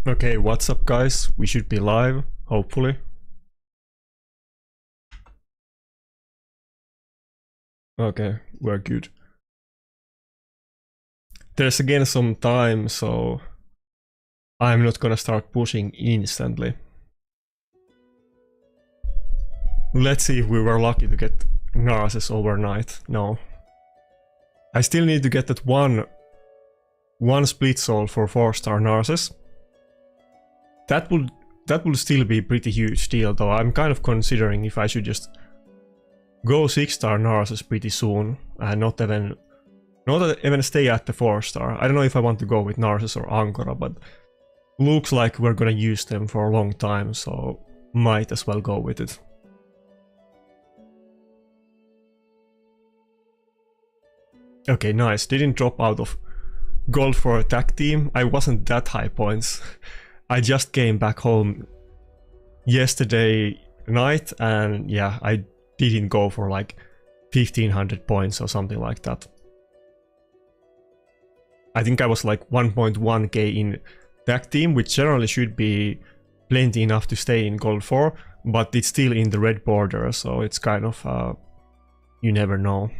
Okay, what's up guys? We should be live, hopefully. Okay, we're good. There's again some time, so I'm not gonna start pushing instantly. Let's see if we were lucky to get Xenogenesis overnight. No. I still need to get that one split soul for 4-star Xenogenesis. That would still be a pretty huge deal, though. I'm kind of considering if I should just go 6-star Xenogenesis pretty soon and not even stay at the 4-star. I don't know if I want to go with Xenogenesis or Ankara, but looks like we're gonna use them for a long time, so might as well go with it. Okay, nice. Didn't drop out of gold for attack team. I wasn't that high points. I just came back home yesterday night and yeah, I didn't go for like 1500 points or something like that. I think I was like 1.1k in attack team, which generally should be plenty enough to stay in gold 4, but it's still in the red border, so it's kind of you never know.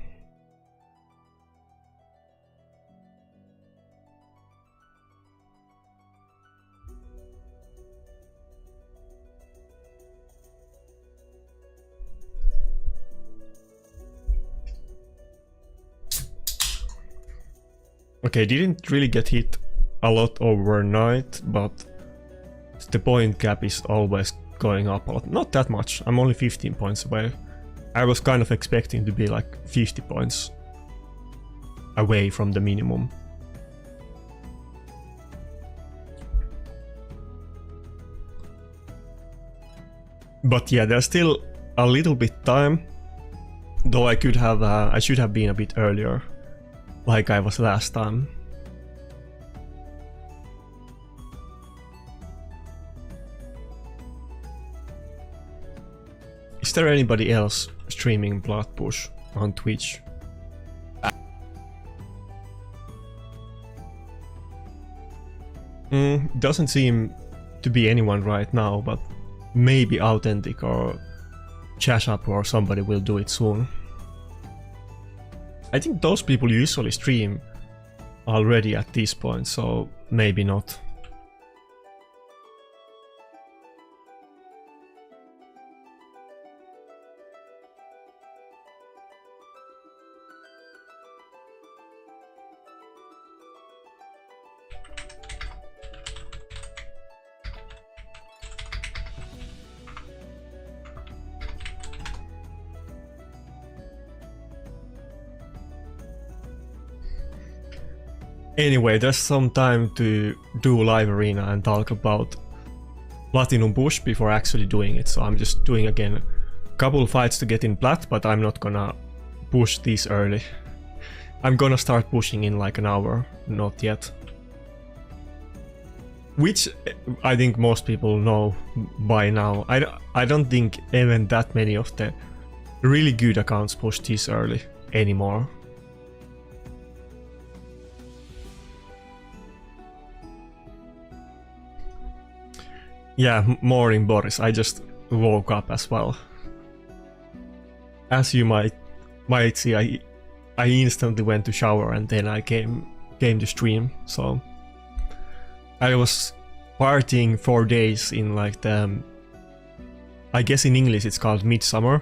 Okay, didn't really get hit a lot overnight, but the point gap is always going up a lot. Not that much, I'm only 15 points away. I was kind of expecting to be like 50 points away from the minimum. But yeah, there's still a little bit time, though I could have, I should have been a bit earlier, like I was last time. Is there anybody else streaming Plat push on Twitch? Doesn't seem to be anyone right now, but maybe Authentic or Chashup or somebody will do it soon. I think those people usually stream already at this point, so maybe not. Anyway, there's some time to do live arena and talk about Platinum push before actually doing it, so I'm just doing again a couple fights to get in Plat, but I'm not gonna push this early. I'm gonna start pushing in like an hour, not yet. Which I think most people know by now. I don't think even that many of the really good accounts push this early anymore. Yeah, morning Boris, I just woke up as well. As you might see, I instantly went to shower and then I came to stream, so I was partying 4 days in like the, I guess in English it's called Midsummer,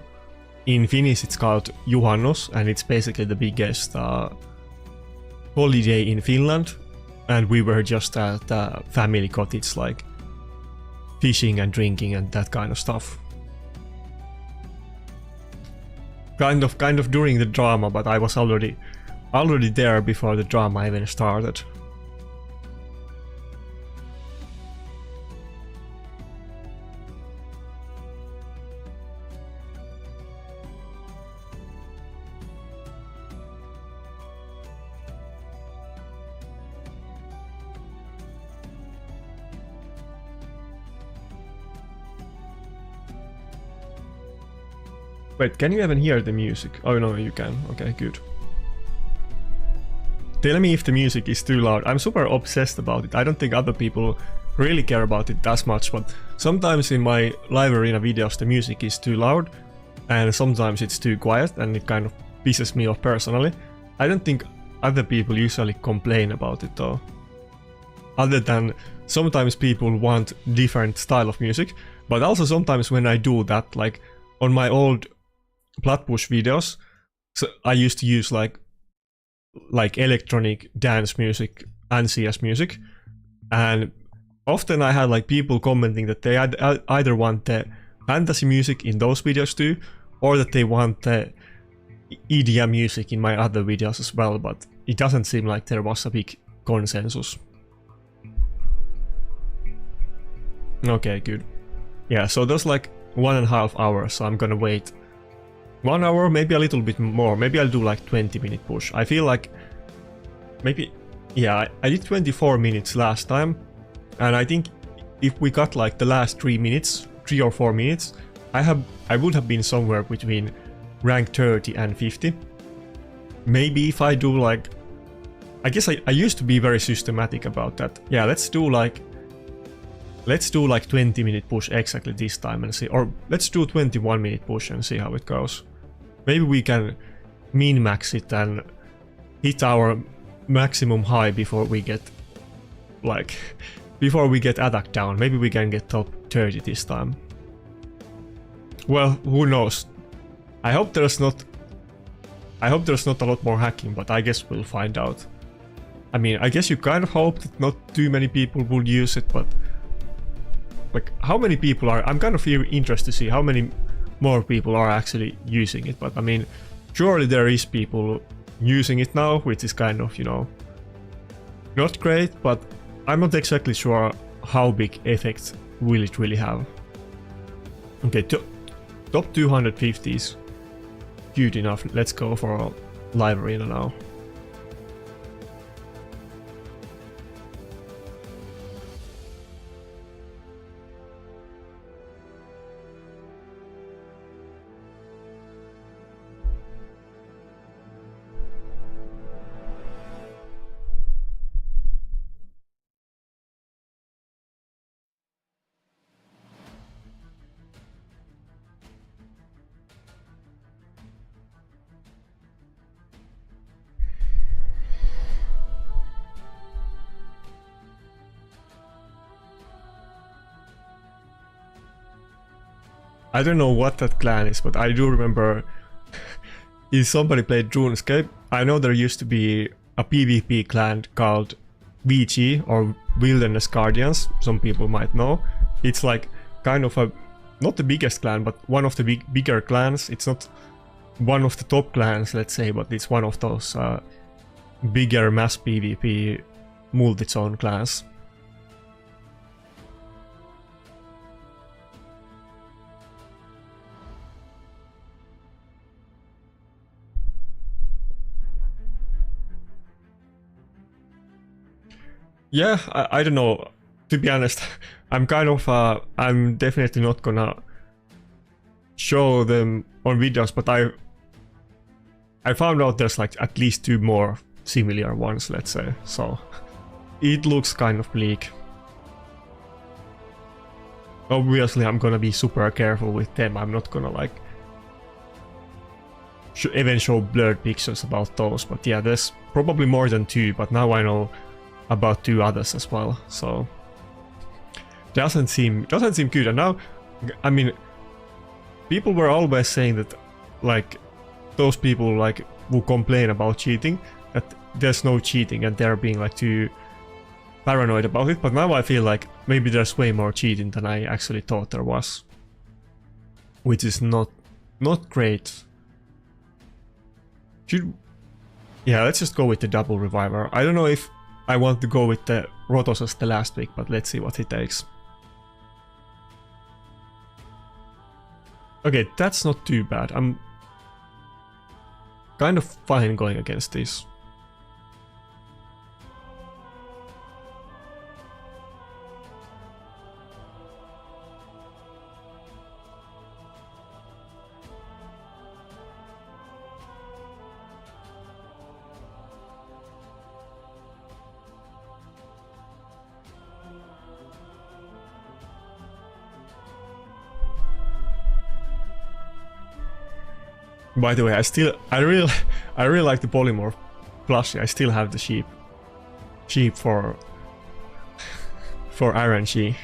in Finnish it's called Juhannus, and it's basically the biggest holiday in Finland, and we were just at a family cottage, like fishing and drinking and that kind of stuff. Kind of during the drama, but I was already there before the drama even started. Wait, can you even hear the music? Oh no, you can. Okay, good. Tell me if the music is too loud. I'm super obsessed about it. I don't think other people really care about it as much, but sometimes in my live arena videos the music is too loud, and sometimes it's too quiet, and it kind of pisses me off personally. I don't think other people usually complain about it though. Other than sometimes people want different style of music, but also sometimes when I do that, like on my old Plat push videos, so I used to use like electronic dance music and CS music, and often I had like people commenting that they either want the fantasy music in those videos too, or that they want the EDM music in my other videos as well, but it doesn't seem like there was a big consensus. Okay, good. Yeah, so there's like 1.5 hours, so I'm gonna wait 1 hour, maybe a little bit more. Maybe I'll do like 20-minute push. I feel like maybe, yeah, I did 24 minutes last time, and I think if we got like the last 3 or 4 minutes, I would have been somewhere between rank 30 and 50. Maybe if I do like, I guess I used to be very systematic about that. Yeah, let's do like 20-minute push exactly this time and see, or let's do 21-minute push and see how it goes. Maybe we can min-max it and hit our maximum high before we get attack down. Maybe we can get top 30 this time. Well, who knows? I hope there's not a lot more hacking, but I guess we'll find out. I mean, I guess you kind of hope that not too many people will use it, but like how many people are, I'm kind of interested to see how many more people are actually using it. But I mean, surely there is people using it now, which is kind of, you know, not great, but I'm not exactly sure how big effects will it really have. Okay, top 250 is good enough. Let's go for a live arena now. I don't know what that clan is, but I do remember if somebody played RuneScape, I know there used to be a PvP clan called VG or Wilderness Guardians, some people might know. It's like kind of a, not the biggest clan, but one of the bigger clans. It's not one of the top clans, let's say, but it's one of those bigger mass PvP multi-zone clans. Yeah, I don't know. To be honest, I'm kind of I'm definitely not gonna show them on videos, but I found out there's like at least 2 more similar ones, let's say. So it looks kind of bleak. Obviously, I'm gonna be super careful with them. I'm not gonna like even show blurred pictures about those. But yeah, there's probably more than 2. But now I know about 2 others as well, so doesn't seem good. And now, I mean, people were always saying that, like, those people like who complain about cheating, that there's no cheating and they're being like too paranoid about it. But now I feel like maybe there's way more cheating than I actually thought there was, which is not great. Yeah, let's just go with the double reviver. I don't know if I want to go with the Rotos as the last pick, but let's see what he takes. Okay, that's not too bad. I'm kind of fine going against this. By the way, I really like the polymorph plushie. I still have the sheep for RNG.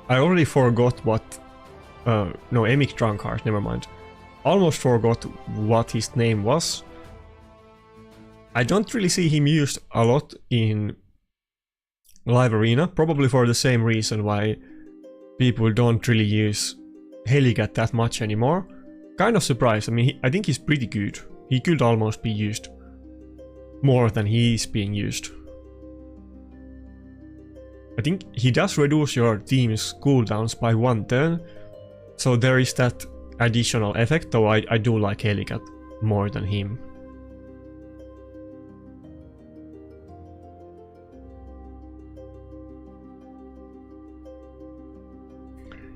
I already forgot what. No, Emic Drunkheart, never mind. Almost forgot what his name was. I don't really see him used a lot in Live Arena, probably for the same reason why people don't really use Helicat that much anymore. Kind of surprised, I mean, I think he's pretty good. He could almost be used more than he's being used. I think he does reduce your team's cooldowns by 1 turn, so there is that additional effect, though I do like Helicat more than him.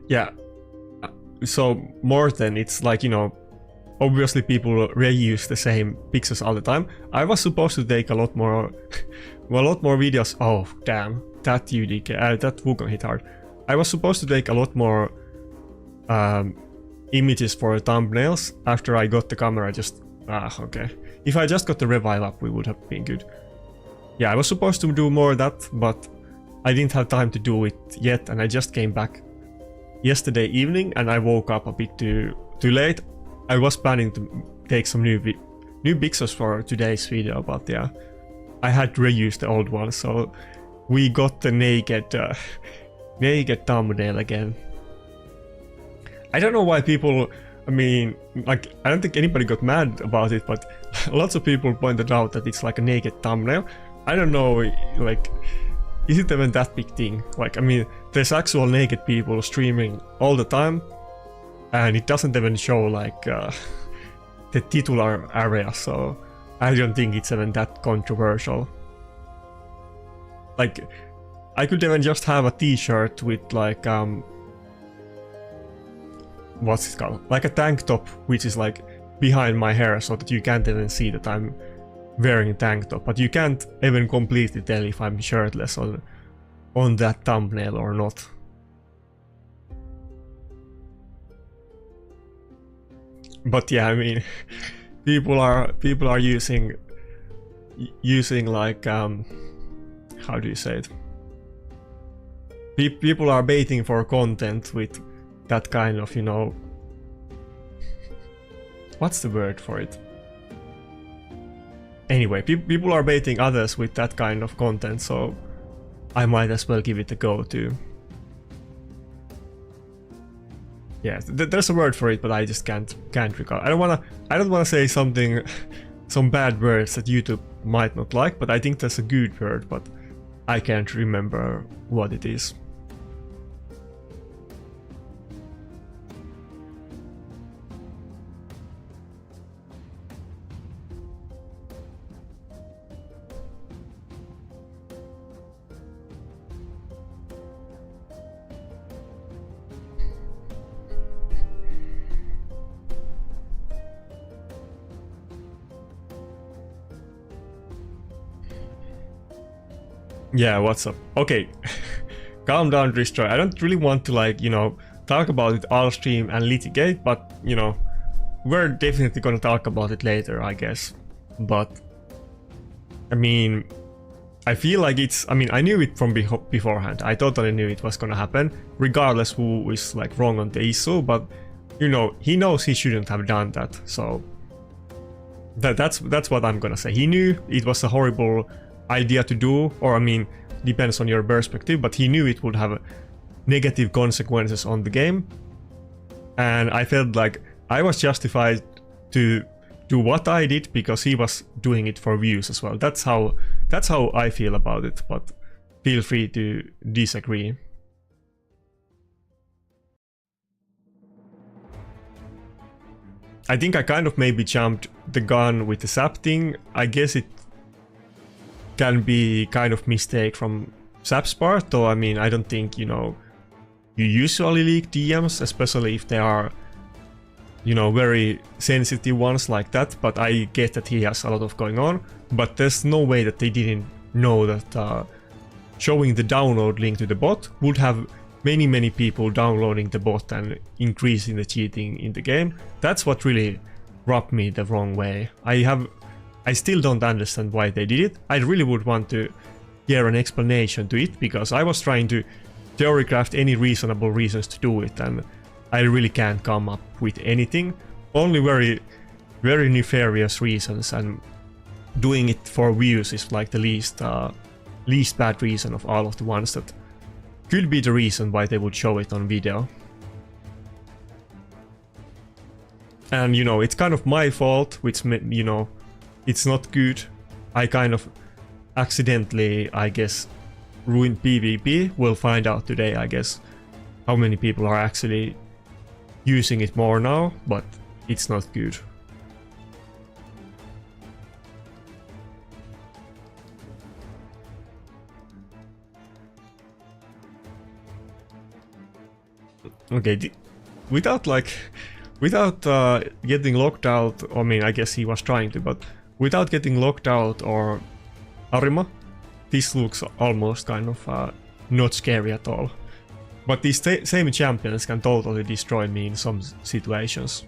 Yeah, so Morten, it's like, you know, obviously people reuse the same pixels all the time. I was supposed to take a lot more videos. Oh damn, that UDK, that Wukong hit hard. I was supposed to take a lot more images for thumbnails after I got the camera. Okay. If I just got the revive up, we would have been good. Yeah, I was supposed to do more of that, but I didn't have time to do it yet, and I just came back yesterday evening, and I woke up a bit too late. I was planning to take some new pixels for today's video, but yeah, I had to reuse the old one, so we got the naked thumbnail again. I don't know why people, I mean, like, I don't think anybody got mad about it, but lots of people pointed out that it's like a naked thumbnail. I don't know, like, is it even that big thing? Like, I mean, there's actual naked people streaming all the time, and it doesn't even show like the titular area, so I don't think it's even that controversial. Like, I could even just have a t-shirt with like what's it called? Like a tank top, which is like behind my hair, so that you can't even see that I'm wearing a tank top, but you can't even completely tell if I'm shirtless on that thumbnail or not. But yeah, I mean, people are using like how do you say it? People are baiting for content with that kind of, you know, what's the word for it? Anyway, people are baiting others with that kind of content, so I might as well give it a go too. Yeah, there's a word for it, but I just can't recall. I don't wanna say something, some bad words that YouTube might not like, but I think that's a good word, but I can't remember what it is. Yeah, what's up? Okay, calm down, Destroy. I don't really want to, like, you know, talk about it all stream and litigate, but, you know, we're definitely gonna talk about it later, I guess. But, I mean, I feel like it's, I mean, I knew it from beforehand. I totally knew it was gonna happen, regardless who is, like, wrong on the issue, but, you know, he knows he shouldn't have done that, so that's what I'm gonna say. He knew it was a horrible idea to do, or I mean, depends on your perspective, but he knew it would have negative consequences on the game, and I felt like I was justified to do what I did because he was doing it for views as well. That's how I feel about it, but feel free to disagree. I think I kind of maybe jumped the gun with the sap thing. I guess it can be kind of mistake from Sap's part, though. I mean, I don't think, you know, you usually leak DMs, especially if they are, you know, very sensitive ones like that, but I get that he has a lot of going on, but there's no way that they didn't know that showing the download link to the bot would have many people downloading the bot and increasing the cheating in the game. That's what really rubbed me the wrong way. I still don't understand why they did it. I really would want to hear an explanation to it, because I was trying to theorycraft any reasonable reasons to do it, and I really can't come up with anything. Only very nefarious reasons, and doing it for views is like the least bad reason of all of the ones that could be the reason why they would show it on video. And you know, it's kind of my fault, which, you know, it's not good. I kind of accidentally, I guess, ruined PvP. We'll find out today, I guess, how many people are actually using it more now, but it's not good. Okay, without getting locked out, I mean, I guess he was trying to, but without getting locked out or Arima, this looks almost kind of not scary at all. But these same champions can totally destroy me in some situations.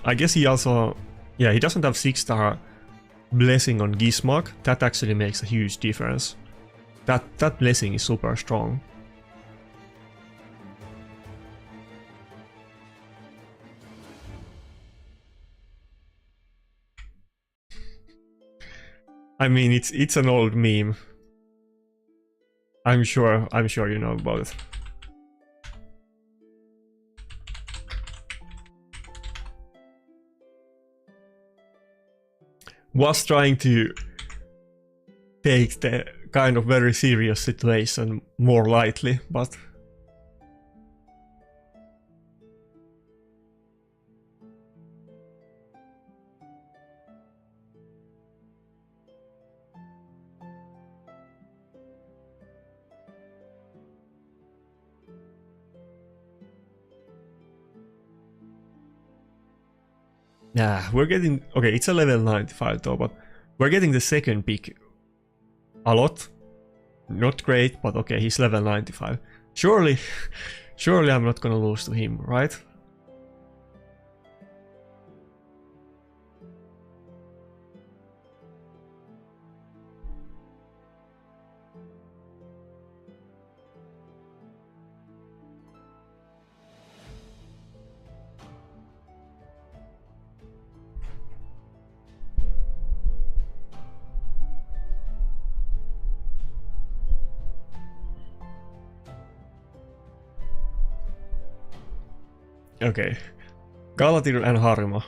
I guess he also, yeah, he doesn't have 6-star blessing on Gizmog. That actually makes a huge difference. That blessing is super strong. I mean, it's an old meme. I'm sure you know about it. Was trying to take the kind of very serious situation more lightly, but yeah, we're getting, okay, it's a level 95 though, but we're getting the second pick a lot. Not great, but okay, he's level 95. Surely I'm not gonna lose to him, right? Okay, Galatir and Harima.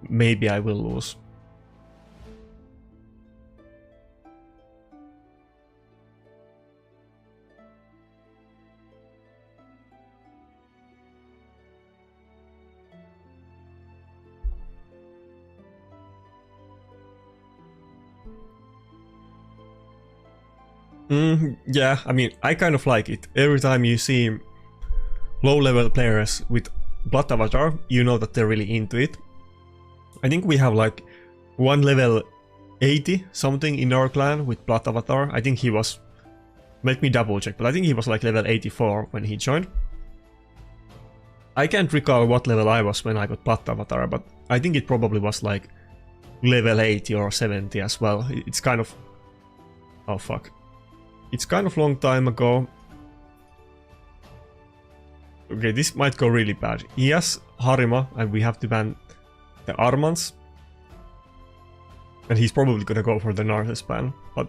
Maybe I will lose. Yeah, I mean, I kind of like it. Every time you see low-level players with Plat avatar, you know that they're really into it. I think we have like one level 80 something in our clan with Plat avatar. I think he was, let me double check, but I think he was like level 84 when he joined. I can't recall what level I was when I got Plat avatar, but I think it probably was like level 80 or 70 as well. It's kind of, oh fuck, it's kind of long time ago. Okay, this might go really bad. He has Harima, and we have to ban the Armans. And he's probably gonna go for the Narses ban, but...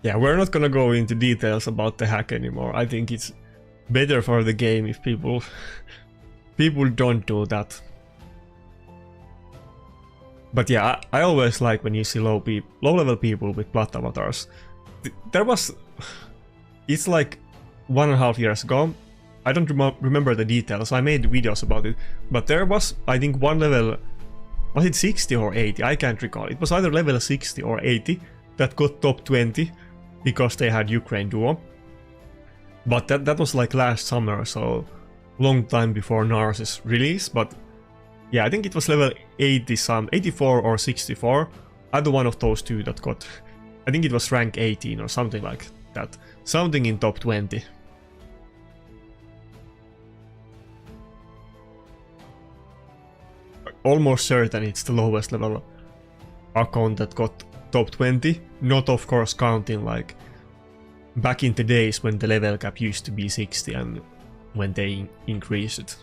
yeah, we're not gonna go into details about the hack anymore. I think it's better for the game if people don't do that. But yeah, I always like when you see low-level people with Plat avatars. There was... it's like 1.5 years ago. I don't remember the details, I made videos about it. But there was, I think, one level Was it 60 or 80? I can't recall. It was either level 60 or 80 that got top 20 because they had Ukraine Duo. But that was like last summer, so long time before Narses release. But yeah, I think it was level 80 some, 84 or 64. Either one of those two that got, I think it was rank 18 or something like that. Something in top 20. Almost certain it's the lowest level account that got top 20. Not of course counting like back in the days when the level cap used to be 60 and when they increased it.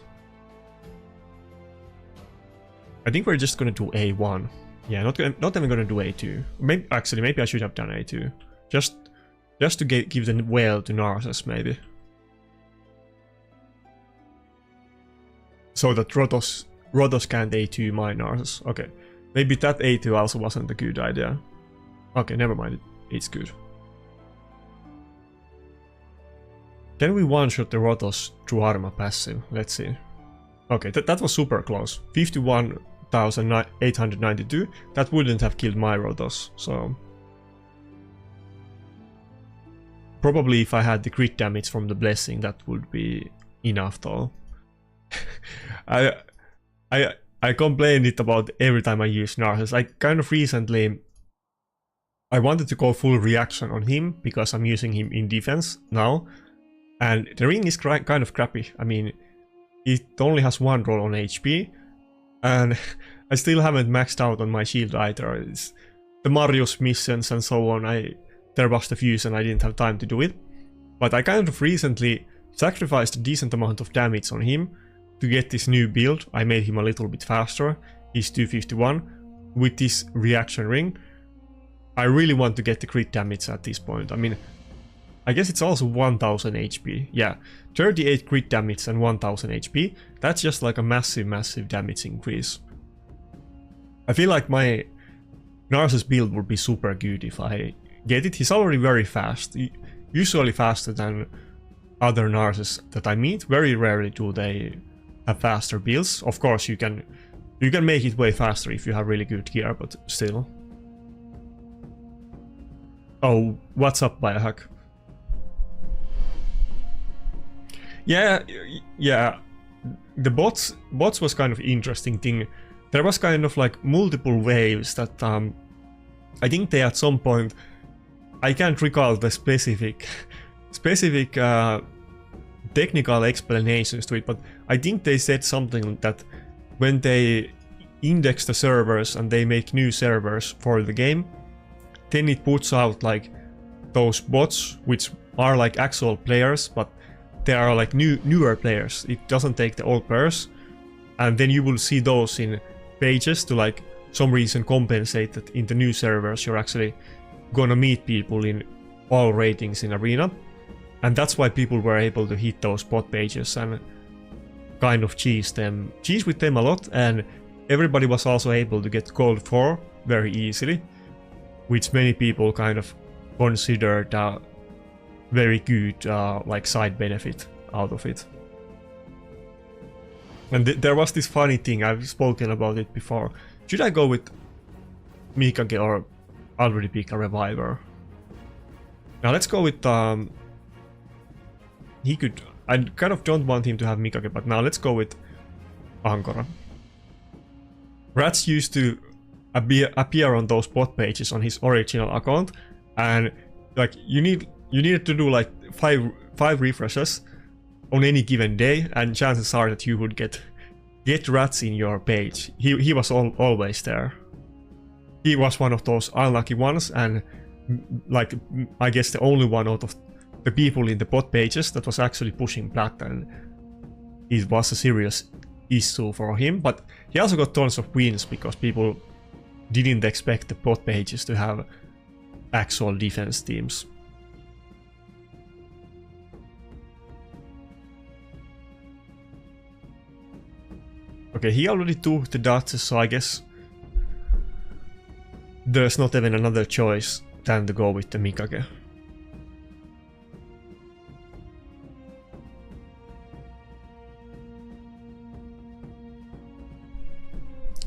I think we're just gonna do A1. Yeah, not even gonna do A2. Maybe I should have done A2. Just to give the whale to Narses maybe. So that Rotos can't A2 my Narses. Okay. Maybe that A2 also wasn't a good idea. Okay, never mind. It's good. Can we one-shot the Rotos through Arma passive? Let's see. Okay, that was super close. 51,892. That wouldn't have killed my Rotos, so... Probably if I had the crit damage from the blessing, that would be enough though. I complained it about every time I use Narses. I kind of recently... I wanted to go full reaction on him, because I'm using him in defense now. And the ring is kind of crappy. I mean, it only has one roll on HP. And I still haven't maxed out on my shield either. It's the Marius missions and so on. There was the fuse and I didn't have time to do it. But I kind of recently sacrificed a decent amount of damage on him to get this new build. I made him a little bit faster. He's 251 with this reaction ring. I really want to get the crit damage at this point. I mean, I guess it's also 1000 HP. Yeah, 38 crit damage and 1000 HP. That's just like a massive damage increase. I feel like my Narses build would be super good if I get it. He's already very fast. Usually faster than other Narses that I meet. Very rarely do they have faster builds. Of course you can make it way faster if you have really good gear, but still. Oh, what's up, Biohack? Yeah, the bots was kind of interesting thing. There was kind of like multiple waves that I think they at some point, I can't recall the specific technical explanations to it, but I think they said something that when they index the servers and they make new servers for the game, then it puts out like those bots which are like actual players, but they are like newer players. It doesn't take the old players, and then you will see those in pages to like some reason compensate that in the new servers you're actually gonna meet people in all ratings in Arena, and that's why people were able to hit those bot pages and kind of cheese with them a lot, and everybody was also able to get gold 4 very easily, which many people kind of considered a very good like side benefit out of it. And there was this funny thing, I've spoken about it before. Should I go with Mikage or already pick a Reviver? Now let's go with he could... I kind of don't want him to have Mikage, but now let's go with Ankara. Rats used to appear on those bot pages on his original account, and like you needed to do like five refreshes on any given day, and chances are that you would get rats in your page. He was always there. He was one of those unlucky ones, and like I guess the only one out of the people in the bot pages that was actually pushing Plat, and it was a serious issue for him. But he also got tons of wins because people didn't expect the bot pages to have actual defense teams. Okay, he already took the Duchess, so I guess there's not even another choice than to go with the Mikage.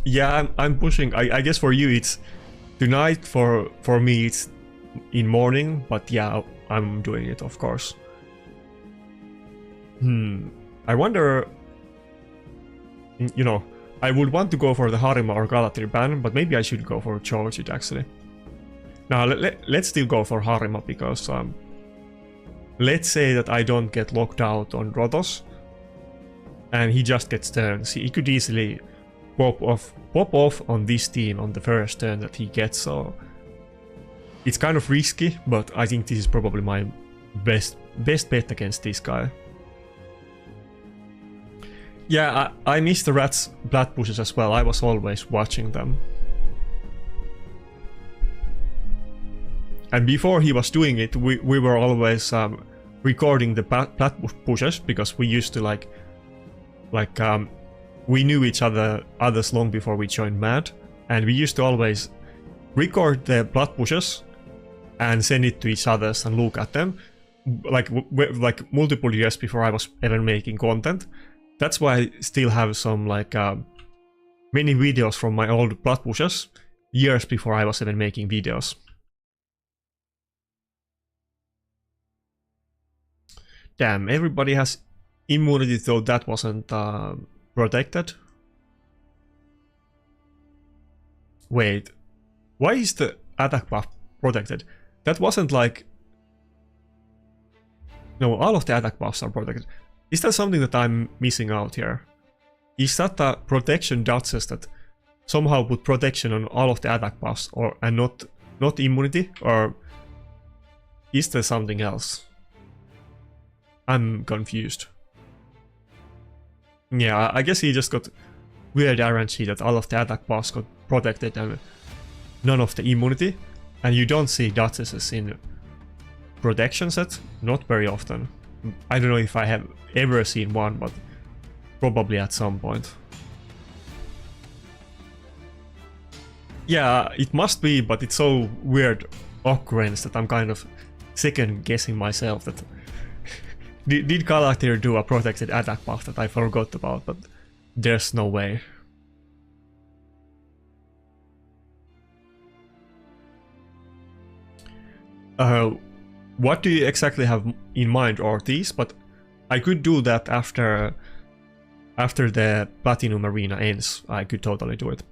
Yeah, I'm pushing. I guess for you it's tonight. For me it's in morning. But yeah, I'm doing it, of course. I wonder. You know, I would want to go for the Harima or Galatri ban, but maybe I should go for Chorchid actually. Now let's still go for Harima because let's say that I don't get locked out on Rotos, and he just gets turns. He could easily pop off on this team on the first turn that he gets. So it's kind of risky, but I think this is probably my best bet against this guy. Yeah, I missed the Rat's Plat pushes as well. I was always watching them. And before he was doing it, we were always recording the Plat pushes because we used to we knew each others long before we joined Mad, and we used to always record the Plat pushes and send it to each others and look at them, like multiple years before I was even making content. That's why I still have some many videos from my old Plat pushes years before I was even making videos. Damn, everybody has immunity, though that wasn't protected. Wait, why is the attack buff protected? That wasn't like... No, all of the attack buffs are protected. Is that something that I'm missing out here? Is that the protection dodges that somehow put protection on all of the attack buffs and not immunity? Or is there something else? I'm confused. Yeah, I guess he just got weird RNG that all of the attack buffs got protected and none of the immunity. And you don't see dodges in protection set, not very often. I don't know if I have ever seen one, but probably at some point. Yeah, it must be, but it's so weird occurrence that I'm kind of second guessing myself that did Galactir do a protected attack buff that I forgot about, but there's no way. What do you exactly have in mind, Ortiz? But I could do that after the Platinum Arena ends. I could totally do it.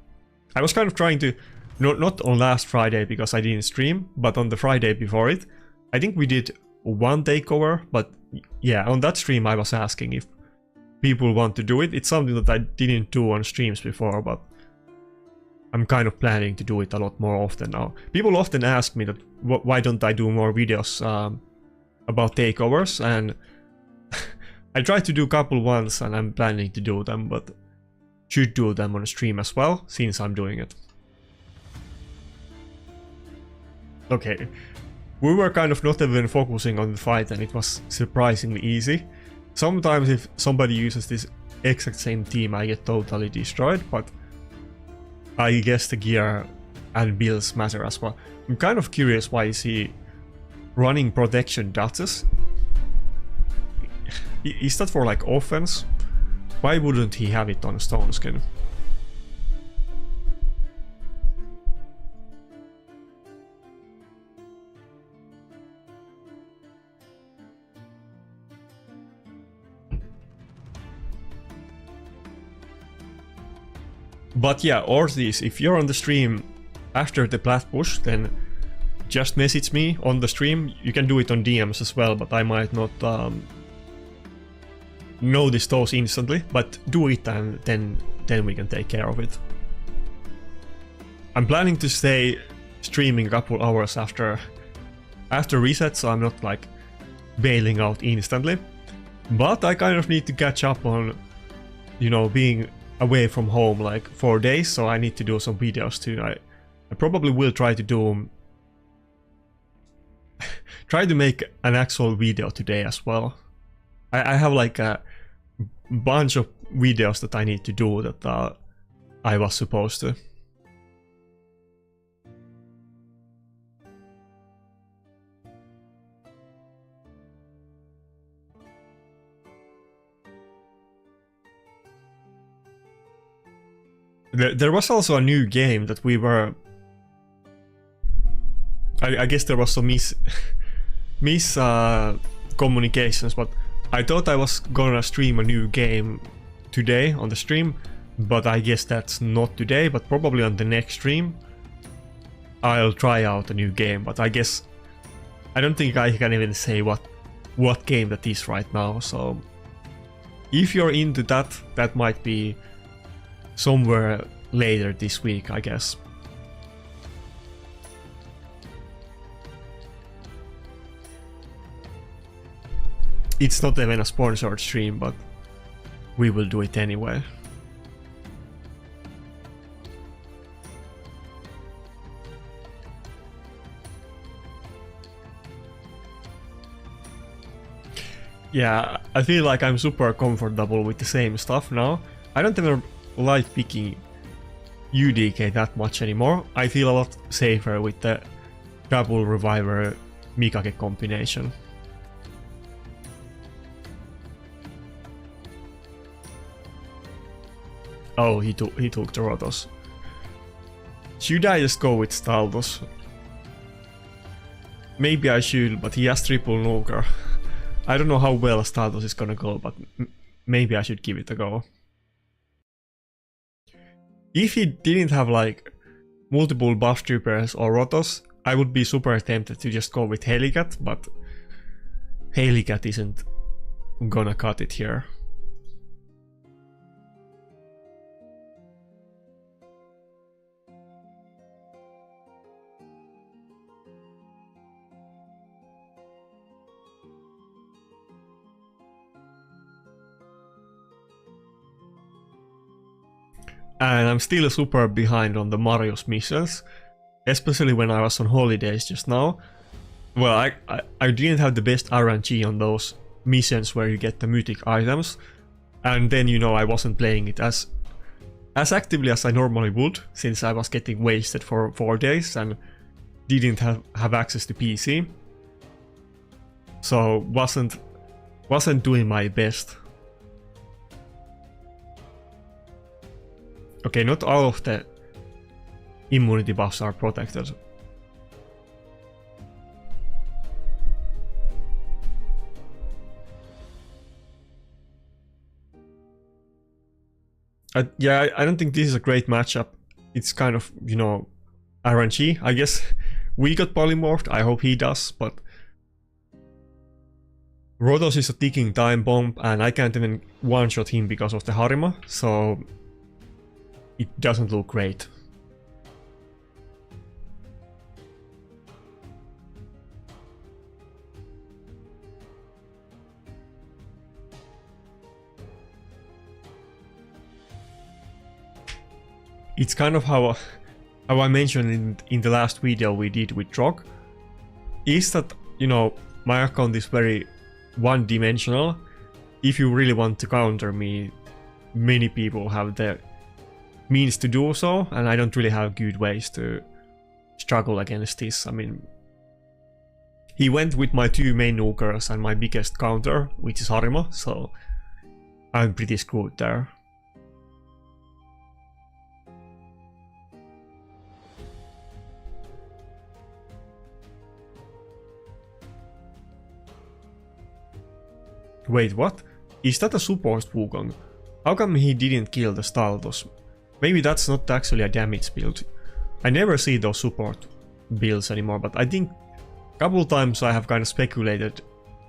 I was kind of trying to, not on last Friday because I didn't stream, but on the Friday before it. I think we did one takeover, but yeah, on that stream I was asking if people want to do it. It's something that I didn't do on streams before, but I'm kind of planning to do it a lot more often now. People often ask me that why don't I do more videos about takeovers, and I tried to do a couple once and I'm planning to do them, but should do them on stream as well, since I'm doing it. Okay, we were kind of not even focusing on the fight and it was surprisingly easy. Sometimes if somebody uses this exact same team I get totally destroyed, but I guess the gear and builds matter as well. I'm kind of curious why is he running protection dodges? Is that for like offense? Why wouldn't he have it on Stone Skin? But yeah, Ortiz, if you're on the stream after the Plat push, then just message me on the stream. You can do it on DMs as well, but I might not notice those instantly. But do it and then we can take care of it. I'm planning to stay streaming a couple hours after reset, so I'm not like bailing out instantly. But I kind of need to catch up on, you know, being away from home like 4 days, so I need to do some videos too. I probably will try to do try to make an actual video today as well. I have like a bunch of videos that I need to do that I was supposed to. There was also a new game that we were... I guess there was some communications, but I thought I was gonna stream a new game today on the stream, but I guess that's not today, but probably on the next stream I'll try out a new game, but I guess I don't think I can even say what game that is right now, so if you're into that, that might be somewhere later this week, I guess. It's not even a sponsored stream, but we will do it anyway. Yeah, I feel like I'm super comfortable with the same stuff now. I don't even like picking UDK that much anymore. I feel a lot safer with the double reviver Mikage combination. Oh, he took the Rotos. Should I just go with Staldos? Maybe I should, but he has triple nuker. I don't know how well Staldos is gonna go, but maybe I should give it a go. If he didn't have like multiple buff troopers or Rotos, I would be super tempted to just go with Helicat, but Helicat isn't gonna cut it here. And I'm still super behind on the Mario's missions, especially when I was on holidays just now. Well, I didn't have the best RNG on those missions where you get the mythic items, and then, you know, I wasn't playing it as actively as I normally would, since I was getting wasted for 4 days and didn't have access to PC. So wasn't doing my best. Okay, not all of the immunity buffs are protected. Yeah, I don't think this is a great matchup. It's kind of, you know, RNG. I guess we got polymorphed, I hope he does, but Rotos is a ticking time bomb and I can't even one-shot him because of the Harima, so it doesn't look great. It's kind of how I mentioned in the last video we did with Trog, is that, you know, my account is very one-dimensional. If you really want to counter me, many people have the means to do so, and I don't really have good ways to struggle against this. I mean, he went with my 2 main nukers and my biggest counter, which is Harima, so I'm pretty screwed there. Wait, what? Is that a support Wukong? How come he didn't kill the Staldos? Maybe that's not actually a damage build. I never see those support builds anymore, but I think a couple times I have kind of speculated,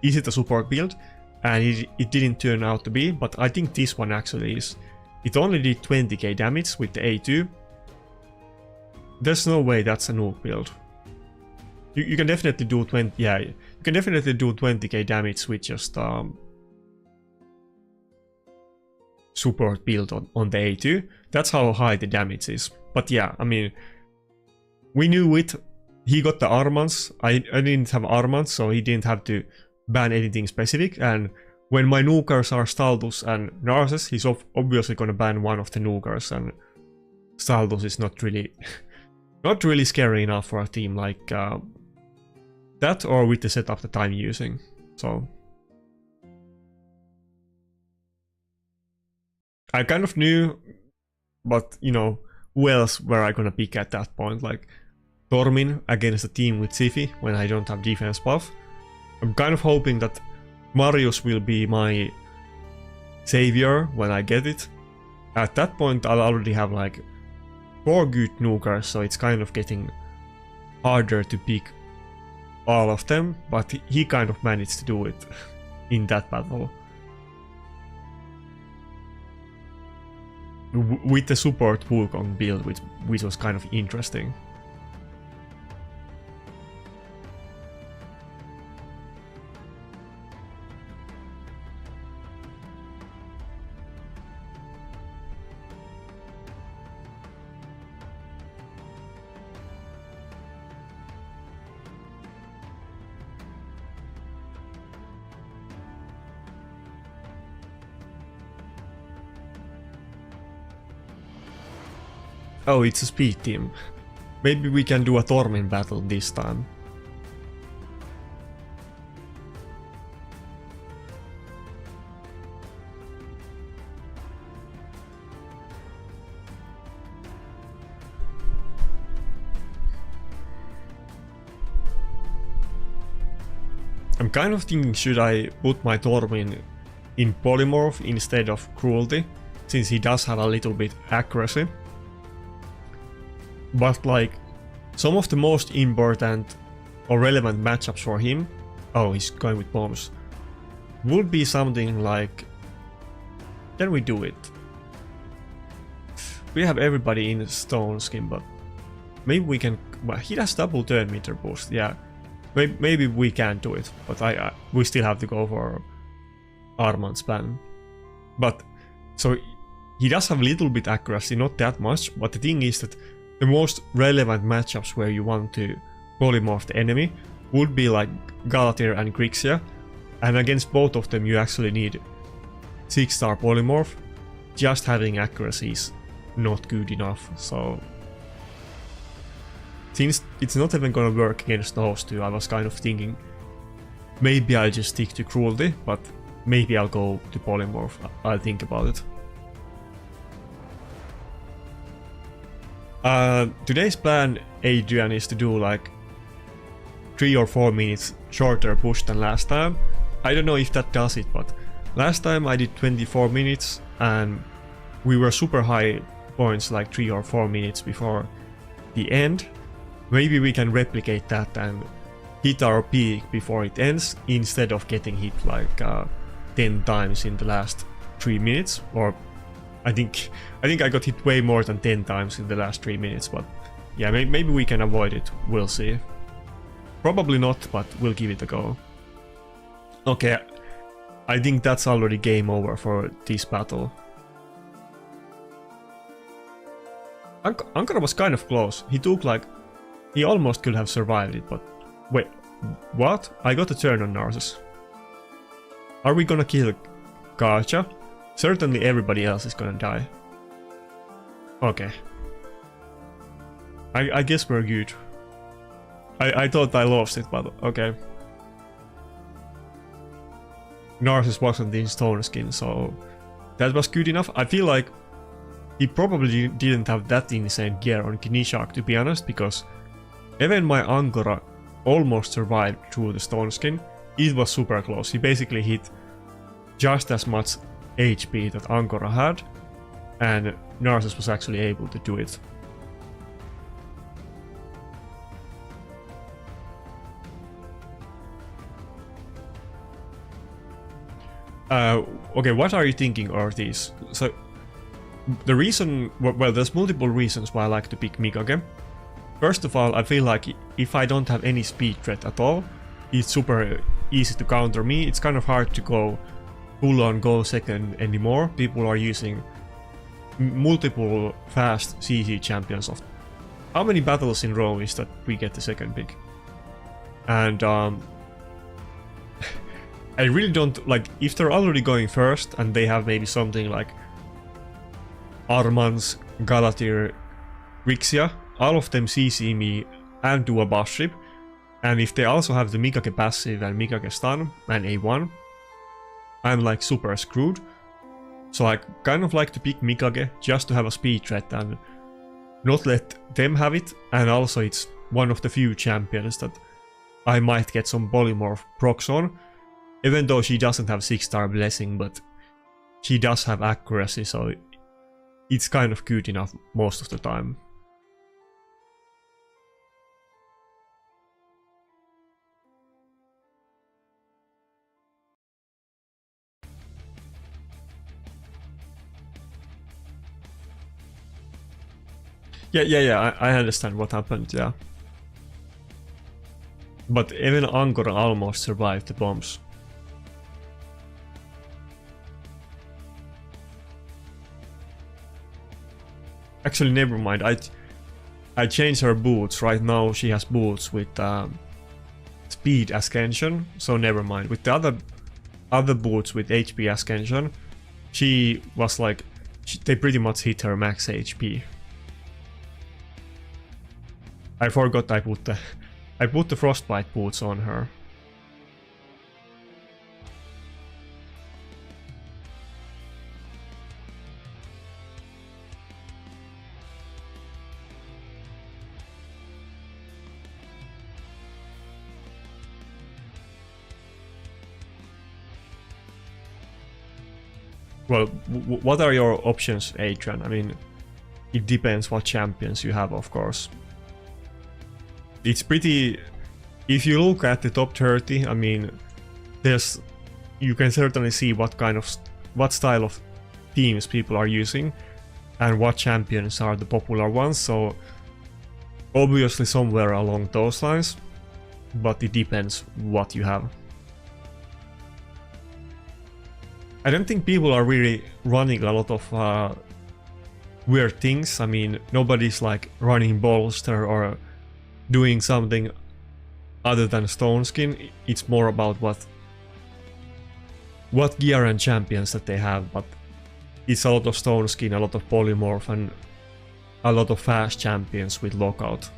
is it a support build? And it didn't turn out to be, but I think this one actually is. It only did 20k damage with the A2. There's no way that's a nuke build. You can definitely do 20, yeah, you can definitely do 20k damage with just support build on the A2. That's how high the damage is. But yeah, I mean, we knew it. He got the Armans. I didn't have Armans, so he didn't have to ban anything specific. And when my nukers are Staldos and Narses, he's obviously gonna ban one of the nukers, and Staldos is not really scary enough for a team like that, or with the setup that I'm using. So I kind of knew But, you know, who else were I gonna pick at that point? Like, Tormin against a team with Siphi when I don't have defense buff. I'm kind of hoping that Marius will be my savior when I get it. At that point I'll already have like 4 good nukers, so it's kind of getting harder to pick all of them, but he kind of managed to do it in that battle. With the support Wukong build, which was kind of interesting. Oh, it's a speed team. Maybe we can do a Tormin battle this time. I'm kind of thinking, should I put my Tormin in Polymorph instead of Cruelty, since he does have a little bit accuracy. But like, some of the most important or relevant matchups for him, oh, he's going with bombs, would be something like, can we do it? We have everybody in Stone Skin, but maybe we can, well, he has double turn meter boost, yeah. Maybe we can do it, but we still have to go for Armand Span. But, so he does have a little bit accuracy, not that much, but the thing is that the most relevant matchups where you want to polymorph the enemy would be like Galatir and Grixia, and against both of them you actually need 6-star polymorph. Just having accuracy is not good enough, so since it's not even gonna work against those two, I was kind of thinking maybe I'll just stick to Cruelty, but maybe I'll go to polymorph. I'll think about it. Today's plan, Adrian, is to do like 3 or 4 minutes shorter push than last time. I don't know if that does it, but last time I did 24 minutes and we were super high points like 3 or 4 minutes before the end. Maybe we can replicate that and hit our peak before it ends, instead of getting hit like 10 times in the last 3 minutes, or I think I got hit way more than 10 times in the last 3 minutes, but yeah, maybe we can avoid it, we'll see. Probably not, but we'll give it a go. Okay, I think that's already game over for this battle. Ankara was kind of close, he almost could have survived it, but wait, what? I got a turn on Narcissus. Are we gonna kill Gacha? Certainly everybody else is gonna die. Okay. I guess we're good. I thought I lost it, but okay. Narcissus wasn't in Stone Skin, so that was good enough. I feel like he probably didn't have that insane gear on Kinishak, to be honest, because even my Ankara almost survived through the Stone Skin. It was super close. He basically hit just as much HP that Ankara had, and Narcissus was actually able to do it. Okay, what are you thinking, Ortiz? So, the reason, well, there's multiple reasons why I like to pick Mikage. First of all, I feel like if I don't have any speed threat at all, it's super easy to counter me. It's kind of hard to go full on go second anymore. People are using multiple fast CC champions of... How many battles in a row is that we get the second pick? And I really don't, like, if they're already going first and they have maybe something like Armans, Galatir, Grixia, all of them CC me and do a buff strip, and if they also have the Mikage passive and Mikage stun and A1, I'm like super screwed. So I kind of like to pick Mikage just to have a speed threat and not let them have it, and also it's one of the few champions that I might get some polymorph procs on, even though she doesn't have 6-star blessing, but she does have accuracy, so it's kind of good enough most of the time. Yeah, I understand what happened, yeah. But even Angora almost survived the bombs. Actually, never mind. I changed her boots. Right now she has boots with speed ascension, so never mind. With the other boots with HP ascension, she was like, they pretty much hit her max HP. I forgot I put the frostbite boots on her. Well, what are your options, Adrian? I mean, it depends what champions you have, of course. It's pretty... If you look at the top 30, I mean, you can certainly see what style of teams people are using and what champions are the popular ones, so obviously somewhere along those lines, but it depends what you have. I don't think people are really running a lot of weird things. I mean, nobody's like running bolster or doing something other than stone skin. It's more about what gear and champions that they have, but it's a lot of stone skin, a lot of polymorph, and a lot of fast champions with lockout.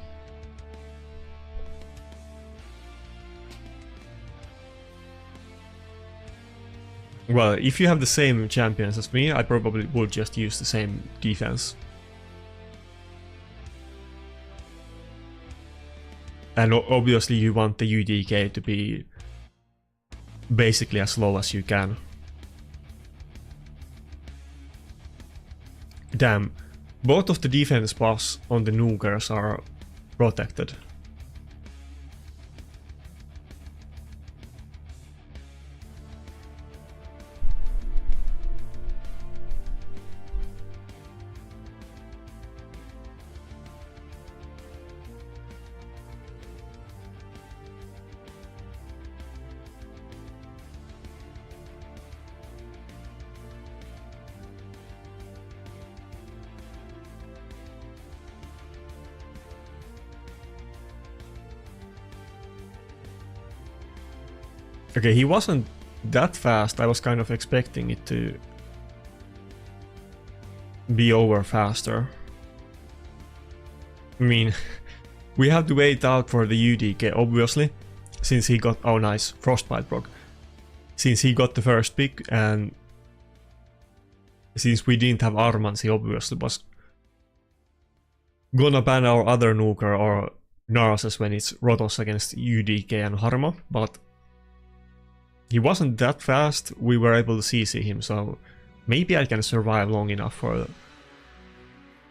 Well, if you have the same champions as me, I probably would just use the same defense. And obviously you want the UDK to be basically as low as you can. Damn, both of the defense buffs on the nukers are protected. Okay, he wasn't that fast. I was kind of expecting it to be over faster. I mean, we have to wait out for the UDK, obviously, since he got... Oh, nice. Frostbite proc. Since he got the first pick, and since we didn't have Armans, he obviously was gonna ban our other nuker or Narses when it's Rotos against UDK and Harma, but he wasn't that fast. We were able to CC him, so maybe I can survive long enough for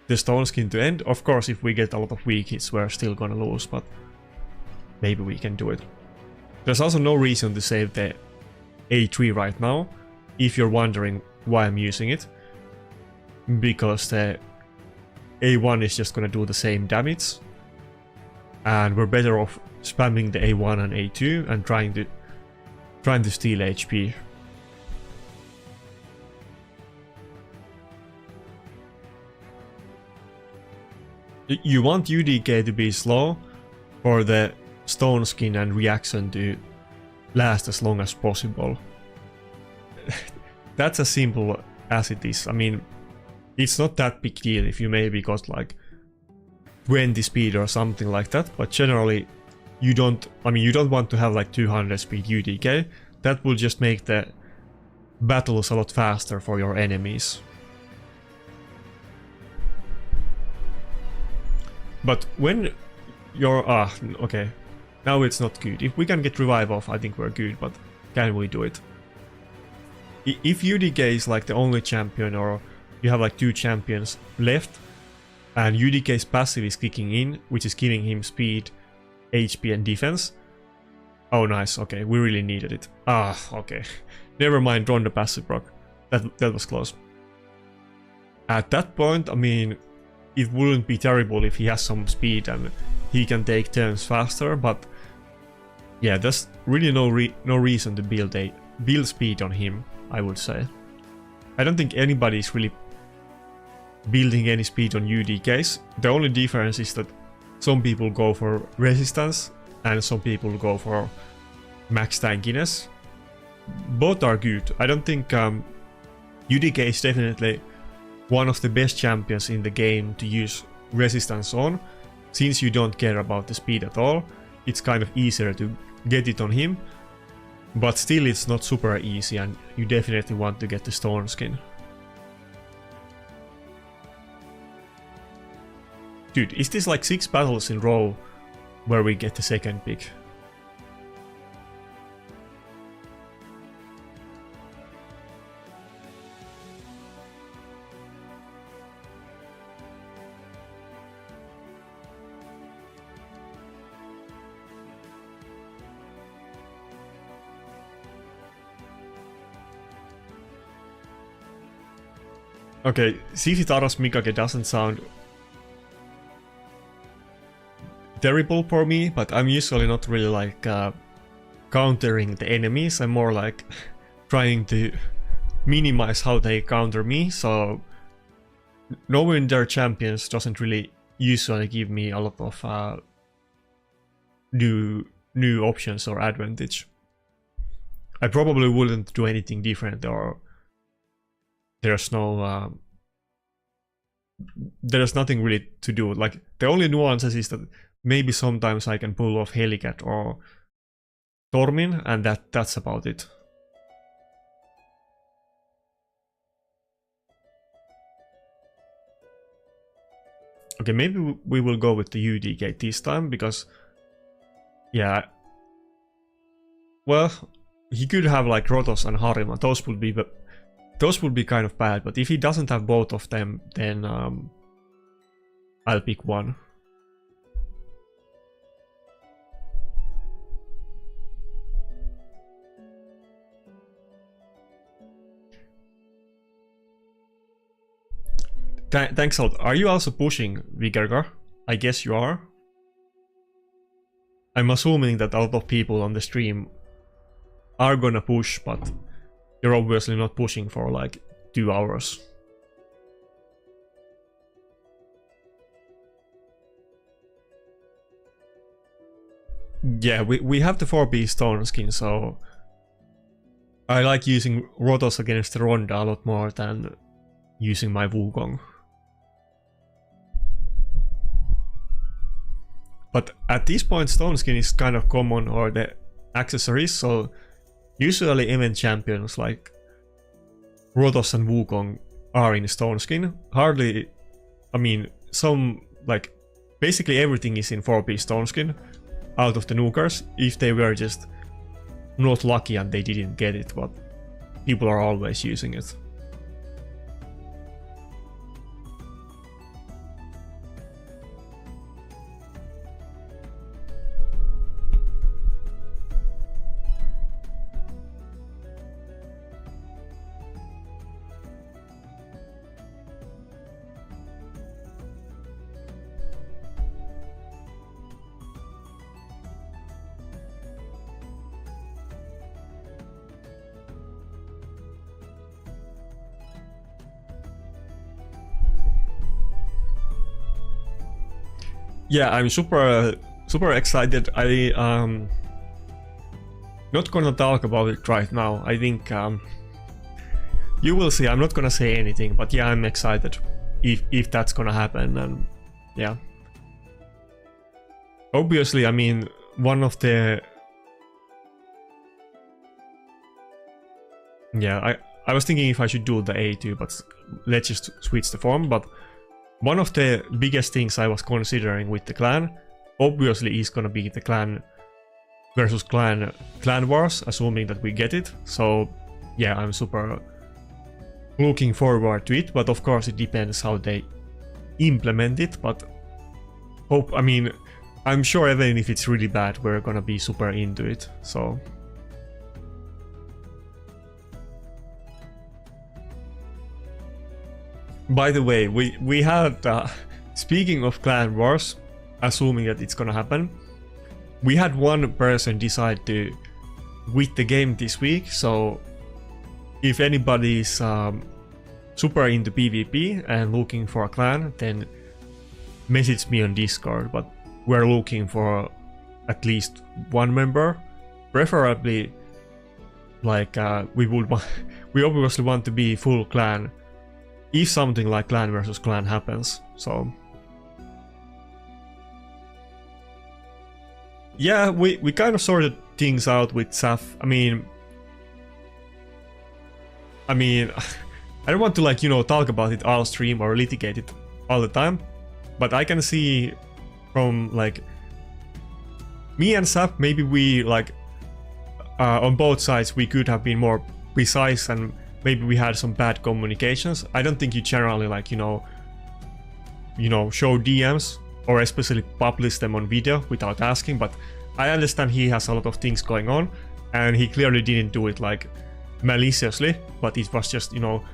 the stone skin to end. Of course, if we get a lot of weak hits, we're still gonna lose, but maybe we can do it. There's also no reason to save the A3 right now, if you're wondering why I'm using it, because the A1 is just gonna do the same damage, and we're better off spamming the A1 and A2 and trying to steal HP. You want UDK to be slow for the stone skin and reaction to last as long as possible. That's as simple as it is. I mean, it's not that big deal if you maybe got like 20 speed or something like that, but generally you don't want to have like 200 speed UDK. That will just make the battles a lot faster for your enemies. But when you're... okay. Now it's not good. If we can get revive off, I think we're good, but can we do it? If UDK is like the only champion, or you have like 2 champions left, and UDK's passive is kicking in, which is giving him speed, HP and defense. Oh nice, okay, we really needed it. Okay. Never mind, run the passive proc. That was close. At that point, I mean, it wouldn't be terrible if he has some speed and he can take turns faster, but yeah, there's really no reason to build speed on him, I would say. I don't think anybody's really building any speed on UDKs. The only difference is that some people go for resistance and some people go for max tankiness. Both are good. I don't think UDK is definitely one of the best champions in the game to use resistance on. Since you don't care about the speed at all, it's kind of easier to get it on him. But still it's not super easy and you definitely want to get the stone skin. Dude, is this like 6 battles in a row where we get the second pick? Okay, Sifitaras Mikage doesn't sound terrible for me, but I'm usually not really like countering the enemies. I'm more like trying to minimize how they counter me, so knowing their champions doesn't really usually give me a lot of new options or advantage. I probably wouldn't do anything different, or there's nothing really to do. Like, the only nuances is that maybe sometimes I can pull off Helicat or Tormin, and that's about it. Okay, maybe we will go with the UDK this time, because yeah, well, he could have like Rotos and Harima. Those would be kind of bad, but if he doesn't have both of them, then I'll pick one. Thanks a lot. Are you also pushing Vigergar? I guess you are. I'm assuming that a lot of people on the stream are gonna push, but you're obviously not pushing for like 2 hours. Yeah, we have the 4B stone skin, so I like using Rotos against Ronda a lot more than using my Wukong. But at this point, stone skin is kind of common, or the accessories, so usually event champions like Rotos and Wukong are in stone skin. Hardly, I mean, some, like, basically everything is in 4P stone skin out of the nukers, if they were just not lucky and they didn't get it, but people are always using it. Yeah, I'm super excited. Not gonna talk about it right now. I think you will see. I'm not gonna say anything, but yeah, I'm excited if that's gonna happen. And yeah, obviously, I mean, one of the Yeah, I was thinking if I should do the A2, but let's just switch the form. But one of the biggest things I was considering with the clan, obviously, is gonna be the clan versus clan wars, assuming that we get it. So yeah, I'm super looking forward to it, but of course it depends how they implement it. But I mean, I'm sure even if it's really bad, we're gonna be super into it. So by the way, we had speaking of clan wars, assuming that it's gonna happen, we had one person decide to quit the game this week. So if anybody's super into PvP and looking for a clan, then message me on Discord. But we're looking for at least one member, preferably like we obviously want to be full clan if something like clan versus clan happens. So yeah, we kind of sorted things out with Saf. I mean, I don't want to, like, you know, talk about it all stream or litigate it all the time, but I can see from, like, me and Saf, maybe we, like, on both sides we could have been more precise, and maybe we had some bad communications. I don't think you generally, like, you know, show DMs or especially publish them on video without asking, but I understand he has a lot of things going on, and he clearly didn't do it, like, maliciously, but it was just, you know,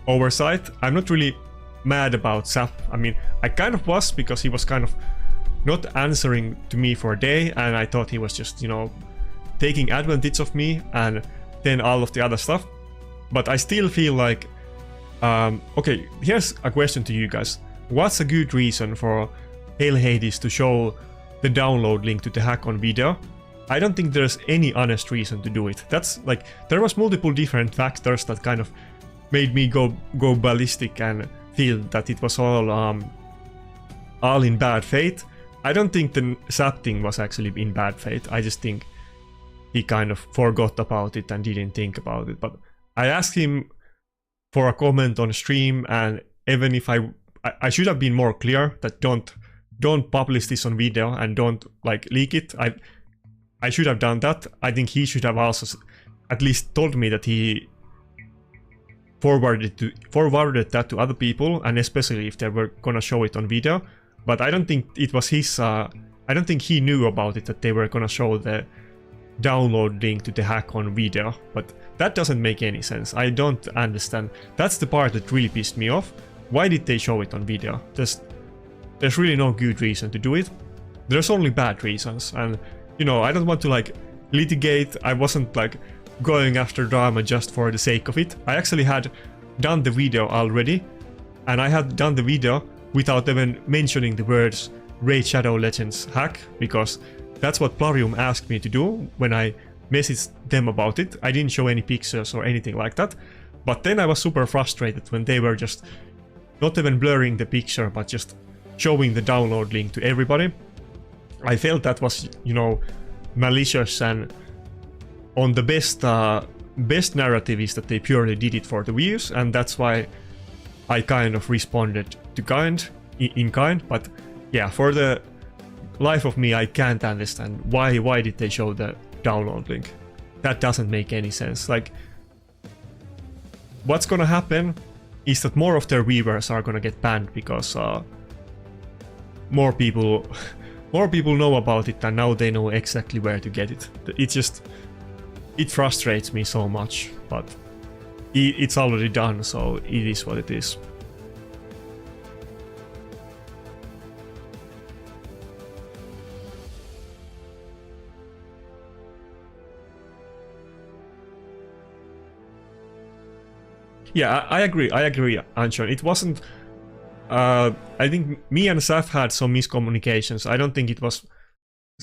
oversight. I'm not really mad about Saf. I mean, I kind of was, because he was kind of not answering to me for a day, and I thought he was just, you know, taking advantage of me and then all of the other stuff. But I still feel like, okay, here's a question to you guys. What's a good reason for Hail Hades to show the download link to the hack on video? I don't think there's any honest reason to do it. That's like, there was multiple different factors that kind of made me go ballistic and feel that it was all in bad faith. I don't think the Sap thing was actually in bad faith. I just think he kind of forgot about it and didn't think about it. But I asked him for a comment on stream, and even if I should have been more clear that don't publish this on video and don't, like, leak it. I should have done that. I think he should have also at least told me that he forwarded that to other people, and especially if they were gonna show it on video. But I don't think it was his. I don't think he knew about it, that they were gonna show the download link to the hack on video. But that doesn't make any sense. I don't understand. That's the part that really pissed me off. Why did they show it on video? There's really no good reason to do it. There's only bad reasons, and you know, I don't want to, like, litigate. I wasn't, like, going after drama just for the sake of it. I actually had done the video already, and I had done the video without even mentioning the words Raid Shadow Legends hack, because that's what Plarium asked me to do when I messaged them about it. I didn't show any pictures or anything like that. But then I was super frustrated when they were just not even blurring the picture, but just showing the download link to everybody. I felt that was, you know, malicious, and on the best narrative is that they purely did it for the views, and that's why I kind of responded to in kind. But yeah, for the life of me, I can't understand why did they show the download link. That doesn't make any sense. Like, what's gonna happen is that more of their viewers are gonna get banned because more people know about it, and now they know exactly where to get it. It frustrates me so much, but it's already done, so it is what it is. Yeah, I agree, Anshan. It wasn't... I think me and Saf had some miscommunications. I don't think it was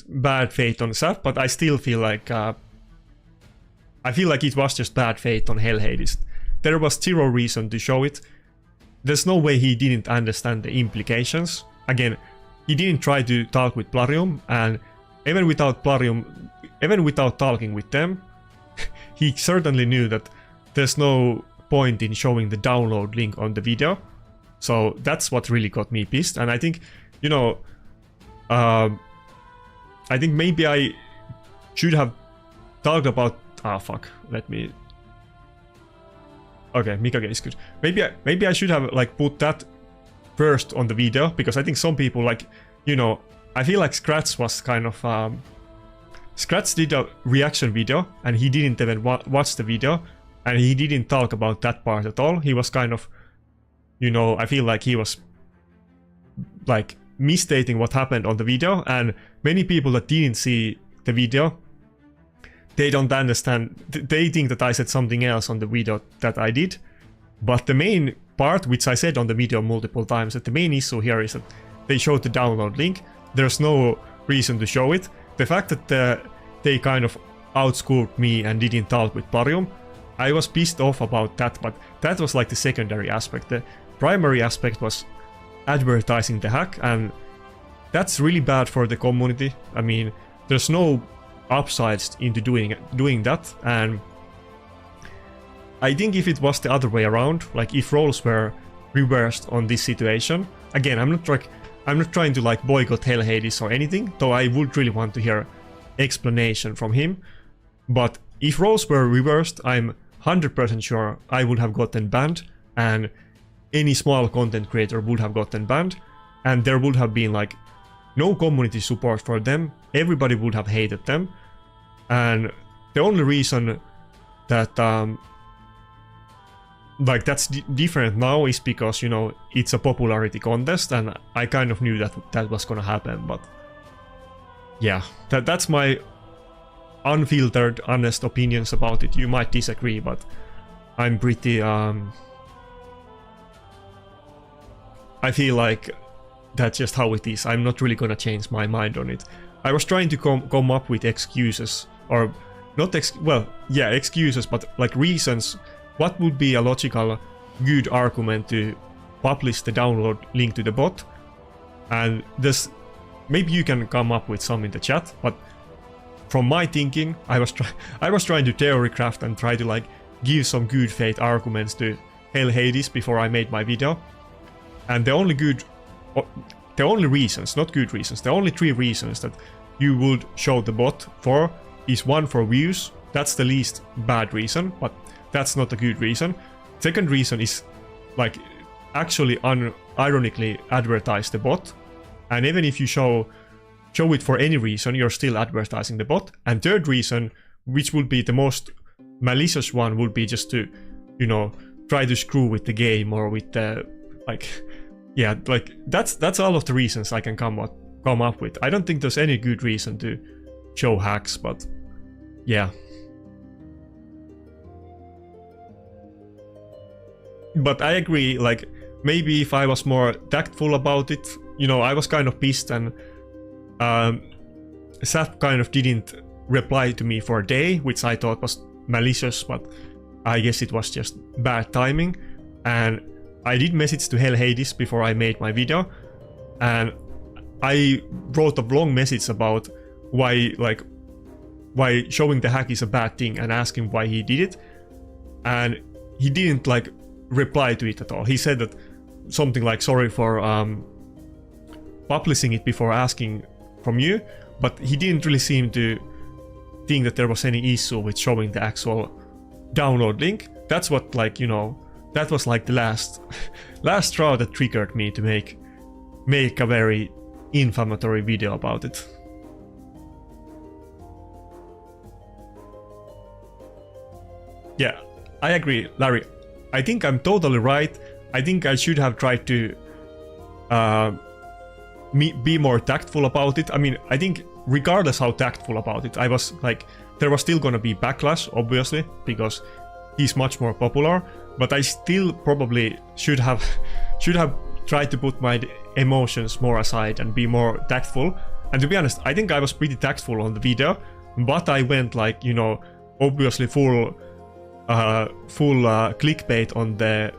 bad faith on Saf, but I still feel like... I feel like it was just bad faith on Hell Hades. There was zero reason to show it. There's no way he didn't understand the implications. Again, he didn't try to talk with Plarium, and even without talking with them, he certainly knew that there's no point in showing the download link on the video. So that's what really got me pissed. And I think, you know, I think maybe I should have talked about... Ah, fuck. Let me... Okay, Mikage is good. Maybe I should have like put that first on the video, because I think some people, like, you know, I feel like Scratch was kind of... Scratch did a reaction video, and he didn't even watch the video, and he didn't talk about that part at all. He was kind of, you know, I feel like he was like misstating what happened on the video, and many people that didn't see the video, they don't understand. They think that I said something else on the video that I did. But the main part, which I said on the video multiple times, that the main issue here is that they showed the download link. There's no reason to show it. The fact that they kind of outscored me and didn't talk with Parium, I was pissed off about that, but that was like the secondary aspect. The primary aspect was advertising the hack, and that's really bad for the community. I mean, there's no upsides into doing that, and I think if it was the other way around, like if roles were reversed on this situation, again, I'm not trying to like boycott Hell Hades or anything, though I would really want to hear explanation from him. But if roles were reversed, I'm 100% sure I would have gotten banned, and any small content creator would have gotten banned, and there would have been like no community support for them. Everybody would have hated them, and the only reason that like that's different now is because, you know, it's a popularity contest, and I kind of knew that that was gonna happen. But yeah, that's my unfiltered, honest opinions about it. You might disagree, but I'm pretty I feel like that's just how it is. I'm not really gonna change my mind on it. I was trying to come up with excuses, or not excuses, but like reasons. What would be a logical, good argument to publish the download link to the bot? And this, maybe you can come up with some in the chat, but from my thinking, I was trying to theory craft and try to like give some good faith arguments to Hell Hades before I made my video. And the only reasons, not good reasons, the only 3 reasons that you would show the bot for is 1 for views. That's the least bad reason, but that's not a good reason. Second reason is like actually unironically advertise the bot, and even if you show it for any reason, you're still advertising the bot. And third reason, which would be the most malicious one, would be just to, you know, try to screw with the game or with the like, yeah, like that's all of the reasons I can come up with. I don't think there's any good reason to show hacks, but yeah. But I agree, like, maybe if I was more tactful about it, you know, I was kind of pissed, and Seth kind of didn't reply to me for a day, which I thought was malicious, but I guess it was just bad timing. And I did message to Hell Hades before I made my video, and I wrote a long message about why showing the hack is a bad thing, and asking why he did it, and he didn't like reply to it at all. He said that something like sorry for publishing it before asking from you, but he didn't really seem to think that there was any issue with showing the actual download link. That's what, like, you know, that was like the last straw that triggered me to make a very inflammatory video about it. Yeah, I agree, Larry. I think I'm totally right. I think I should have tried to be more tactful about it. I mean, I think regardless how tactful about it, I was like, there was still gonna be backlash, obviously, because he's much more popular. But I still probably should have tried to put my emotions more aside and be more tactful. And to be honest, I think I was pretty tactful on the video, but I went like, you know, obviously full clickbait on the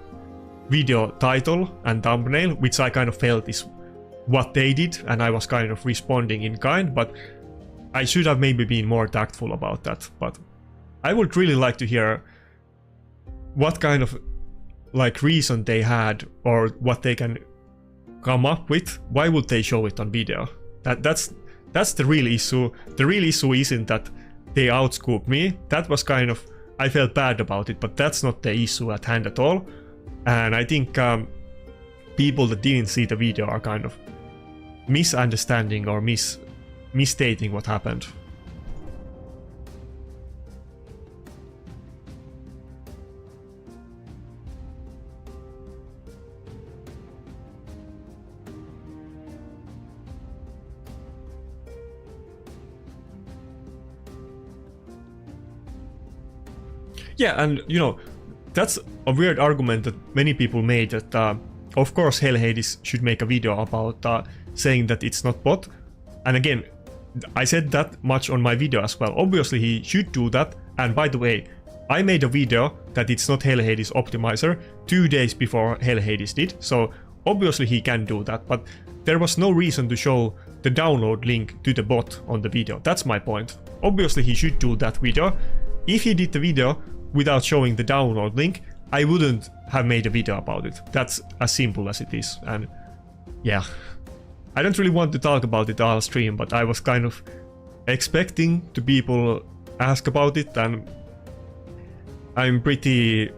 video title and thumbnail, which I kind of felt is what they did, and I was kind of responding in kind, but I should have maybe been more tactful about that. But I would really like to hear what kind of like reason they had or what they can come up with, why would they show it on video? That's the real issue. The real issue isn't that they outscooped me. That was kind of, I felt bad about it, but that's not the issue at hand at all. And I think people that didn't see the video are kind of misunderstanding or misstating what happened. Yeah, and you know, that's a weird argument that many people made, that of course Hades should make a video about saying that it's not bot. And again, I said that much on my video as well. Obviously he should do that. And by the way, I made a video that it's not Hades optimizer 2 days before Hades did, so obviously he can do that, but there was no reason to show the download link to the bot on the video. That's my point. Obviously he should do that video. If he did the video without showing the download link, I wouldn't have made a video about it. That's as simple as it is. And yeah, I don't really want to talk about it all stream, but I was kind of expecting to people ask about it, and I'm pretty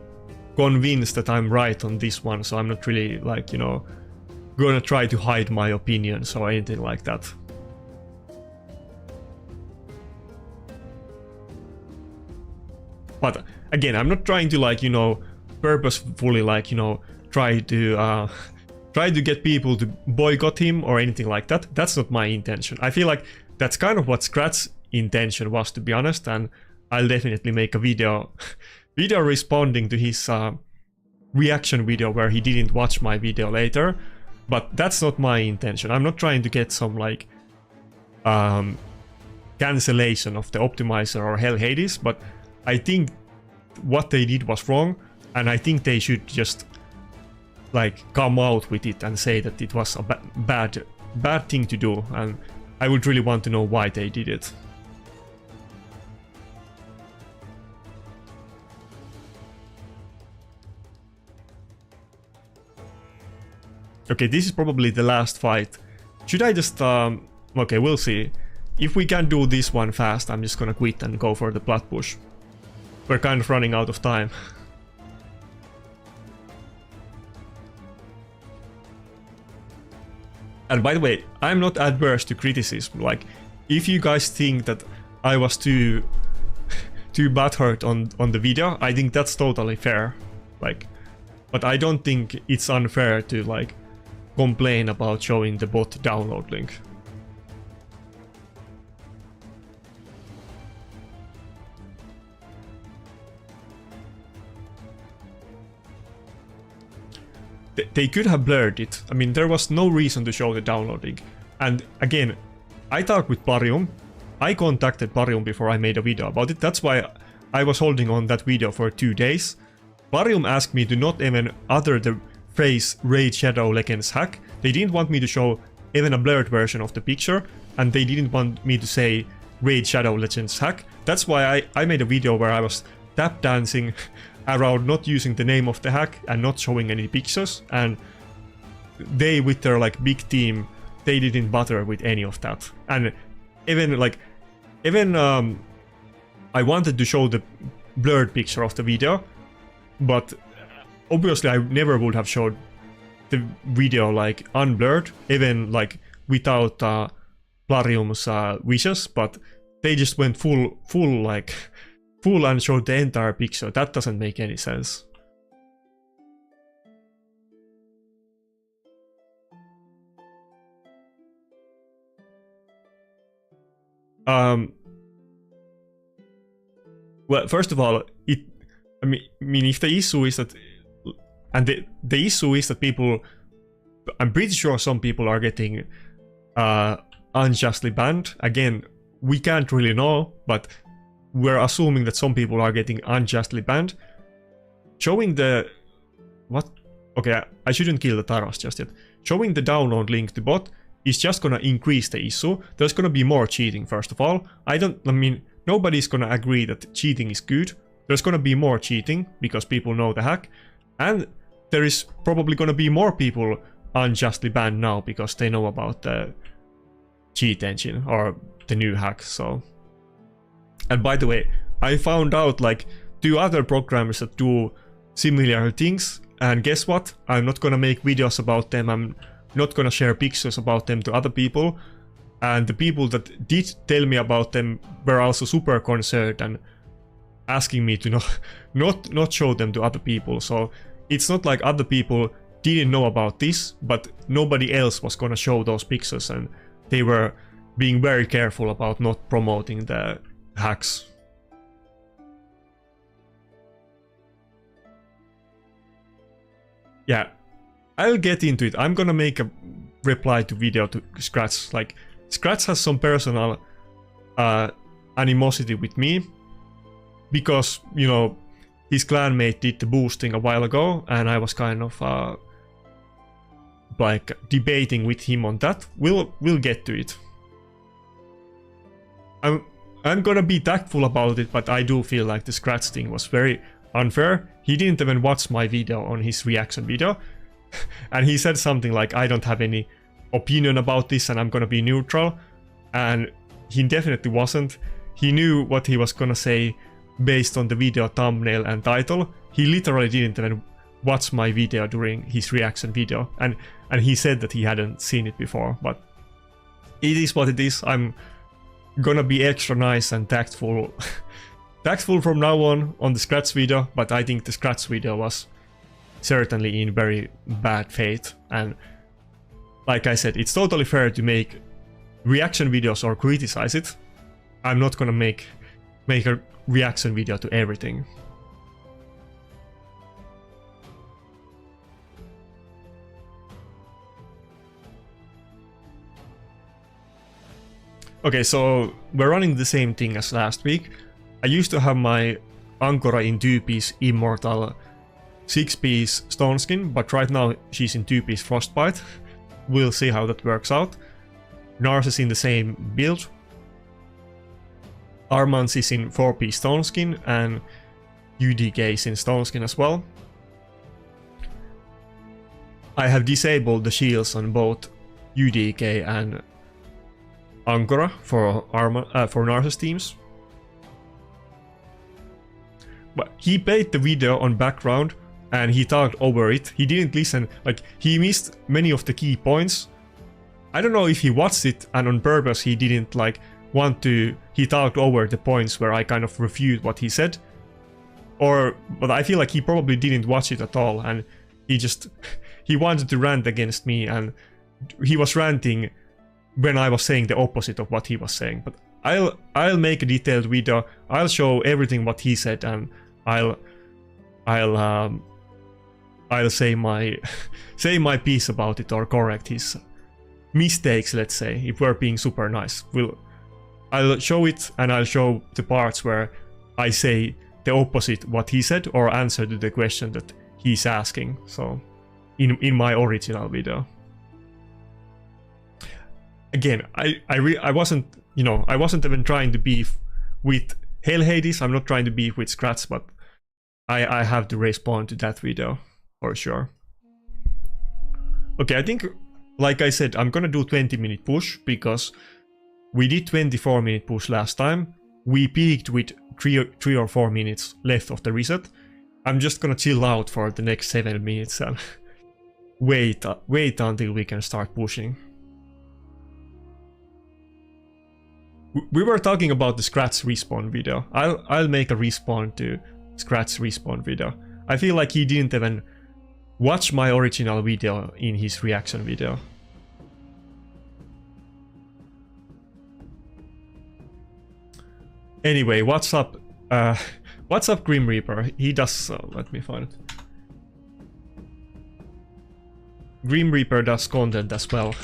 convinced that I'm right on this one, so I'm not really like, you know, gonna try to hide my opinions or anything like that. But again, I'm not trying to, like, you know, purposefully, like, you know, try to get people to boycott him or anything like that. That's not my intention. I feel like that's kind of what Scratch's intention was, to be honest, and I'll definitely make a video responding to his reaction video where he didn't watch my video later. But that's not my intention. I'm not trying to get some like cancellation of the optimizer or Hades, but I think what they did was wrong, and I think they should just like come out with it and say that it was a bad thing to do, and I would really want to know why they did it. Okay, this is probably the last fight. Should I just okay, we'll see. If we can do this one fast, I'm just gonna quit and go for the Plat push. We're kind of running out of time. And by the way, I'm not adverse to criticism. Like, if you guys think that I was too butthurt on the video, I think that's totally fair. Like, but I don't think it's unfair to like complain about showing the bot download link. They could have blurred it. I mean, there was no reason to show the download link. And again, I talked with Barium. I contacted Barium before I made a video about it. That's why I was holding on that video for 2 days. Barium asked me to not even utter the phrase Raid Shadow Legends hack. They didn't want me to show even a blurred version of the picture, and they didn't want me to say Raid Shadow Legends hack. That's why I made a video where I was tap dancing around not using the name of the hack and not showing any pictures, and they, with their like big team, they didn't bother with any of that. And even I wanted to show the blurred picture of the video, but obviously I never would have showed the video like unblurred, even like without Plarium's wishes, but they just went full and showed the entire picture. That doesn't make any sense. Well, first of all, I mean, if the issue is that, and the issue is that people, I'm pretty sure some people are getting unjustly banned. Again, we can't really know, but we're assuming that some people are getting unjustly banned. Showing the... what? Okay, I shouldn't kill the Taros just yet. Showing the download link to bot is just gonna increase the issue. There's gonna be more cheating, first of all. I mean, nobody's gonna agree that cheating is good. there's gonna be more cheating because people know the hack, and there is probably gonna be more people unjustly banned now because they know about the cheat engine or the new hack. So, and by the way, I found out like 2 other programmers that do similar things, and guess what? I'm not gonna make videos about them, I'm not gonna share pictures about them to other people, and the people that did tell me about them were also super concerned and asking me to not show them to other people. So it's not like other people didn't know about this, but nobody else was gonna show those pictures, and they were being very careful about not promoting the hacks. Yeah, I'll get into it. I'm gonna make a reply to video to Scratch. Like, Scratch has some personal animosity with me because, you know, his clanmate did the boosting a while ago, and I was kind of like debating with him on that. We'll get to it. I'm gonna be tactful about it, but I do feel like the Scratch thing was very unfair. He didn't even watch my video on his reaction video, and he said something like, I don't have any opinion about this and I'm gonna be neutral, and he definitely wasn't. He knew what he was gonna say based on the video thumbnail and title. He literally didn't even watch my video during his reaction video, and he said that he hadn't seen it before, but it is what it is. I'm gonna be extra nice and tactful tactful from now on the Scratch video, but I think the Scratch video was certainly in very bad faith, and like I said, it's totally fair to make reaction videos or criticize it. I'm not gonna make a reaction video to everything. Okay, so we're running the same thing as last week. I used to have my Ankora in 2-piece Immortal 6-piece Stone Skin, but right now she's in 2-piece Frostbite. We'll see how that works out. Narses in the same build. Armans is in 4-piece Stone Skin, and UDK is in Stone Skin as well. I have disabled the shields on both UDK and Ankora for Narses teams. But he played the video on background and he talked over it. He didn't listen, like he missed many of the key points. I don't know if he watched it and on purpose he didn't like want to, he talked over the points where I kind of refute what he said. But I feel like he probably didn't watch it at all, and he wanted to rant against me, and he was ranting when I was saying the opposite of what he was saying. But I'll make a detailed video. I'll show everything what he said, and I'll say my say my piece about it, or correct his mistakes, let's say, if we're being super nice. I'll show it, and I'll show the parts where I say the opposite what he said, or answer to the question that he's asking. So in my original video. Again, I wasn't, you know, I wasn't even trying to beef with Hell Hades. I'm not trying to beef with Scratch, but I have to respond to that video for sure. Okay, I think, like I said, I'm gonna do 20-minute push because we did 24-minute push last time. We peaked with 3 or 4 minutes left of the reset. I'm just gonna chill out for the next 7 minutes and wait until we can start pushing. We were talking about the Scratch respawn video. I'll make a respawn to Scratch respawn video. I feel like he didn't even watch my original video in his reaction video. Anyway, what's up? What's up, Grim Reaper? He does. Let me find it. Grim Reaper does content as well.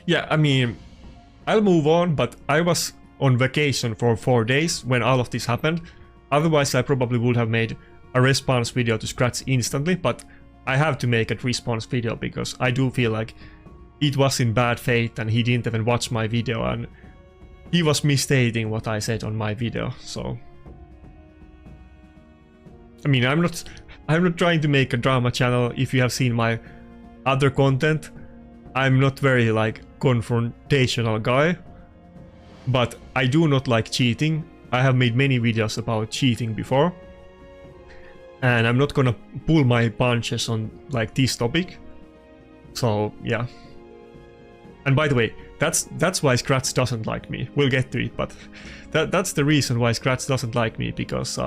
Yeah, I mean, I'll move on, but I was on vacation for 4 days when all of this happened. Otherwise I probably would have made a response video to Scratch instantly, but I have to make a response video because I do feel like it was in bad faith and he didn't even watch my video and he was misstating what I said on my video, so... I mean, I'm not trying to make a drama channel. If you have seen my other content, I'm not very like confrontational guy, but I do not like cheating. I have made many videos about cheating before, and I'm not gonna pull my punches on like this topic. So yeah. And by the way, that's why Scratch doesn't like me. We'll get to it, but that's the reason why Scratch doesn't like me, because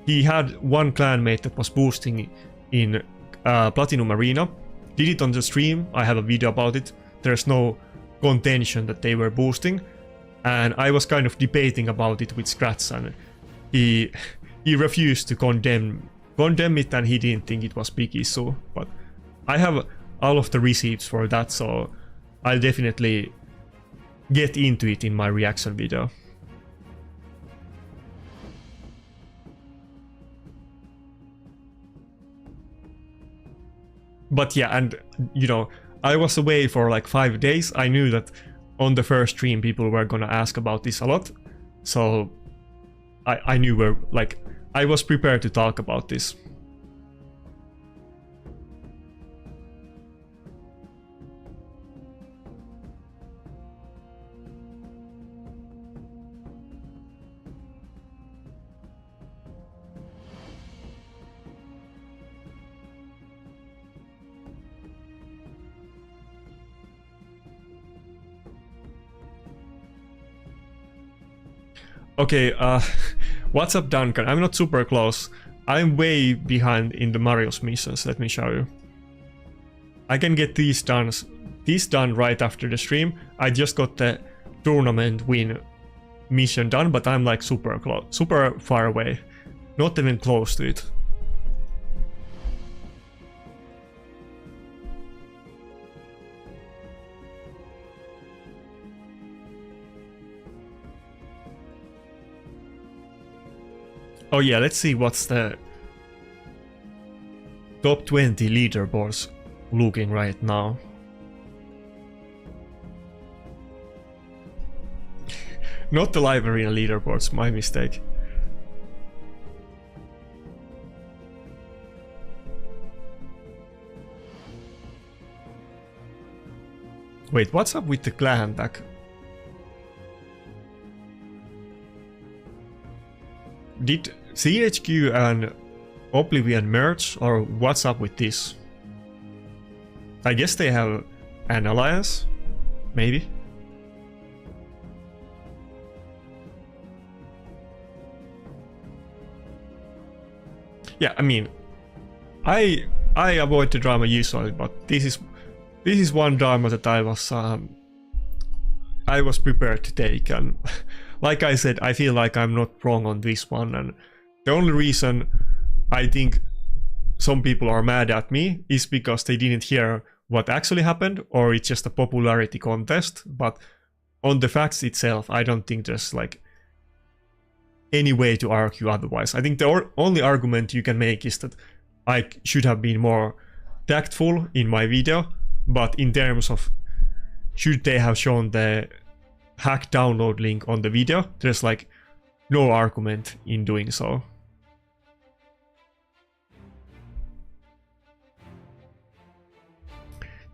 he had one clanmate that was boosting in Platinum Arena. Did it on the stream, I have a video about it. There's no contention that they were boosting. And I was kind of debating about it with Scratch, and he refused to condemn it, and he didn't think it was big issue. But I have all of the receipts for that, so I'll definitely get into it in my reaction video. But yeah, and you know, I was away for like 5 days. I knew that on the first stream people were gonna ask about this a lot, so I knew I was prepared to talk about this. Okay, what's up Duncan? I'm not super close. I'm way behind in the Mario's missions, let me show you. I can get these done right after the stream. I just got the tournament win mission done, but I'm like super far away. Not even close to it. Oh yeah, let's see what's the top 20 leaderboards looking right now. Not the live arena leaderboards, my mistake. Wait, what's up with the clan tag? Did CHQ and Oblivion merge, or what's up with this? I guess they have an alliance, maybe? Yeah, I mean, I avoid the drama usually, but this is one drama that I was prepared to take, and like I said, I feel like I'm not wrong on this one, and the only reason I think some people are mad at me is because they didn't hear what actually happened, or it's just a popularity contest. But on the facts itself, I don't think there's like any way to argue otherwise. I think the only argument you can make is that I should have been more tactful in my video, but in terms of should they have shown the hack download link on the video, there's like no argument in doing so.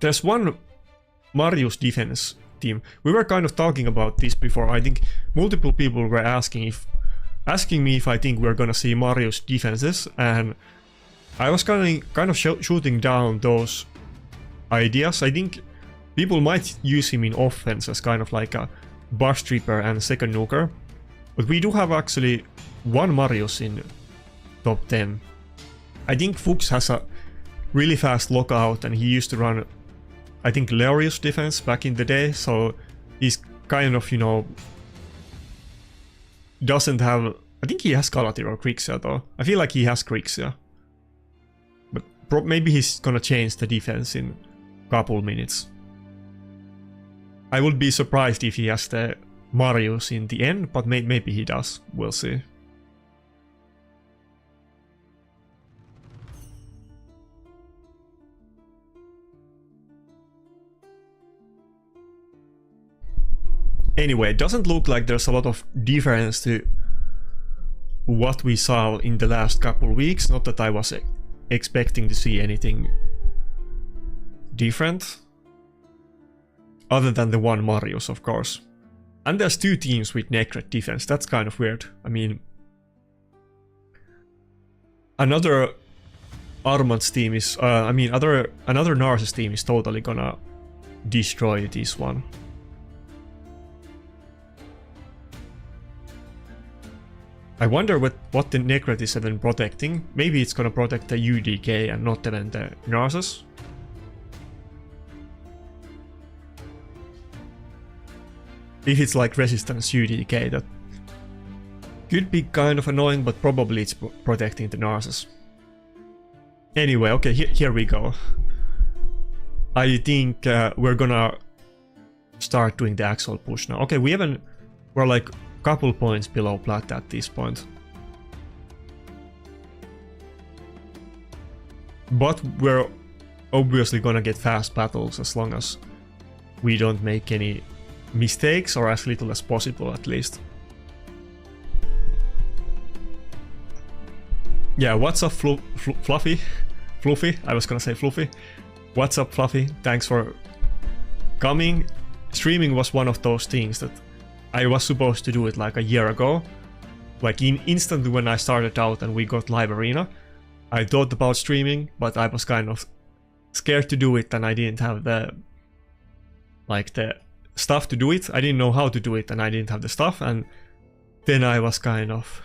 There's one Mario's defense team. We were kind of talking about this before. I think multiple people were asking me if I think we're gonna see Mario's defenses, and I was kind of shooting down those ideas. I think people might use him in offense as kind of like a bus tripper and second nuker, but we do have actually one Marius in top 10. I think Fuchs has a really fast lockout, and he used to run, I think, Leorius defense back in the day, so he's kind of, you know, doesn't have... I think he has Galatir or Krixia though. I feel like he has Krixia. But maybe he's gonna change the defense in a couple minutes. I would be surprised if he has the Marius in the end, but maybe he does. We'll see. Anyway, it doesn't look like there's a lot of difference to what we saw in the last couple weeks. Not that I was expecting to see anything different. Other than the one Marius, of course. And there's 2 teams with Necret defense. That's kind of weird. I mean, another Armand's team is, another Narcissus team is totally gonna destroy this one. I wonder what the Necret is even protecting. Maybe it's gonna protect the UDK and not even the Narcissus. If it's like resistance UDK, that could be kind of annoying, but probably it's protecting the Narcissus. Anyway, okay, here we go. I think we're gonna start doing the actual push now. Okay, we're like a couple points below Plat at this point. But we're obviously gonna get fast battles as long as we don't make any mistakes, or as little as possible at least. Yeah, what's up Fluffy? Fluffy? I was gonna say Fluffy. What's up Fluffy? Thanks for coming. Streaming was one of those things that I was supposed to do it like a year ago. Like instantly when I started out and we got live arena, I thought about streaming, but I was kind of scared to do it and I didn't have the stuff to do it. I didn't know how to do it and I didn't have the stuff, and then I was kind of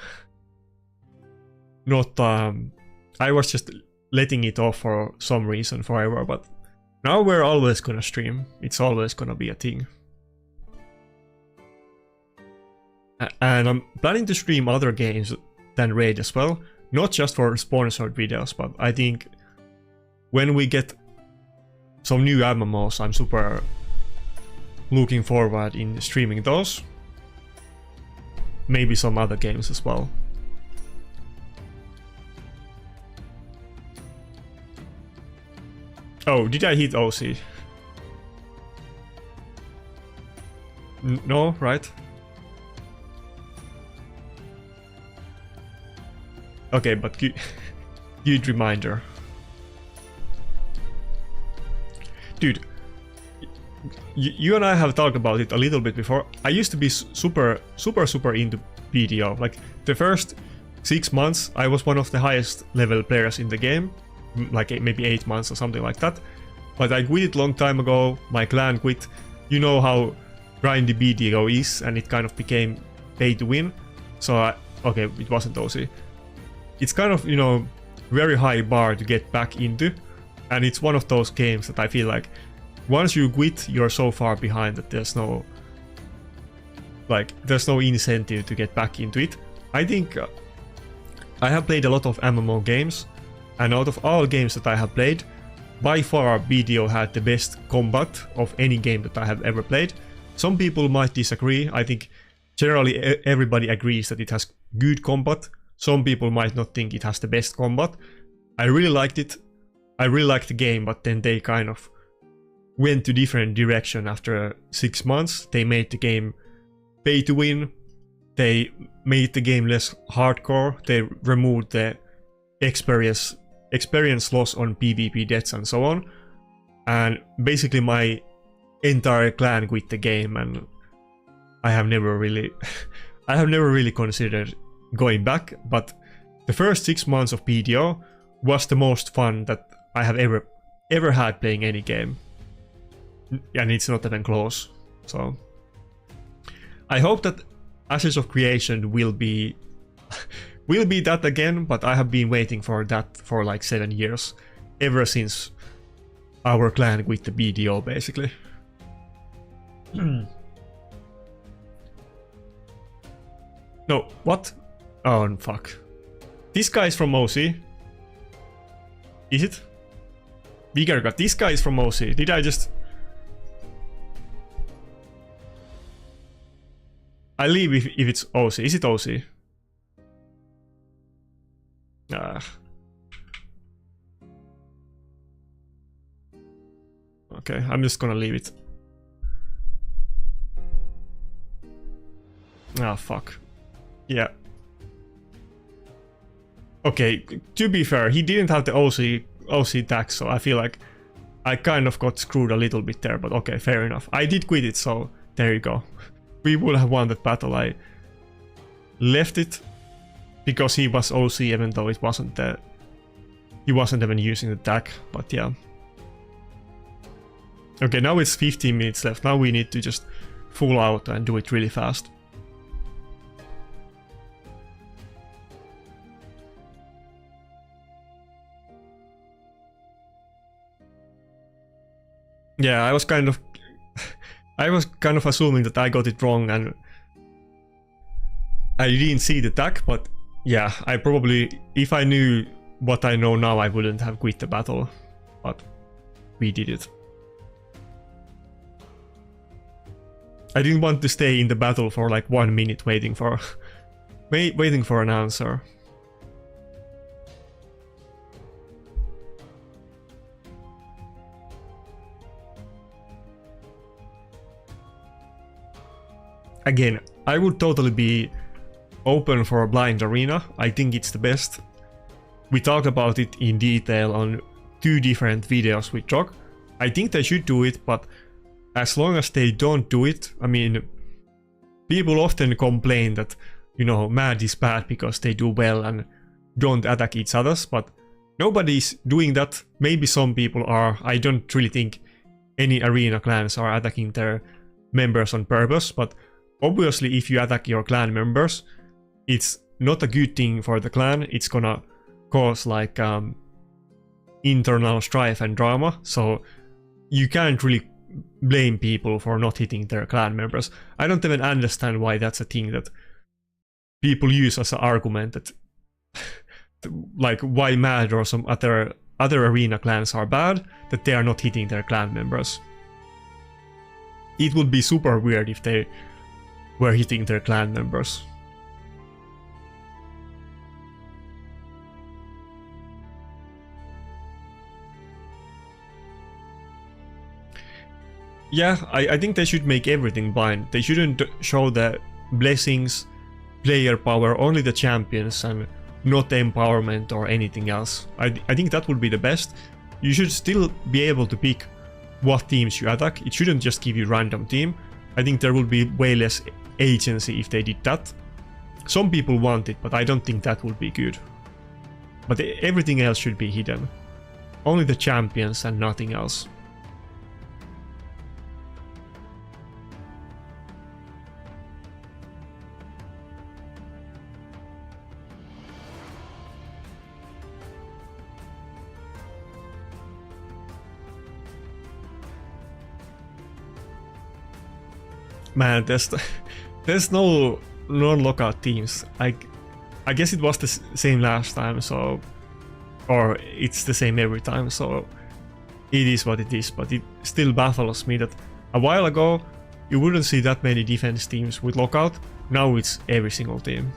not I was just letting it off for some reason forever, but now we're always gonna stream. It's always gonna be a thing. And I'm planning to stream other games than Raid as well, not just for sponsored videos, but I think when we get some new MMOs, I'm super looking forward in streaming those. Maybe some other games as well. Oh, did I hit OC? No, right? Okay, but good reminder. Dude, you and I have talked about it a little bit before. I used to be super into BDO. Like the first 6 months, I was one of the highest level players in the game. Like maybe 8 months or something like that. But I quit it long time ago. My clan quit. You know how grindy BDO is, and it kind of became pay to win. So okay, it wasn't OC. It's kind of, you know, very high bar to get back into, and it's one of those games that I feel like once you quit, you're so far behind that there's no incentive to get back into it. I think I have played a lot of MMO games, and out of all games that I have played, by far BDO had the best combat of any game that I have ever played. Some people might disagree. I think generally everybody agrees that it has good combat. Some people might not think it has the best combat. I really liked it. I really liked the game, but then they kind of went to different direction after 6 months. They made the game pay to win. They made the game less hardcore. They removed the experience loss on PvP deaths and so on. And basically my entire clan quit the game, and I have never really considered going back, but the first 6 months of BDO was the most fun that I have ever had playing any game. And it's not even close. So I hope that Ashes of Creation will be that again, but I have been waiting for that for like 7 years. Ever since our clan quit the BDO, basically. No, what? Oh, fuck. This guy is from OC. Is it? Vigarga, this guy is from OC. Did I just... I leave if it's OC. Is it OC? Okay, I'm just gonna leave it. Ah, fuck. Yeah. Okay, to be fair, he didn't have the OC tax, so I feel like I kind of got screwed a little bit there, but okay, fair enough. I did quit it, so there you go. We would have won that battle. I left it because he was OC, even though it wasn't the... He wasn't even using the tag, but yeah. Okay, now it's 15 minutes left. Now we need to just full out and do it really fast. Yeah, I was kind of assuming that I got it wrong and I didn't see the tag, but yeah, I probably, if I knew what I know now, I wouldn't have quit the battle, but we did it. I didn't want to stay in the battle for like 1 minute waiting for an answer. Again, I would totally be open for a blind arena. I think it's the best. We talked about it in detail on 2 different videos with Jog. I think they should do it, but as long as they don't do it, I mean, people often complain that, you know, Mad is bad because they do well and don't attack each other, but nobody's doing that. Maybe some people are. I don't really think any arena clans are attacking their members on purpose, but obviously if you attack your clan members, it's not a good thing for the clan. It's gonna cause like internal strife and drama, so you can't really blame people for not hitting their clan members. I don't even understand why that's a thing that people use as an argument that like why Mad or some other arena clans are bad, that they are not hitting their clan members. It would be super weird if they were hitting their clan members. Yeah, I think they should make everything blind. They shouldn't show the blessings, player power, only the champions and not empowerment or anything else. I think that would be the best. You should still be able to pick what teams you attack. It shouldn't just give you random team. I think there would be way less agency if they did that. Some people want it, but I don't think that would be good. But everything else should be hidden. Only the champions and nothing else. Man, there's no non-lockout teams. I guess it was the same last time, so, or it's the same every time, so it is what it is. But it still baffles me that a while ago you wouldn't see that many defense teams with lockout. Now it's every single team.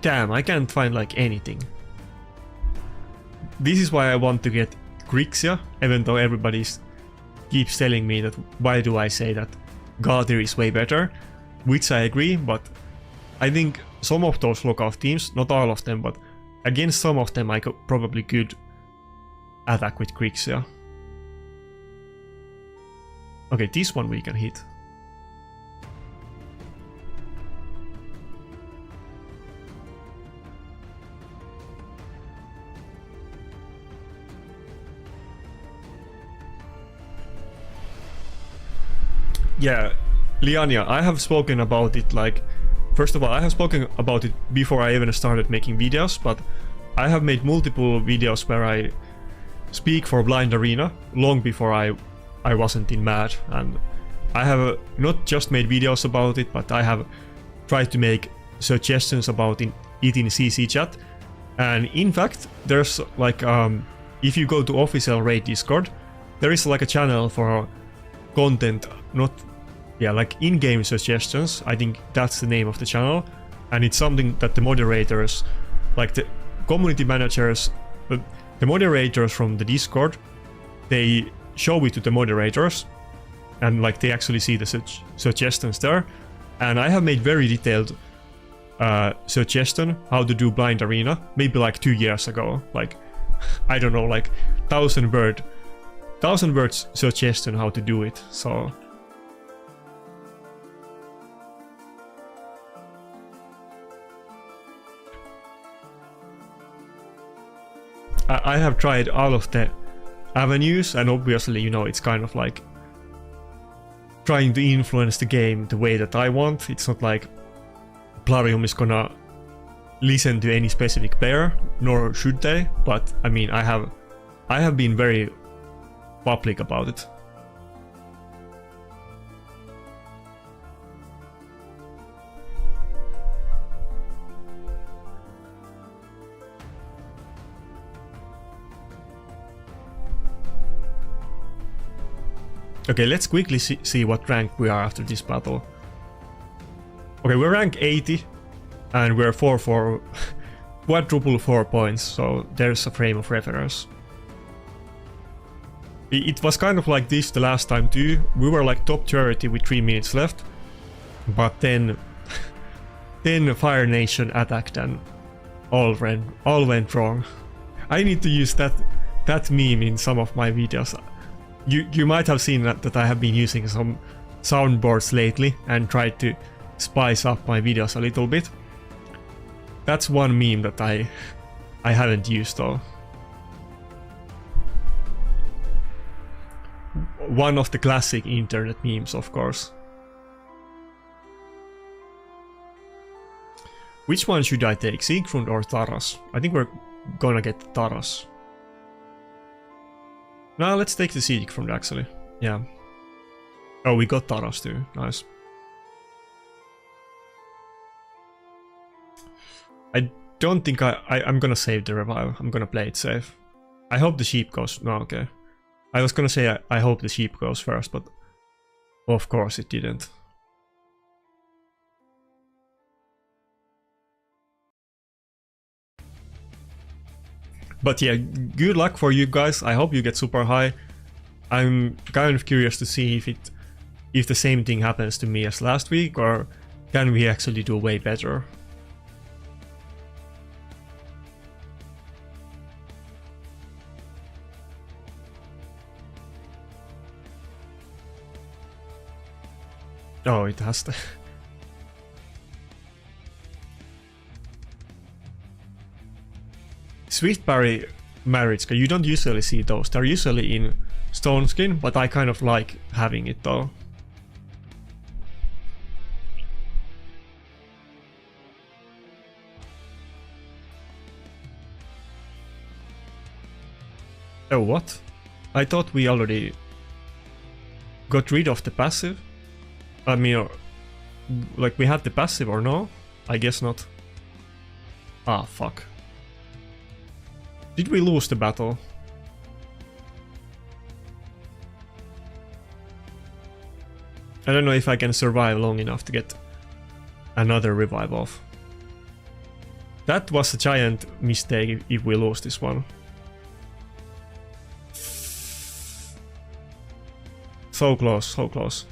Damn, I can't find like anything. This is why I want to get Grixia, even though everybody keeps telling me that why do I say that Gautier is way better, which I agree, but I think some of those lockout teams, not all of them, but against some of them I probably could attack with Grixia. Okay, this one we can hit. Yeah, Liania, I have spoken about it like... First of all, I have spoken about it before I even started making videos, but I have made multiple videos where I speak for Blind Arena long before I wasn't in Mad, and I have not just made videos about it, but I have tried to make suggestions about it in CC chat. And in fact, there's like, if you go to official Raid Discord, there is like a channel for content, not... Yeah, like in-game suggestions. I think that's the name of the channel, and it's something that the moderators, like community managers, the moderators from the Discord, they show it to the moderators, and like they actually see the suggestions there. And I have made very detailed suggestion how to do blind arena, maybe like 2 years ago. Like, I don't know, like 1,000 words suggestion how to do it. So I have tried all of the avenues, and obviously, you know, it's kind of like trying to influence the game the way that I want. It's not like Plarium is gonna listen to any specific player, nor should they, but I mean, I have been very public about it. Okay, let's quickly see what rank we are after this battle. Okay, we're rank 80, and we're 4 quadruple 4 points, so there's a frame of reference. It was kind of like this the last time too. We were like top 30 with 3 minutes left, but then Fire Nation attacked and all went wrong. I need to use that meme in some of my videos. You might have seen that I have been using some soundboards lately and tried to spice up my videos a little bit. That's one meme that I haven't used though. One of the classic internet memes, of course. Which one should I take, Siegfried or Taras? I think we're gonna get Taras. Now let's take the Siegfried actually. Yeah. Oh, we got Taras too. Nice. I don't think I'm gonna save the revive. I'm gonna play it safe. I hope the sheep goes. No, okay. I was gonna say I hope the sheep goes first, but of course it didn't. But yeah, good luck for you guys. I hope you get super high. I'm kind of curious to see if the same thing happens to me as last week, or can we actually do way better. Oh, it has to. Swiftberry Maritzka, you don't usually see those. They're usually in Stone Skin, but I kind of like having it though. Oh, what? I thought we already got rid of the passive. I mean, like we had the passive or no? I guess not. Ah, fuck. Did we lose the battle? I don't know if I can survive long enough to get another revive off. That was a giant mistake if we lose this one. So close, so close.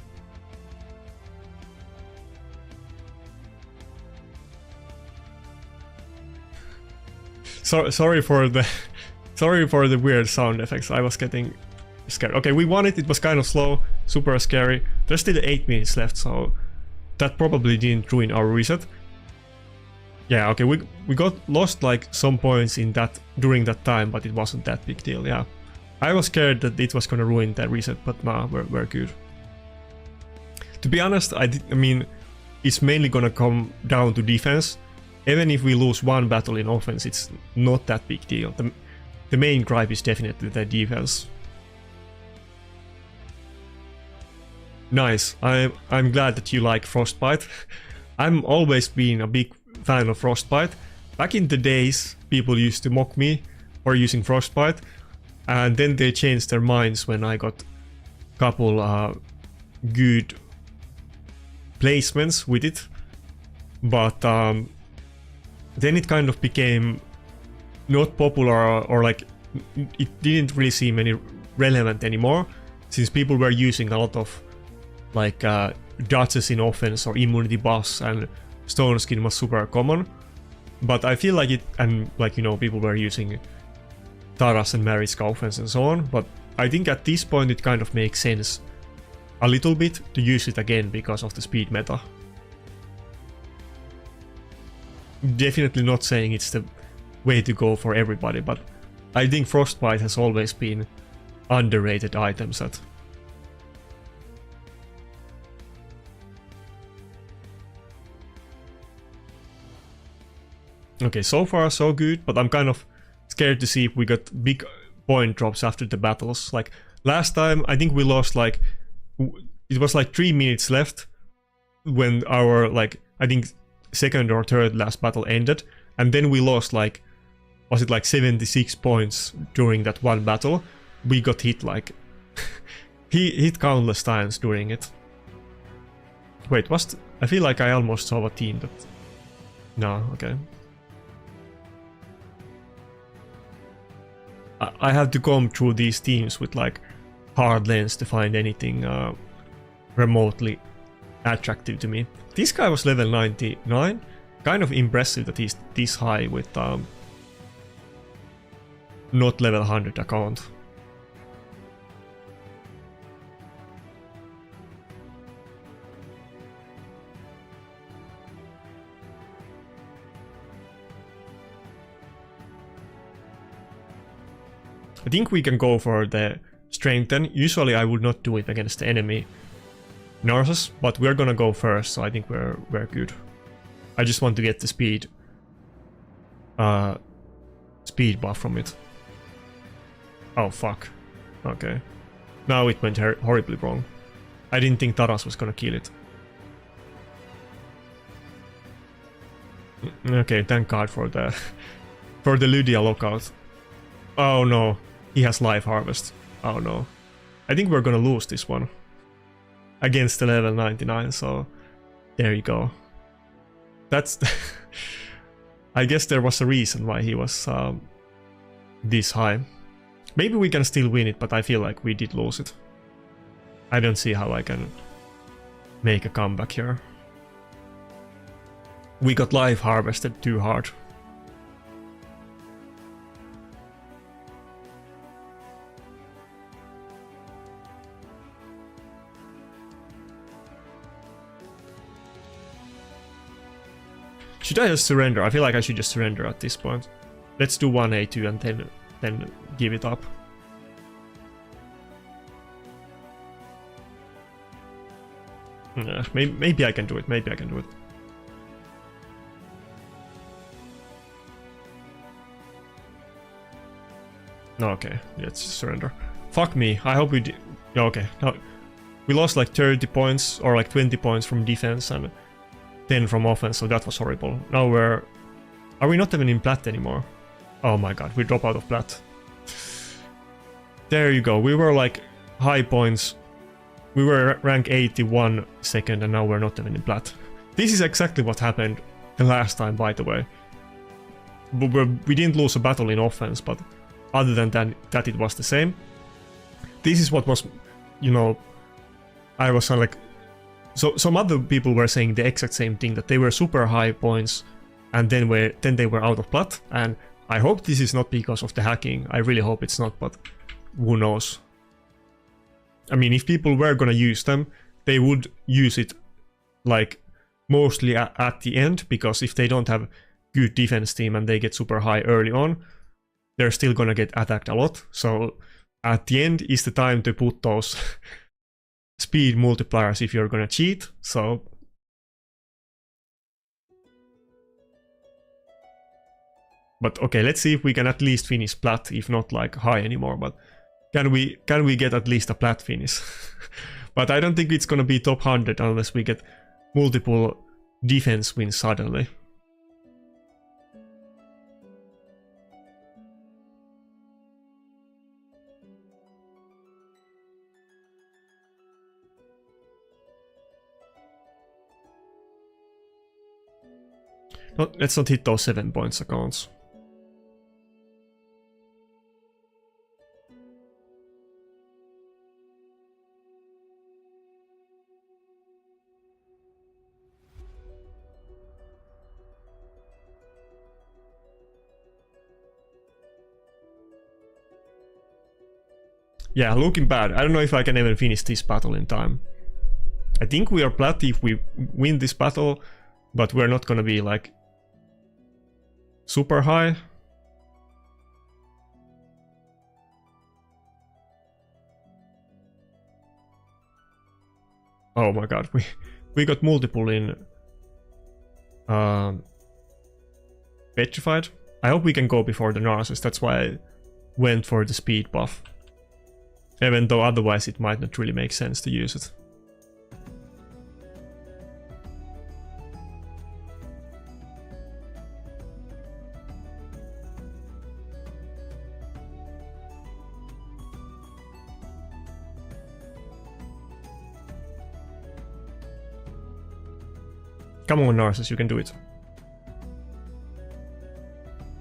Sorry for the weird sound effects. I was getting scared. Okay, we won it. It was kind of slow, super scary. There's still 8 minutes left, so that probably didn't ruin our reset. Yeah, okay, we got lost like some points in that during that time, but it wasn't that big deal. Yeah, I was scared that it was gonna ruin that reset, but nah, we're good. To be honest, I mean, it's mainly gonna come down to defense. Even if we lose one battle in offense, it's not that big deal. The main gripe is definitely the defense. Nice. I'm glad that you like Frostbite. I'm always been a big fan of Frostbite. Back in the days, people used to mock me for using Frostbite, and then they changed their minds when I got a couple good placements with it. But then it kind of became not popular, or like it didn't really seem any relevant anymore, since people were using a lot of like dodges in offense or immunity buffs, and stone skin was super common. But I feel like it, and like, you know, people were using Taras and Mariska offense and so on, but I think at this point it kind of makes sense a little bit to use it again because of the speed meta. Definitely not saying it's the way to go for everybody, but I think Frostbite has always been underrated item set. Okay, so far so good, but I'm kind of scared to see if we got big point drops after the battles. Like last time, I think we lost like, it was like 3 minutes left when our, like, I think second or third last battle ended, and then we lost like, was it like 76 points during that one battle? We got hit like, he hit countless times during it. Wait, I feel like I almost saw a team that, no, okay. I have to comb through these teams with like hard lens to find anything remotely attractive to me. This guy was level 99. Kind of impressive that he's this high with not level 100 account. I think we can go for the strengthen. Usually I would not do it against the enemy Narses, but we're gonna go first, so I think we're good. I just want to get the speed buff from it. Oh fuck. Okay. Now it went horribly wrong. I didn't think Taras was gonna kill it. Okay, thank God for the Lydia lockout. Oh no. He has life harvest. Oh no. I think we're gonna lose this one. Against the level 99, so there you go. That's... I guess there was a reason why he was this high. Maybe we can still win it, but I feel like we did lose it. I don't see how I can make a comeback here. We got life harvested too hard. Should I just surrender? I feel like I should just surrender at this point. Let's do 1A2 and then give it up. Maybe I can do it. Maybe I can do it. Okay, let's surrender. Fuck me. I hope we did. Okay, no, we lost like 30 points or like 20 points from defense and 10 from offense, so that was horrible. Now are we not even in Plat anymore? Oh my god, we drop out of Plat. There you go, we were like high points. We were rank 81 second and now we're not even in Plat. This is exactly what happened the last time, by the way. We didn't lose a battle in offense, but other than that it was the same. This is what was, you know, I was like... So some other people were saying the exact same thing, that they were super high points and then they were out of Plat, and I hope this is not because of the hacking. I really hope it's not, but who knows. I mean, if people were gonna use them, they would use it like mostly at the end, because if they don't have good defense team and they get super high early on, they're still gonna get attacked a lot. So at the end is the time to put those speed multipliers if you're gonna cheat, so... But okay, let's see if we can at least finish Plat, if not like high anymore, but can we get at least a Plat finish? But I don't think it's gonna be top 100 unless we get multiple defense wins suddenly. Let's not hit those 7 points accounts. Yeah, looking bad. I don't know if I can even finish this battle in time. I think we are Plat if we win this battle, but we're not gonna be like super high. Oh my god, we got multiple in Petrified. I hope we can go before the Narcissus, that's why I went for the speed buff. Even though otherwise it might not really make sense to use it. Come on, Narcissus, you can do it.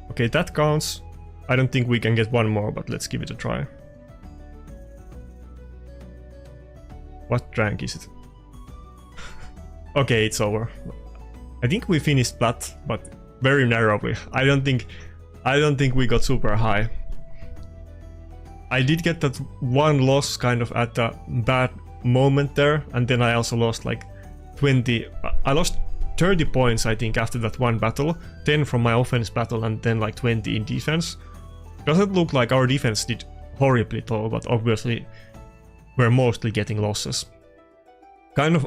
Okay, that counts. I don't think we can get one more, but let's give it a try. What rank is it? Okay, it's over. I think we finished Plat, but very narrowly. I don't think we got super high. I did get that one loss kind of at a bad moment there, and then I also lost like 20. I lost 30 points, I think, after that one battle, 10 from my offense battle and then like 20 in defense. Doesn't look like our defense did horribly though, but obviously we're mostly getting losses. Kind of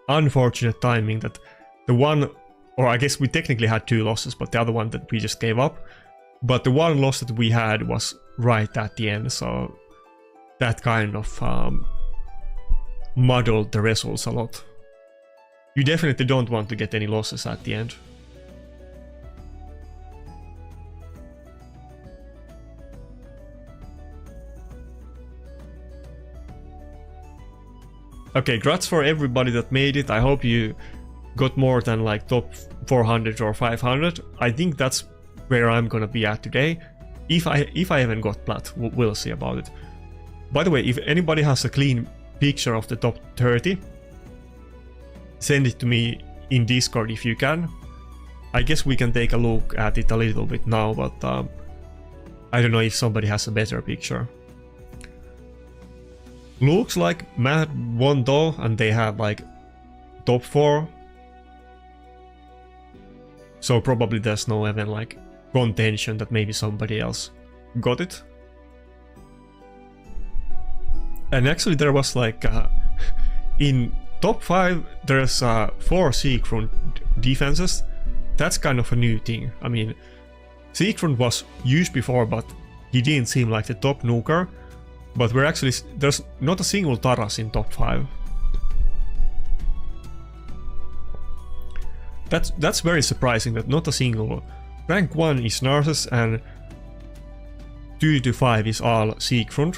unfortunate timing that the one, or I guess we technically had 2 losses, but the other one that we just gave up. But the one loss that we had was right at the end, so that kind of muddled the results a lot. You definitely don't want to get any losses at the end. Okay, congrats for everybody that made it. I hope you got more than like top 400 or 500. I think that's where I'm gonna be at today. If I haven't got Plat, we'll see about it. By the way, if anybody has a clean picture of the top 30, send it to me in Discord if you can. I guess we can take a look at it a little bit now, but I don't know if somebody has a better picture. Looks like Matt won though, and they have like top 4. So probably there's no even like contention that maybe somebody else got it. And actually there was like in top 5 there's 4 Siegfried defenses. That's kind of a new thing. I mean, Siegfried was used before, but he didn't seem like the top nuker. But we're actually, there's not a single Taras in top 5. That's very surprising that not a single. Rank 1 is Narcissus and 2 to 5 is all Siegfried.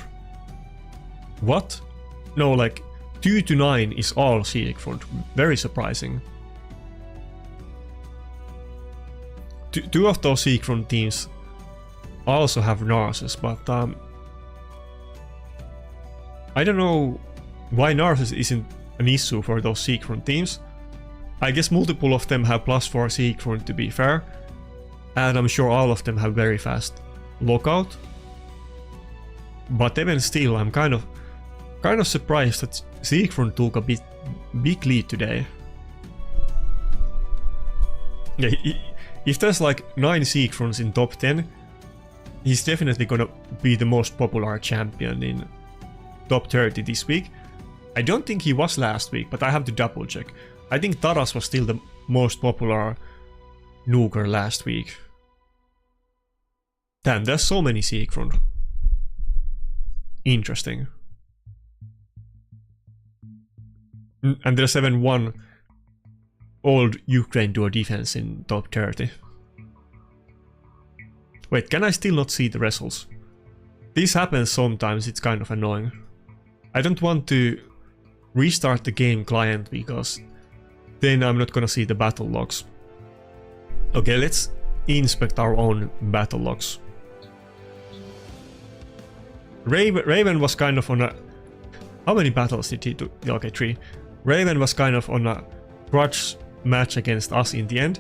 What? No, like 2 to 9 is all Siegfried. Very surprising. Two of those Siegfried teams also have Narcissus, but I don't know why Narcissus isn't an issue for those Siegfried teams. I guess multiple of them have +4 Siegfried to be fair, and I'm sure all of them have very fast lockout. But even still, I'm kind of surprised that Siegfried took a big lead today. Yeah, if there's like 9 Siegfrieds in top 10, he's definitely gonna be the most popular champion in top 30 this week. I don't think he was last week, but I have to double check. I think Taras was still the most popular nuker last week. Damn, there's so many Siegfried. Interesting. And there's even one old Ukraine duo defense in top 30. Wait, can I still not see the results? This happens sometimes, it's kind of annoying. I don't want to restart the game client because then I'm not gonna see the battle logs. Okay, let's inspect our own battle logs. Raven was kind of on a... How many battles did he do? Okay, 3. Raven was kind of on a grudge match against us in the end,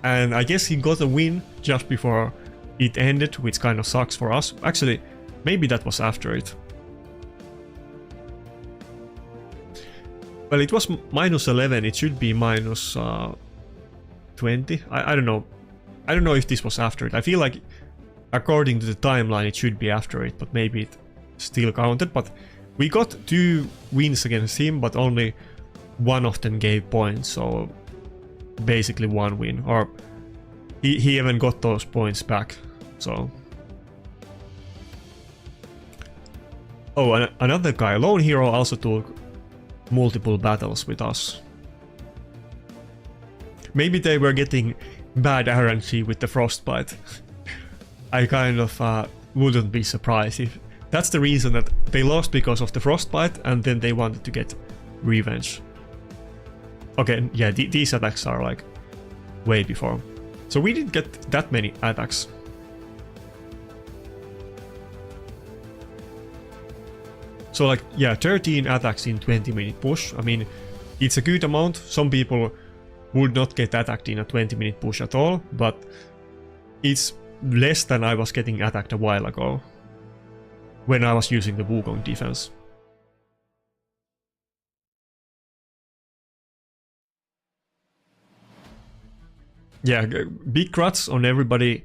and I guess he got a win just before it ended, which kind of sucks for us. Actually, maybe that was after it. Well, it was minus 11, it should be minus 20. I don't know. I don't know if this was after it. I feel like according to the timeline it should be after it, but maybe it still counted. But we got 2 wins against him, but only one of them gave points, so basically 1 win. Or he even got those points back, so... Oh, and another guy, Lone Hero, also took multiple battles with us. Maybe they were getting bad RNG with the Frostbite. I kind of wouldn't be surprised if that's the reason that they lost, because of the Frostbite, and then they wanted to get revenge. Okay, yeah, these attacks are like way before. So we didn't get that many attacks. So like, yeah, 13 attacks in 20-minute push. I mean, it's a good amount. Some people would not get attacked in a 20-minute push at all, but it's less than I was getting attacked a while ago when I was using the Wukong defense. Yeah, big crutch on everybody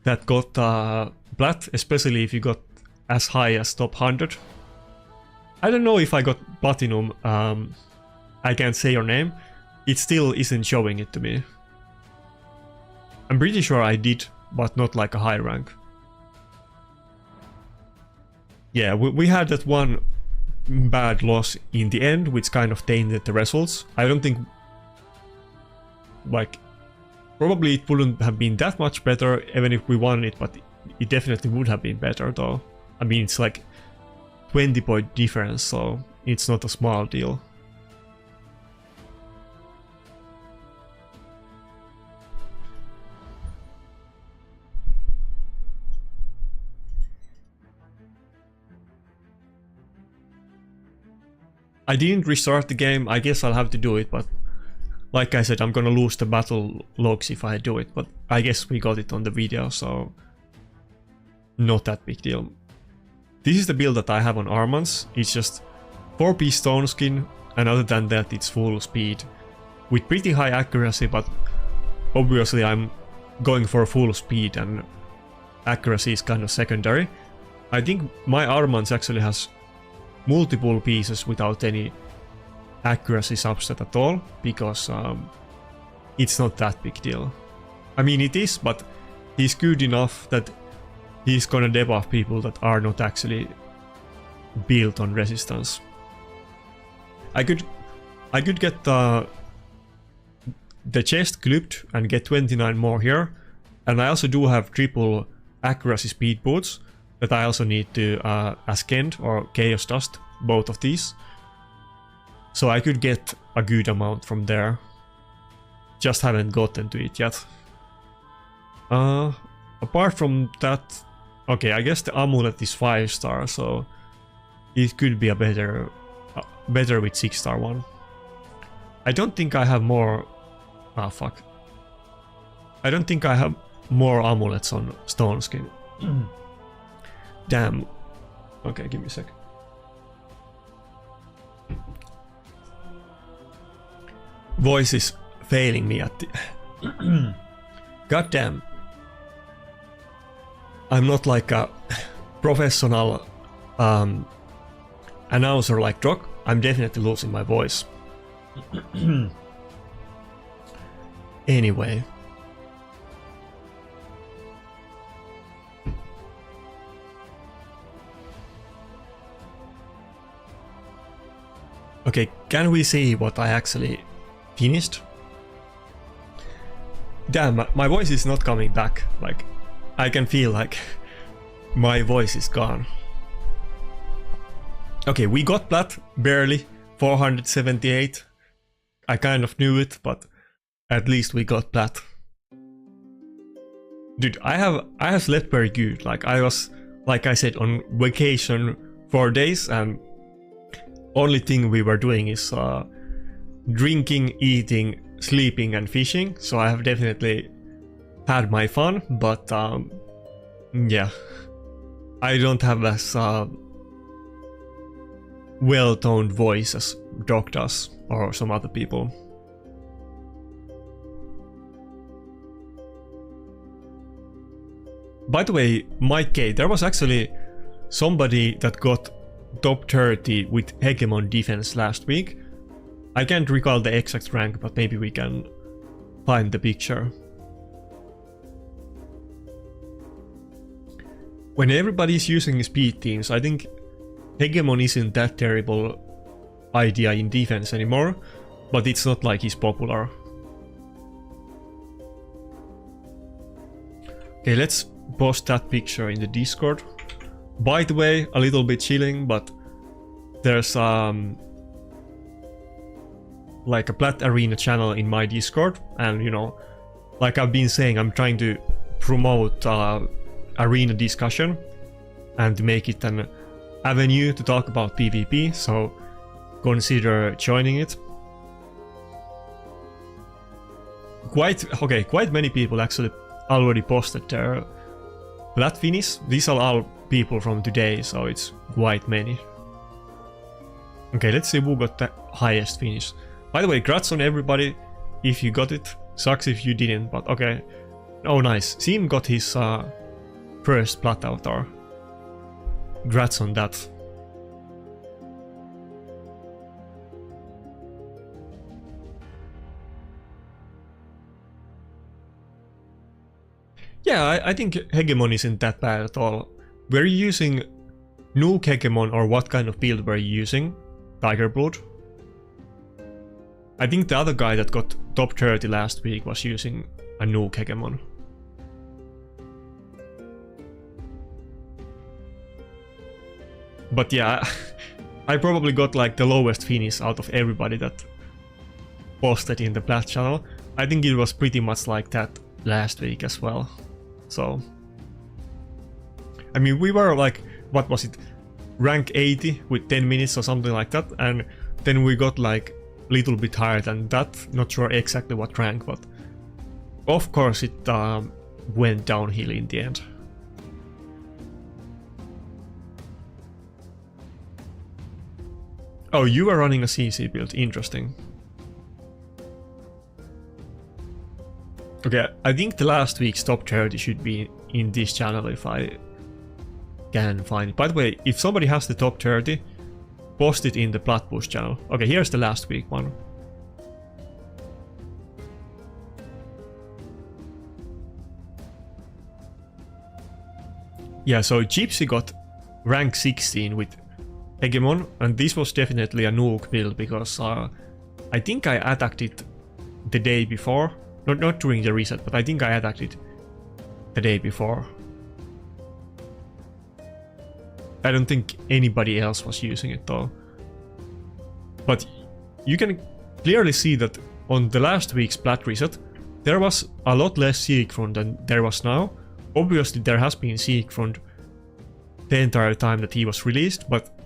that got Plat, especially if you got as high as top 100. I don't know if I got Platinum, I can't say your name. It still isn't showing it to me. I'm pretty sure I did, but not like a high rank. Yeah, we had that one bad loss in the end, which kind of tainted the results. I don't think... Like... Probably it wouldn't have been that much better even if we won it, but it definitely would have been better though. I mean, it's like 20-point difference, so it's not a small deal. I didn't restart the game, I guess I'll have to do it, but like I said, I'm gonna lose the battle logs if I do it, but I guess we got it on the video, so not that big deal. This is the build that I have on Armans. It's just 4-piece stone skin, and other than that it's full speed with pretty high accuracy, but obviously I'm going for full speed and accuracy is kind of secondary. I think my Armans actually has multiple pieces without any accuracy subset at all, because it's not that big deal. I mean, it is, but he's good enough that he's gonna debuff people that are not actually built on resistance. I could get the chest clipped and get 29 more here, and I also do have triple accuracy speed boots that I also need to Ascend or Chaos Dust, both of these. So I could get a good amount from there. Just haven't gotten to it yet. Apart from that, okay, I guess the amulet is 5-star, so it could be a better with 6-star one. I don't think I have more... Ah, fuck. I don't think I have more amulets on Stone Skin. Damn. Okay, give me a sec. Voice is failing me at the... God damn. I'm not like a professional announcer like Drock. I'm definitely losing my voice. Anyway. Okay, can we see what I actually finished? Damn, my voice is not coming back. Like, I can feel like my voice is gone. Okay, we got Plat, barely, 478. I kind of knew it, but at least we got Plat. Dude, I have slept very good. Like, I was, like I said, on vacation 4 days, and only thing we were doing is drinking, eating, sleeping and fishing. So I have definitely had my fun, but yeah, I don't have as well-toned voice as docked us, or some other people. By the way, Mike K, there was actually somebody that got top 30 with Hegemon defense last week. I can't recall the exact rank, but maybe we can find the picture. When everybody's using speed teams, I think Hegemon isn't that terrible idea in defense anymore, but it's not like he's popular. Okay, let's post that picture in the Discord. By the way, a little bit chilling, but there's like a Plat Arena channel in my Discord, and you know, like I've been saying, I'm trying to promote arena discussion and to make it an avenue to talk about PvP, so consider joining it. Quite many people actually already posted their Plat finish. These are all people from today, so it's quite many. Okay, let's see who got the highest finish. By the way, congrats on everybody if you got it. Sucks if you didn't, but okay. Oh nice, Sim got his first Plat avatar. Congrats on that. Yeah, I think Hegemon isn't that bad at all. Were you using Nuke Hegemon, or what kind of build were you using? Tiger Blood? I think the other guy that got top 30 last week was using a Nuke Hegemon. But yeah, I probably got like the lowest finish out of everybody that posted in the Plat channel. I think it was pretty much like that last week as well. So, I mean, we were like, what was it, rank 80 with 10 minutes or something like that, and then we got like a little bit higher than that, not sure exactly what rank, but of course it went downhill in the end. Oh, you were running a CC build, interesting. Okay, I think the last week's top 30 should be in this channel if I can find it. By the way, if somebody has the top 30, post it in the Plat Push channel. Okay, here's the last week one. Yeah, so Gypsy got rank 16 with Hegemon, and this was definitely a nuke build because I think I attacked it the day before. Not during the reset, but I think I attacked it the day before. I don't think anybody else was using it though. But you can clearly see that on the last week's Plat reset, there was a lot less Siegfried than there was now. Obviously there has been Siegfried the entire time that he was released, but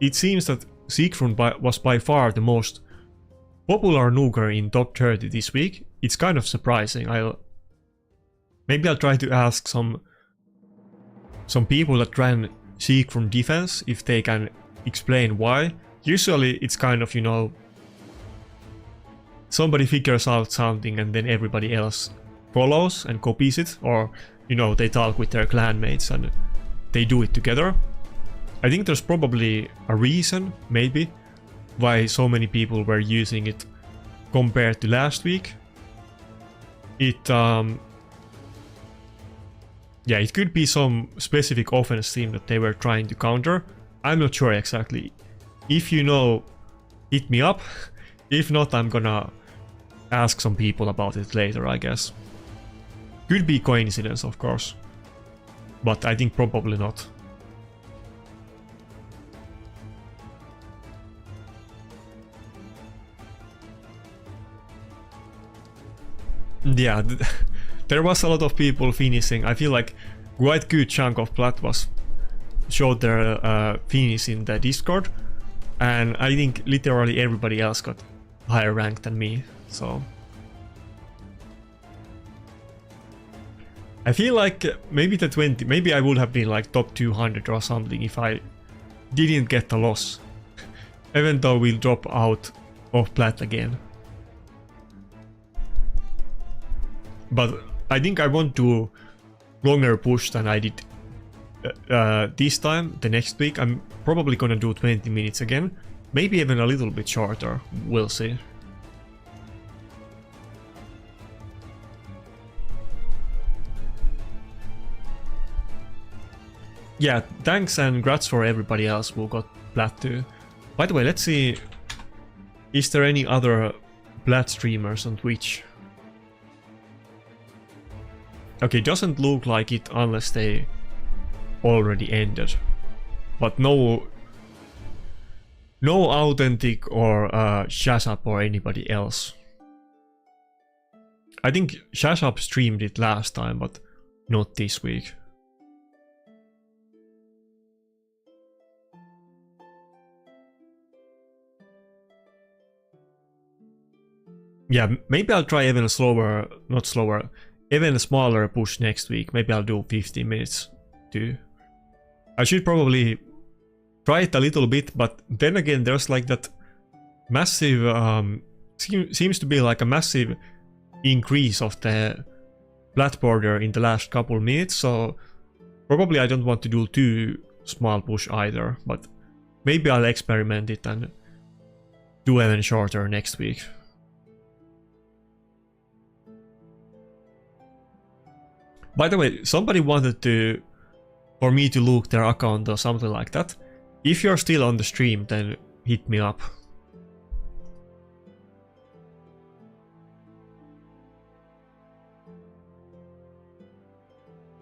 it seems that Siegfried was by far the most popular nuker in top 30 this week. It's kind of surprising. Maybe I'll try to ask some people that ran Siegfried defense if they can explain why. Usually it's kind of, you know, somebody figures out something and then everybody else follows and copies it, or you know, they talk with their clanmates and they do it together. I think there's probably a reason, maybe, why so many people were using it compared to last week. Yeah, it could be some specific offense theme that they were trying to counter. I'm not sure exactly. If you know, hit me up. If not, I'm gonna ask some people about it later, I guess. Could be coincidence, of course, but I think probably not. Yeah, there was a lot of people finishing. I feel like quite good chunk of Plat was showed their finish in the Discord, and I think literally everybody else got higher rank than me, so I feel like maybe the 20, maybe I would have been like top 200 or something if I didn't get a loss Even though we'll drop out of Plat again. But I think I won't do longer push than I did this time. The next week I'm probably gonna do 20 minutes again. Maybe even a little bit shorter. We'll see. Yeah, thanks and grats for everybody else who got Plat too. By the way, let's see, is there any other Plat streamers on Twitch? Okay, doesn't look like it unless they already ended. But no Authentic or Shazap or anybody else. I think Shazap streamed it last time, but not this week. Yeah, maybe I'll try even slower, not slower, even a smaller push next week. Maybe I'll do 15 minutes too. I should probably try it a little bit, but then again there's like that massive, seems to be like a massive increase of the Plat border in the last couple minutes, so probably I don't want to do too small push either, but maybe I'll experiment it and do even shorter next week. By the way, somebody wanted for me to look their account or something like that. If you're still on the stream, then hit me up.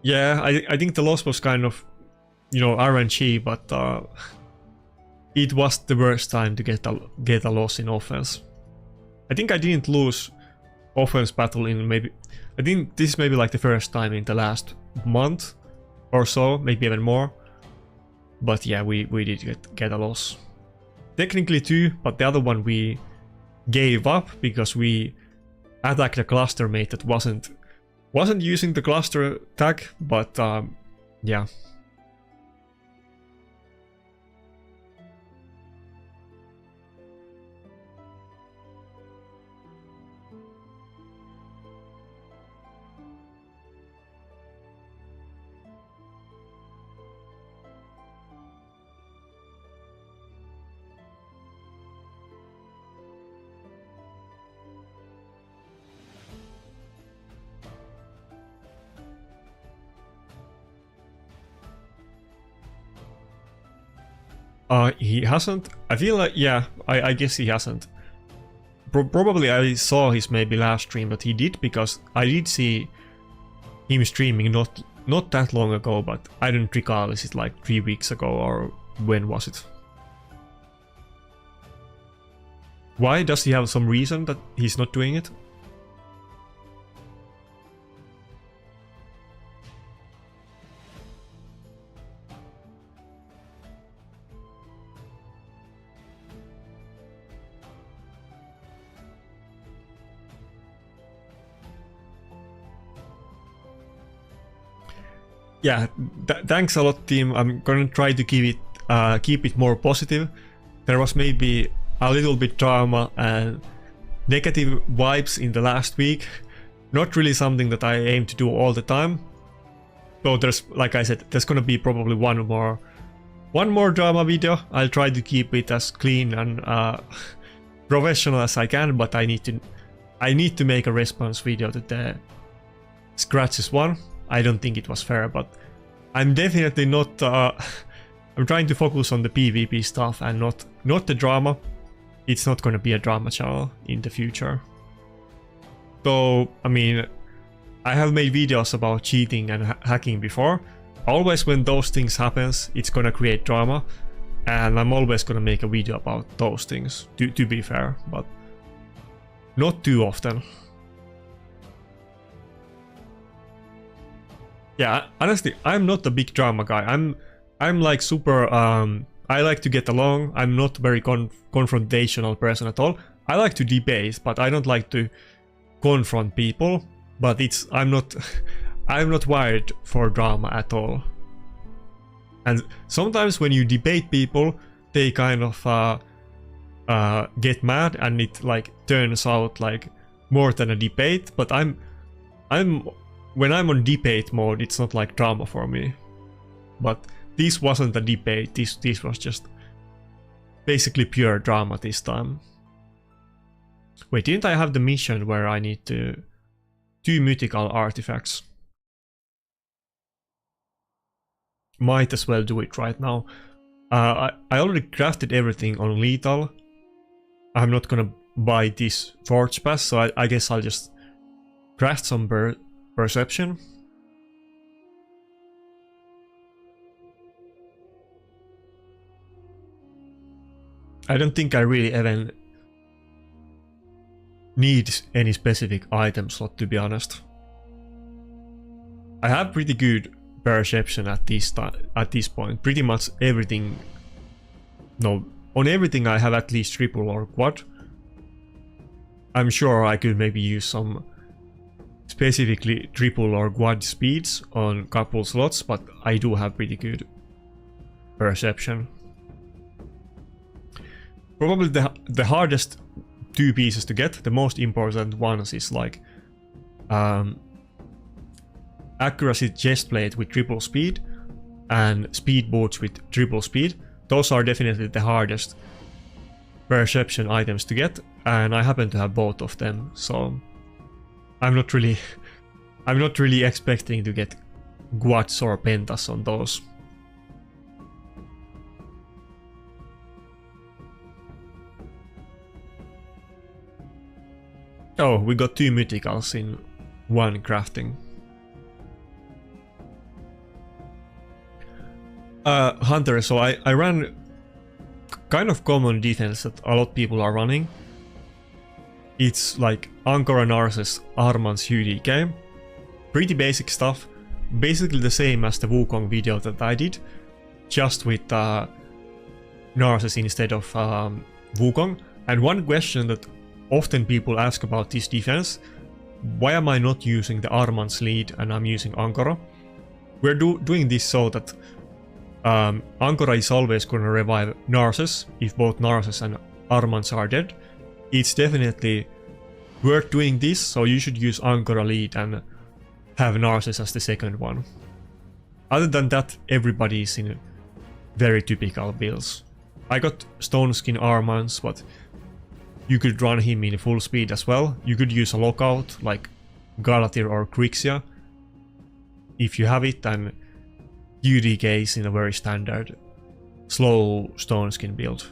Yeah, I think the loss was kind of, you know, RNG, but it was the worst time to get a loss in offense. I think I didn't lose offense battle in maybe, I think this is maybe like the first time in the last month or so, maybe even more. But yeah, we did get a loss. Technically two, but the other one we gave up because we attacked a cluster mate that wasn't using the cluster tag, but yeah. He hasn't. I feel like, yeah, I guess he hasn't. Probably I saw his maybe last stream that he did, because I did see him streaming not that long ago, but I don't recall, is it like 3 weeks ago or when was it? Why? Does he have some reason that he's not doing it? Yeah, thanks a lot, team. I'm gonna try to keep it more positive. There was maybe a little bit drama and negative vibes in the last week. Not really something that I aim to do all the time. So there's, like I said, there's gonna be probably one more drama video. I'll try to keep it as clean and professional as I can, but I need to make a response video to the Scratches one. I don't think it was fair, but I'm definitely not. I'm trying to focus on the PvP stuff and not the drama. It's not going to be a drama channel in the future. So, I mean, I have made videos about cheating and hacking before. Always when those things happens, it's going to create drama, and I'm always going to make a video about those things. To be fair, but not too often. Yeah, honestly, I'm not a big drama guy. I'm like super, I like to get along. I'm not very confrontational person at all. I like to debate, but I don't like to confront people. But I'm not wired for drama at all. And sometimes when you debate people, they kind of get mad and it like turns out like more than a debate. But when I'm on debate mode, it's not like drama for me. But this wasn't a debate. This was just basically pure drama this time. Wait, didn't I have the mission where I need to do mythical artifacts? Might as well do it right now. I already crafted everything on lethal. I'm not gonna buy this forge pass, so I guess I'll just craft some perception. I don't think I really even need any specific item slot, to be honest. I have pretty good perception at this point. Pretty much everything. No, on everything I have at least triple or quad. I'm sure I could maybe use some specifically triple or quad speeds on couple slots, but I do have pretty good perception. Probably the hardest two pieces to get, the most important ones is like accuracy chest plate with triple speed and speed boots with triple speed. Those are definitely the hardest perception items to get, and I happen to have both of them, so I'm not really expecting to get quads or pentas on those. Oh, we got 2 mythicals in one crafting. Hunter, so I ran kind of common defense that a lot of people are running. It's like Ankara Narses Arman's UDK. Pretty basic stuff. Basically the same as the Wukong video that I did, just with Narses instead of Wukong. And one question that often people ask about this defense: why am I not using the Arman's lead and I'm using Ankara? We're doing this so that Ankara is always gonna revive Narses if both Narses and Armans are dead. It's definitely worth doing this, so you should use Ankara lead and have Narses as the second one. Other than that, everybody is in very typical builds. I got Stone Skin Armans, but you could run him in full speed as well. You could use a lockout like Galatir or Grixia if you have it, and UDK is in a very standard slow Stone Skin build.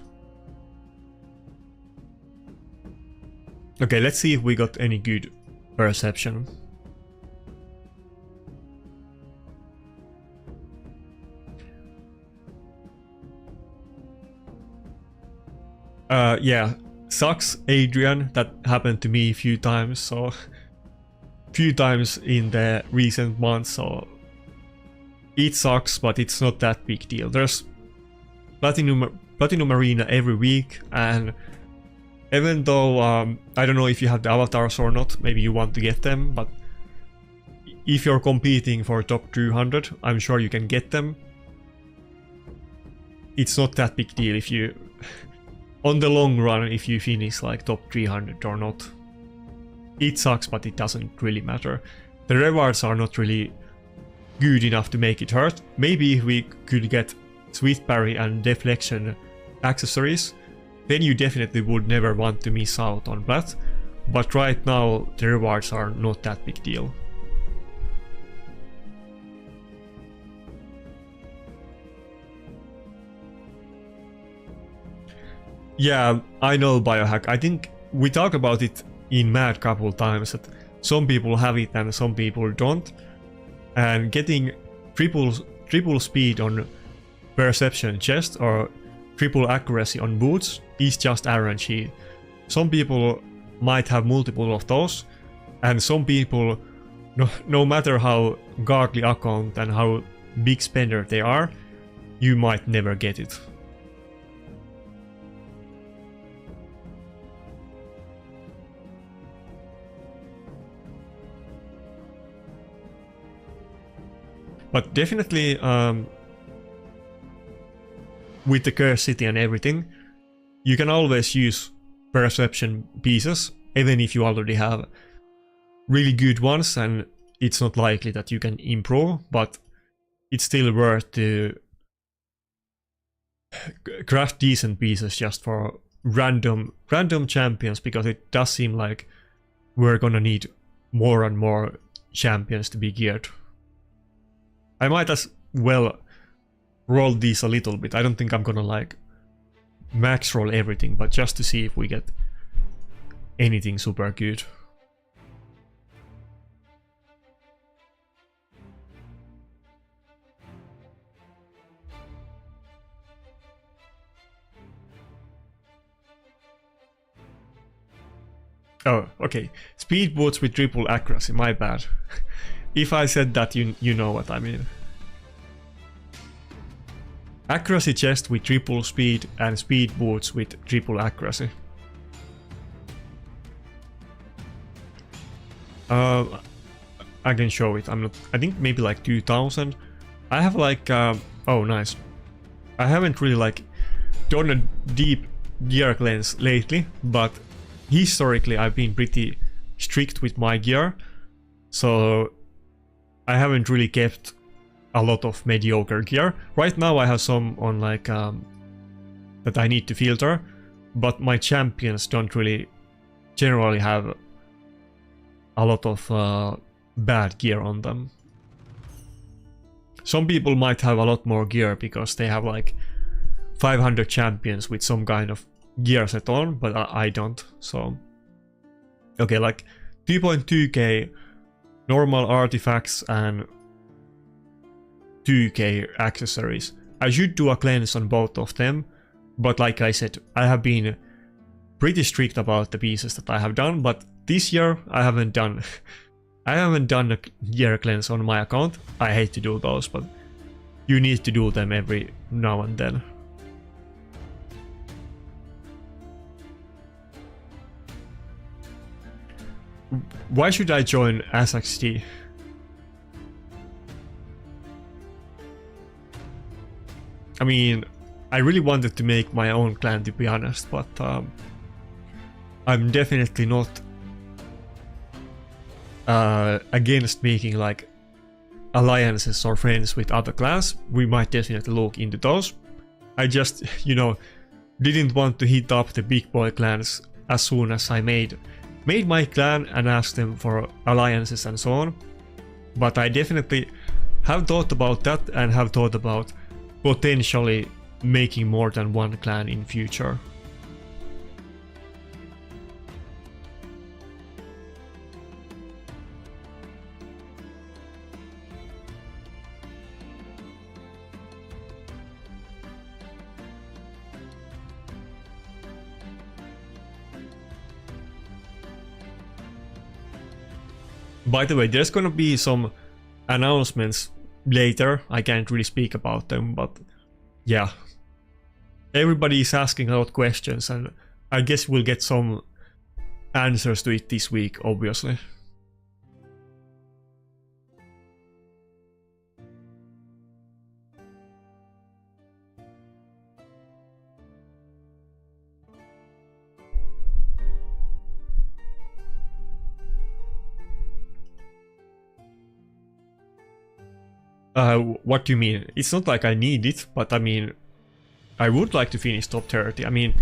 Okay, let's see if we got any good perception. Yeah, sucks, Adrian. That happened to me a few times, so few times in the recent months, so it sucks, but it's not that big deal. There's Platinum Arena every week, and even though I don't know if you have the avatars or not, maybe you want to get them, but if you're competing for top 200, I'm sure you can get them. It's not that big deal if you, on the long run, if you finish like top 300 or not. It sucks, but it doesn't really matter. The rewards are not really good enough to make it hurt. Maybe if we could get Swift Parry and Deflection accessories, then you definitely would never want to miss out on Plat. But right now, the rewards are not that big deal. Yeah, I know, Biohack. I think we talked about it in Mad a couple times, that some people have it and some people don't. And getting triple speed on perception chest or triple accuracy on boots is just RNG. Some people might have multiple of those, and some people, no matter how godly account and how big spender they are, you might never get it. But definitely, with the Curse City and everything, you can always use perception pieces, even if you already have really good ones, and it's not likely that you can improve, but it's still worth to craft decent pieces just for random champions, because it does seem like we're gonna need more and more champions to be geared. I might as well roll these a little bit. I don't think I'm gonna like max roll everything, but just to see if we get anything super good. Oh, okay. Speed boots with triple accuracy, my bad. If I said that, you know what I mean. Accuracy chest with triple speed and speed boots with triple accuracy. I can show it. I think maybe like 2000. I have like oh nice. I haven't really like done a deep gear cleanse lately, but historically I've been pretty strict with my gear, so I haven't really kept a lot of mediocre gear. Right now I have some on like that I need to filter, but my champions don't really generally have a lot of bad gear on them. Some people might have a lot more gear because they have like 500 champions with some kind of gear set on, but I don't, so... Okay, like 2.2k normal artifacts and 2k accessories. I should do a cleanse on both of them, but like I said, I have been pretty strict about the pieces that I have done, but this year I haven't done a gear cleanse on my account. I hate to do those, but you need to do them every now and then. Why should I join SXT? I mean, I really wanted to make my own clan, to be honest, but I'm definitely not against making like alliances or friends with other clans. We might definitely look into those. I just, you know, didn't want to hit up the big boy clans as soon as I made my clan and asked them for alliances and so on. But I definitely have thought about that and have thought about potentially making more than one clan in future. By the way, there's gonna be some announcements later. I can't really speak about them, but yeah. Everybody is asking a lot of questions, and I guess we'll get some answers to it this week, obviously. What do you mean? It's not like I need it, but I mean, I would like to finish top 30. I mean,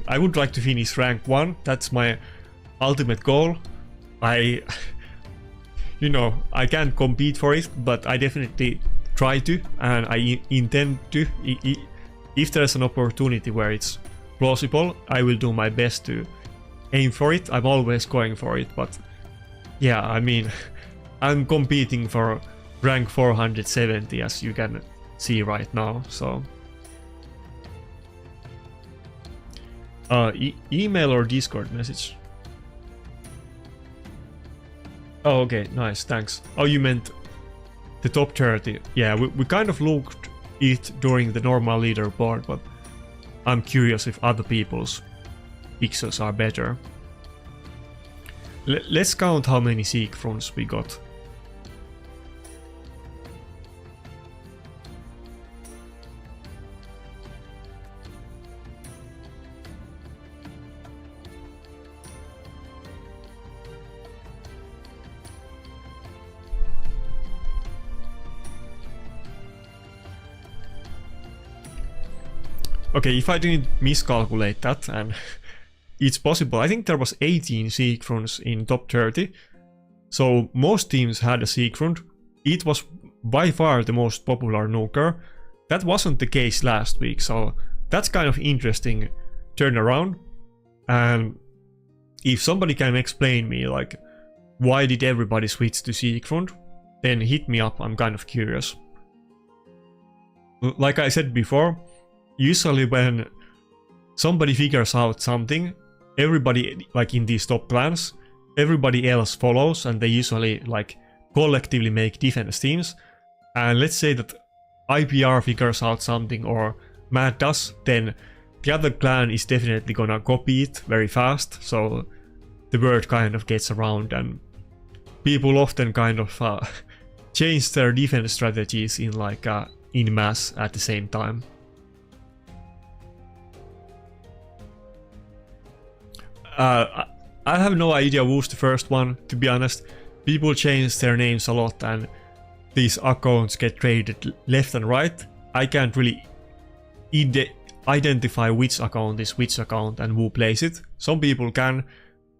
I would like to finish rank 1. That's my ultimate goal. You know, I can't compete for it, but I definitely try to, and I intend to. If there's an opportunity where it's plausible, I will do my best to aim for it. I'm always going for it, but yeah, I mean, I'm competing for rank 470, as you can see right now, so... email or Discord message? Oh, okay, nice, thanks. Oh, you meant the top 30. Yeah, we kind of looked it during the normal leaderboard, but I'm curious if other people's pixels are better. Let's count how many Seek fronts we got. Okay, if I didn't miscalculate that, and it's possible, I think there was 18 Siegfrieds in top 30. So most teams had a Siegfried. It was by far the most popular nuker. That wasn't the case last week, so that's kind of interesting turnaround. And if somebody can explain me, like, why did everybody switch to Siegfried, then hit me up, I'm kind of curious. Like I said before, usually when somebody figures out something, everybody, like in these top clans, everybody else follows, and they usually like collectively make defense teams. And let's say that IPR figures out something, or Mad does, then the other clan is definitely gonna copy it very fast, so the word kind of gets around, and people often kind of change their defense strategies in like in mass at the same time. I have no idea who's the first one, to be honest. People change their names a lot, and these accounts get traded left and right. I can't really identify which account is which account and who plays it. Some people can.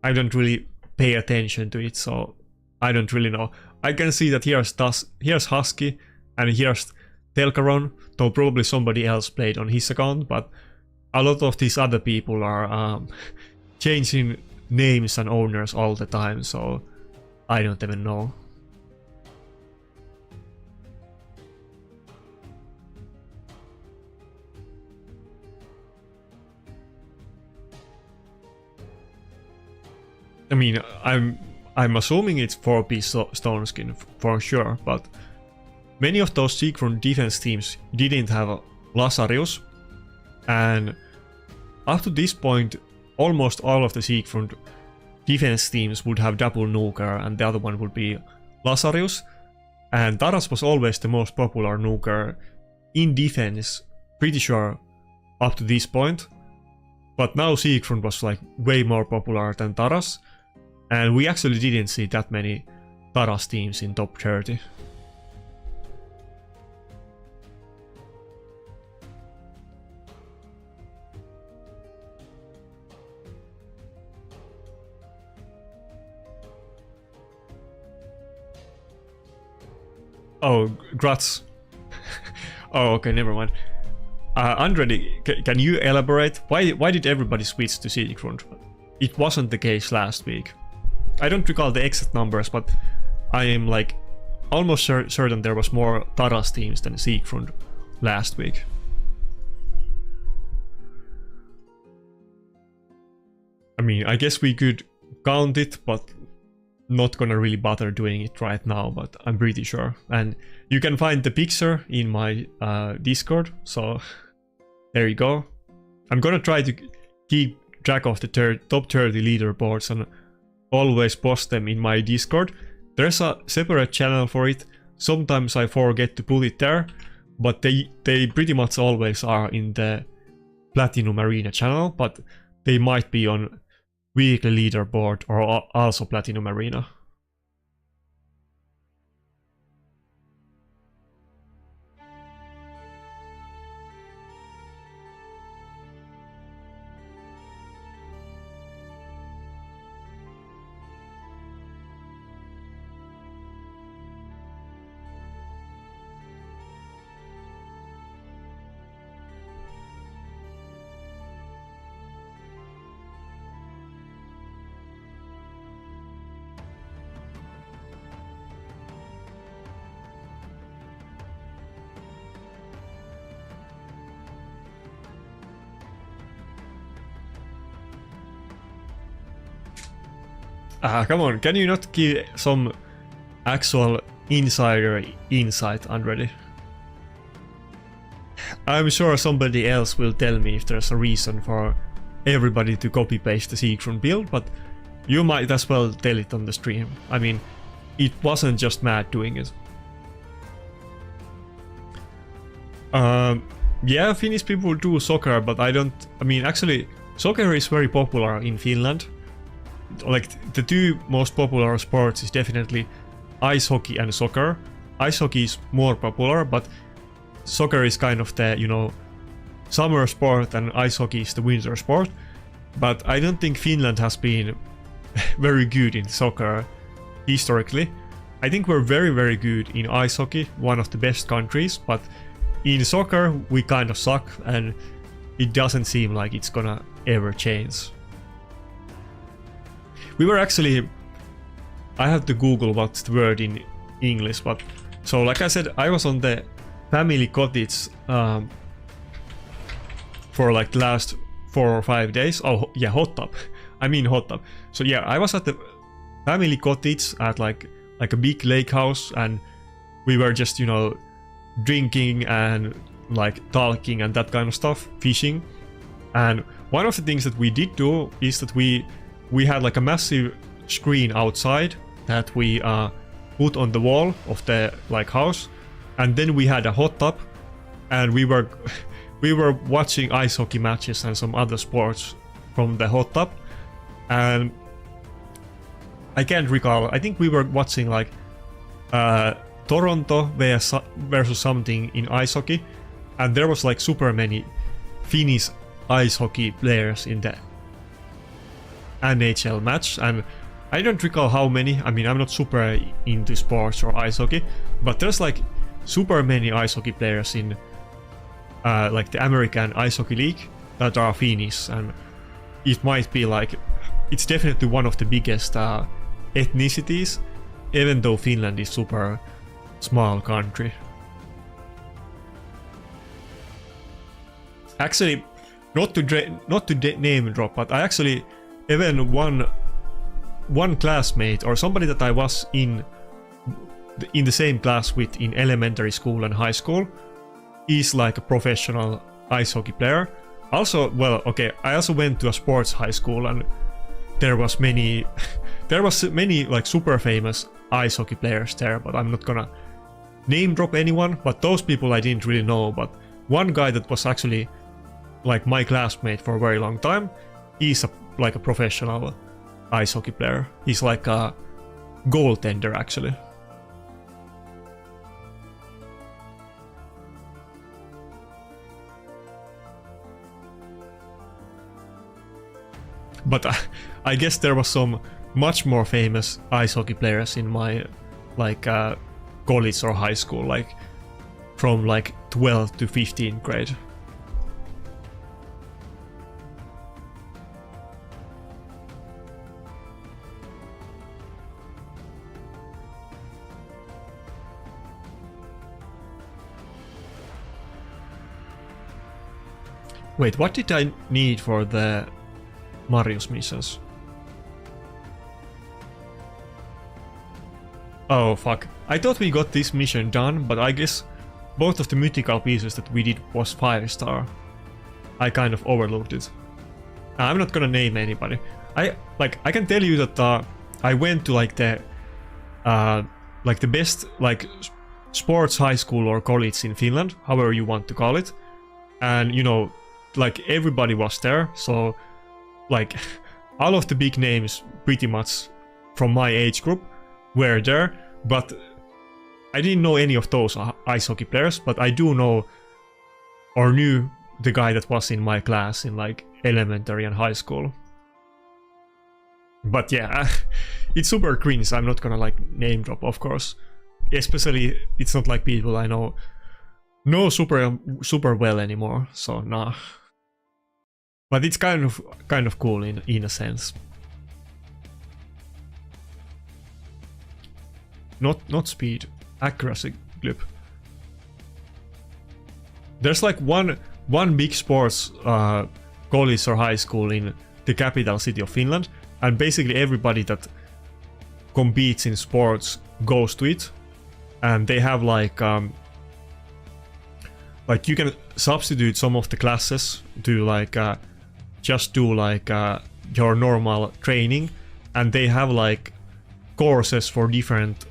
I don't really pay attention to it, so I don't really know. I can see that here's Husky and here's Telkaron, though probably somebody else played on his account, but a lot of these other people are changing names and owners all the time, so I don't even know. I mean, I'm assuming it's 4-piece stone skin for sure, but many of those Siegfried defense teams didn't have Lazarus, and up to this point, almost all of the Siegfried defense teams would have double nuker, and the other one would be Lazarus. And Taras was always the most popular nuker in defense, pretty sure, up to this point. But now Siegfried was like way more popular than Taras, and we actually didn't see that many Taras teams in top 30. Oh, Grats. Oh, okay, never mind. Andretti, can you elaborate? Why did everybody switch to Siegfried? It wasn't the case last week. I don't recall the exact numbers, but I am like almost certain there was more Taras teams than Siegfried last week. I mean, I guess we could count it, but not gonna really bother doing it right now, but I'm pretty sure. And you can find the picture in my Discord, so there you go. I'm gonna try to keep track of the top 30 leaderboards and always post them in my Discord. There's a separate channel for it. Sometimes I forget to put it there, but they pretty much always are in the Platinum Arena channel, but they might be on weekly leaderboard or also Platinum Arena. Come on, can you not give some actual insider insight, Andretti? I'm sure somebody else will tell me if there's a reason for everybody to copy-paste the Siegfried build, but you might as well tell it on the stream. I mean, it wasn't just Mad doing it. Yeah, Finnish people do soccer, but I mean, actually, soccer is very popular in Finland. Like, the two most popular sports is definitely ice hockey and soccer. Ice hockey is more popular, but soccer is kind of the, you know, summer sport and ice hockey is the winter sport. But I don't think Finland has been very good in soccer historically. I think we're very, very good in ice hockey, one of the best countries, but in soccer we kind of suck, and it doesn't seem like it's gonna ever change. We were actually, I have to Google what's the word in English, but so like I said, I was on the family cottage for like the last 4 or 5 days. Oh yeah, hot tub. I mean hot tub. So yeah, I was at the family cottage at like a big lake house, and we were just, you know, drinking and like talking and that kind of stuff, fishing. And one of the things that we did do is that we had like a massive screen outside that we put on the wall of the like house, and then we had a hot tub, and we were watching ice hockey matches and some other sports from the hot tub. And I can't recall, I think we were watching like Toronto versus something in ice hockey, and there was like super many Finnish ice hockey players in the NHL match, and I don't recall how many. I mean, I'm not super into sports or ice hockey, but there's like super many ice hockey players in like the American Ice Hockey League that are Finnish, and it might be like, it's definitely one of the biggest ethnicities, even though Finland is super small country. Actually, not to name drop, but I actually even one classmate or somebody that I was in the same class with in elementary school and high school is like a professional ice hockey player. Also, well, okay, I also went to a sports high school, and there was many like super famous ice hockey players there, but I'm not gonna name drop anyone, but those people I didn't really know. But one guy that was actually like my classmate for a very long time, he's like a professional ice hockey player. He's like a goaltender actually. But I guess there was some much more famous ice hockey players in my like college or high school, like from like 12th to 15th grade. Wait, what did I need for the Marius missions? Oh fuck. I thought we got this mission done, but I guess both of the mythical pieces that we did was 5-star. I kind of overlooked it. I'm not gonna name anybody. I can tell you that I went to like the best like sports high school or college in Finland, however you want to call it. And you know, like everybody was there, so like all of the big names pretty much from my age group were there, but I didn't know any of those ice hockey players, but I do know or knew the guy that was in my class in like elementary and high school. But yeah, it's super cringe. I'm not gonna like name drop, of course. Especially it's not like people I know super well anymore, so nah. But it's kind of cool in a sense. Not speed, accuracy clip. There's like one big sports college or high school in the capital city of Finland, and basically everybody that competes in sports goes to it, and they have like you can substitute some of the classes to like just do like your normal training, and they have like courses for different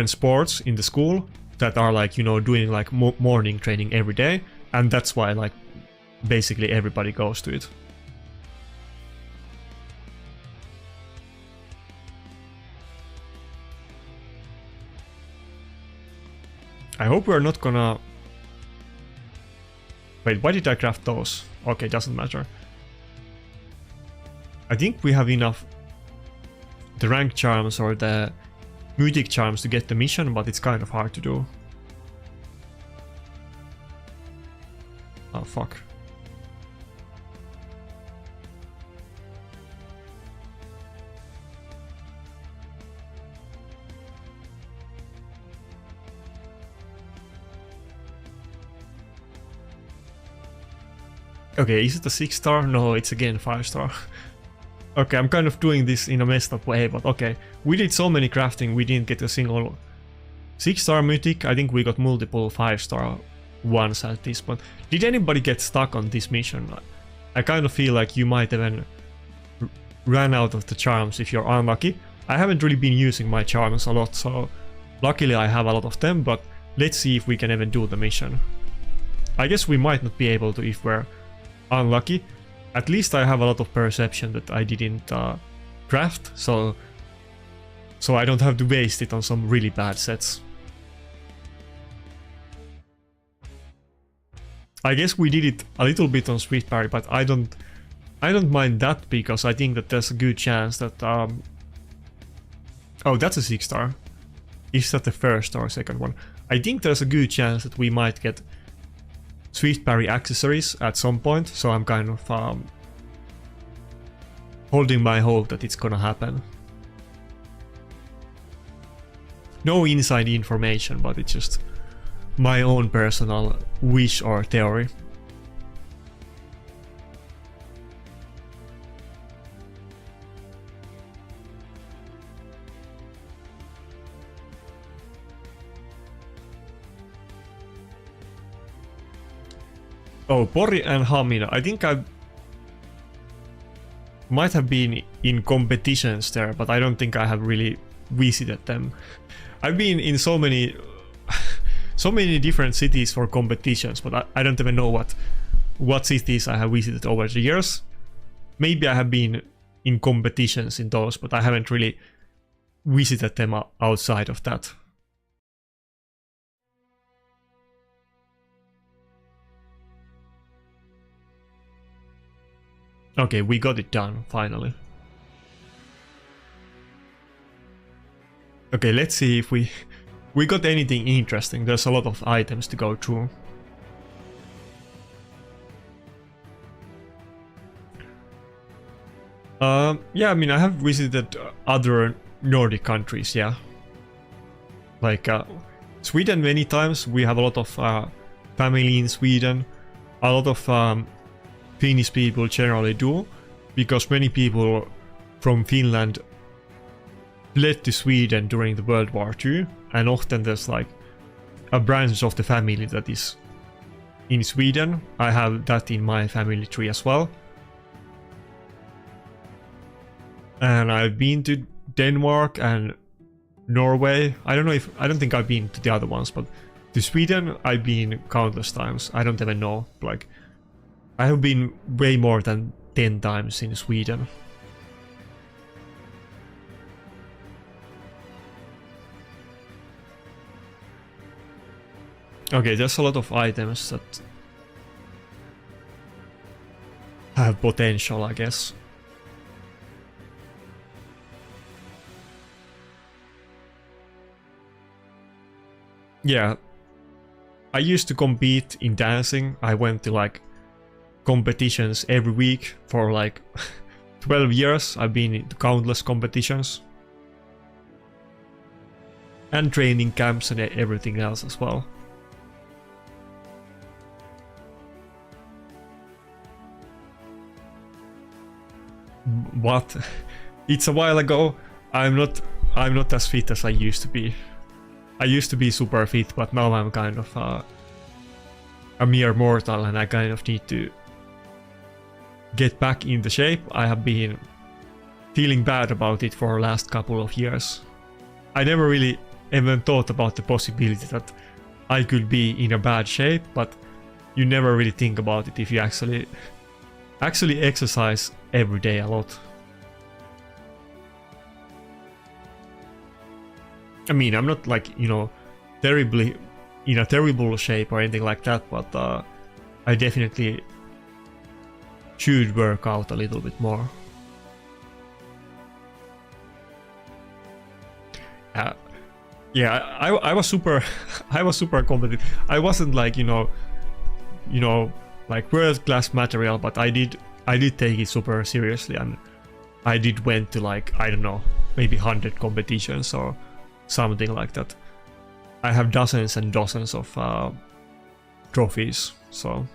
sports in the school that are like, you know, doing like morning training every day, and that's why like basically everybody goes to it. I hope we're not gonna Wait, why did I craft those? Okay, doesn't matter. I think we have enough the rank charms or the mythic charms to get the mission, but it's kind of hard to do. Oh fuck. Okay, is it a 6-star? No, it's again 5-star. Okay, I'm kind of doing this in a messed up way, but okay. We did so many crafting, we didn't get a single 6-star mythic. I think we got multiple 5-star ones at this point. Did anybody get stuck on this mission? I kind of feel like you might even run out of the charms if you're unlucky. I haven't really been using my charms a lot, so luckily I have a lot of them, but let's see if we can even do the mission. I guess we might not be able to if we're unlucky. At least I have a lot of perception that I didn't craft, so I don't have to waste it on some really bad sets. I guess we did it a little bit on Swift Parry, but I don't mind that because I think that there's a good chance that oh, that's a 6-star. Is that the first or second one? I think there's a good chance that we might get Swift Parry accessories at some point, so I'm kind of holding my hope that it's gonna happen. No inside information, but it's just my own personal wish or theory. Oh, Pori and Hamina. I think I might have been in competitions there, but I don't think I have really visited them. I've been in so many different cities for competitions, but I don't even know what cities I have visited over the years. Maybe I have been in competitions in those, but I haven't really visited them outside of that. Okay, we got it done, finally. Okay, let's see if we got anything interesting. There's a lot of items to go through. Yeah, I mean, I have visited other Nordic countries, yeah. Like, Sweden many times. We have a lot of family in Sweden. A lot of Finnish people generally do, because many people from Finland fled to Sweden during the World War II, and often there's like a branch of the family that is in Sweden. I have that in my family tree as well. And I've been to Denmark and Norway. I don't think I've been to the other ones, but to Sweden I've been countless times. I don't even know, like I have been way more than 10 times in Sweden. Okay, there's a lot of items that have potential, I guess. Yeah, I used to compete in dancing. I went to like competitions every week for like 12 years. I've been in countless competitions. And training camps and everything else as well. But it's a while ago. I'm not as fit as I used to be. I used to be super fit, but now I'm kind of a mere mortal, and I kind of need to get back in the shape. I have been feeling bad about it for the last couple of years. I never really even thought about the possibility that I could be in a bad shape, but you never really think about it if you actually exercise every day a lot. I mean, I'm not like, you know, terribly in a terrible shape or anything like that, but I definitely should work out a little bit more. Yeah, I was super I was super competitive. I wasn't like, you know, like world-class material, but I did take it super seriously, and I did went to like, I don't know, maybe 100 competitions or something like that. I have dozens and dozens of trophies, so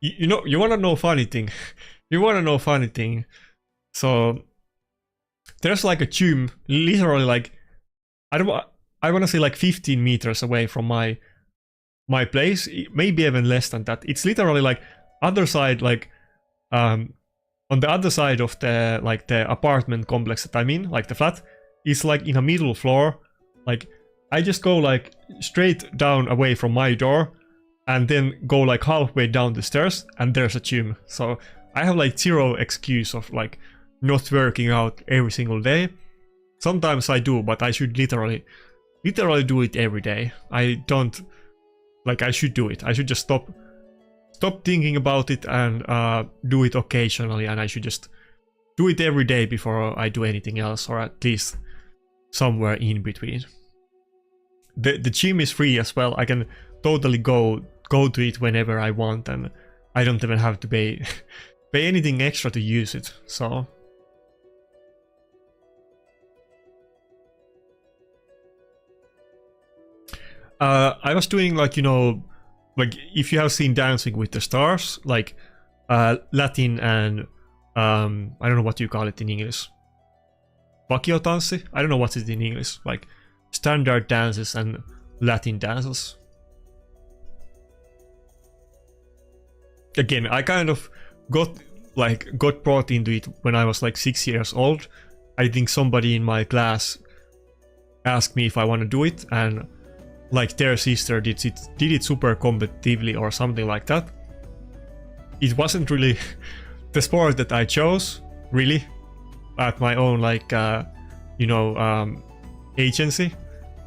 you know, you wanna know funny thing? You wanna know funny thing? So there's like a gym, literally like, I wanna say like 15 meters away from my place, maybe even less than that. It's literally like other side, like on the other side of the like the apartment complex that I'm in, like the flat, is like in a middle floor. Like I just go like straight down away from my door, and then go like halfway down the stairs, and there's a gym. So I have like zero excuse of like not working out every single day. Sometimes I do, but I should literally do it every day. I don't, like, I should do it. I should just stop thinking about it and do it occasionally, and I should just do it every day before I do anything else, or at least somewhere in between. The gym is free as well. I can totally go to it whenever I want, and I don't even have to pay anything extra to use it. So I was doing like, you know, like if you have seen Dancing with the Stars, like Latin and I don't know what you call it in English. Vakiotanssi? I don't know what it in English. Like standard dances and Latin dances. Again, I kind of got brought into it when I was like 6 years old. I think somebody in my class asked me if I want to do it, and like their sister did it super competitively or something like that. It wasn't really the sport that I chose, really, at my own like you know, agency.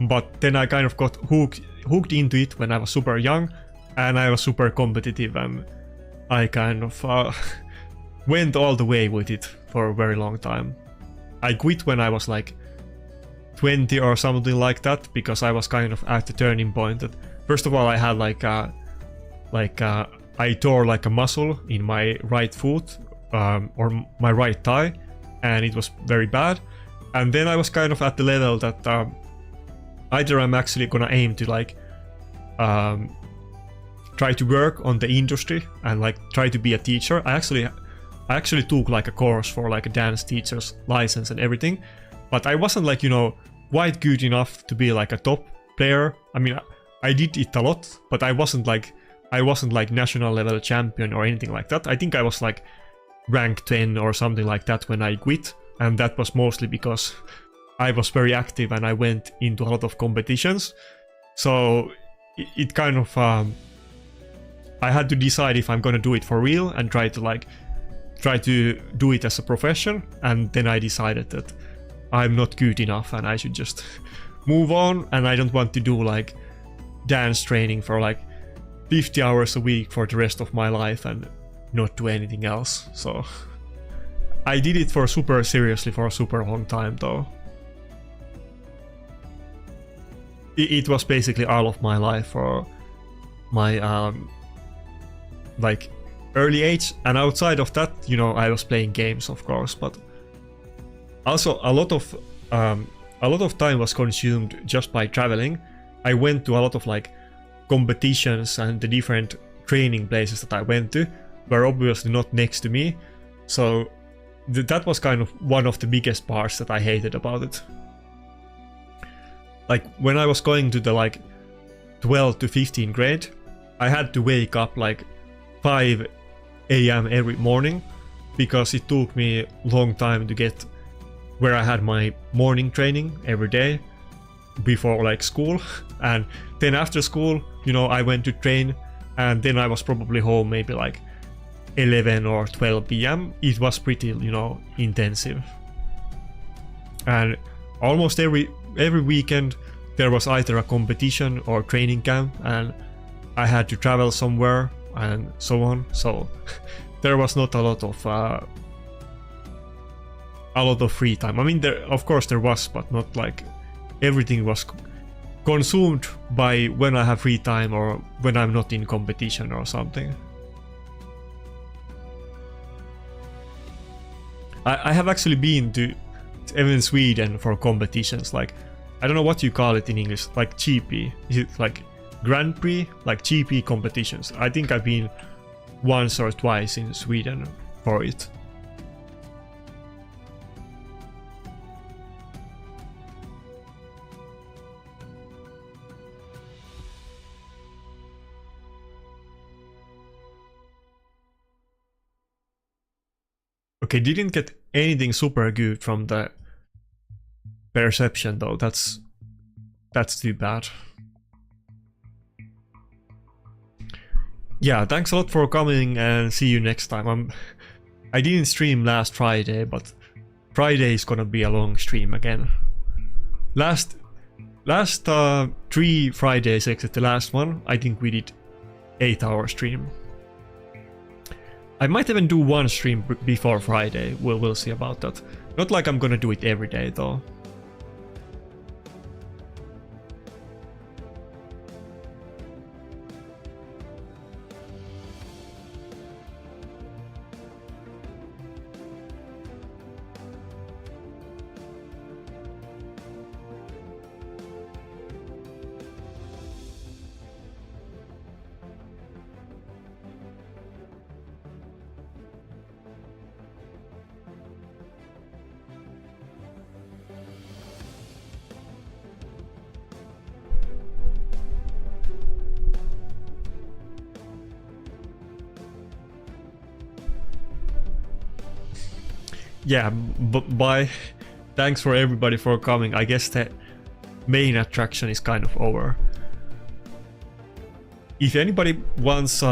But then I kind of got hooked into it when I was super young, and I was super competitive, and I kind of went all the way with it for a very long time. I quit when I was like 20 or something like that, because I was kind of at the turning point that, first of all, I had I tore like a muscle in my right foot or my right thigh, and it was very bad. And then I was kind of at the level that either I'm actually gonna aim to like try to work on the industry and like try to be a teacher. I actually took like a course for like a dance teacher's license and everything, but I wasn't like, you know, quite good enough to be like a top player. I mean, I did it a lot, but I wasn't like national level champion or anything like that. I think I was like rank 10 or something like that when I quit, and that was mostly because I was very active and I went into a lot of competitions. So it kind of I had to decide if I'm gonna do it for real and try to do it as a profession, and then I decided that I'm not good enough and I should just move on, and I don't want to do like dance training for like 50 hours a week for the rest of my life and not do anything else. So I did it for super seriously for a super long time though. It was basically all of my life for my like early age, and outside of that, you know, I was playing games, of course, but also a lot of time was consumed just by traveling. I went to a lot of like competitions, and the different training places that I went to were obviously not next to me, so that was kind of one of the biggest parts that I hated about it. Like when I was going to the like 12 to 15 grade, I had to wake up like 5 AM every morning, because it took me a long time to get where I had my morning training every day before like school. And then after school, you know, I went to train, and then I was probably home maybe like 11 or 12 p.m. It was pretty, you know, intensive. And almost every weekend there was either a competition or training camp, and I had to travel somewhere and so on. So there was not a lot of free time. I mean, there of course there was, but not like everything was consumed by when I have free time or when I'm not in competition or something. I have actually been to even in Sweden for competitions, like I don't know what you call it in English, like GP. Is it like Grand Prix, like GP competitions? I think I've been once or twice in Sweden for it. Okay, didn't get anything super good from the perception though. That's too bad. Yeah, thanks a lot for coming, and see you next time. I didn't stream last Friday, but Friday is gonna be a long stream again. Last 3 Fridays except the last one, I think we did 8-hour stream. I might even do one stream before Friday. We'll see about that. Not like I'm gonna do it every day though. Yeah, bye. Thanks for everybody for coming. I guess the main attraction is kind of over. If anybody wants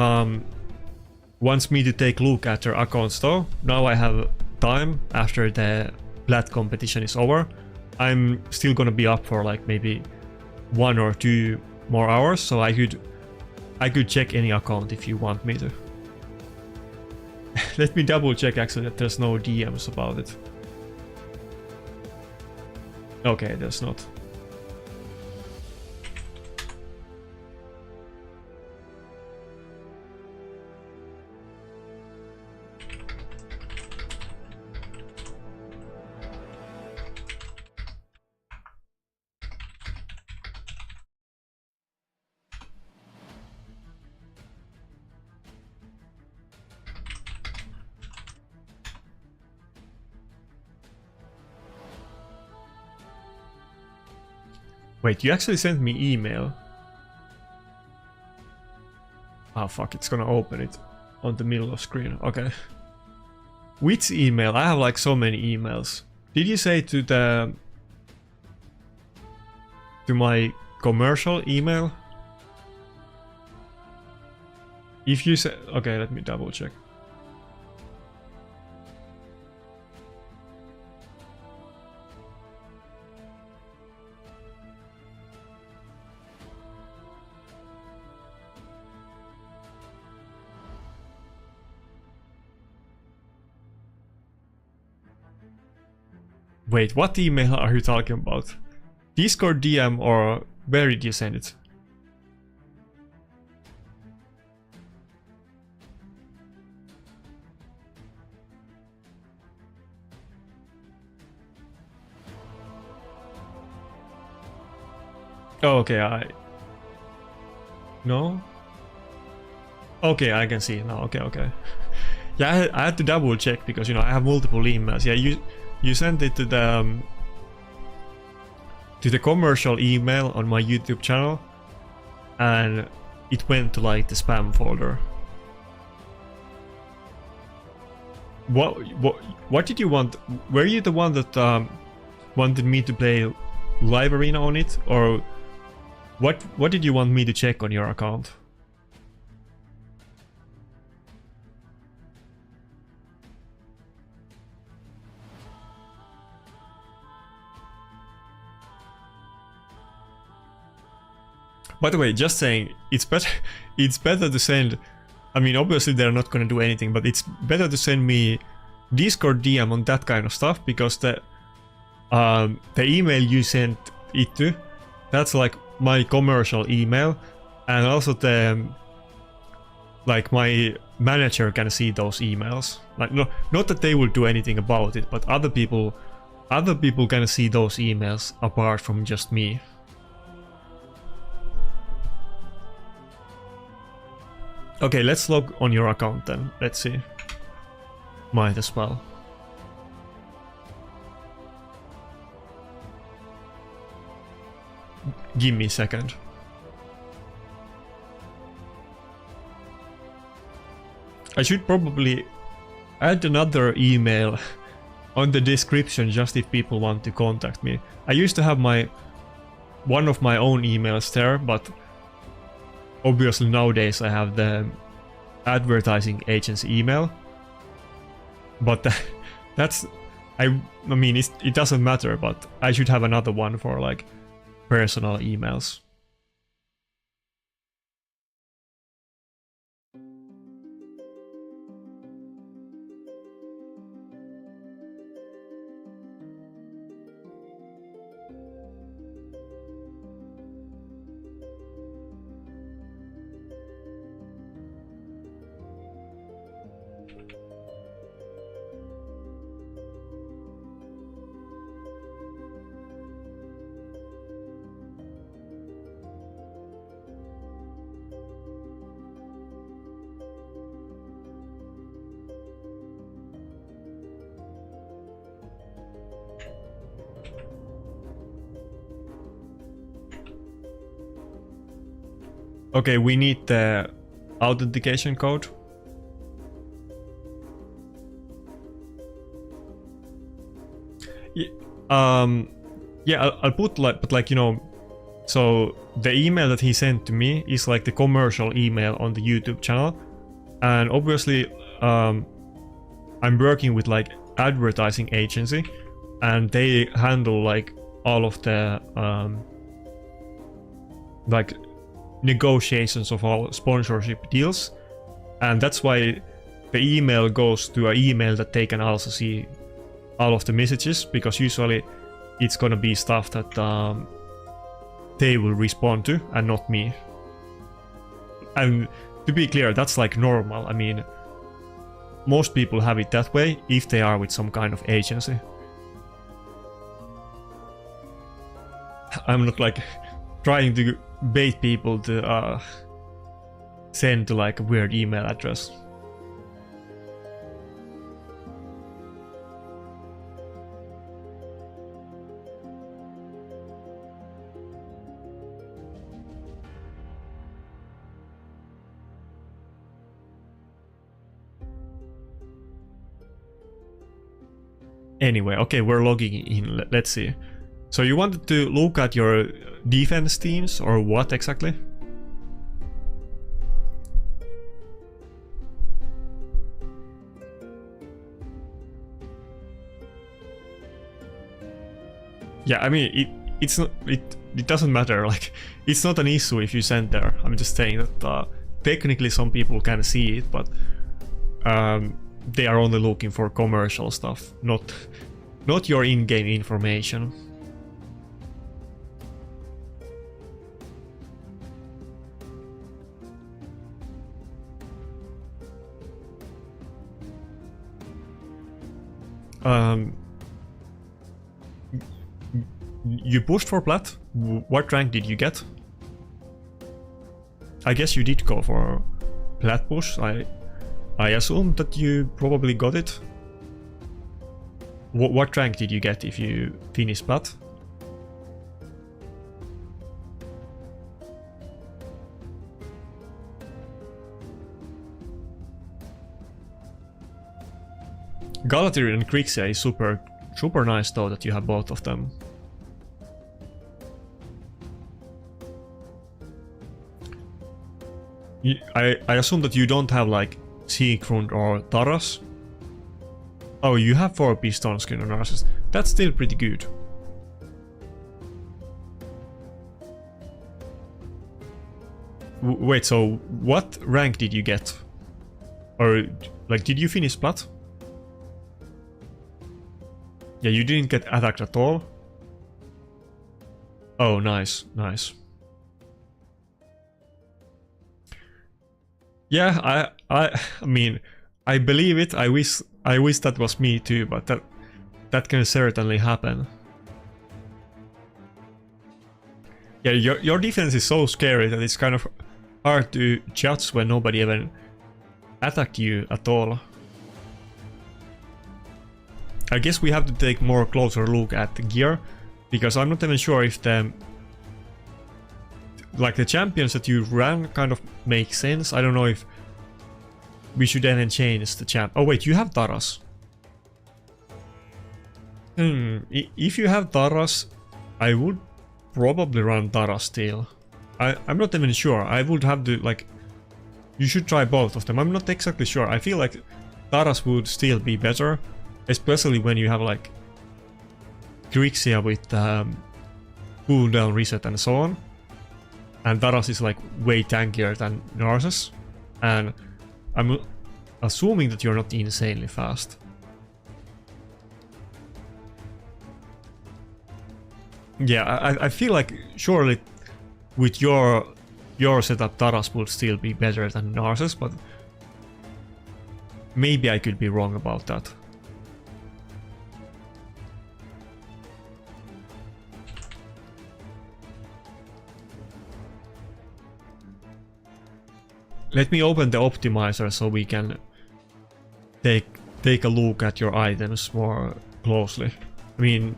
me to take a look at their accounts though, now I have time after the Plat competition is over. I'm still gonna be up for like maybe 1 or 2 more hours, so I could check any account if you want me to. Let me double check actually that there's no DMs about it. Okay, there's not. Wait, you actually sent me email? Oh fuck, it's gonna open it on the middle of screen. Okay. Which email? I have like so many emails. Did you say to my commercial email? If you say, okay, let me double check. Wait, what email are you talking about? Discord DM or where did you send it? Oh, okay, No? Okay, I can see now. Okay. Yeah, I had to double check because, you know, I have multiple emails. Yeah, you sent it to the commercial email on my YouTube channel, and it went to like the spam folder. What did you want? Were you the one that wanted me to play live arena on it, or what did you want me to check on your account? By the way, just saying, it's better. It's better to send. I mean, obviously they're not gonna do anything, but it's better to send me Discord DM on that kind of stuff, because the email you sent it to, that's like my commercial email, and also the like my manager can see those emails. Like, no, not that they will do anything about it, but other people can see those emails apart from just me. Okay, let's log on your account then. Let's see. Might as well. Give me a second. I should probably add another email on the description just if people want to contact me. I used to have one of my own emails there, but obviously nowadays I have the advertising agency email. But that's I mean it doesn't matter, but I should have another one for like personal emails. Okay, we need the authentication code. Yeah, I'll put like, but like, you know, so the email that he sent to me is like the commercial email on the YouTube channel, and obviously I'm working with like advertising agency, and they handle like all of the like negotiations of all sponsorship deals, and that's why the email goes to an email that they can also see all of the messages, because usually it's gonna be stuff that they will respond to and not me. And to be clear, that's like normal. I mean, most people have it that way if they are with some kind of agency. I'm not like trying to bait people to send to like a weird email address. Anyway, okay, we're logging in. Let's see. So you wanted to look at your defense teams, or what exactly? Yeah, I mean, it's not, it doesn't matter. Like, it's not an issue if you send there. I'm just saying that technically some people can see it, but they are only looking for commercial stuff, not your in-game information. You pushed for Plat? What rank did you get? I guess you did go for Plat push. I assume that you probably got it. What rank did you get if you finished Plat? Galatir and Krixia is super nice though that you have both of them. I assume that you don't have like Sigrun or Taras. Oh, you have 4 Piston Skin and Narcissus. That's still pretty good. Wait, so what rank did you get? Or, like, did you finish Plat? Yeah, you didn't get attacked at all? Oh, nice, nice. Yeah, I mean, I believe it. I wish that was me too, but that can certainly happen. Yeah, your defense is so scary that it's kind of hard to judge when nobody even attacked you at all. I guess we have to take more closer look at the gear, because I'm not even sure if the champions that you ran kind of make sense. I don't know if we should even change the champ. Oh wait, you have Taras. If you have Taras, I would probably run Taras still. I'm not even sure. I would have to, like, you should try both of them. I'm not exactly sure. I feel like Taras would still be better, especially when you have like Grixia with cooldown reset and so on. And Taras is like way tankier than Narses. And I'm assuming that you're not insanely fast. Yeah, I feel like surely with your setup Taras would still be better than Narses, but maybe I could be wrong about that. Let me open the optimizer so we can take a look at your items more closely. I mean,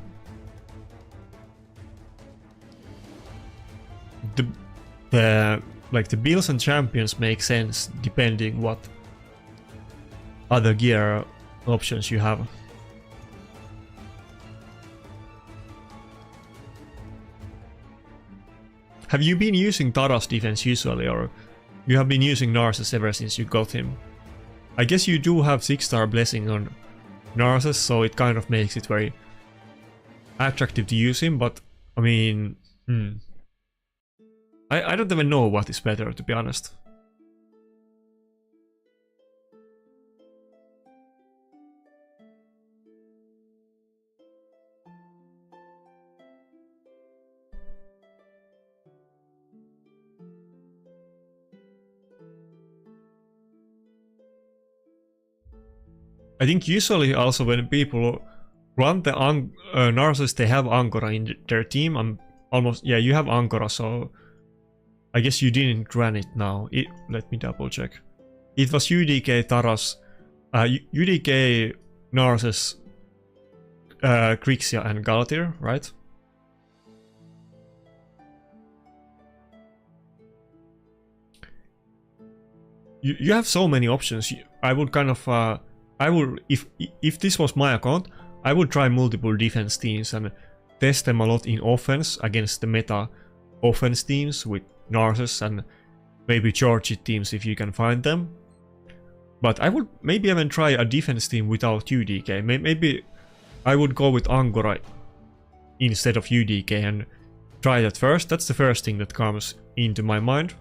the builds and champions make sense depending what other gear options you have. Have you been using Taras defense usually, or you have been using Narses ever since you got him? I guess you do have 6-star blessing on Narses, so it kind of makes it very attractive to use him, but I mean, I don't even know what is better, to be honest. I think usually also when people run the Narses, they have Angora in their team. I'm almost, yeah, you have Angora, so I guess you didn't run it now. Let me double check. It was UDK Taras, UDK Narses, Grixia and Galatir, right? You have so many options. I would kind of, I would, if this was my account, I would try multiple defense teams and test them a lot in offense against the meta offense teams with Narses and maybe Georgie teams if you can find them. But I would maybe even try a defense team without UDK. Maybe I would go with Angora instead of UDK and try that first. That's the first thing that comes into my mind.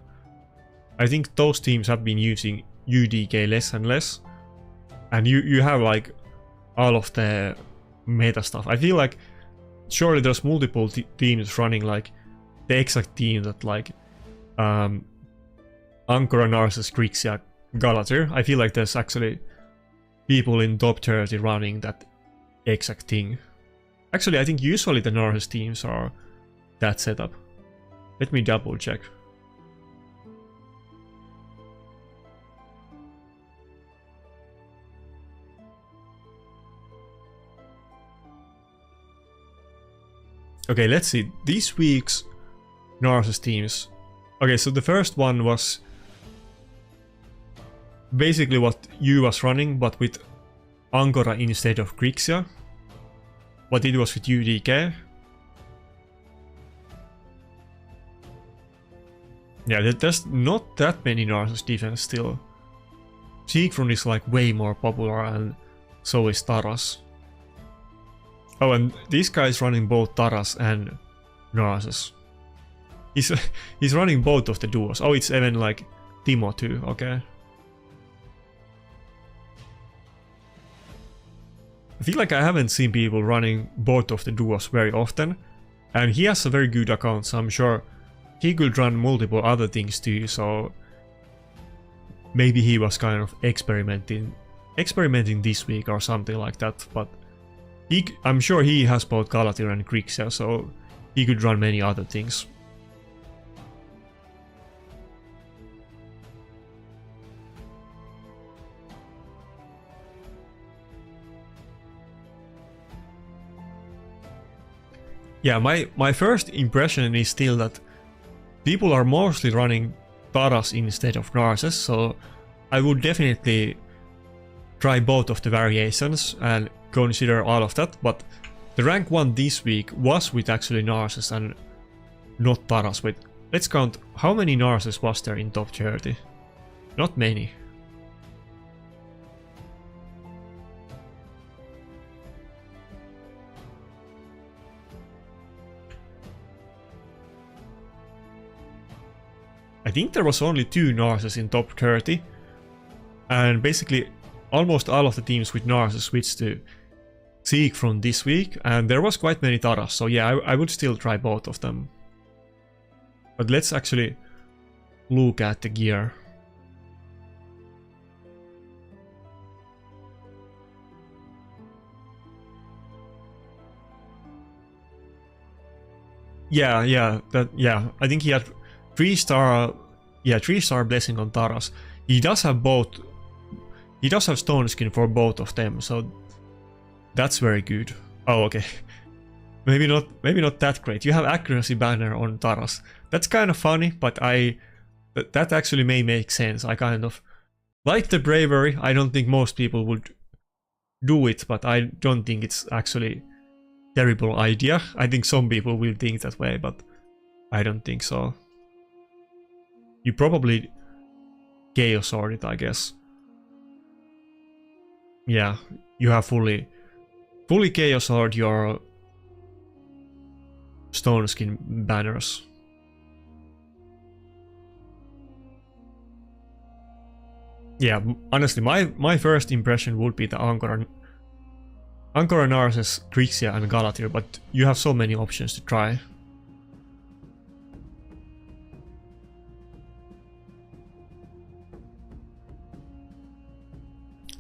I think those teams have been using UDK less and less. And you have like all of the meta stuff. I feel like surely there's multiple teams running like the exact team that like Angora, Narses, Grixia, Galatir. I feel like there's actually people in top 30 running that exact thing. Actually, I think usually the Narses teams are that setup. Let me double check. Okay, let's see. This week's Narses teams. Okay, so the first one was basically what you was running, but with Angora instead of Grixia. But it was with UDK. Yeah, there's not that many Narses defense still. Siegfried is like way more popular, and so is Taras. Oh, and this guy is running both Taras and Narses. He's he's running both of the duos. Oh, it's even like Timo too. Okay. I feel like I haven't seen people running both of the duos very often, and he has a very good account, so I'm sure he could run multiple other things too, so maybe he was kind of experimenting this week or something like that, but I'm sure he has both Galatir and Grixia, so he could run many other things. Yeah, my first impression is still that people are mostly running Taras instead of Narses, so I would definitely try both of the variations and consider all of that, but the rank 1 this week was with actually Narses and not Taras. With, let's count how many Narses was there in top 30. Not many. I think there was only 2 Narses in top 30, and basically almost all of the teams with Narses switched to Seek from this week, and there was quite many Taras, so yeah, I would still try both of them. But let's actually look at the gear. Yeah, I think he had 3-star, 3-star blessing on Taras. He does have both. He does have stone skin for both of them, so that's very good. Oh, okay. Maybe not that great. You have accuracy banner on Taras. That's kind of funny, but that actually may make sense. I kind of like the bravery. I don't think most people would do it, but I don't think it's actually terrible idea. I think some people will think that way, but I don't think so. You probably Chaos Sword it, I guess. Yeah, you have fully Chaos Sword your stone skin banners. Yeah, honestly, my first impression would be the Ankara Narses, Grixia and Galatir, but you have so many options to try.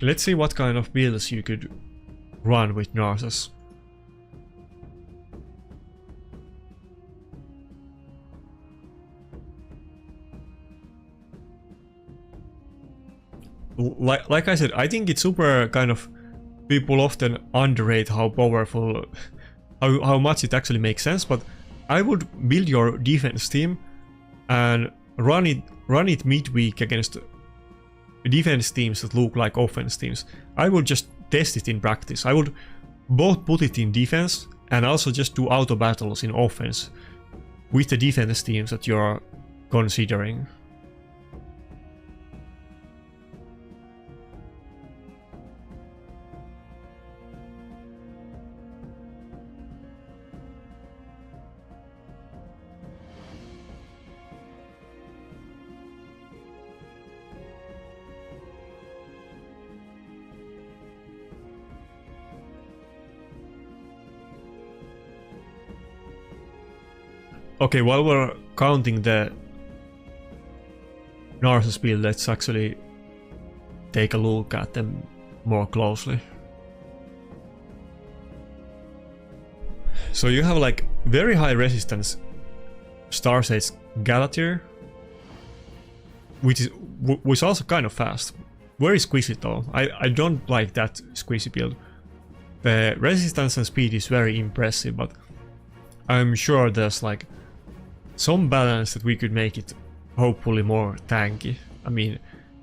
Let's see what kind of builds you could run with Narses. Like I said, I think it's super kind of, people often underrate how powerful, how much it actually makes sense, but I would build your defense team and run it midweek against defense teams that look like offense teams. I would just test it in practice. I would both put it in defense and also just do auto battles in offense with the defense teams that you're considering. Okay, while we're counting the Narses build, let's actually take a look at them more closely. So you have like very high resistance Star Sage Galatir, which is also kind of fast. Very squishy though. I don't like that squishy build. The resistance and speed is very impressive, but I'm sure there's like some balance that we could make it hopefully more tanky. I mean,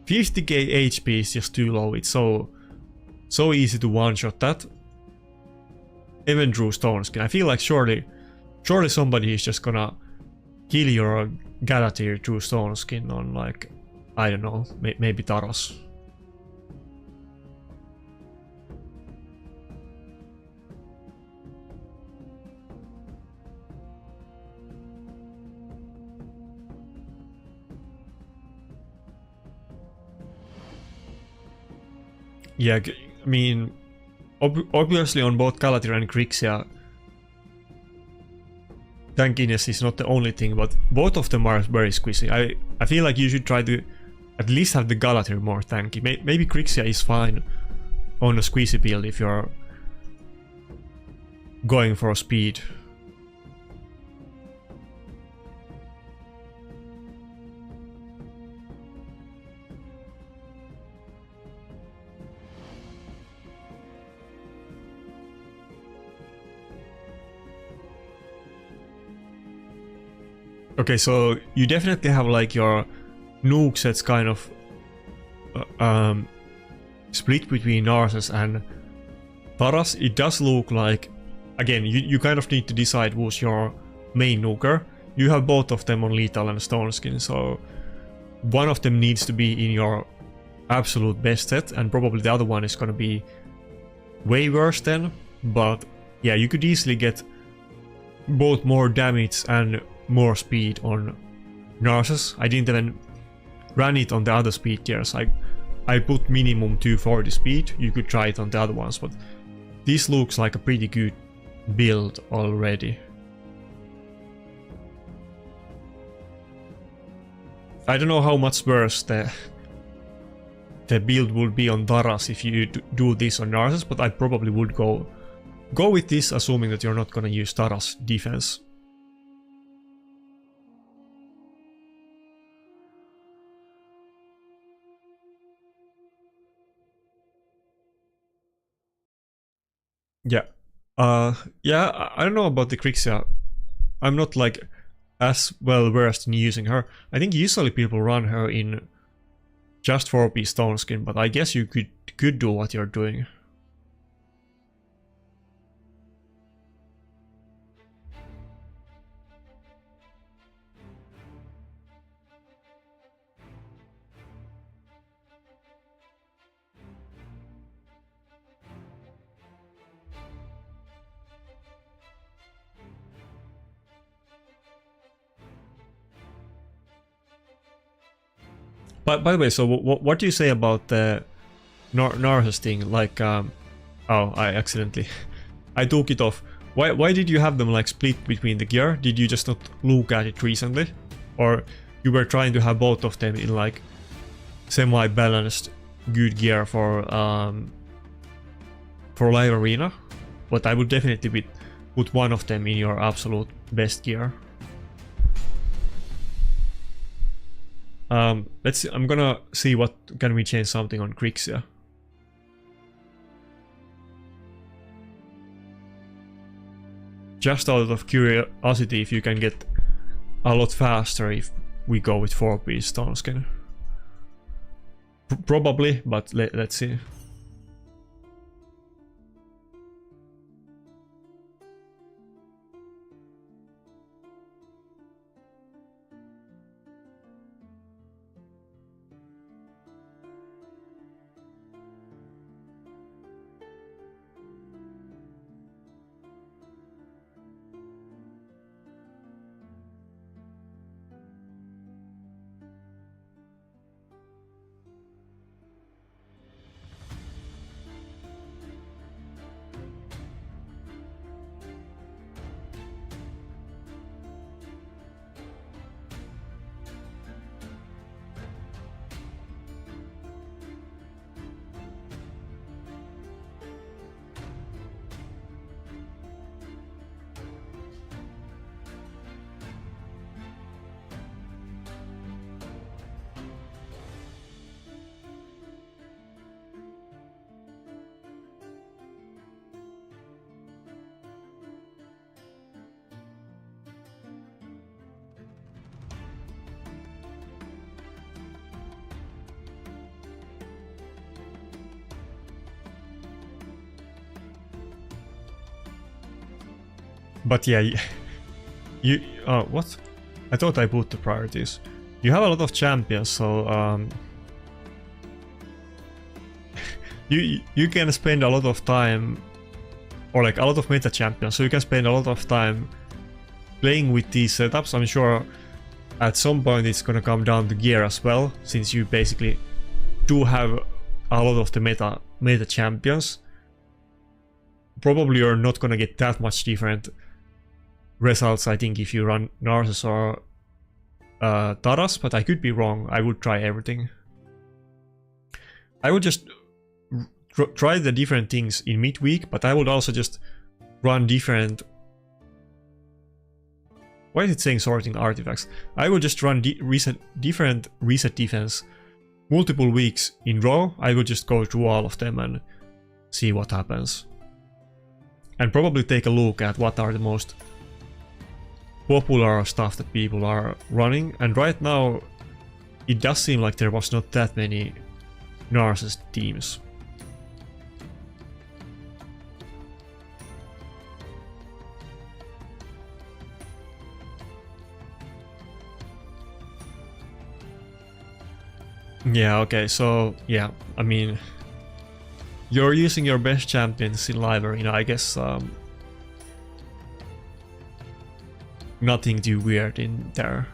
50k HP is just too low. It's so easy to one-shot that. Even through stone skin. I feel like surely somebody is just gonna kill your Galatir through stone skin on, like, I don't know, maybe Taras. Yeah, I mean, obviously on both Galatira and Grixia, tankiness is not the only thing, but both of them are very squishy. I feel like you should try to at least have the Galatira more tanky. Maybe Grixia is fine on a squishy build if you're going for speed. Okay, so you definitely have like your nuke sets kind of split between Narses and Taras. It does look like, again, you kind of need to decide who's your main nuker. You have both of them on Lethal and Stone Skin, so one of them needs to be in your absolute best set, and probably the other one is gonna be way worse then. But yeah, you could easily get both more damage and more speed on Narses. I didn't even run it on the other speed tiers. I put minimum 240 speed. You could try it on the other ones, but this looks like a pretty good build already. I don't know how much worse the build would be on Taras if you do this on Narses, but I probably would go with this, assuming that you're not gonna use Taras defense. Yeah. Yeah, I don't know about the Grixia. I'm not like as well versed in using her. I think usually people run her in just 4P Stone Skin, but I guess you could do what you're doing. But by the way, so what do you say about the Narses thing? Like, oh, I accidentally, I took it off. Why did you have them like split between the gear? Did you just not look at it recently, or you were trying to have both of them in like semi-balanced good gear for live arena? But I would definitely put one of them in your absolute best gear. Let's see, I'm gonna see what can we change something on Grixia. Just out of curiosity, if you can get a lot faster if we go with 4P Stone Skin. Probably, but let's see. But yeah, you what? I thought I put the priorities. You have a lot of champions, so you can spend a lot of time, or like a lot of meta champions, so you can spend a lot of time playing with these setups. I'm sure at some point it's gonna come down to gear as well, since you basically do have a lot of the meta champions. Probably you're not gonna get that much different results, I think, if you run Narses or Taras, but I could be wrong. I would try everything. I would just try the different things in midweek, but I would also just run different... Why is it saying sorting artifacts? I would just run different reset defense multiple weeks in row. I would just go through all of them and see what happens. And probably take a look at what are the most popular stuff that people are running. And right now, it does seem like there was not that many Narses teams. Yeah, okay, so yeah, I mean, you're using your best champions in live arena, I guess. Nothing too weird in there.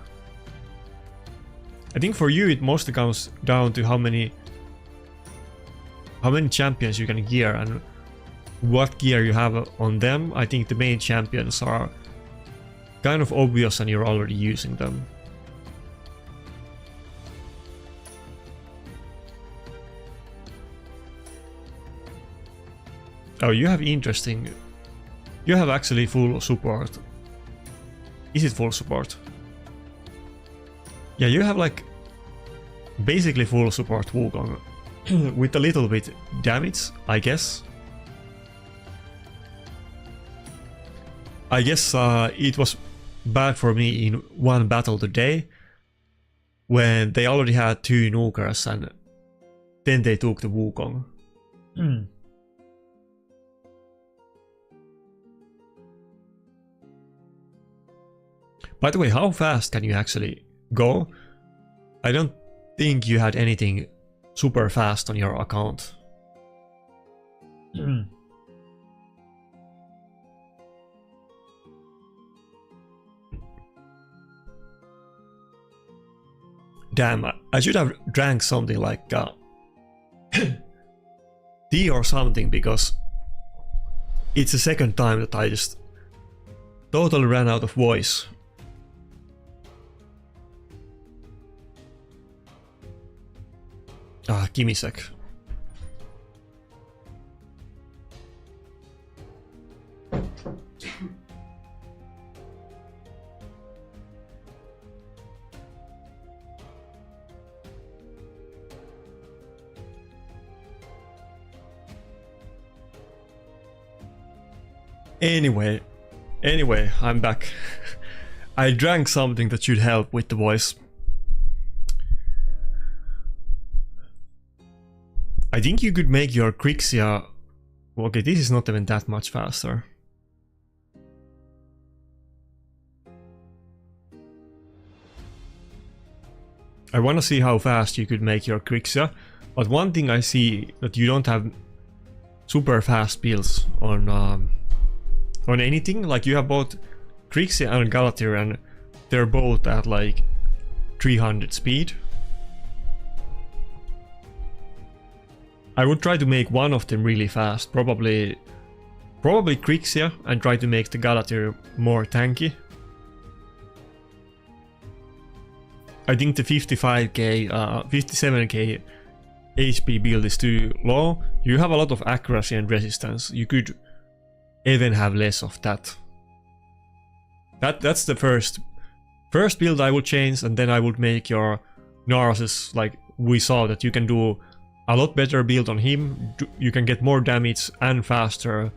I think for you it mostly comes down to how many champions you can gear and what gear you have on them. I think the main champions are kind of obvious and you're already using them. Oh, you have interesting... You have actually full support. Is it full support? Yeah, you have like... basically full support Wukong. With a little bit damage, I guess. I guess it was bad for me in one battle today. When they already had 2 nukers and then they took the Wukong. By the way, how fast can you actually go? I don't think you had anything super fast on your account. Damn, I should have drank something like tea or something, because it's the second time that I just totally ran out of voice. Ah, give me a sec. Anyway, I'm back. I drank something that should help with the voice. I think you could make your Crixia... Okay, this is not even that much faster. I want to see how fast you could make your Crixia, but one thing I see that you don't have super fast builds on anything. Like you have both Crixia and Galatir and they're both at like 300 speed. I would try to make one of them really fast, probably Crixia, and try to make the Galatir more tanky. I think the 55k, 57k HP build is too low. You have a lot of accuracy and resistance. You could even have less of that. That's the first build I would change, and then I would make your Narses, like we saw that you can do a lot better build on him. You can get more damage and faster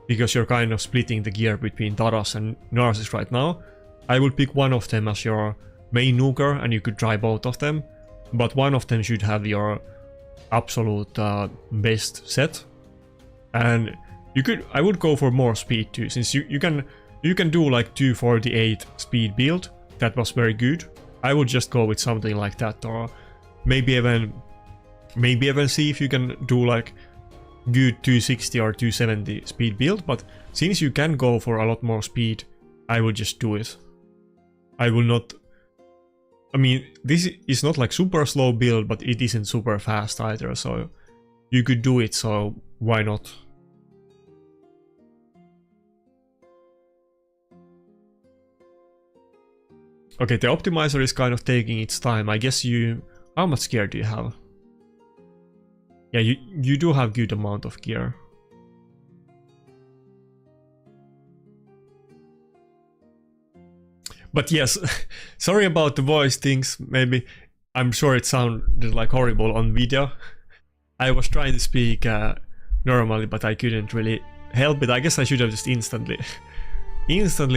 because you're kind of splitting the gear between Taras and Narses right now. I would pick one of them as your main nuker and you could try both of them, but one of them should have your absolute best set. And I would go for more speed too, since you can do like 248 speed build. That was very good. I would just go with something like that, or maybe even see if you can do like good 260 or 270 speed build, but since you can go for a lot more speed, I would just do it. I will not... I mean, this is not like super slow build, but it isn't super fast either, so you could do it, so why not? Okay, the optimizer is kind of taking its time. I guess you... How much gear do you have? Yeah, you do have good amount of gear. But yes, sorry about the voice things, maybe. I'm sure it sounded like horrible on video. I was trying to speak normally, but I couldn't really help it. I guess I should have just instantly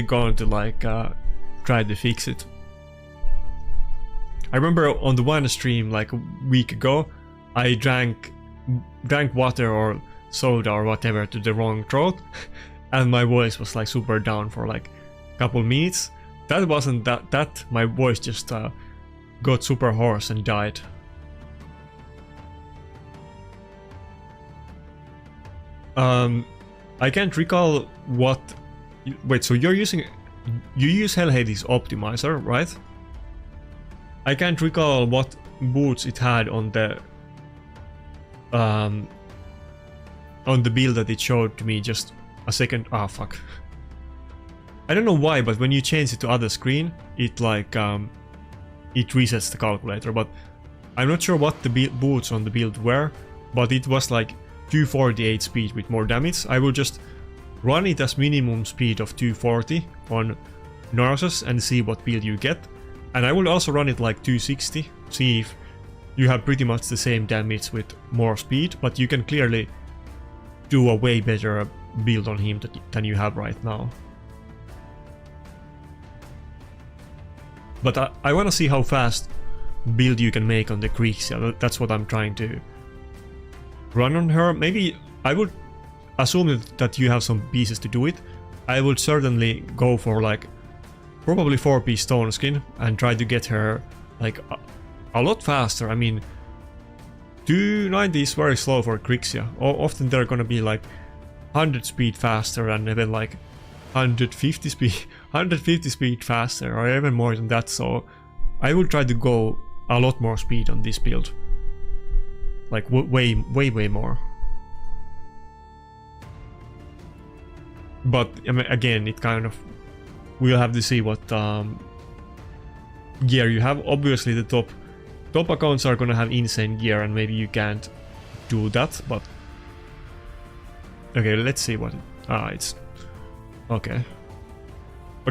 gone to like try to fix it. I remember on the one stream like a week ago, I drank water or soda or whatever to the wrong throat, and my voice was like super down for like a couple minutes. That wasn't that my voice just got super hoarse and died. I can't recall what... Wait, so you use Hellhades optimizer, right? I can't recall what boots it had on the build that it showed to me just a second. Ah, fuck. I don't know why, but when you change it to other screen, it like it resets the calculator. But I'm not sure what the boots on the build were, but it was like 248 speed with more damage. I will just run it as minimum speed of 240 on Narsus and see what build you get. And I will also run it like 260, see if you have pretty much the same damage with more speed, but you can clearly do a way better build on him than you have right now. But I want to see how fast build you can make on the Grixia. That's what I'm trying to run on her. Maybe I would assume that you have some pieces to do it. I would certainly go for like probably 4-piece stone skin and try to get her like a lot faster. I mean, 290 is very slow for Grixia. Often they're gonna be like 100 speed faster and even like 150 speed faster, or even more than that. So I will try to go a lot more speed on this build, like way more. But I mean, again, it kind of, we'll have to see what gear you have. Obviously the top accounts are gonna have insane gear, and maybe you can't do that, but okay, let's see what it's okay.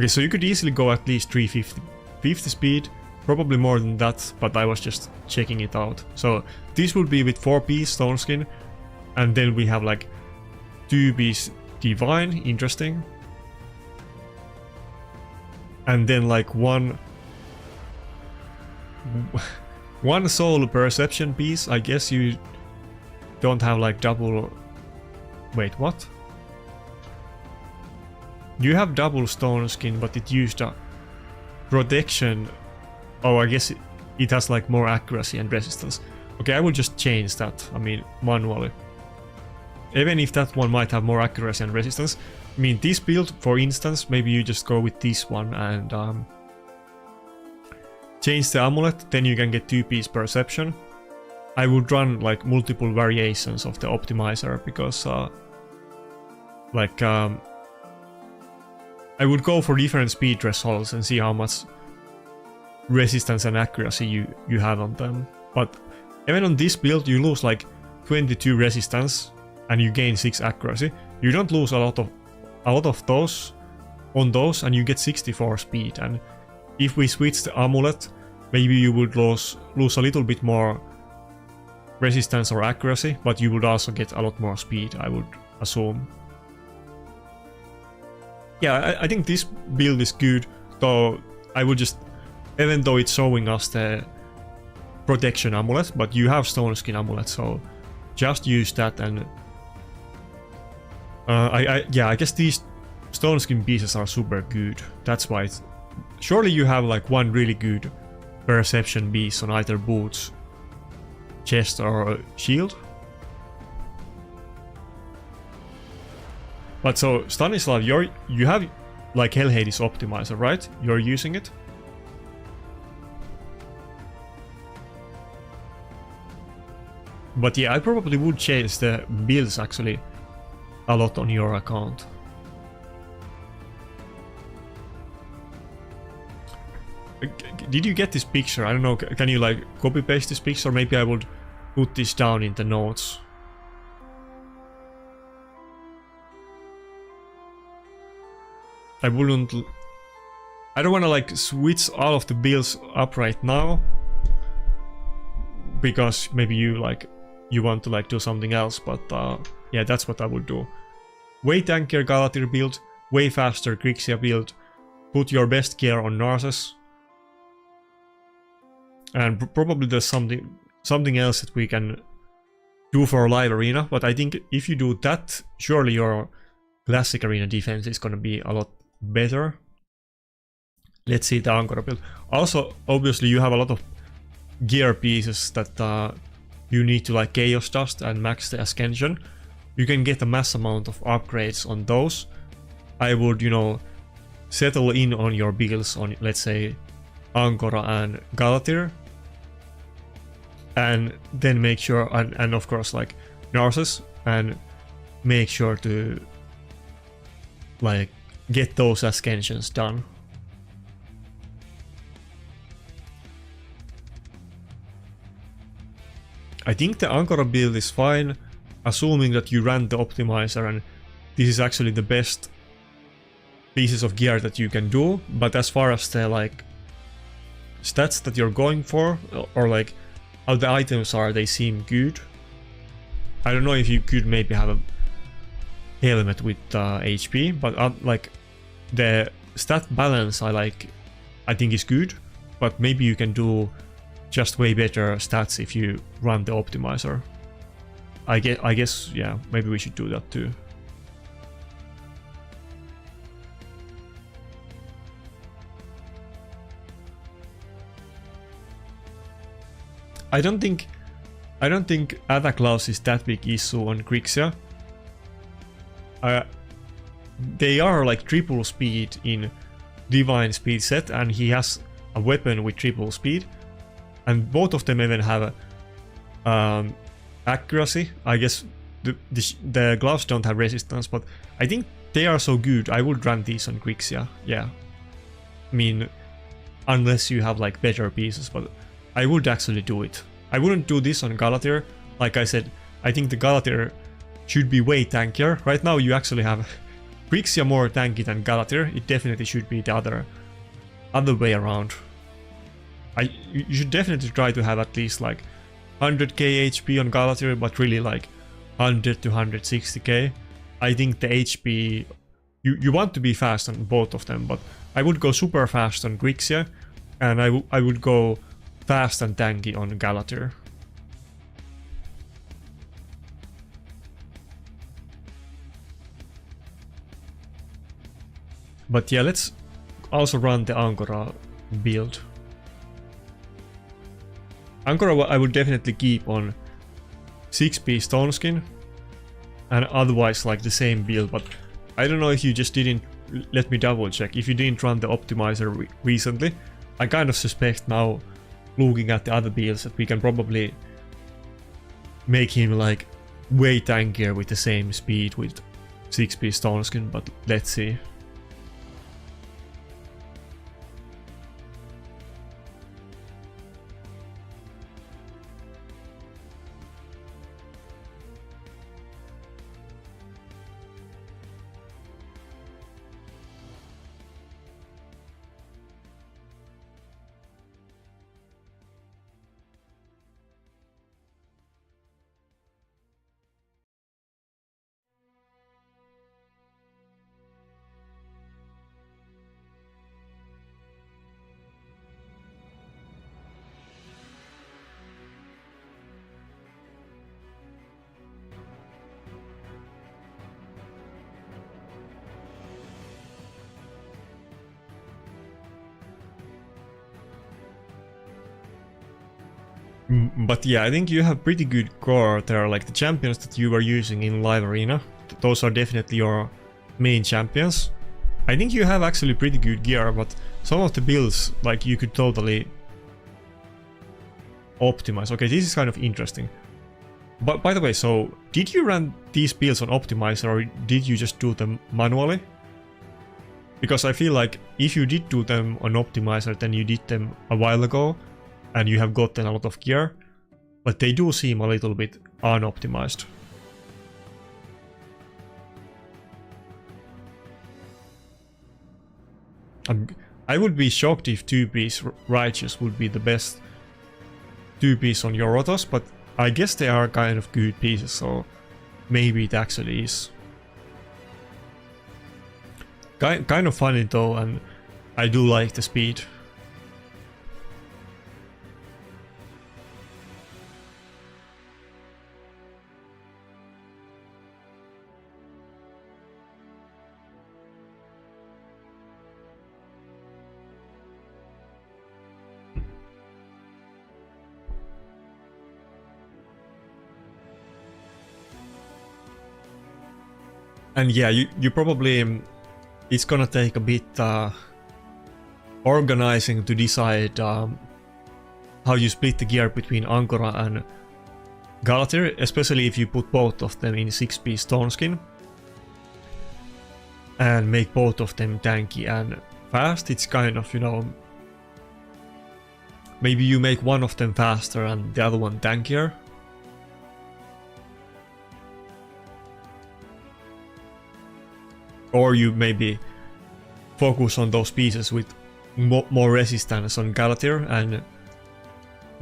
So you could easily go at least 350 speed, probably more than that, but I was just checking it out. So this would be with 4-piece stone skin, and then we have like 2-piece divine, interesting, and then like one soul perception piece. I guess you don't have like double... Wait, what? You have double stone skin, but it used a protection. Oh, I guess it has like more accuracy and resistance. Okay, I will just change that, I mean, manually. Even if that one might have more accuracy and resistance. I mean, this build, for instance, maybe you just go with this one and change the amulet, then you can get 2-piece perception. I would run like multiple variations of the optimizer, because I would go for different speed thresholds and see how much resistance and accuracy you have on them. But even on this build, you lose like 22 resistance and you gain 6 accuracy. You don't lose a lot of those on those, and you get 64 speed. And if we switch the amulet, maybe you would lose a little bit more resistance or accuracy, but you would also get a lot more speed, I would assume. Yeah, I think this build is good, though I would just, even though it's showing us the protection amulet, but you have stone skin amulet, so just use that. And I guess these stone skin pieces are super good. That's why surely you have like one really good perception piece on either boots, chest, or shield. But so Stanislav, you have like Hellhades optimizer, right? You're using it? But yeah, I probably would change the builds actually a lot on your account. Did you get this picture? I don't know, can you like copy paste this picture? Maybe I would put this down in the notes. I don't want to like switch all of the builds up right now, because maybe you want to like do something else, but yeah, that's what I would do. Way tankier Galatir build, way faster Grixia build, put your best gear on Narses. And probably there's something else that we can do for live arena, but I think if you do that, surely your classic arena defense is gonna be a lot better. Let's see the Ankara build. Also, obviously you have a lot of gear pieces that you need to like Chaos Dust and max the Ascension. You can get a mass amount of upgrades on those. I would, you know, settle in on your builds on, let's say, Ankara and Galatir. And then make sure, and of course like Narses, and make sure to like get those Ascensions done. I think the Ankara build is fine, assuming that you ran the optimizer and this is actually the best pieces of gear that you can do. But as far as the like stats that you're going for, or like how the items are, they seem good. I don't know if you could maybe have a helmet with HP, but like the stat balance I think is good, but maybe you can do just way better stats if you run the optimizer. I guess, yeah, maybe we should do that too. I don't think attack loss is that big issue on Grixia. They are like triple speed in Divine Speed set, and he has a weapon with triple speed, and both of them even have accuracy. I guess the gloves don't have resistance, but I think they are so good. I would run these on Grixia. Yeah, I mean, unless you have like better pieces, but I would actually do it. I wouldn't do this on Galatir. Like I said, I think the Galatir should be way tankier. Right now you actually have Grixia more tanky than Galatir. It definitely should be the other way around. You should definitely try to have at least like 100k HP on Galatir, but really like 100 to 160k. I think the HP, you want to be fast on both of them, but I would go super fast on Grixia, and I would go fast and tanky on Galatir. But yeah, let's also run the Ankara build. Ankara I would definitely keep on 6p stone skin, and otherwise like the same build, but I don't know if you just didn't, let me double check, if you didn't run the optimizer recently. I kind of suspect now, looking at the other builds, that we can probably make him like way tankier with the same speed with 6p stone skin, but let's see. But yeah, I think you have pretty good core there, like the champions that you were using in live arena. Those are definitely your main champions. I think you have actually pretty good gear, but some of the builds, like you could totally optimize. Okay, this is kind of interesting. But by the way, so did you run these builds on optimizer or did you just do them manually? Because I feel like if you did do them on optimizer, then you did them a while ago and you have gotten a lot of gear, but they do seem a little bit unoptimized. I would be shocked if 2-piece Righteous would be the best 2-piece on your rotos, but I guess they are kind of good pieces, so maybe it actually is. Kind of funny though, and I do like the speed. And yeah, you probably, it's gonna take a bit organizing to decide how you split the gear between Ankara and Galatir, especially if you put both of them in 6-piece stone skin and make both of them tanky and fast. It's kind of, you know, maybe you make one of them faster and the other one tankier. Or you maybe focus on those pieces with more resistance on Galatir and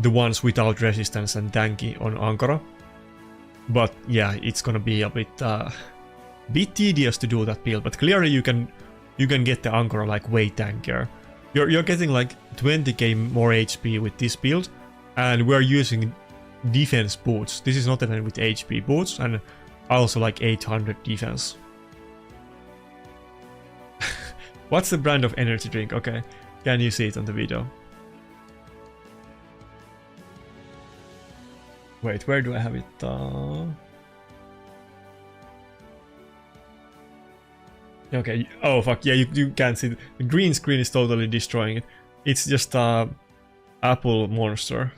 the ones without resistance and tanky on Ankara. But yeah, it's gonna be a bit tedious to do that build. But clearly you can get the Ankara like way tankier. You're getting like 20k more HP with this build, and we're using defense boots. This is not even with HP boots, and also like 800 defense. What's the brand of energy drink? Okay, can you see it on the video? Wait, where do I have it? Okay, oh fuck, yeah, you can't see it. The green screen is totally destroying it. It's just apple monster.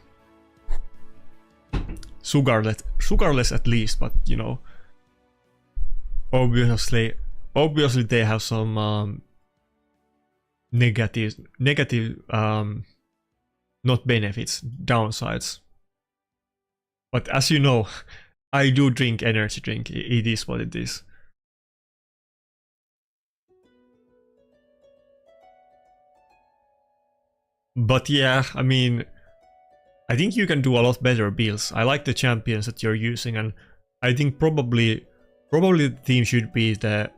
Sugarless at least, but you know, obviously they have some negative not benefits, downsides. But as you know, I do drink energy drink. It is what it is. But yeah, I mean, I think you can do a lot better builds. I like the champions that you're using, and I think probably the team should be the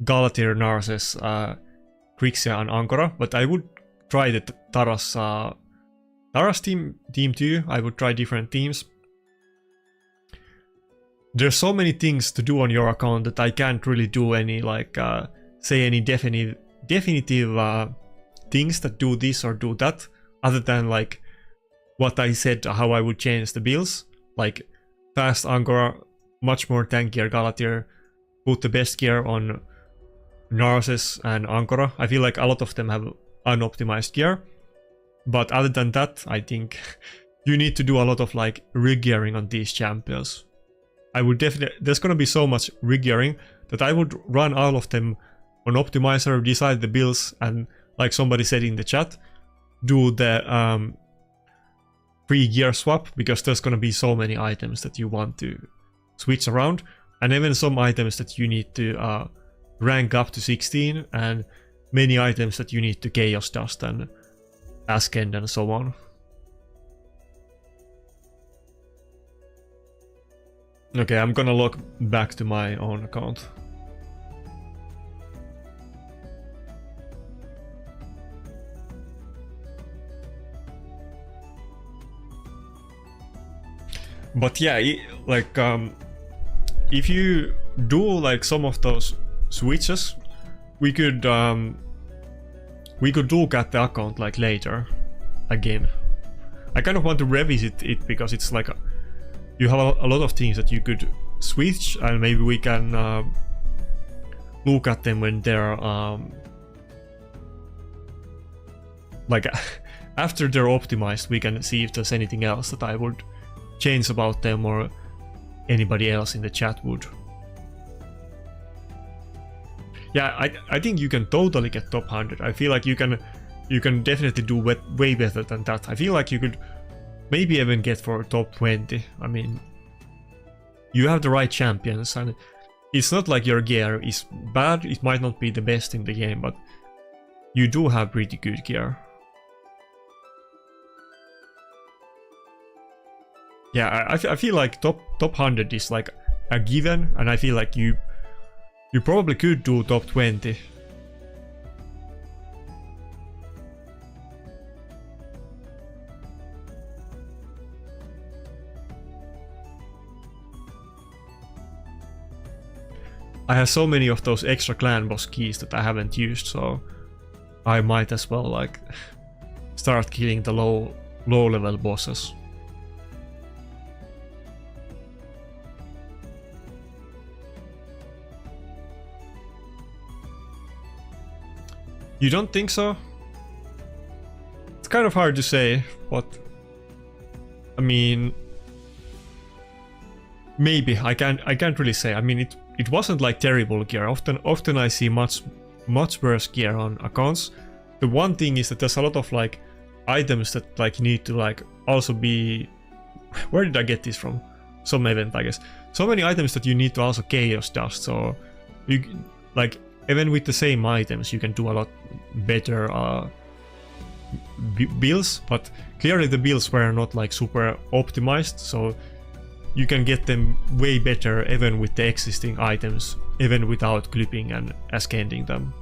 Galatir, Narses, Grixia and Ankara, but I would try the Taras team too. I would try different teams. There's so many things to do on your account that I can't really do any like say any definitive things that do this or do that, other than like what I said, how I would change the builds, like fast Ankara, much more tankier Galatir, put the best gear on Narses and Ankara. I feel like a lot of them have unoptimized gear, but other than that, I think you need to do a lot of like rig gearing on these champions. I would definitely, there's gonna be so much rig gearing that I would run all of them on optimizer, decide the builds, and like somebody said in the chat, do the free gear swap, because there's gonna be so many items that you want to switch around, and even some items that you need to rank up to 16, and many items that you need to chaos dust and askend and so on. Okay, I'm gonna log back to my own account. But yeah, like if you do like some of those switches, we could look at the account like later again. I kind of want to revisit it because it's like you have a lot of things that you could switch, and maybe we can look at them when they're like after they're optimized. We can see if there's anything else that I would James about them or anybody else in the chat would. Yeah, I think you can totally get top 100. I feel like you can definitely do way better than that. I feel like you could maybe even get for top 20. I mean, you have the right champions, and it's not like your gear is bad. It might not be the best in the game, but you do have pretty good gear. Yeah, I feel like top 100 is like a given, and I feel like you probably could do top 20. I have so many of those extra clan boss keys that I haven't used, so I might as well like start killing the low level bosses. You don't think so? It's kind of hard to say, but I mean, maybe I can't really say. I mean, it wasn't like terrible gear. Often I see much worse gear on accounts. The one thing is that there's a lot of like items that like need to like also be. Where did I get this from? Some event, I guess. So many items that you need to also chaos dust. So you like even with the same items you can do a lot better builds, but clearly the builds were not like super optimized, so you can get them way better even with the existing items, even without clipping and ascending them.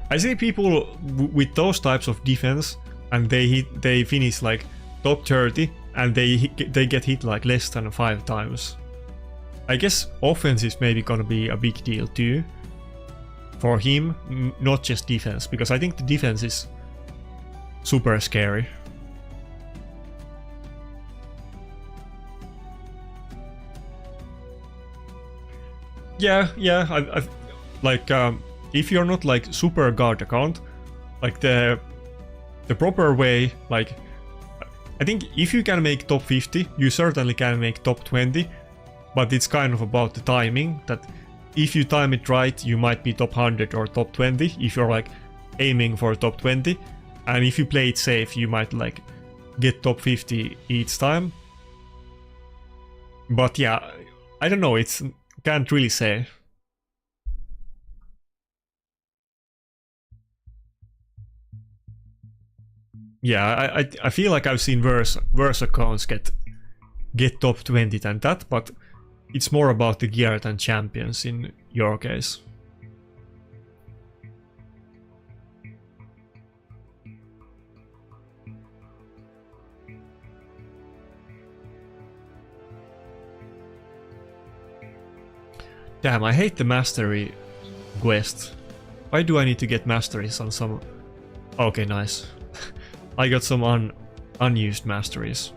I see people with those types of defense and they finish like top 30 and they get hit like less than 5 times. I guess offense is maybe gonna be a big deal too for him, not just defense, because I think the defense is super scary. Yeah, I like if you're not like super guard account, like the proper way, like I think if you can make top 50, you certainly can make top 20, but it's kind of about the timing, that if you time it right, you might be top 100 or top 20 if you're like aiming for top 20, and if you play it safe, you might like get top 50 each time. But yeah, I don't know, it's can't really say. Yeah, I feel like I've seen worse accounts get top 20 than that, but it's more about the gear than champions in your case. Damn, I hate the mastery quest. Why do I need to get masteries on some... Okay, nice. I got some unused masteries.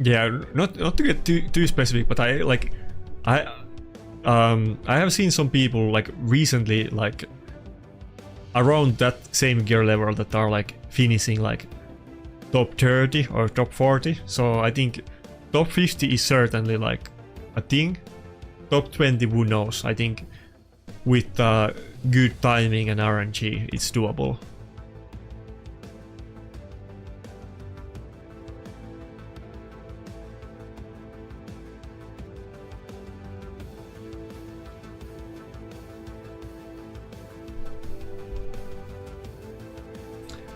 Yeah, not to get too specific, but I have seen some people like recently like around that same gear level that are like finishing like top 30 or top 40. So I think top 50 is certainly like a thing. Top 20, who knows? I think with good timing and RNG, it's doable.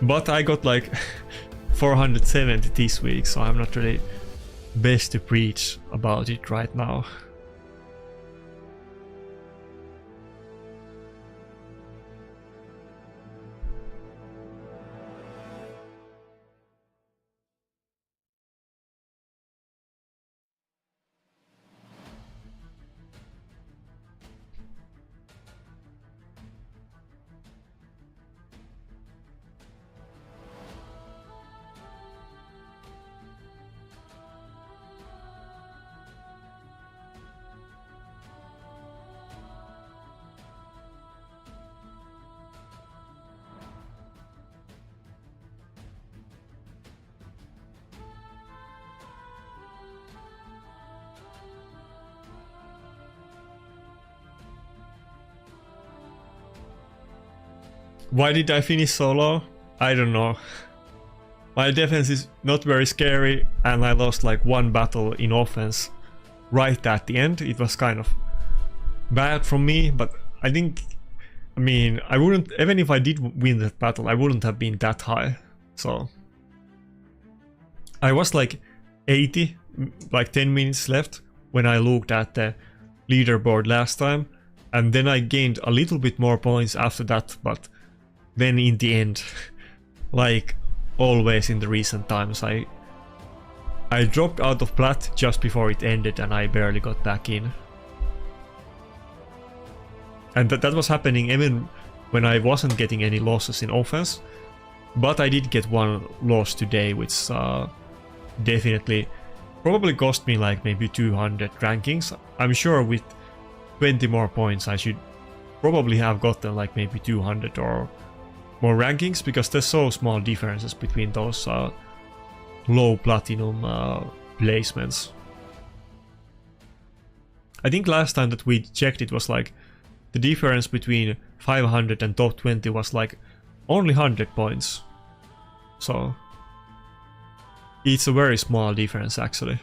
But I got like 470 this week, so I'm not really best to preach about it right now. Why did I finish so low? I don't know. My defense is not very scary, and I lost like one battle in offense right at the end. It was kind of bad from me, but I think, I mean, I wouldn't, even if I did win that battle, I wouldn't have been that high. So I was like 80, like 10 minutes left when I looked at the leaderboard last time, and then I gained a little bit more points after that, but then in the end, like always in the recent times, I dropped out of Plat just before it ended and I barely got back in. And that was happening even when I wasn't getting any losses in offense, but I did get one loss today, which definitely probably cost me like maybe 200 rankings. I'm sure with 20 more points I should probably have gotten like maybe 200 or more rankings, because there's so small differences between those low platinum placements. I think last time that we checked it was like the difference between 500 and top 20 was like only 100 points. So it's a very small difference actually.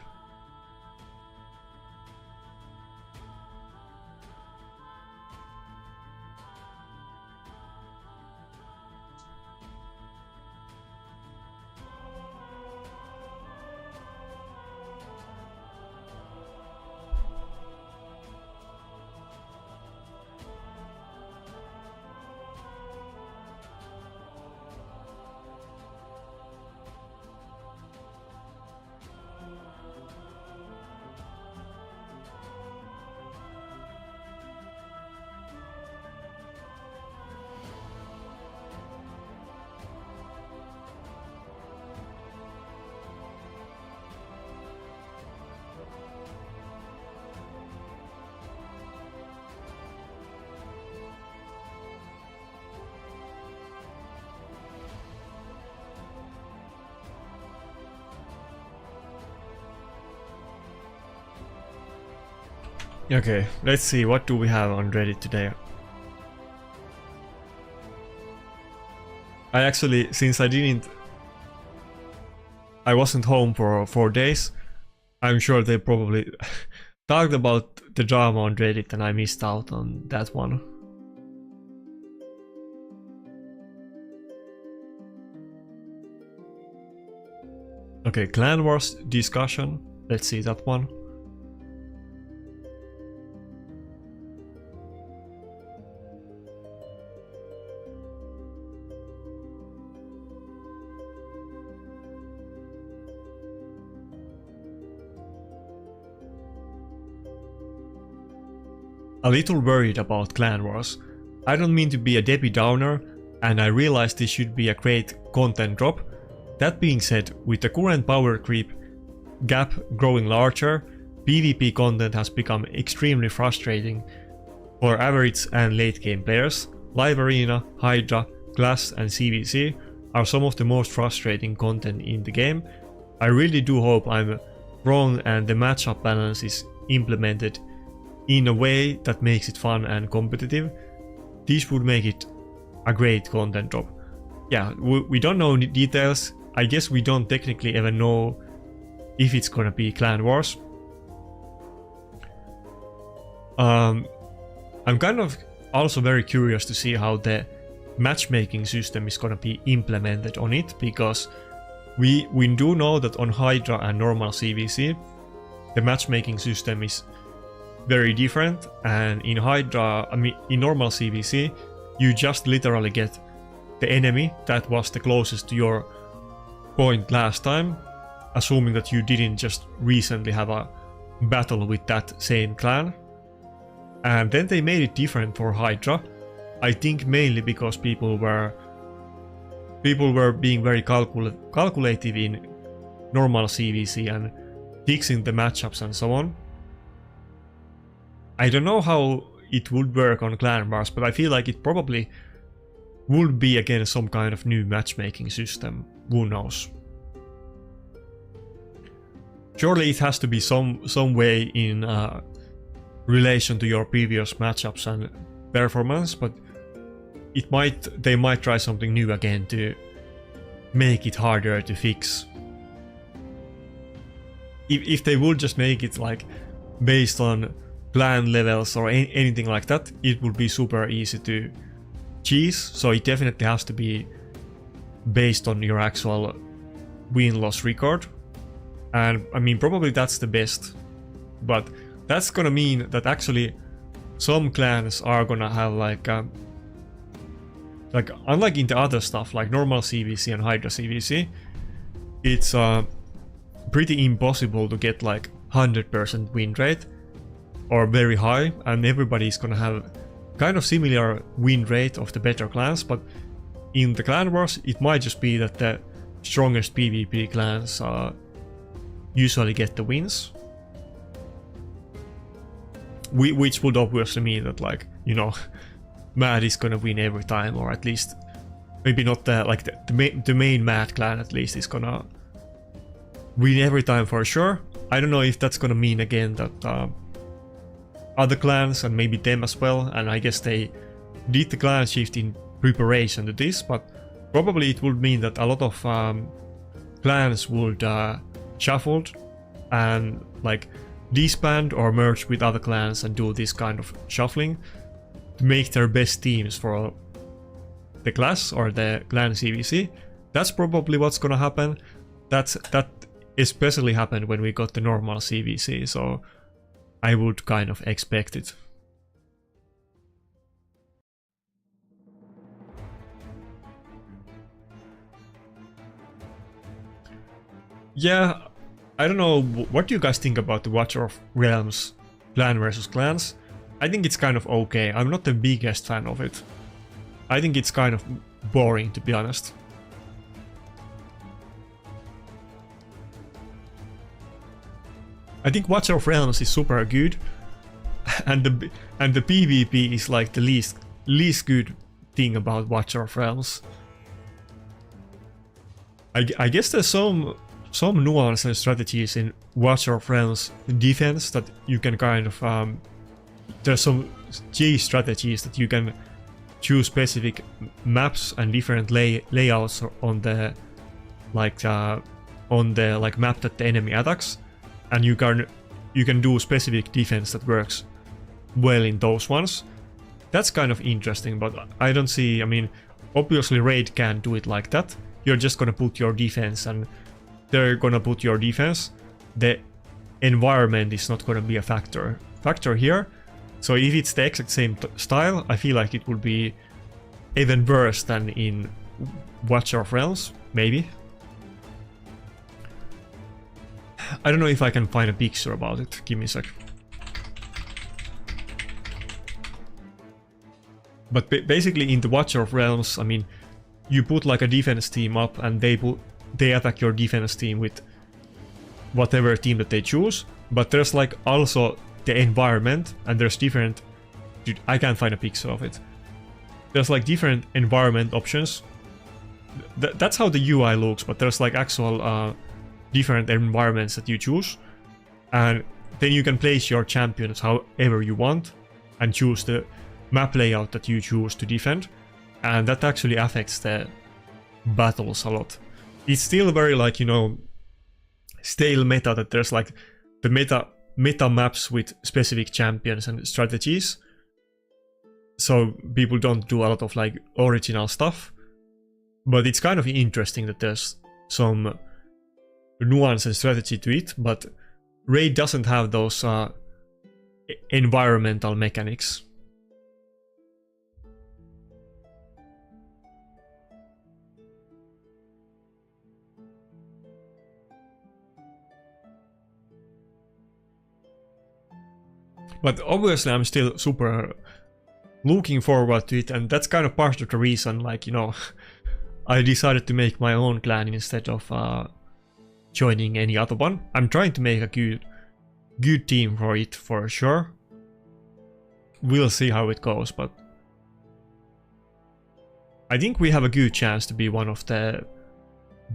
Okay, let's see, what do we have on Reddit today? I actually, since I wasn't home for 4 days, I'm sure they probably talked about the drama on Reddit and I missed out on that one. Okay, Clan Wars discussion, let's see that one. A little worried about Clan Wars. I don't mean to be a Debbie Downer, and I realize this should be a great content drop. That being said, with the current power creep gap growing larger, PvP content has become extremely frustrating for average and late game players. Live Arena, Hydra, Class and CVC are some of the most frustrating content in the game. I really do hope I'm wrong and the matchup balance is implemented in a way that makes it fun and competitive. This would make it a great content drop. Yeah, we don't know any details. I guess we don't technically even know if it's gonna be Clan Wars. I'm kind of also very curious to see how the matchmaking system is gonna be implemented on it, because we do know that on Hydra and normal CVC the matchmaking system is very different, and in Hydra, I mean in normal CVC, you just literally get the enemy that was the closest to your point last time, assuming that you didn't just recently have a battle with that same clan. And then they made it different for Hydra, I think mainly because people were being very calculative in normal CVC and fixing the matchups and so on. I don't know how it would work on Clan Wars, but I feel like it probably would be again some kind of new matchmaking system. Who knows? Surely it has to be some way in relation to your previous matchups and performance, but they might try something new again to make it harder to fix. If they would just make it like based on clan levels or anything like that, it would be super easy to cheese. So it definitely has to be based on your actual win-loss record. And I mean, probably that's the best, but that's gonna mean that actually some clans are gonna have like unlike in the other stuff like normal CVC and Hydra CVC, it's pretty impossible to get like 100% win rate or very high, and everybody's gonna have kind of similar win rate of the better clans. But in the clan wars, it might just be that the strongest PvP clans usually get the wins, which would obviously mean that, like, you know, Mad is gonna win every time, or at least maybe not the main Mad clan at least is gonna win every time for sure. I don't know if that's gonna mean again that other clans and maybe them as well, and I guess they did the clan shift in preparation to this, but probably it would mean that a lot of clans would shuffled and like disband or merge with other clans and do this kind of shuffling to make their best teams for the class or the clan CVC. That's probably what's gonna happen. That especially happened when we got the normal CVC, so I would kind of expect it. Yeah, I don't know, what do you guys think about the Watcher of Realms clan versus clans? I think it's kind of okay. I'm not the biggest fan of it. I think it's kind of boring, to be honest. I think Watcher of Realms is super good, and the PvP is like the least good thing about Watcher of Realms. I guess there's some nuance and strategies in Watcher of Realms defense that you can kind of there's some G strategies that you can choose specific maps and different layouts on the map that the enemy attacks, and you can do specific defense that works well in those ones. That's kind of interesting, but I don't see, I mean, obviously Raid can't do it like that. You're just gonna put your defense and they're gonna put your defense. The environment is not gonna be a factor here. So if it's the exact same style, I feel like it would be even worse than in Watcher of Realms, maybe. I don't know if I can find a picture about it. Give me a sec. But basically in the Watcher of Realms, I mean, you put like a defense team up and they attack your defense team with whatever team that they choose. But there's like also the environment, and there's different... Dude, I can't find a picture of it. There's like different environment options. That's how the UI looks, but there's like actual different environments that you choose. And then you can place your champions however you want and choose the map layout that you choose to defend. And that actually affects the battles a lot. It's still very, like, you know, stale meta, that there's like the meta maps with specific champions and strategies. So people don't do a lot of like original stuff. But it's kind of interesting that there's some nuance and strategy to it, but Raid doesn't have those environmental mechanics. But obviously I'm still super looking forward to it, and that's kind of part of the reason, like, you know, I decided to make my own clan instead of joining any other one. I'm trying to make a good team for it, for sure. We'll see how it goes, but I think we have a good chance to be one of the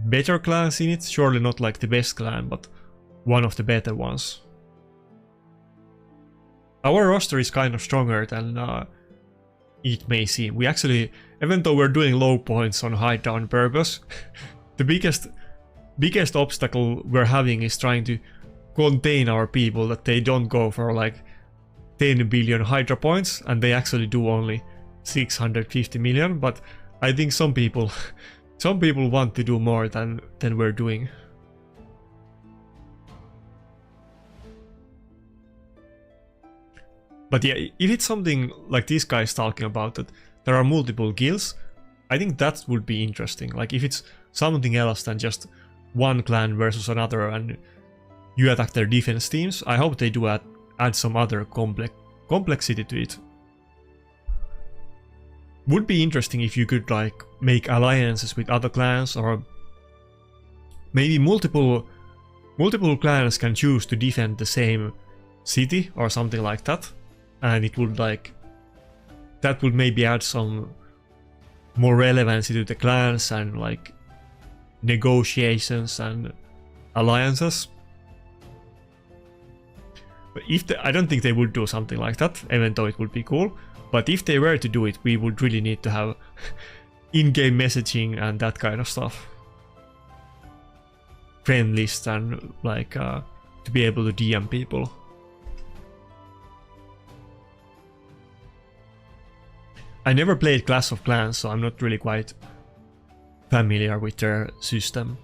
better clans in it. Surely not like the best clan, but one of the better ones. Our roster is kind of stronger than it may seem. We actually, even though we're doing low points on high down purpose, the biggest obstacle we're having is trying to contain our people, that they don't go for like 10 billion Hydra points and they actually do only 650 million. But I think some people want to do more than we're doing. But yeah, if it's something like this guy is talking about, that there are multiple guilds, I think that would be interesting. Like if it's something else than just one clan versus another and you attack their defense teams, I hope they do add some other complexity to it. Would be interesting if you could like make alliances with other clans, or maybe multiple clans can choose to defend the same city or something like that. And it would like, that would maybe add some more relevancy to the clans and like negotiations and alliances. But if I don't think they would do something like that, even though it would be cool. But if they were to do it, we would really need to have in-game messaging and that kind of stuff. Friend list and like to be able to DM people. I never played Clash of Clans, so I'm not really quite familiar with their system.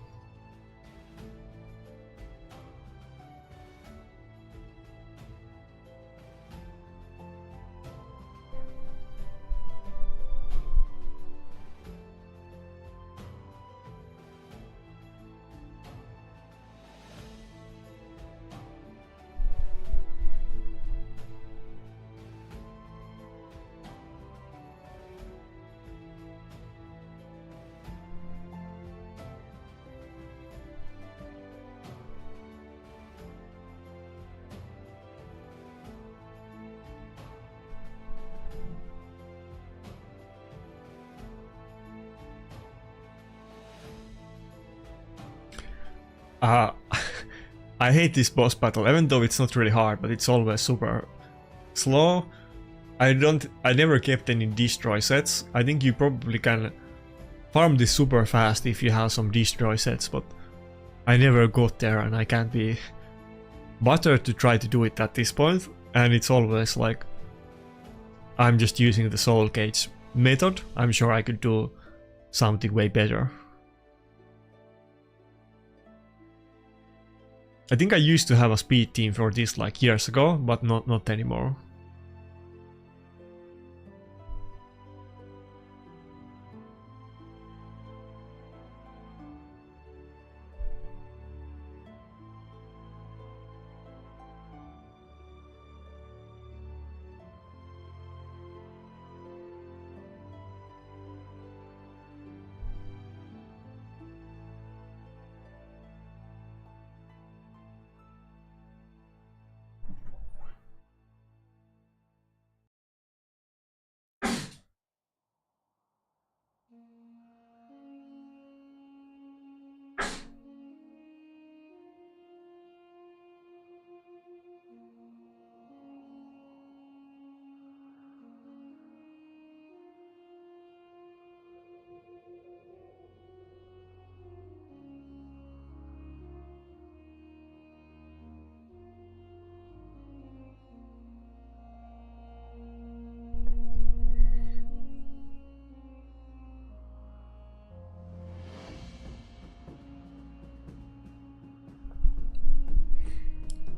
I hate this boss battle, even though it's not really hard, but it's always super slow. I never kept any destroy sets. I think you probably can farm this super fast if you have some destroy sets, but I never got there and I can't be bothered to try to do it at this point. And it's always like, I'm just using the soul cage method. I'm sure I could do something way better. I think I used to have a speed team for this like years ago, but not anymore.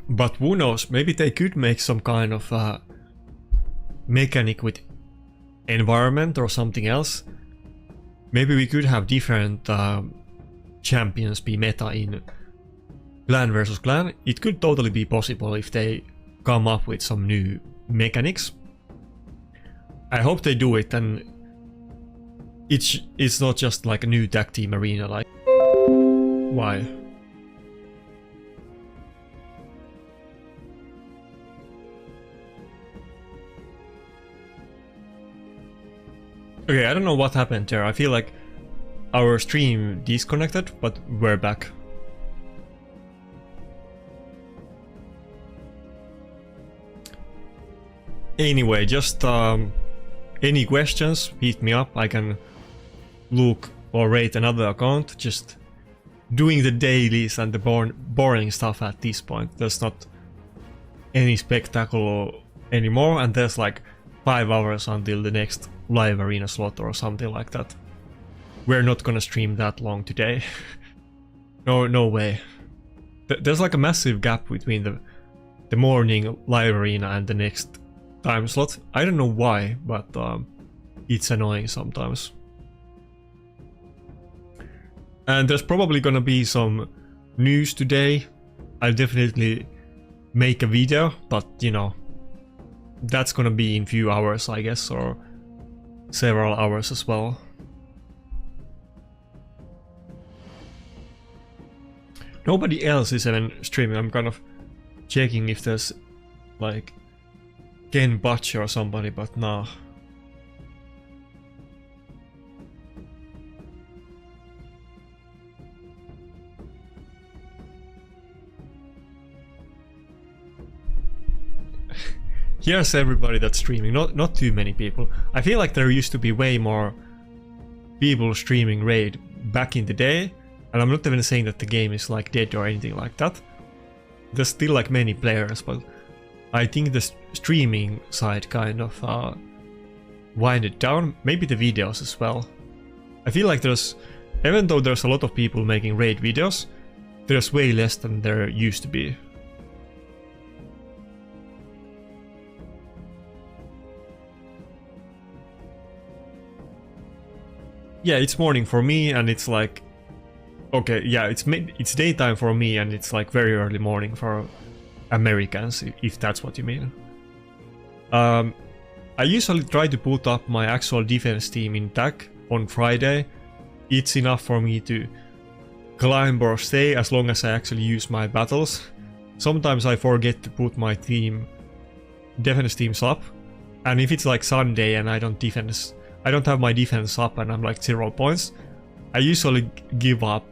But who knows, maybe they could make some kind of mechanic with environment or something else. Maybe we could have different champions be meta in clan versus clan. It could totally be possible if they come up with some new mechanics. I hope they do it, and it's not just like a new tag team arena. Like, why? Okay, I don't know what happened there. I feel like our stream disconnected, but we're back. Anyway, just any questions, hit me up. I can look or rate another account. Just doing the dailies and the boring stuff at this point. There's not any spectacle anymore, and there's like 5 hours until the next live arena slot or something like that. We're not gonna stream that long today. No way. There's like a massive gap between the morning live arena and the next time slot. I don't know why, but it's annoying sometimes. And there's probably gonna be some news today. I'll definitely make a video, but you know, that's gonna be in few hours, I guess, or several hours as well. Nobody else is even streaming. I'm kind of checking if there's like Ken Butch or somebody, but nah. Here's everybody that's streaming. Not too many people. I feel like there used to be way more people streaming Raid back in the day. And I'm not even saying that the game is like dead or anything like that. There's still like many players, but I think the streaming side kind of winded down. Maybe the videos as well. I feel like even though there's a lot of people making Raid videos, there's way less than there used to be. Yeah, it's morning for me, and it's like, okay, yeah, it's daytime for me, and it's like very early morning for Americans, if that's what you mean. I usually try to put up my actual defense team in TAC on Friday. It's enough for me to climb or stay as long as I actually use my battles. Sometimes I forget to put my defense teams up, and if it's like Sunday and I don't have my defense up and I'm like 0 points, I usually give up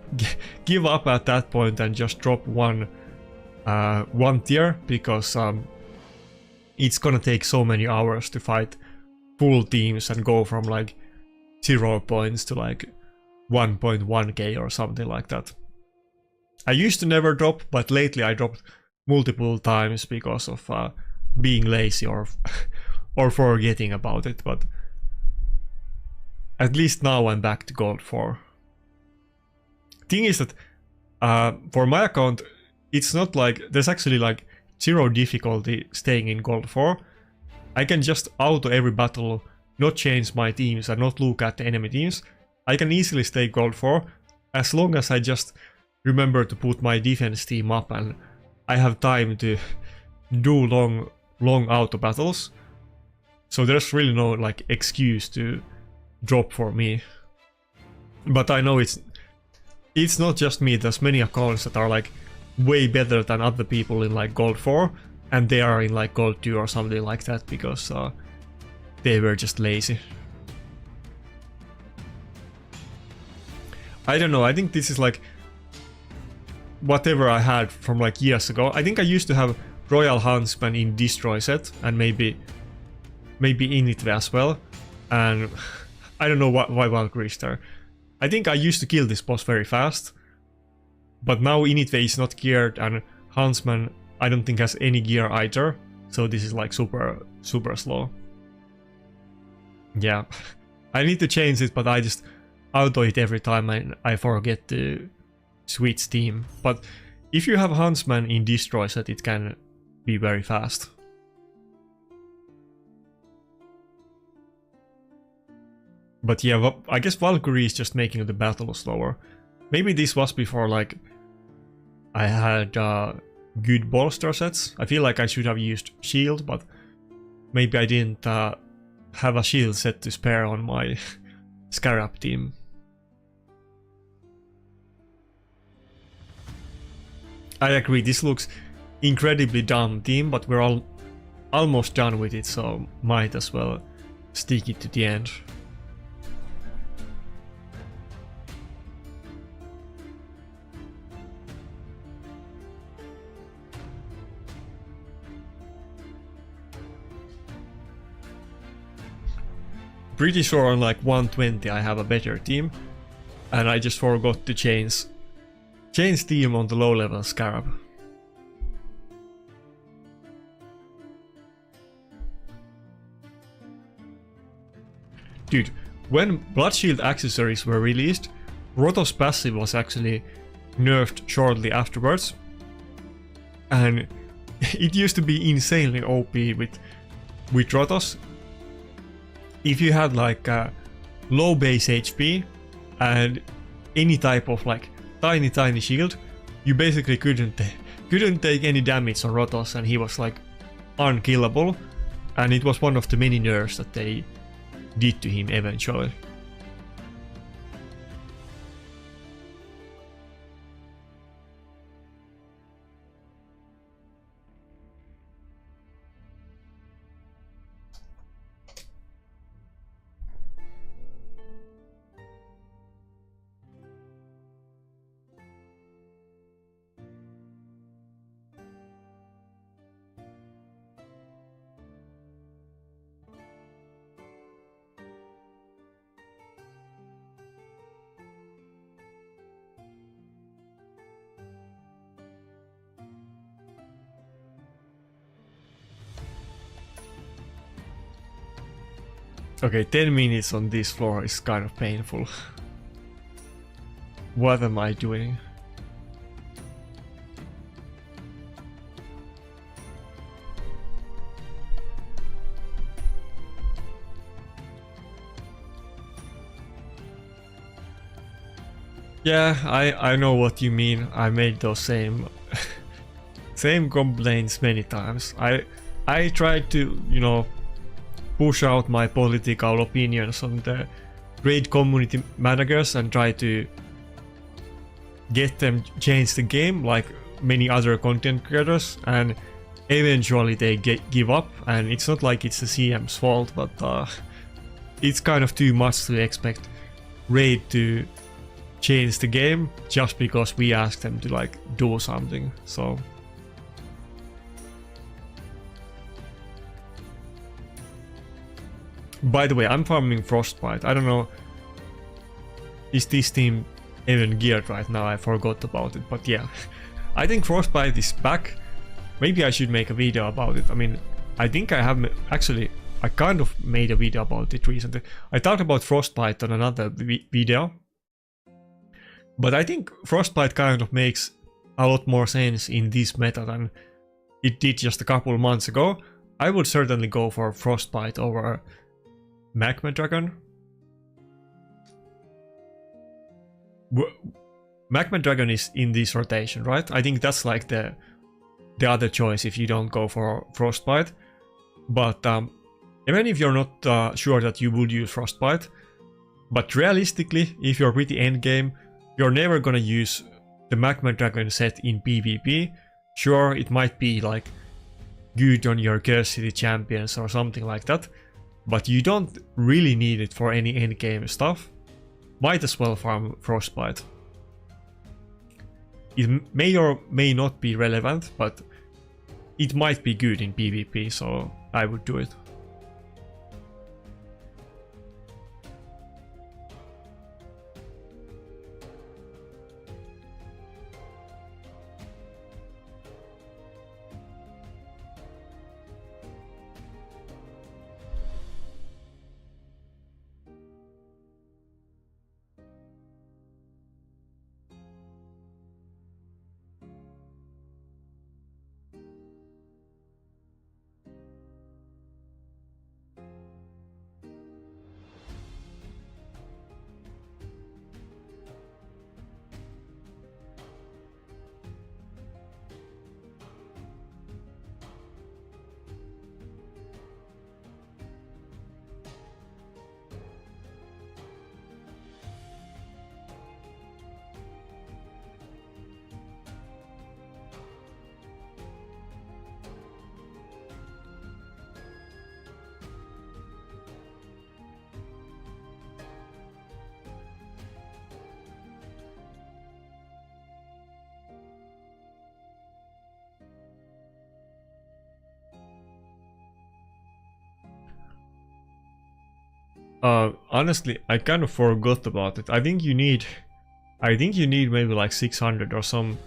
at that point and just drop one tier, because it's gonna take so many hours to fight full teams and go from like 0 points to like 1.1k or something like that. I used to never drop, but lately I dropped multiple times because of being lazy or forgetting about it, but at least now I'm back to Gold 4. Thing is that for my account, it's not like there's actually like 0 difficulty staying in Gold 4. I can just auto every battle, not change my teams and not look at the enemy teams. I can easily stay Gold 4 as long as I just remember to put my defense team up and I have time to do long auto battles. So there's really no like excuse to drop for me. But I know it's not just me. There's many accounts that are like way better than other people in like Gold 4, and they are in like Gold 2 or something like that because they were just lazy. I don't know, I think this is like whatever I had from like years ago. I think I used to have Royal Huntsman in Destroy set and maybe in it as well, and I don't know why Valkyrie's there. I think I used to kill this boss very fast, but now Initve is not geared and Huntsman I don't think has any gear either, so this is like super slow. Yeah, I need to change it, but I just auto it every time and I forget to switch team. But if you have Huntsman in Destroy set, it can be very fast. But yeah, I guess Valkyrie is just making the battle slower. Maybe this was before like I had good bolster sets. I feel like I should have used shield, but maybe I didn't have a shield set to spare on my Scarab team. I agree, this looks incredibly dumb team, but we're all almost done with it, so might as well stick it to the end. pretty sure on like 120 I have a better team, and I just forgot to change team on the low level Scarab. Dude, when Blood Shield accessories were released, Roto's passive was actually nerfed shortly afterwards, and it used to be insanely OP with Rotos. If you had like low base HP and any type of like tiny shield, you basically couldn't take any damage on Rotos, and he was like unkillable, and it was one of the many nerfs that they did to him eventually. Okay, 10 minutes on this floor is kind of painful. What am I doing? Yeah, I know what you mean. I made those same complaints many times. I tried to, you know, push out my political opinions on the great community managers and try to get them change the game like many other content creators, and eventually they give up, and it's not like it's the CM's fault, but it's kind of too much to expect Raid to change the game just because we asked them to like do something. So by the way, I'm farming Frostbite. I don't know, is this team even geared right now? I forgot about it, but yeah. I think Frostbite is back. Maybe I should make a video about it. I mean, I think I have actually, I kind of made a video about it recently. I talked about Frostbite on another video, but I think Frostbite kind of makes a lot more sense in this meta than it did just a couple months ago. I would certainly go for Frostbite over Magma Dragon. Magma Dragon is in this rotation, right? I think that's like the other choice if you don't go for Frostbite. But even if you're not sure that you would use Frostbite, but realistically, if you're pretty endgame, you're never gonna use the Magma Dragon set in PvP. Sure, it might be like good on your Curse City champions or something like that, but you don't really need it for any endgame stuff. Might as well farm Frostbite. It may or may not be relevant, but it might be good in PvP, so I would do it. Honestly, I kind of forgot about it. I think you need maybe like 600 or some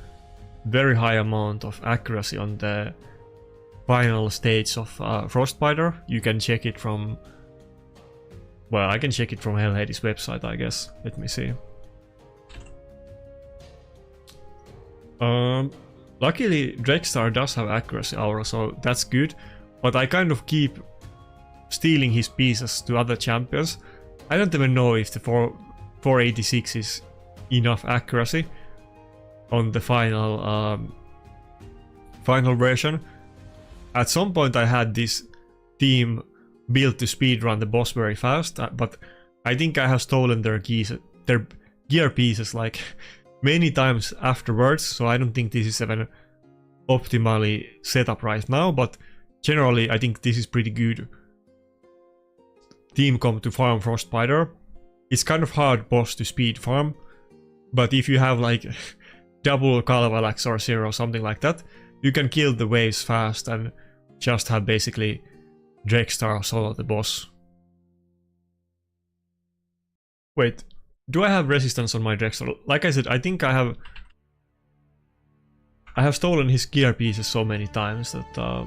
very high amount of accuracy on the final stage of Frostbiter. You can check it from... Well, I can check it from Hellhades' website, I guess. Let me see. Luckily, Dregstar does have accuracy aura, so that's good. But I kind of keep stealing his pieces to other champions. I don't even know if the 486 is enough accuracy on the final version. At some point I had this team built to speedrun the boss very fast, but I think I have stolen their gear pieces like many times afterwards, so I don't think this is even optimally set up right now, but generally I think this is pretty good team comp to farm Frostbiter. It's kind of hard boss to speed farm, but if you have like double Calvalax or Zero, something like that, you can kill the waves fast and just have basically Dregstar solo the boss. Wait, do I have resistance on my Dregstar? Like I said, I think I have stolen his gear pieces so many times that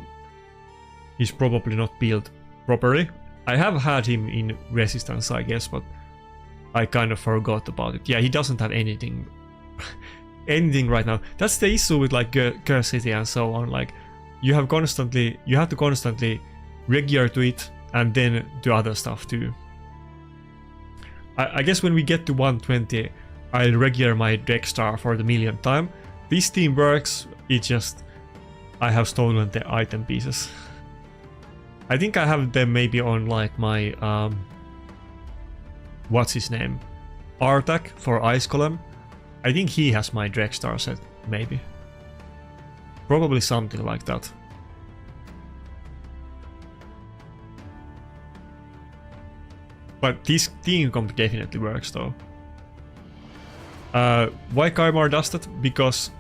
he's probably not built properly. I have had him in resistance, I guess, but I kind of forgot about it. Yeah, he doesn't have anything right now. That's the issue with like Curse City and so on. Like you have to constantly regear to it and then do other stuff too. I guess when we get to 120, I'll regear my Dregstar for the millionth time. This team works, it's just I have stolen the item pieces. I think I have them maybe on like my what's his name? Artak for Ice Golem. I think he has my Dregstar set, maybe. Probably something like that. But this team comp definitely works though. Why Kaimar does that? Because,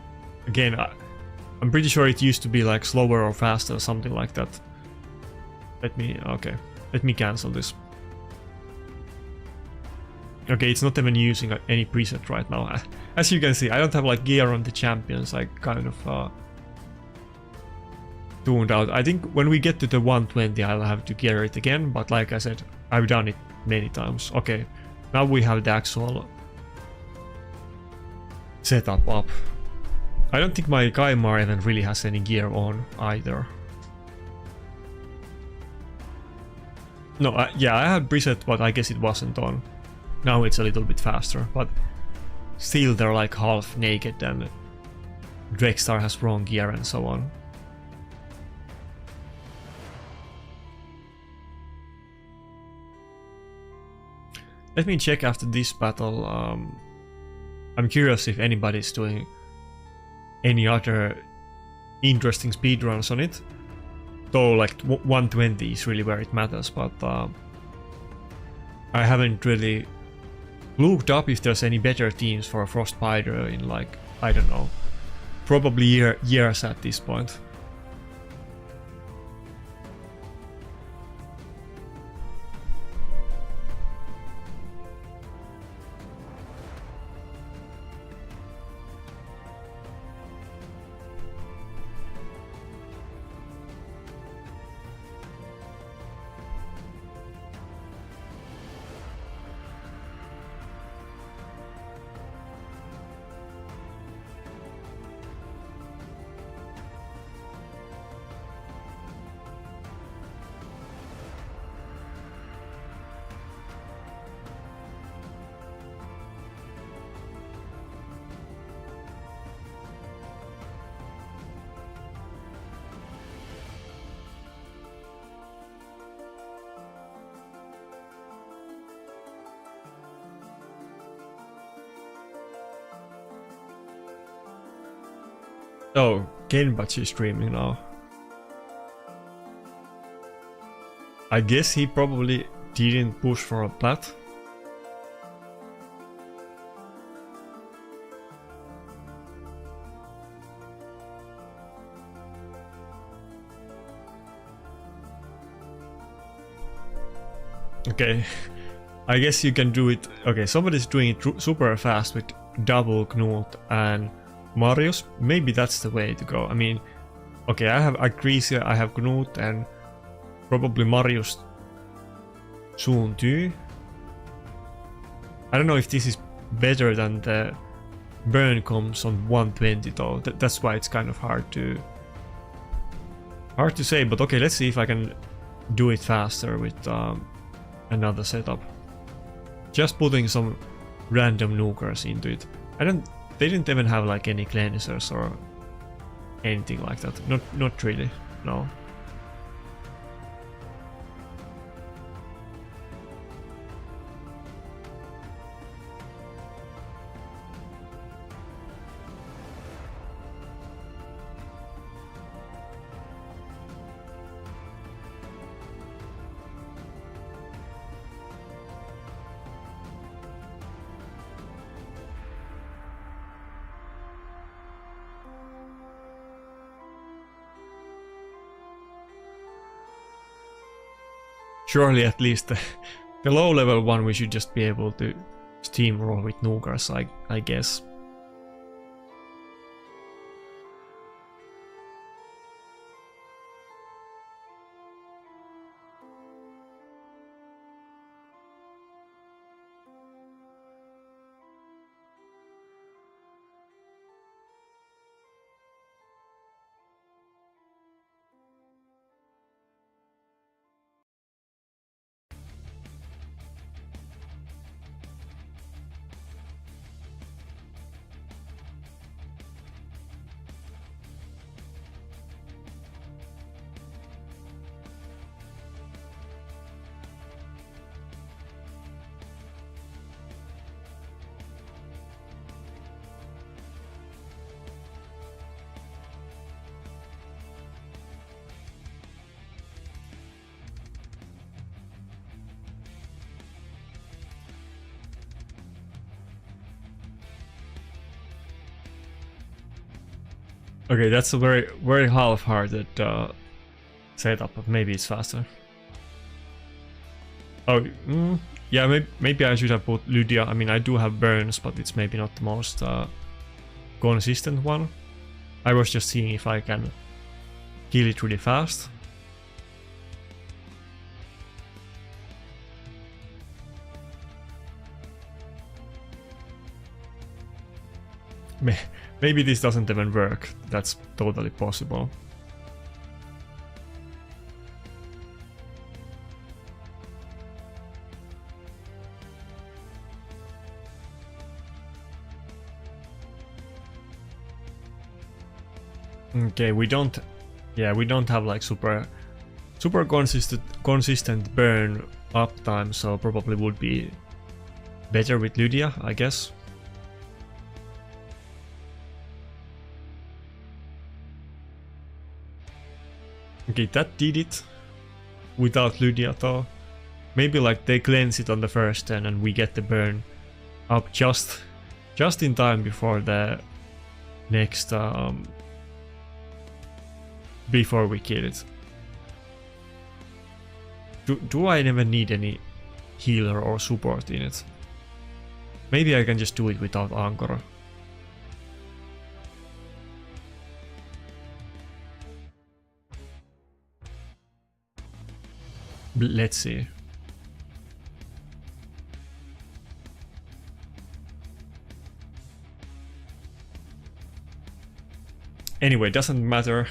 again, I'm pretty sure it used to be like slower or faster or something like that. Let me cancel this. Okay, it's not even using any preset right now. As you can see, I don't have like gear on the champions. I kind of tuned out. I think when we get to the 120, I'll have to gear it again. But like I said, I've done it many times. Okay, now we have the actual setup up. I don't think my Kaimar even really has any gear on either. No, yeah, I had preset, but I guess it wasn't on. Now it's a little bit faster, but still they're like half naked and Dregstar has wrong gear and so on. Let me check after this battle. I'm curious if anybody's doing any other interesting speedruns on it. Though like 120 is really where it matters, but I haven't really looked up if there's any better teams for Frostbiter in like, I don't know, probably years at this point. Oh, Genbachi is streaming now. I guess he probably didn't push for a Plat. Okay, I guess you can do it. Okay, somebody's doing it super fast with double Knut and Marius. Maybe that's the way to go. I mean, okay, I have Agresia, I have Knut, and probably Marius soon too. I don't know if this is better than the burn comes on 120 though. That's why it's kind of hard to say. But okay, let's see if I can do it faster with another setup. Just putting some random nukers into it. They didn't even have like any cleansers or anything like that. Not really, no. Surely at least the low level one we should just be able to steamroll with nukers, I guess. Okay, that's a very half-hearted setup, but maybe it's faster. Oh, yeah, maybe I should have put Lydia. I mean, I do have burns, but it's maybe not the most consistent one. I was just seeing if I can kill it really fast. Maybe this doesn't even work. That's totally possible. Okay, we don't have like super consistent burn uptime, so probably would be better with Lydia, I guess. Okay, that did it without Lydia though. Maybe like they cleanse it on the first turn and we get the burn up just in time before the next before we kill it. Do I never need any healer or support in it? Maybe I can just do it without Anchor. Let's see. Anyway, doesn't matter.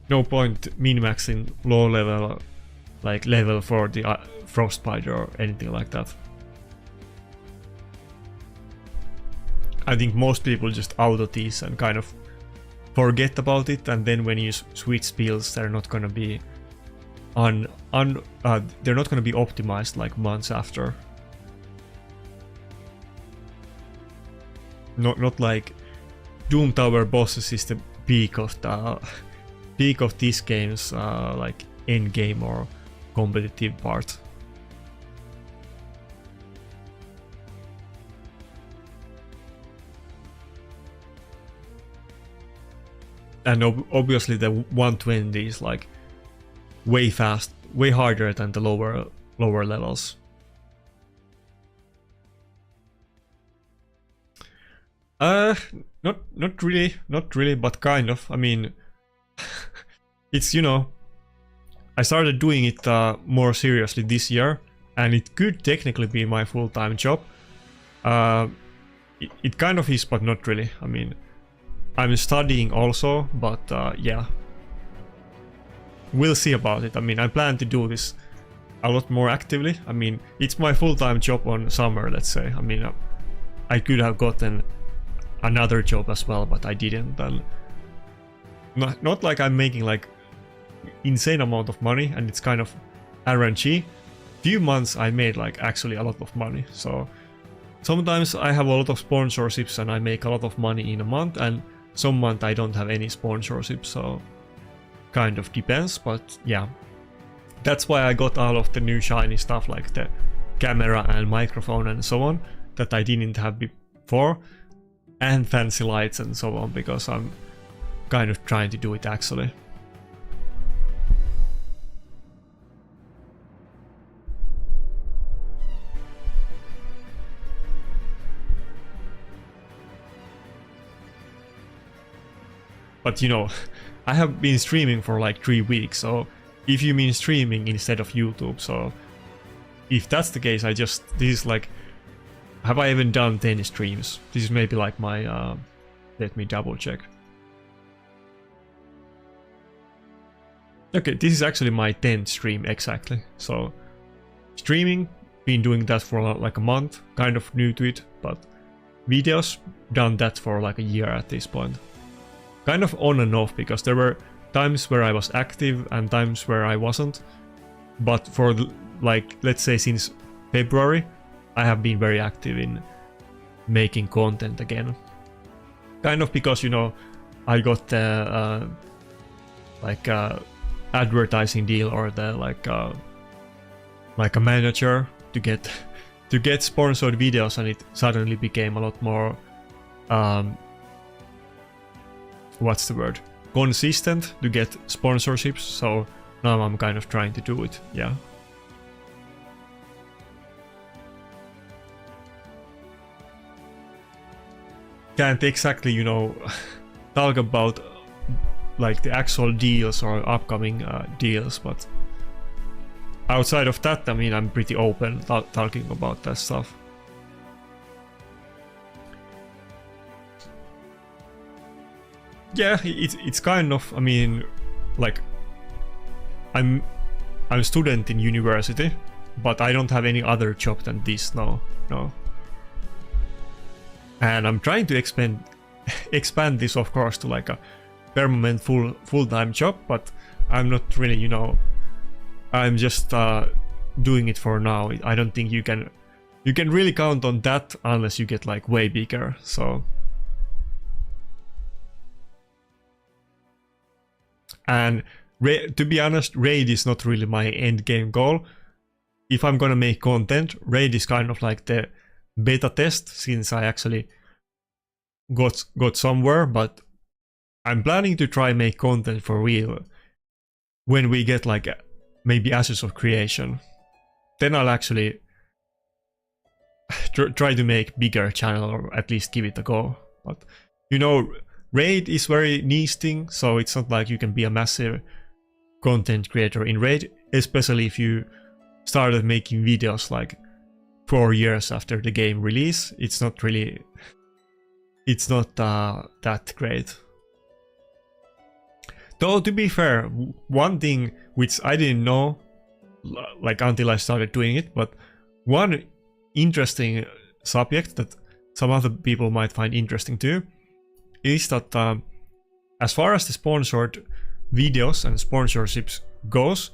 No point min-maxing low level, like level for the Frostbite or anything like that. I think most people just auto these and kind of forget about it, and then when you switch spells, they're not gonna be they're not gonna be optimized like months after. Not like Doom Tower bosses is the peak of this game's like end game or competitive part. And obviously the 120 is like way harder than the lower levels. Uh, not really, but kind of. I mean, it's, you know, I started doing it more seriously this year, and it could technically be my full-time job. It kind of is, but not really. I mean, I'm studying also, but yeah, we'll see about it. I mean, I plan to do this a lot more actively. I mean, it's my full-time job on summer, let's say. I mean, I could have gotten another job as well, but I didn't. And not like I'm making like insane amount of money, and it's kind of RNG. Few months I made like actually a lot of money. So sometimes I have a lot of sponsorships and I make a lot of money in a month, and some month I don't have any sponsorships. So kind of depends, but yeah. That's why I got all of the new shiny stuff like the camera and microphone and so on that I didn't have before, and fancy lights and so on, because I'm kind of trying to do it actually. But you know, I have been streaming for like 3 weeks, so if you mean streaming instead of YouTube, so if that's the case, this is like, have I even done 10 streams? This is maybe like my, let me double check. Okay, this is actually my 10th stream exactly. So streaming, been doing that for like a month, kind of new to it, but videos, done that for like a year at this point. Kind of on and off, because there were times where I was active and times where I wasn't. But for like, let's say since February, I have been very active in making content again. Kind of because, you know, I got the like advertising deal, or the like a manager to get sponsored videos, and it suddenly became a lot more what's the word? Consistent to get sponsorships, so now I'm kind of trying to do it, yeah. Can't exactly, you know, talk about like the actual deals or upcoming deals, but outside of that, I mean, I'm pretty open talking about that stuff. Yeah, it's kind of, I mean, like, I'm a student in university, but I don't have any other job than this, no. And I'm trying to expand this, of course, to like a permanent full-time job, but I'm not really, you know, I'm just doing it for now. I don't think you can really count on that unless you get like way bigger, so. And to be honest, raid is not really my end game goal. If I'm gonna make content, raid is kind of like the beta test, since I actually got somewhere, but I'm planning to try make content for real when we get like maybe Ashes of Creation. Then I'll actually try to make bigger channel, or at least give it a go. But you know, raid is very niche thing, so it's not like you can be a massive content creator in raid, especially if you started making videos like 4 years after the game release. It's not really, it's not that great. Though, to be fair, one thing which I didn't know like until I started doing it, but one interesting subject that some other people might find interesting too, is that as far as the sponsored videos and sponsorships goes,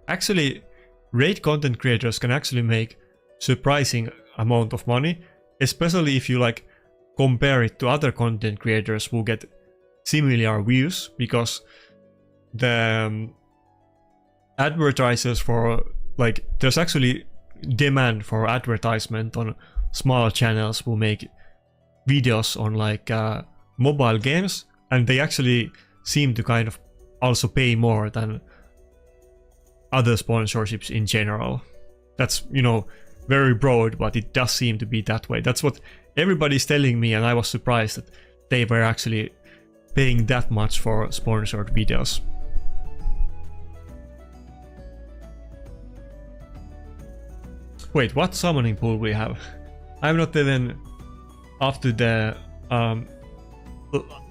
actually raid content creators can actually make surprising amount of money, especially if you like compare it to other content creators who get similar views, because the advertisers for like, there's actually demand for advertisement on small channels who make videos on like mobile games, and they actually seem to kind of also pay more than other sponsorships in general. That's, you know, very broad, but it does seem to be that way. That's what everybody's telling me, and I was surprised that they were actually paying that much for sponsored videos. Wait, what summoning pool we have? I'm not even up to the...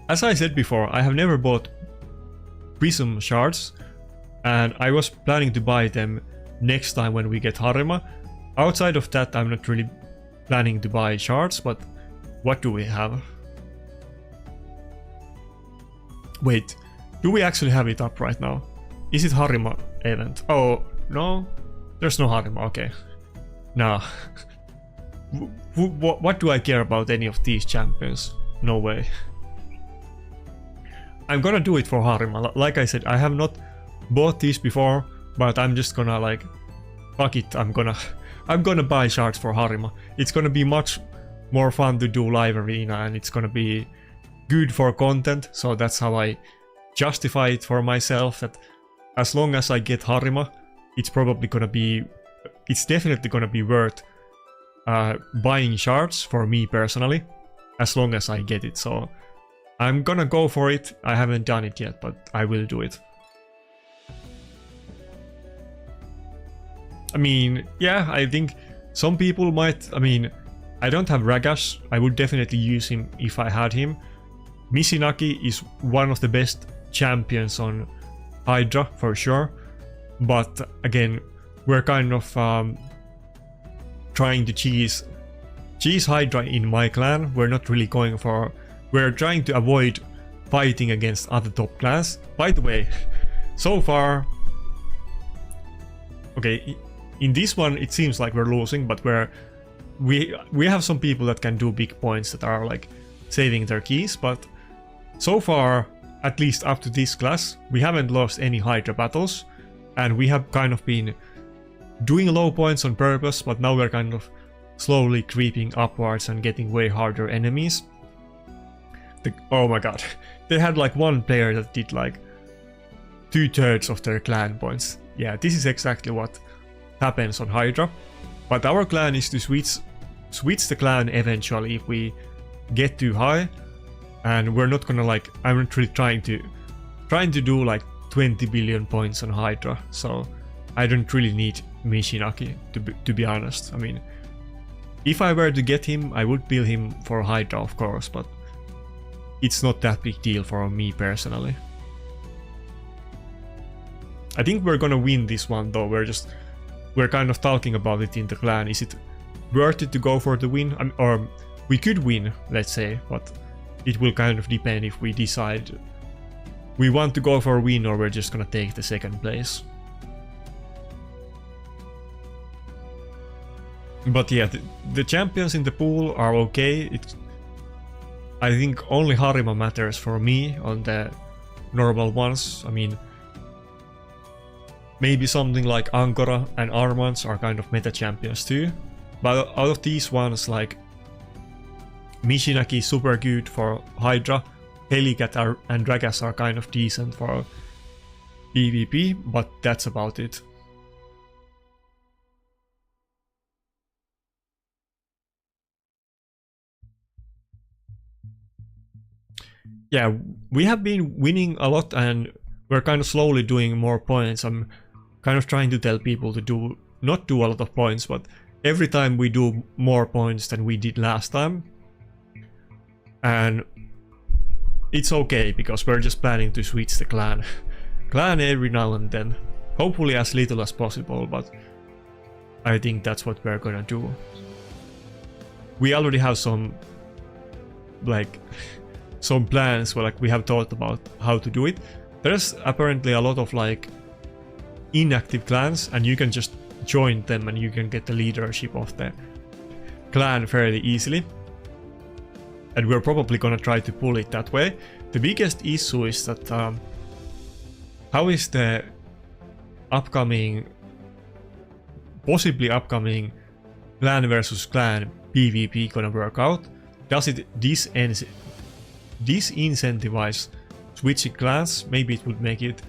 as I said before, I have never bought Prism shards, and I was planning to buy them next time when we get Harima. Outside of that, I'm not really planning to buy shards, but what do we have? Wait, do we actually have it up right now? Is it Harima event? Oh, no? There's no Harima, okay. Nah. What do I care about any of these champions? No way. I'm gonna do it for Harima. Like I said, I have not bought these before, but I'm just gonna like, fuck it, I'm gonna buy shards for Harima. It's gonna be much more fun to do live arena, and it's gonna be good for content, so that's how I justify it for myself, that as long as I get Harima, it's probably gonna be, it's definitely gonna be worth buying shards for me personally, as long as I get it. So I'm gonna go for it. I haven't done it yet, but I will do it. I mean, yeah, I think some people might, I mean, I don't have Ragash. I would definitely use him if I had him. Mishinaki is one of the best champions on Hydra for sure, but again, we're kind of trying to cheese Hydra in my clan. We're not really going for, we're trying to avoid fighting against other top clans. By the way, so far, okay, in this one it seems like we're losing, but we have some people that can do big points that are like saving their keys, but so far, at least up to this class, we haven't lost any Hydra battles, and we have kind of been doing low points on purpose, but now we're kind of slowly creeping upwards and getting way harder enemies. Oh my god, they had like one player that did like 2/3 of their clan points. Yeah, this is exactly what happens on Hydra, but our clan is to switch the clan eventually if we get too high, and we're not gonna like, I'm not really trying to do like 20 billion points on Hydra, so I don't really need Mishinaki to be honest. I mean, if I were to get him, I would build him for Hydra of course, but it's not that big deal for me personally. I think we're gonna win this one though. We're kind of talking about it in the clan. Is it worth it to go for the win? Or we could win, let's say, but it will kind of depend if we decide we want to go for a win or we're just gonna take the second place. But yeah, the champions in the pool are okay. I think only Harima matters for me on the normal ones. I mean, maybe something like Angora and Armans are kind of meta champions too. But out of these ones, like Mishinaki is super good for Hydra, Helicat and Dragas are kind of decent for PvP, but that's about it. Yeah, we have been winning a lot and we're kind of slowly doing more points. I'm kind of trying to tell people to not do a lot of points, but every time we do more points than we did last time. And it's okay, because we're just planning to switch the clan every now and then. Hopefully as little as possible, but I think that's what we're gonna do. We already have some plans where like we have thought about how to do it. There's apparently a lot of like inactive clans, and you can just join them and you can get the leadership of the clan fairly easily. And we're probably gonna try to pull it that way. The biggest issue is that how is the possibly upcoming clan versus clan PvP gonna work out? Does it disincentivize switching clans? Maybe it would make it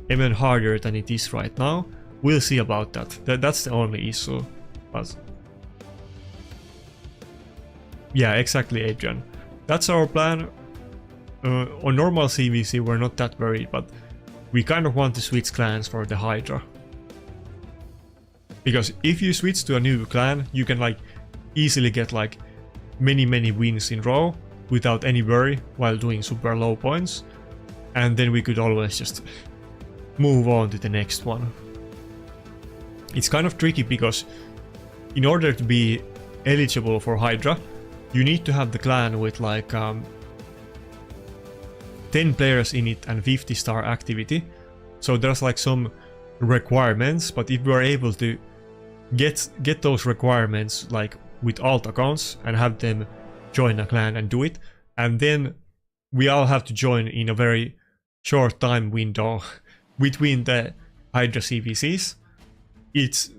even harder than it is right now. We'll see about that. That's the only issue. But Yeah, exactly, Adrian. That's our plan. On normal CVC we're not that worried, but we kind of want to switch clans for the Hydra. Because if you switch to a new clan, you can like easily get like many wins in row without any worry while doing super low points. And then we could always just move on to the next one. It's kind of tricky because in order to be eligible for Hydra, you need to have the clan with like 10 players in it and 50-star activity. So there's like some requirements, but if we are able to get those requirements like with alt accounts and have them join a clan and do it, and then we all have to join in a very short time window between the Hydra CVCs, it's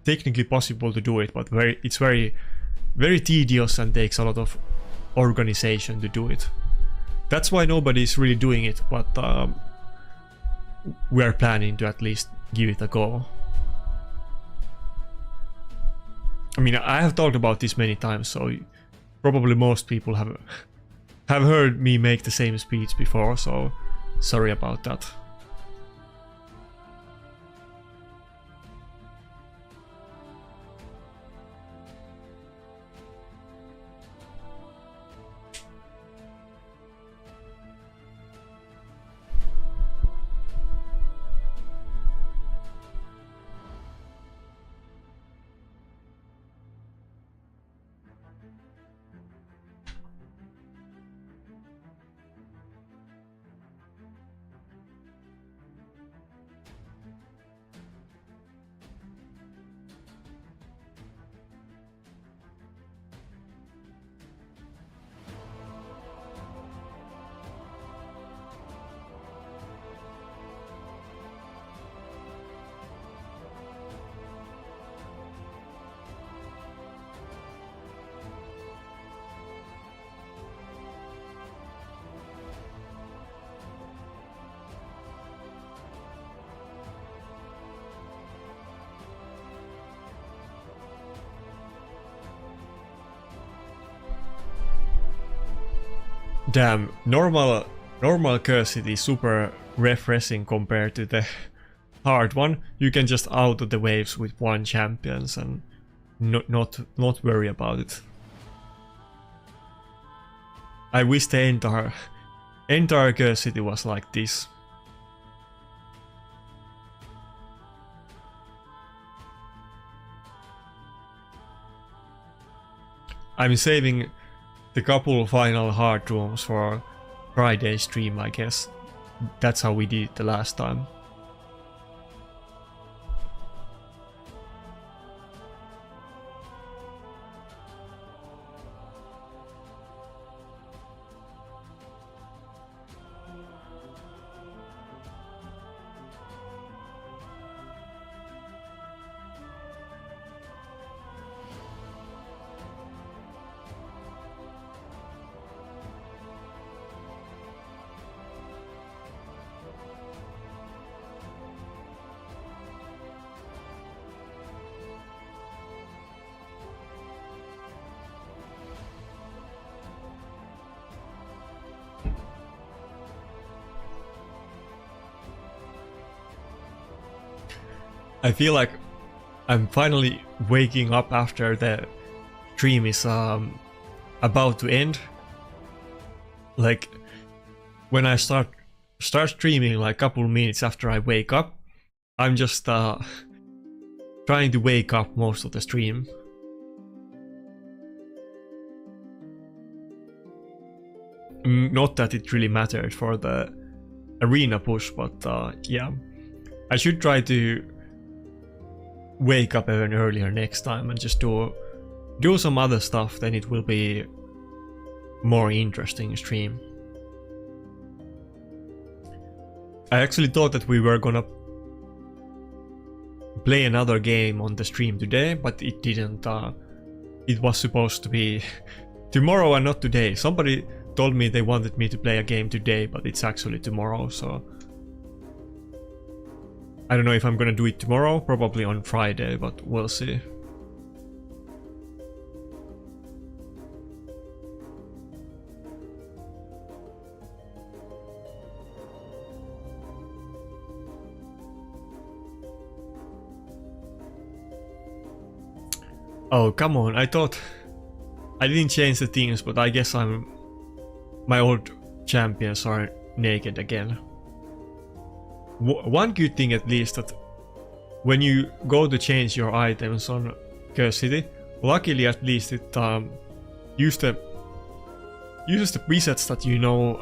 technically possible to do it, but it's very tedious and takes a lot of organization to do it. That's why nobody's really doing it, but we are planning to at least give it a go. I mean, I have talked about this many times, so probably most people have heard me make the same speech before, so sorry about that. Damn, normal Cursity is super refreshing compared to the hard one. You can just auto the waves with one champions and not worry about it. I wish the entire Cursity was like this. I'm saving the couple final hard rooms for Friday stream, I guess. That's how we did it the last time. I feel like I'm finally waking up after the stream is about to end. Like when I start streaming like a couple minutes after I wake up, I'm just trying to wake up most of the stream. Not that it really mattered for the arena push, but yeah, I should try to wake up even earlier next time and just do some other stuff, then it will be more interesting stream. I actually thought that we were gonna play another game on the stream today, but it didn't. It was supposed to be tomorrow and not today. Somebody told me they wanted me to play a game today, but it's actually tomorrow, so I don't know if I'm gonna do it tomorrow, probably on Friday, but we'll see. Oh, come on, I thought... I didn't change the things, but I guess my old champions are naked again. One good thing at least, that when you go to change your items on Curse City, luckily at least it uses the presets that you know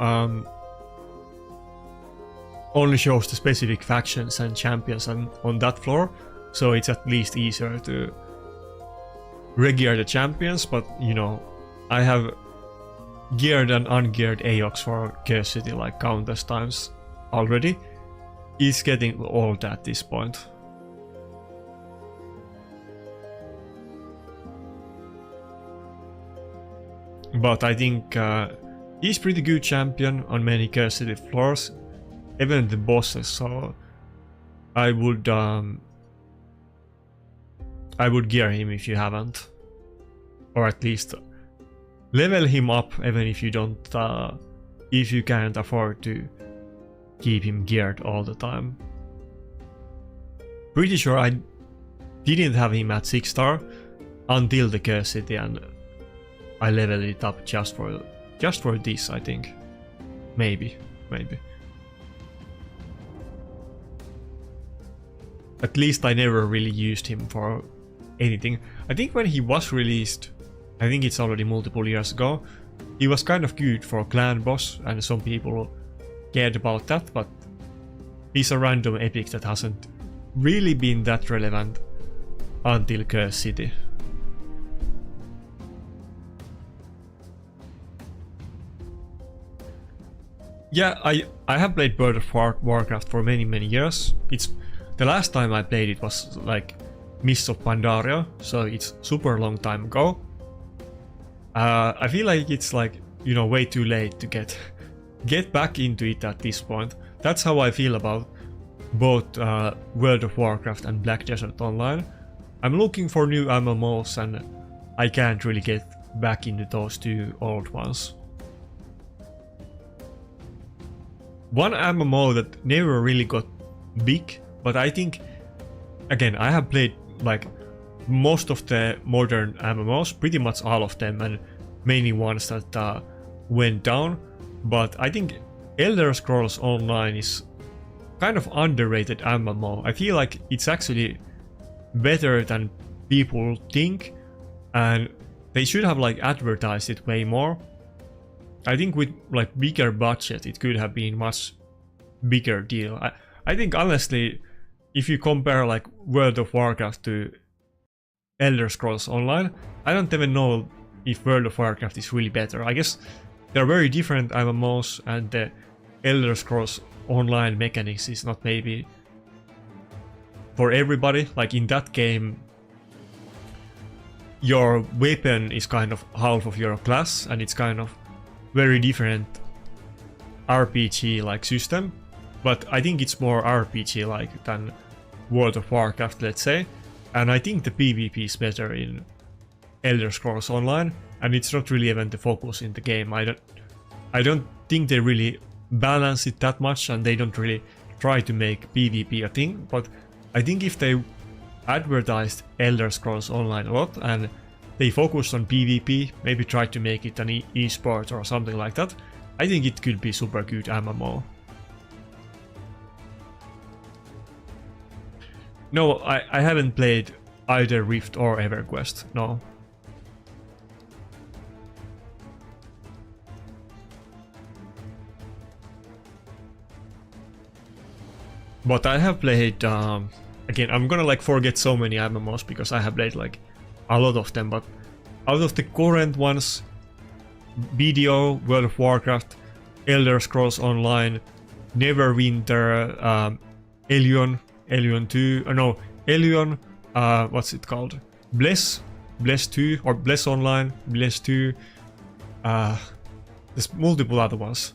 only shows the specific factions and champions on that floor, so it's at least easier to regear the champions. But you know, I have geared and ungeared Aox for Curse City like countless times already. It's getting old at this point. But I think he's pretty good champion on many Curse City floors, even the bosses, so I would gear him if you haven't. Or at least level him up, even if you don't, if you can't afford to keep him geared all the time. Pretty sure I didn't have him at 6 star until the Curse City, and I leveled it up just for this, I think. Maybe. At least I never really used him for anything. I think when he was released, I think it's already multiple years ago, he was kind of good for clan boss, and some people cared about that, but he's a random epic that hasn't really been that relevant until Curse City. Yeah, I have played World of Warcraft for many years. The last time I played it was like Mists of Pandaria, so it's super long time ago. I feel like it's like, you know, way too late to get back into it at this point. That's how I feel about both World of Warcraft and Black Desert Online. I'm looking for new MMOs and I can't really get back into those two old ones. One MMO that never really got big, but I think, again, I have played like most of the modern MMOs, pretty much all of them, and many ones that went down, but I think Elder Scrolls Online is kind of underrated MMO. I feel like it's actually better than people think, and they should have like advertised it way more. I think with like bigger budget it could have been much bigger deal. I think honestly, if you compare like World of Warcraft to Elder Scrolls Online, I don't even know if World of Warcraft is really better. I guess they're very different MMOs, and the Elder Scrolls Online mechanics is not maybe for everybody. Like in that game, your weapon is kind of half of your class, and it's kind of very different RPG like system, but I think it's more RPG like than World of Warcraft, let's say. And I think the PvP is better in Elder Scrolls Online, and it's not really even the focus in the game. I don't think they really balance it that much, and they don't really try to make PvP a thing. But I think if they advertised Elder Scrolls Online a lot and they focused on PvP, maybe tried to make it an e-sport or something like that, I think it could be super good MMO. No, I haven't played either Rift or EverQuest, no. But I have played, again, I'm gonna like forget so many MMOs because I have played like a lot of them, but out of the current ones, BDO, World of Warcraft, Elder Scrolls Online, Neverwinter, Elion 2, no, Elion, what's it called? Bless 2, or Bless Online, Bless 2, there's multiple other ones.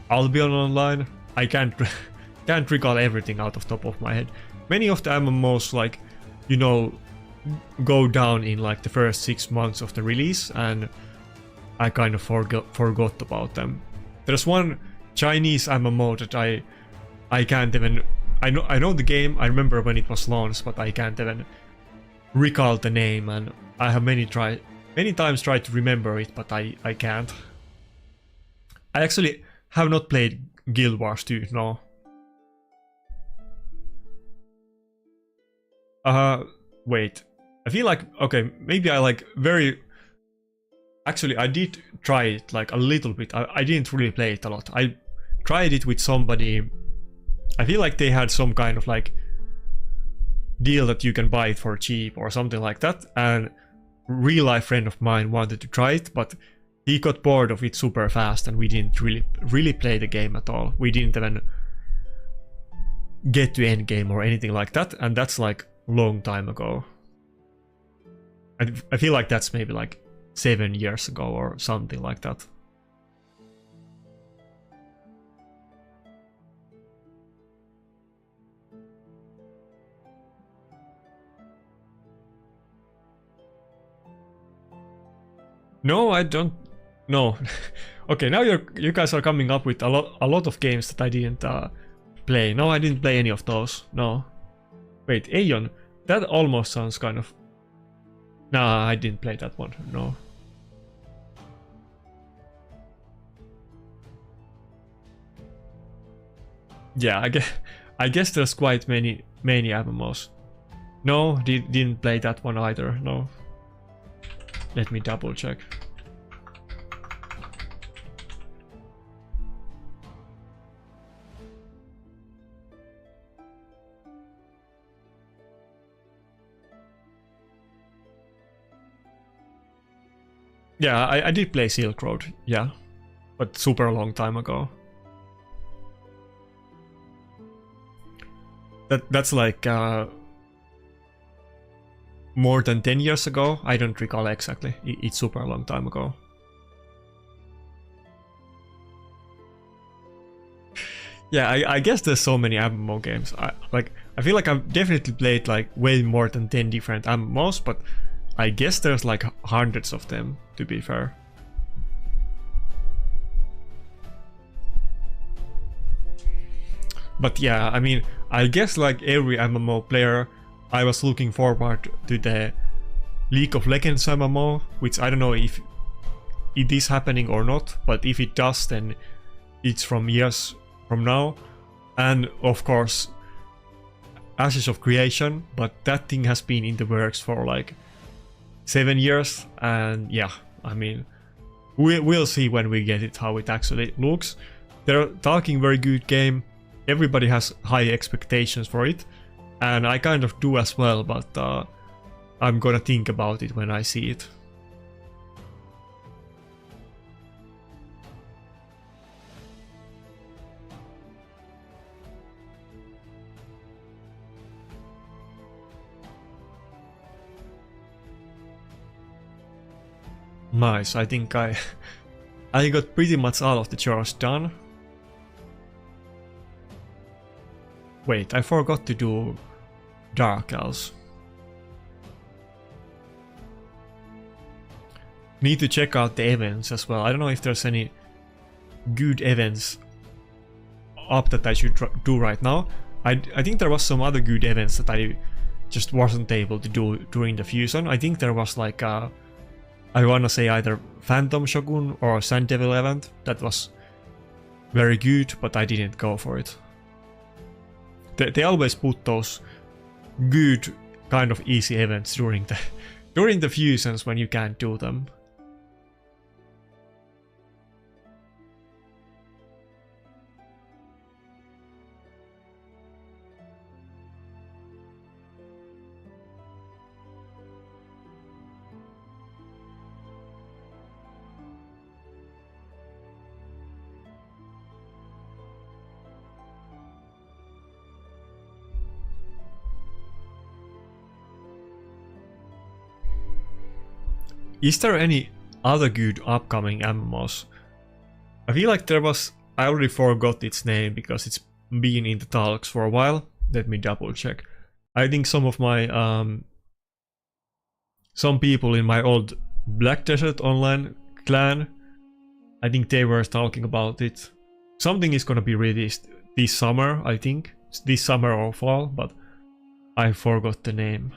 Albion Online, I can't recall everything out of top of my head. Many of the MMOs, like, you know, go down in like the first 6 months of the release, and I kind of forgot about them. There's one Chinese MMO that I can't even, I know the game, I remember when it was launched, but I can't even recall the name, and I have many times tried to remember it, but I can't. I actually have not played Guild Wars 2, no. Wait. I feel like, okay, maybe I like very... Actually, I did try it like a little bit. I didn't really play it a lot. I tried it with somebody. I feel like they had some kind of like deal that you can buy it for cheap or something like that. And real life friend of mine wanted to try it, but he got bored of it super fast, and we didn't really play the game at all. We didn't even get to end game or anything like that, and that's like a long time ago. I feel like that's maybe like 7 years ago or something like that. No, I don't. No. Okay, now you guys are coming up with a lot of games that I didn't play. No, I didn't play any of those. No. Wait, Aeon. That almost sounds kind of. Nah, I didn't play that one. No. Yeah, I guess there's quite many MMOs. No, didn't play that one either. No. Let me double check. Yeah, I did play Silk Road, yeah, but super long time ago. That's like more than 10 years ago. I don't recall exactly. It's super long time ago. Yeah, I guess there's so many MMO games. I feel like I've definitely played like way more than 10 different MMOs, but I guess there's like hundreds of them, to be fair. But yeah, I mean, I guess like every MMO player, I was looking forward to the League of Legends MMO, which I don't know if it is happening or not, but if it does, then it's from years from now. And of course, Ashes of Creation, but that thing has been in the works for like 7 years, and yeah, I mean, we'll see when we get it how it actually looks. They're talking very good game. Everybody has high expectations for it, and I kind of do as well, but I'm gonna think about it when I see it. Nice, I think I got pretty much all of the chores done. Wait, I forgot to do Dark Elves. Need to check out the events as well. I don't know if there's any good events up that I should do right now. I think there was some other good events that I just wasn't able to do during the fusion. I think there was like a, I wanna say either Phantom Shogun or Sand Devil event that was very good, but I didn't go for it. They always put those good kind of easy events during the fusions when you can't do them. Is there any other good upcoming MMOs? I feel like there was, I already forgot its name because it's been in the talks for a while. Let me double check. I think some of my, some people in my old Black Desert Online clan, I think they were talking about it. Something is gonna be released this summer, I think. This summer or fall, but I forgot the name.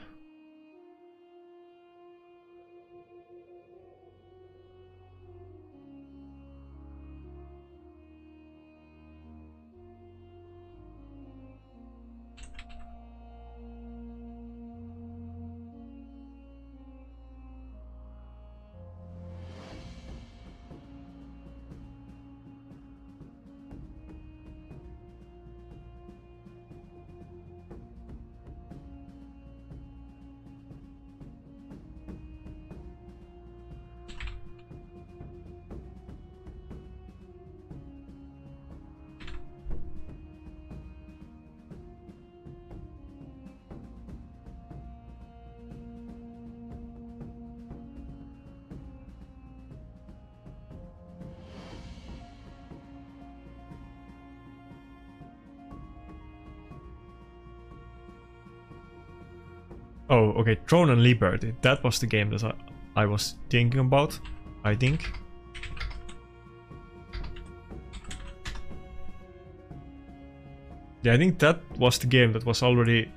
Oh, okay, Throne and Liberty. That was the game that I was thinking about, I think. Yeah, I think that was the game that was already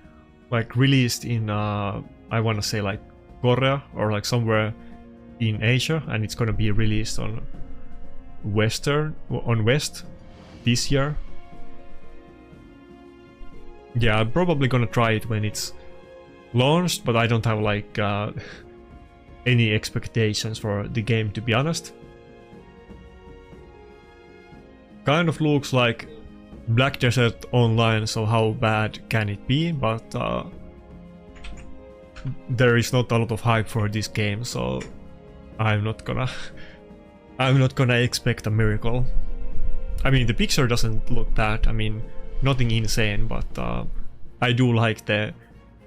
like released in, I want to say like Korea or like somewhere in Asia, and it's gonna be released on West this year. Yeah, I'm probably gonna try it when it's launched, but I don't have like any expectations for the game, to be honest. Kind of looks like Black Desert Online, so how bad can it be? But there is not a lot of hype for this game, so I'm not gonna expect a miracle. I mean, the picture doesn't look bad. I mean, nothing insane, but I do like the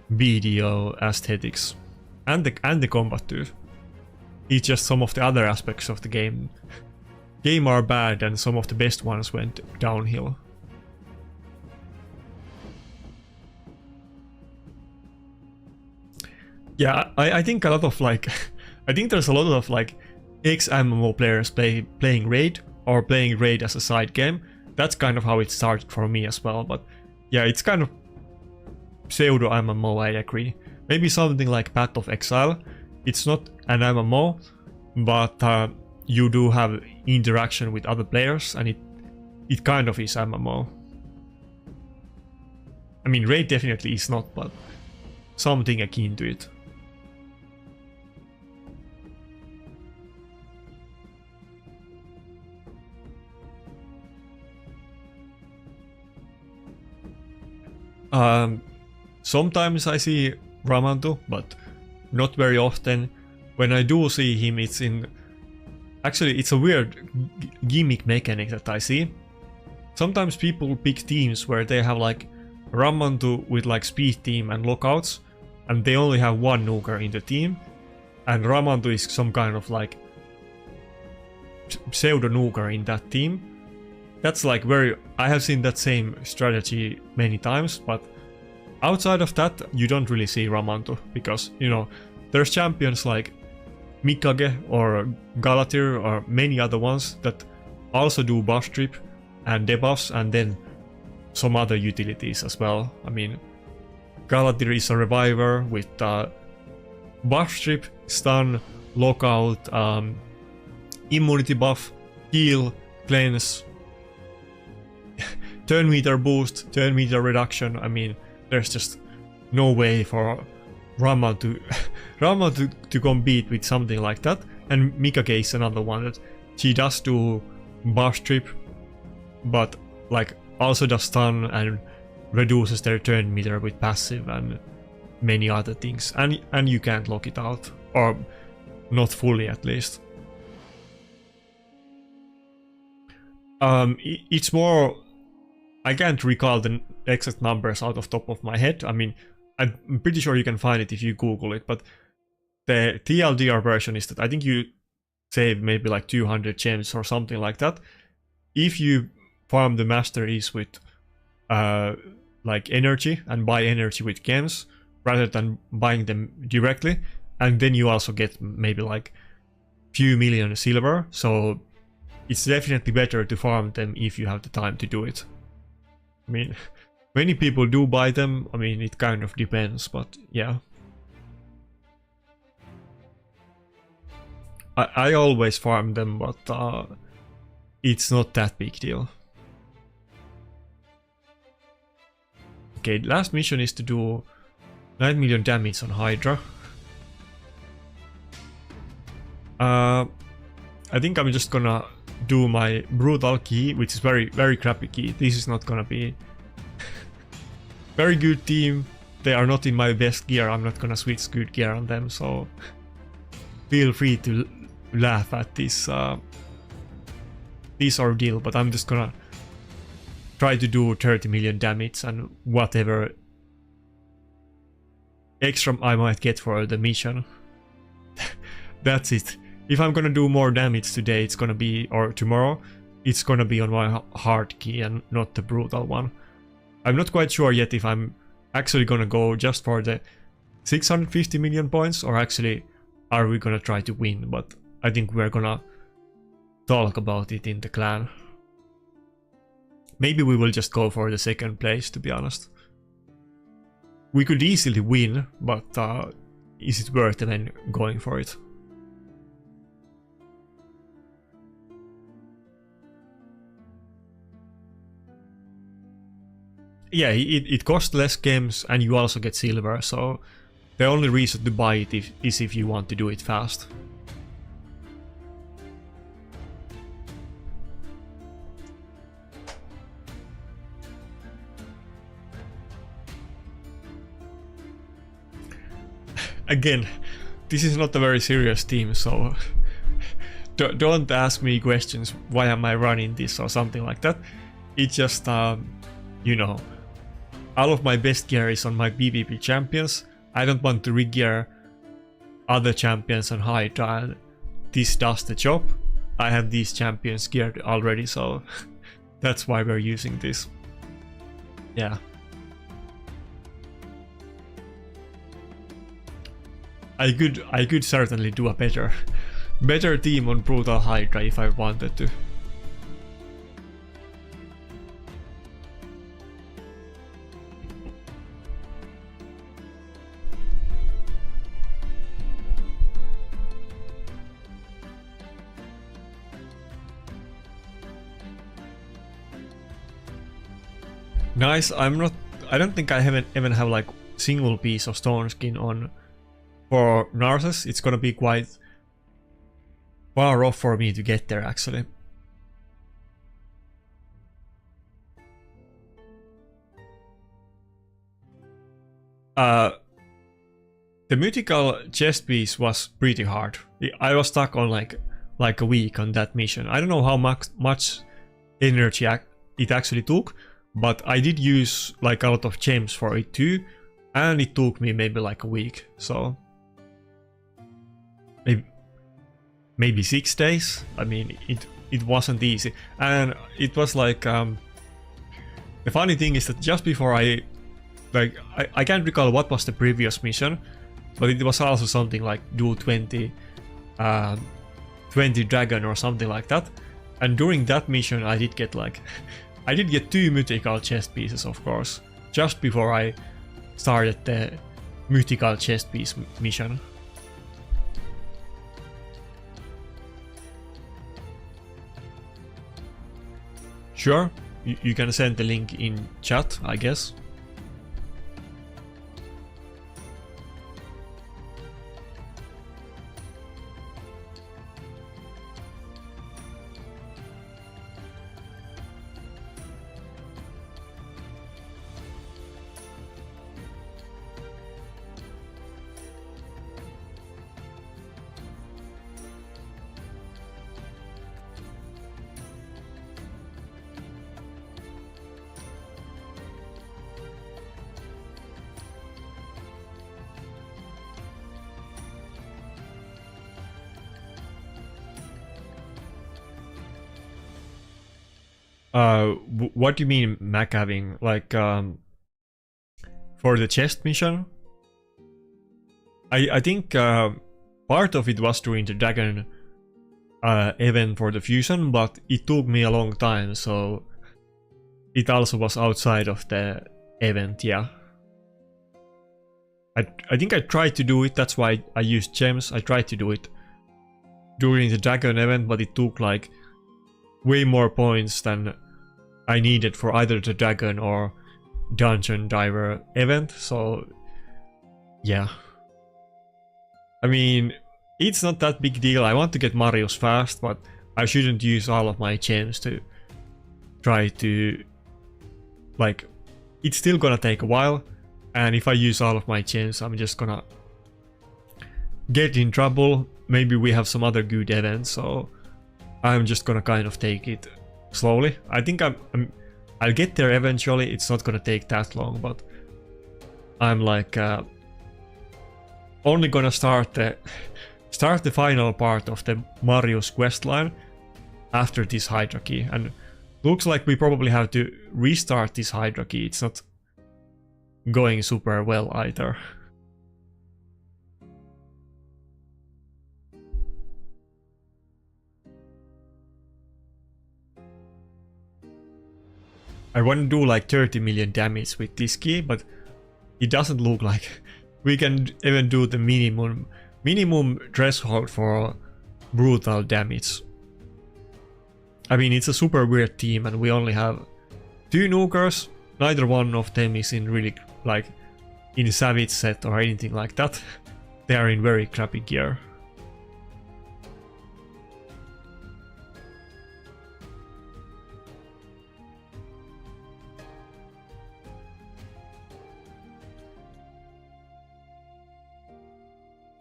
video aesthetics and the combat too. It's just some of the other aspects of the game are bad, and some of the best ones went downhill. Yeah, I think a lot of like I think there's a lot of like ex-MMO players playing Raid or playing Raid as a side game. That's kind of how it started for me as well, but yeah, it's kind of pseudo MMO, I agree. Maybe something like Path of Exile. It's not an MMO, but you do have interaction with other players, and it kind of is MMO. I mean, Raid definitely is not, but something akin to it. Sometimes I see Ramantu, but not very often. When I do see him, it's in... Actually, it's a weird gimmick mechanic that I see. Sometimes people pick teams where they have like Ramantu with like speed team and lockouts, and they only have one nuker in the team, and Ramantu is some kind of like pseudo nuker in that team. That's like very... I have seen that same strategy many times, but outside of that, you don't really see Ramantu, because, you know, there's champions like Mikage or Galatir or many other ones that also do buff strip and debuffs, and then some other utilities as well. I mean, Galatir is a reviver with buff strip, stun, lockout, immunity buff, heal, cleanse, turn meter boost, turn meter reduction. I mean, there's just no way for Ramantu to compete with something like that. And Mikage is another one that she does do buff strip, but like also does stun and reduces their turn meter with passive and many other things. And you can't lock it out, or not fully at least. It's more... I can't recall the exact numbers out of top of my head. I mean, I'm pretty sure you can find it if you Google it, but the TLDR version is that I think you save maybe like 200 gems or something like that if you farm the masteries with like energy and buy energy with gems rather than buying them directly, and then you also get maybe like few million silver. So it's definitely better to farm them if you have the time to do it. I mean, many people do buy them. I mean, it kind of depends, but yeah. I always farm them, but it's not that big deal. Okay, last mission is to do 9 million damage on Hydra. I think I'm just gonna do my brutal key, which is very crappy key. This is not gonna be very good team. They are not in my best gear. I'm not gonna switch good gear on them, so feel free to laugh at this this ordeal, but I'm just gonna try to do 30 million damage and whatever extra I might get for the mission. That's it. If I'm gonna do more damage today, it's gonna be, or tomorrow, it's gonna be on my hard key and not the brutal one. I'm not quite sure yet if I'm actually gonna go just for the 650 million points, or actually are we gonna try to win? But I think we're gonna talk about it in the clan. Maybe we will just go for the second place, to be honest. We could easily win, but is it worth even going for it? Yeah, it costs less games and you also get silver, so the only reason to buy it is if you want to do it fast. Again, this is not a very serious team, so don't ask me questions, why am I running this or something like that. It's just, you know, all of my best gear is on my PvP champions. I don't want to re-gear other champions on Hydra, and this does the job. I have these champions geared already, so that's why we're using this. Yeah. I could certainly do a better team on Brutal Hydra if I wanted to. Nice. I don't think I even have like single piece of stone skin on for Narses. It's gonna be quite far off for me to get there, actually. The mythical chest piece was pretty hard. I was stuck on like a week on that mission. I don't know how much energy it actually took, but I did use like a lot of gems for it too, and it took me maybe like a week, so maybe 6 days. I mean, it wasn't easy, and it was like the funny thing is that just before I can't recall what was the previous mission, but it was also something like do 20 dragon or something like that, and during that mission I did get like I did get 2 mythical chest pieces, of course, just before I started the mythical chest piece mission. Sure, you can send the link in chat, I guess. What do you mean Mac having? Like, for the chest mission? I think part of it was during the dragon event for the fusion, but it took me a long time, so it also was outside of the event, yeah. I think I tried to do it, that's why I used gems. I tried to do it during the dragon event, but it took like way more points than I needed for either the dragon or dungeon diver event, so yeah. I mean, it's not that big deal. I want to get Marius fast, but I shouldn't use all of my gems to try to, like, it's still gonna take a while, and if I use all of my gems, I'm just gonna get in trouble. Maybe we have some other good events, so I'm just gonna kind of take it slowly. I think I'll get there eventually. It's not gonna take that long, but I'm like only gonna start the final part of the Marius questline after this Hydra key, and looks like we probably have to restart this Hydra key. It's not going super well either. I want to do like 30 million damage with this key, but it doesn't look like we can even do the minimum threshold for brutal damage. I mean, it's a super weird team and we only have 2 nukers. Neither one of them is in really like in Savage set or anything like that. They are in very crappy gear.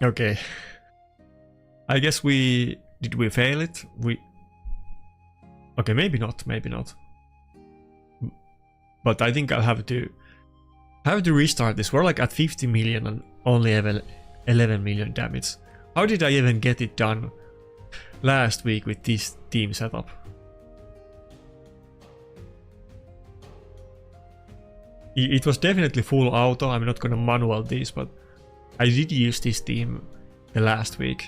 Okay. I guess did we fail it? Okay, maybe not. But I think I'll have to restart this. We're like at 50 million and only have 11 million damage. How did I even get it done last week with this team setup? It was definitely full auto. I'm not gonna manual this, but I did use this team the last week.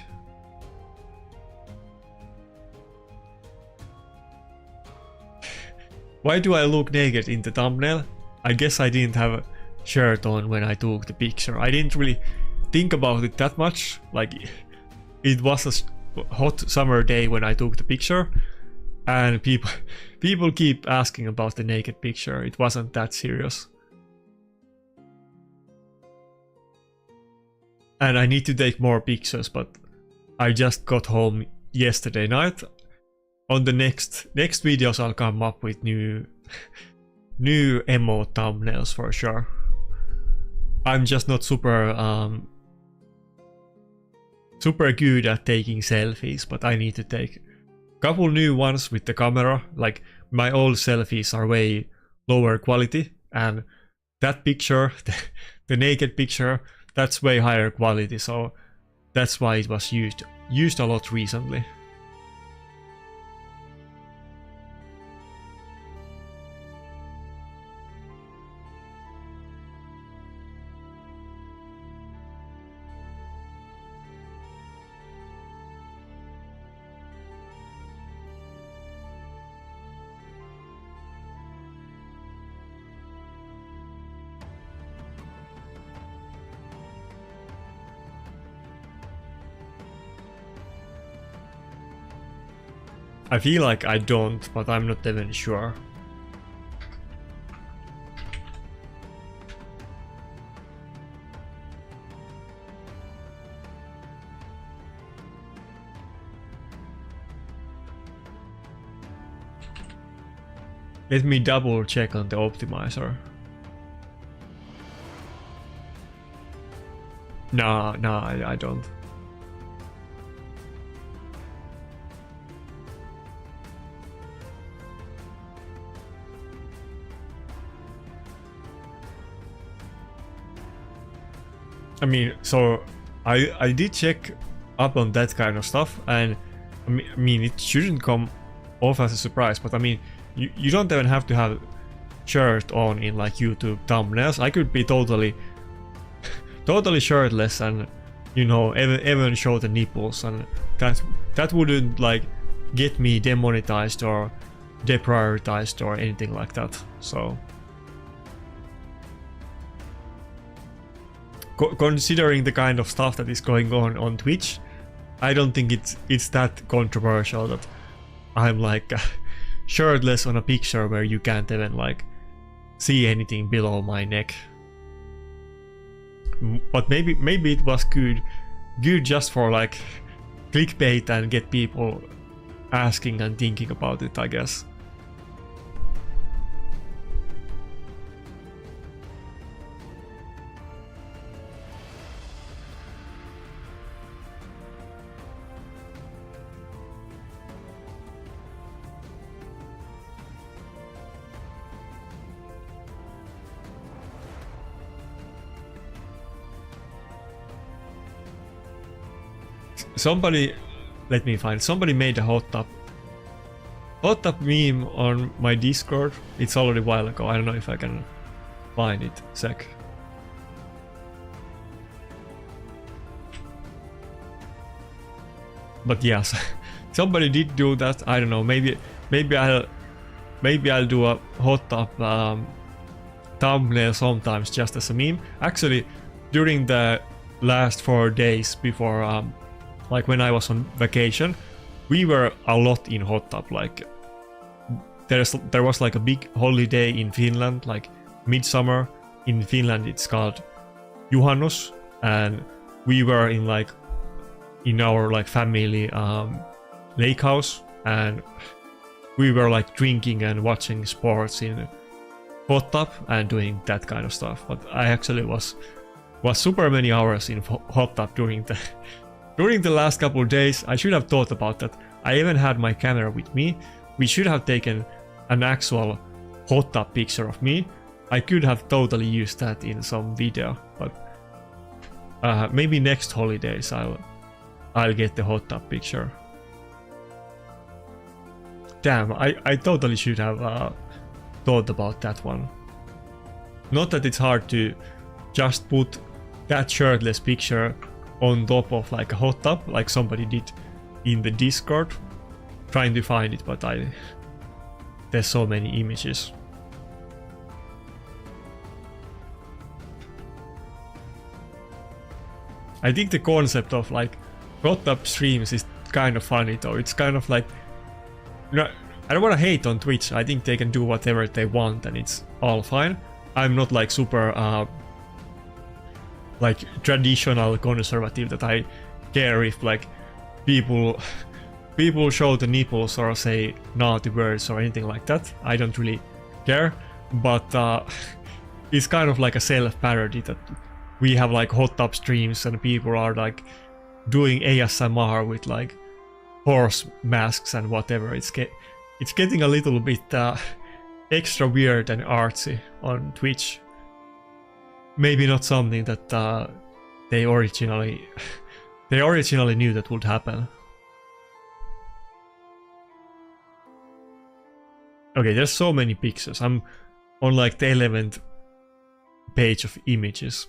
Why do I look naked in the thumbnail? I guess I didn't have a shirt on when I took the picture. I didn't really think about it that much. Like, it was a hot summer day when I took the picture, and people keep asking about the naked picture. It wasn't that serious. And I need to take more pictures, but I just got home yesterday night. On the next videos I'll come up with new emote thumbnails for sure. I'm just not super good at taking selfies, but I need to take a couple new ones with the camera. Like, my old selfies are way lower quality, and that picture, the naked picture, that's way higher quality, so that's why it was used a lot recently. I feel like I don't, but I'm not even sure. Let me double check on the optimizer. Nah, I don't. I mean, so I did check up on that kind of stuff, and I mean it shouldn't come off as a surprise, but I mean you don't even have to have shirt on in like YouTube thumbnails. I could be totally shirtless and, you know, even show the nipples, and that wouldn't like get me demonetized or deprioritized or anything like that. So considering the kind of stuff that is going on Twitch, I don't think it's that controversial that I'm like shirtless on a picture where you can't even like see anything below my neck. But maybe it was good just for like clickbait and get people asking and thinking about it, I guess. Somebody, let me find, somebody made a hot tub meme on my Discord. It's already a while ago. I don't know if I can find it. Sec. But yes, somebody did do that. I don't know. Maybe I'll maybe I'll do a hot tub thumbnail sometimes just as a meme. Actually, during the last 4 days before, like when I was on vacation, we were a lot in hot tub. Like there was like a big holiday in Finland, like Midsummer. In Finland it's called Juhannus, and we were in like in our like family lake house, and we were like drinking and watching sports in hot tub and doing that kind of stuff. But I actually was super many hours in hot tub during the last couple of days. I should have thought about that. I even had my camera with me. We should have taken an actual hot tub picture of me. I could have totally used that in some video, but maybe next holidays I'll get the hot tub picture. Damn, I totally should have thought about that one. Not that it's hard to just put that shirtless picture on top of like a hot tub, like somebody did in the Discord. Trying to find it, but there's so many images. I think the concept of like hot tub streams is kind of funny though. It's kind of like, you know, I don't want to hate on Twitch. I think they can do whatever they want and it's all fine. I'm not like super like traditional conservative that I care if like people show the nipples or say naughty words or anything like that. I don't really care, but it's kind of like a self-parody that we have like hot tub streams and people are like doing ASMR with like horse masks and whatever. It's getting a little bit extra weird and artsy on Twitch. Maybe not something that they originally knew that would happen. Okay, there's so many pictures. I'm on like the 11th page of images.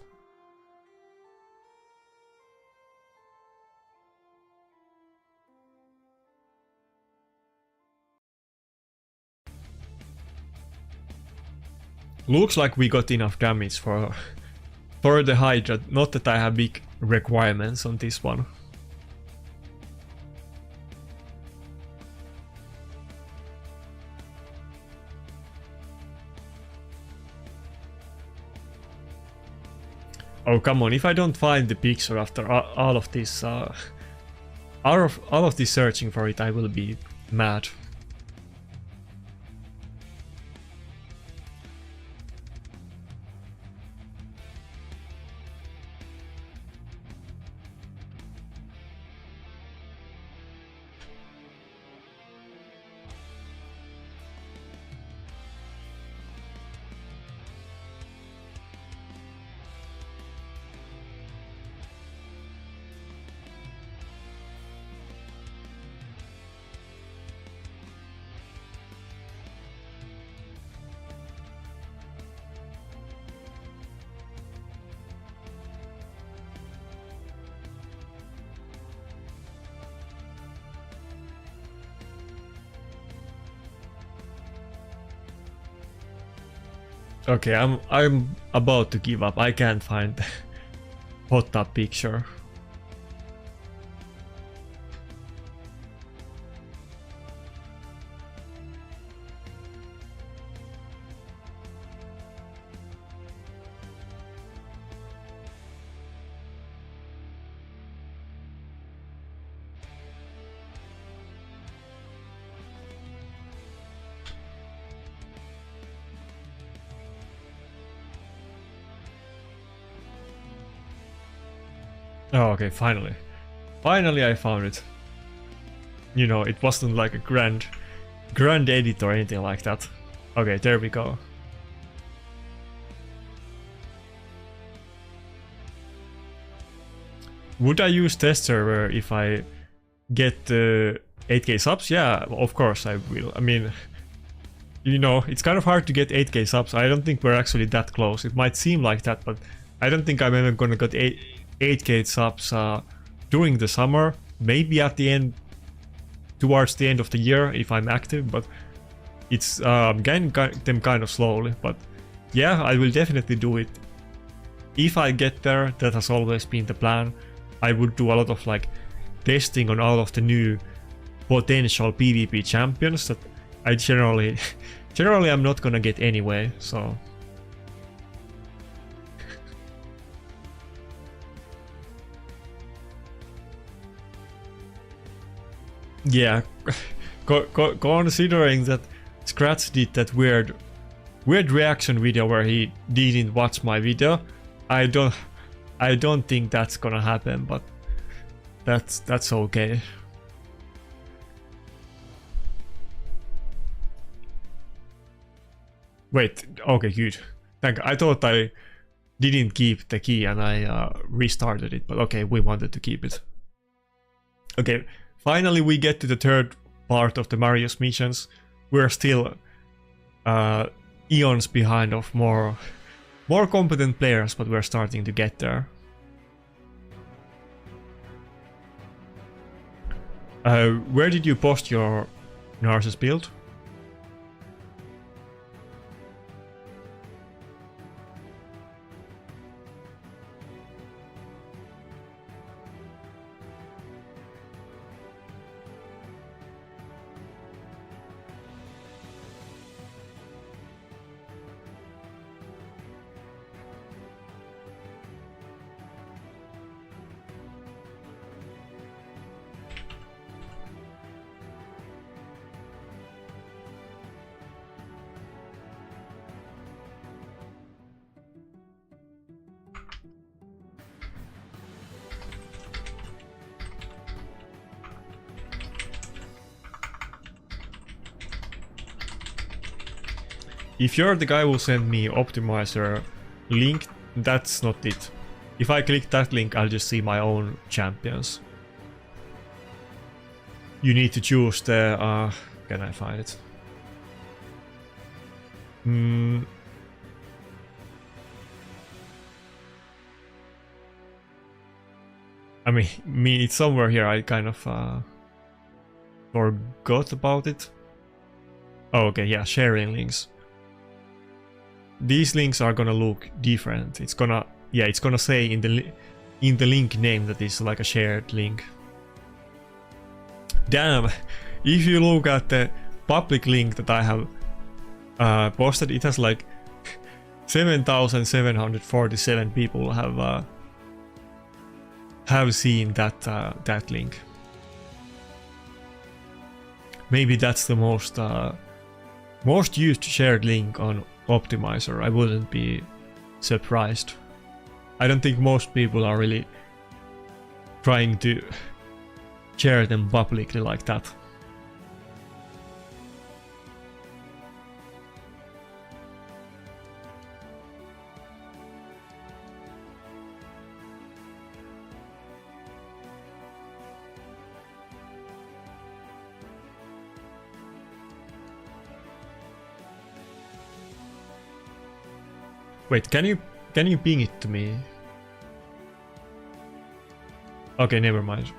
Looks like we got enough damage for the Hydra. Not that I have big requirements on this one. Oh come on! If I don't find the picture after all of this, all of this searching for it, I will be mad. Okay, I'm about to give up. I can't find the hot tub picture. Oh, okay, finally. Finally I found it. You know, it wasn't like a grand edit or anything like that. Okay, there we go. Would I use test server if I get 8k subs? Yeah, of course I will. I mean, you know, it's kind of hard to get 8k subs. I don't think we're actually that close. It might seem like that, but I don't think I'm ever gonna get 8k subs during the summer. Maybe at the end, towards the end of the year if I'm active, but It's getting them kind of slowly, but yeah, I will definitely do it. If I get there, that has always been the plan. I would do a lot of like testing on all of the new potential PvP champions that I generally I'm not gonna get anyway, so yeah, considering that Scratch did that weird reaction video where he didn't watch my video, I don't think that's gonna happen, but that's okay. Wait, okay, good. I thought I didn't keep the key and I restarted it, but okay, we wanted to keep it. Okay, finally we get to the third part of the Mario's missions. We're still eons behind of more competent players, but we're starting to get there. Where did you post your Narcissus build? If you're the guy who sent me optimizer link, that's not it. If I click that link, I'll just see my own champions. You need to choose the... can I find it? I mean, it's somewhere here. I kind of forgot about it. Oh, okay, yeah, sharing links. These links are gonna look different. It's gonna say in the link name that it's like a shared link. Damn, if you look at the public link that I have posted, it has like 7,747 people have seen that link. Maybe that's the most used shared link on Optimizer. I wouldn't be surprised. I don't think most people are really trying to share them publicly like that. Wait, can you ping it to me? Okay, never mind.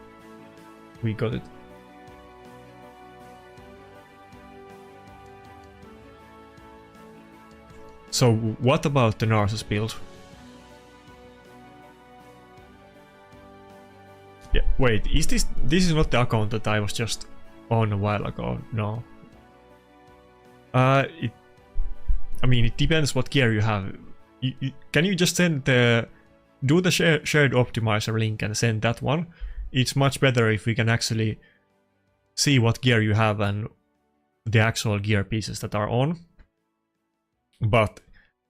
We got it. So what about the Narcissus build? Yeah, wait, is this is not the account that I was just on a while ago? No. I mean, it depends what gear you have. Can you just send do the shared optimizer link and send that one? It's much better if we can actually see what gear you have and the actual gear pieces that are on. But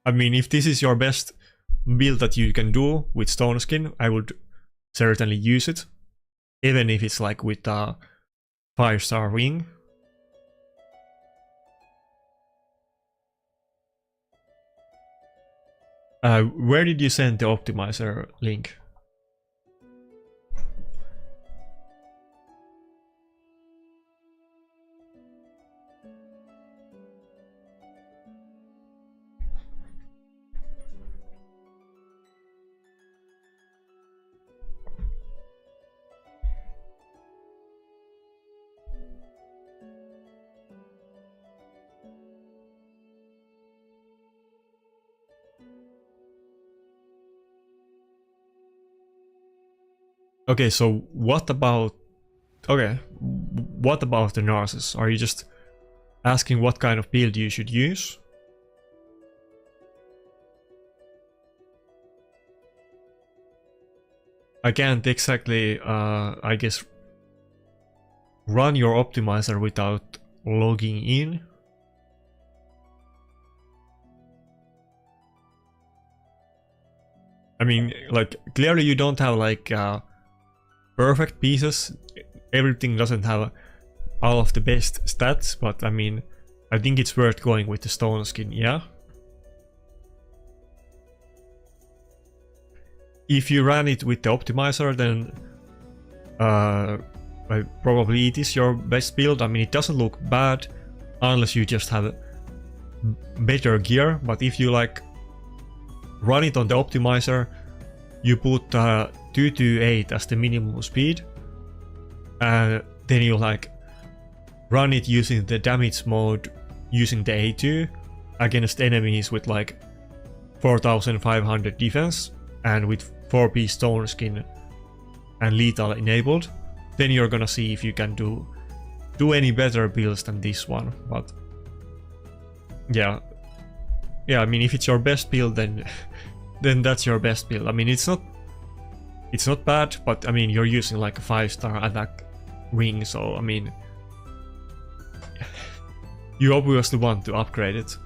I mean, if this is your best build that you can do with stone skin, I would certainly use it, even if it's like with a 5-star wing. Where did you send the optimizer link? Okay, so what about... Okay, what about the Narcissus? Are you just asking what kind of build you should use? I can't exactly, I guess, run your optimizer without logging in. I mean, like, clearly you don't have like perfect pieces. Everything doesn't have all of the best stats, but I mean, I think it's worth going with the stone skin, yeah? If you ran it with the optimizer, then probably it is your best build. I mean, it doesn't look bad unless you just have better gear, but if you like run it on the optimizer, you put 228 as the minimum speed, and then you like run it using the damage mode using the A2 against enemies with like 4500 defense and with 4-piece stone skin and lethal enabled, then you're gonna see if you can do any better builds than this one. But yeah, I mean, if it's your best build, then that's your best build. I mean, it's not bad, but I mean, you're using like a 5-star attack ring, so I mean, you obviously want to upgrade it.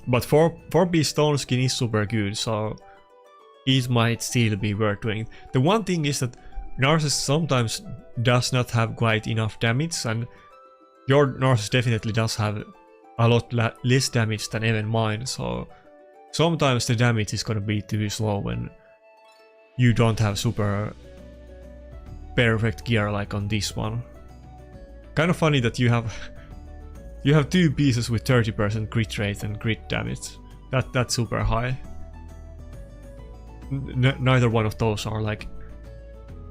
But 4-piece stone skin is super good, so it might still be worth doing. The one thing is that Narcissus sometimes does not have quite enough damage, and your Narcissus definitely does have a lot less damage than even mine, so sometimes the damage is gonna be too slow when you don't have super perfect gear like on this one. Kind of funny that you have 2 pieces with 30% crit rate and crit damage. That's super high. Neither one of those are like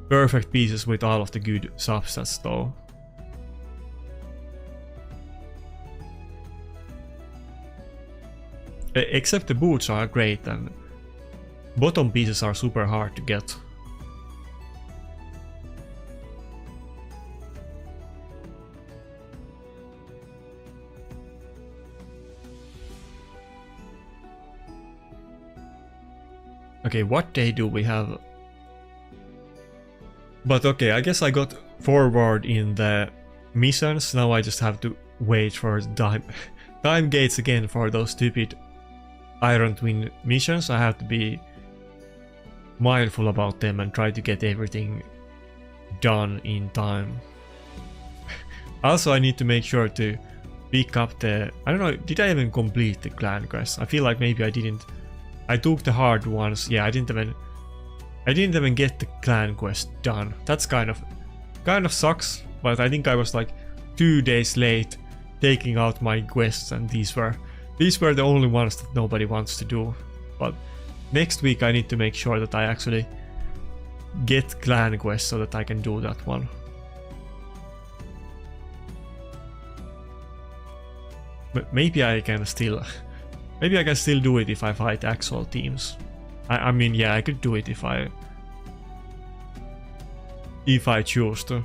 perfect pieces with all of the good substats though. Except the boots are great and bottom pieces are super hard to get. Okay, what day do we have? But okay, I guess I got forward in the missions. Now I just have to wait for time gates again for those stupid Iron Twin missions. I have to be mindful about them and try to get everything done in time. Also, I need to make sure to pick up the... I don't know, did I even complete the clan quest? I feel like maybe I didn't. I took the hard ones. Yeah, I didn't even get the clan quest done. That's kind of sucks, but I think I was like 2 days late taking out my quests, and these were the only ones that nobody wants to do. But next week I need to make sure that I actually get clan quests so that I can do that one. But maybe I can still do it if I fight actual teams. I mean, yeah, I could do it if I choose to.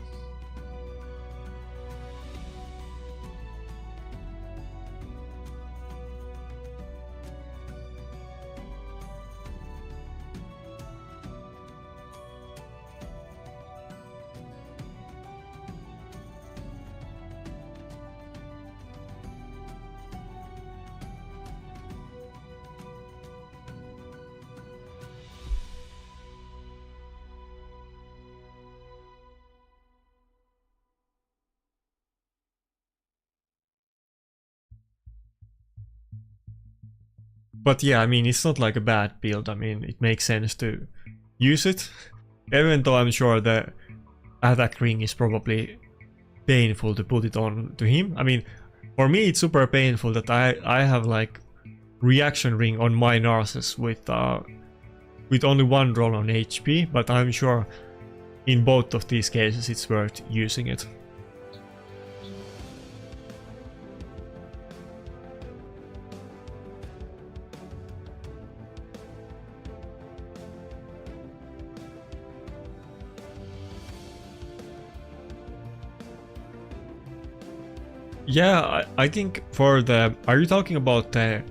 But yeah, I mean, it's not like a bad build. I mean, it makes sense to use it. Even though I'm sure the attack ring is probably painful to put it on to him. I mean, for me it's super painful that I have like reaction ring on my Narcissus with only 1 roll on HP, but I'm sure in both of these cases it's worth using it. Yeah, I think for the... Are you talking about the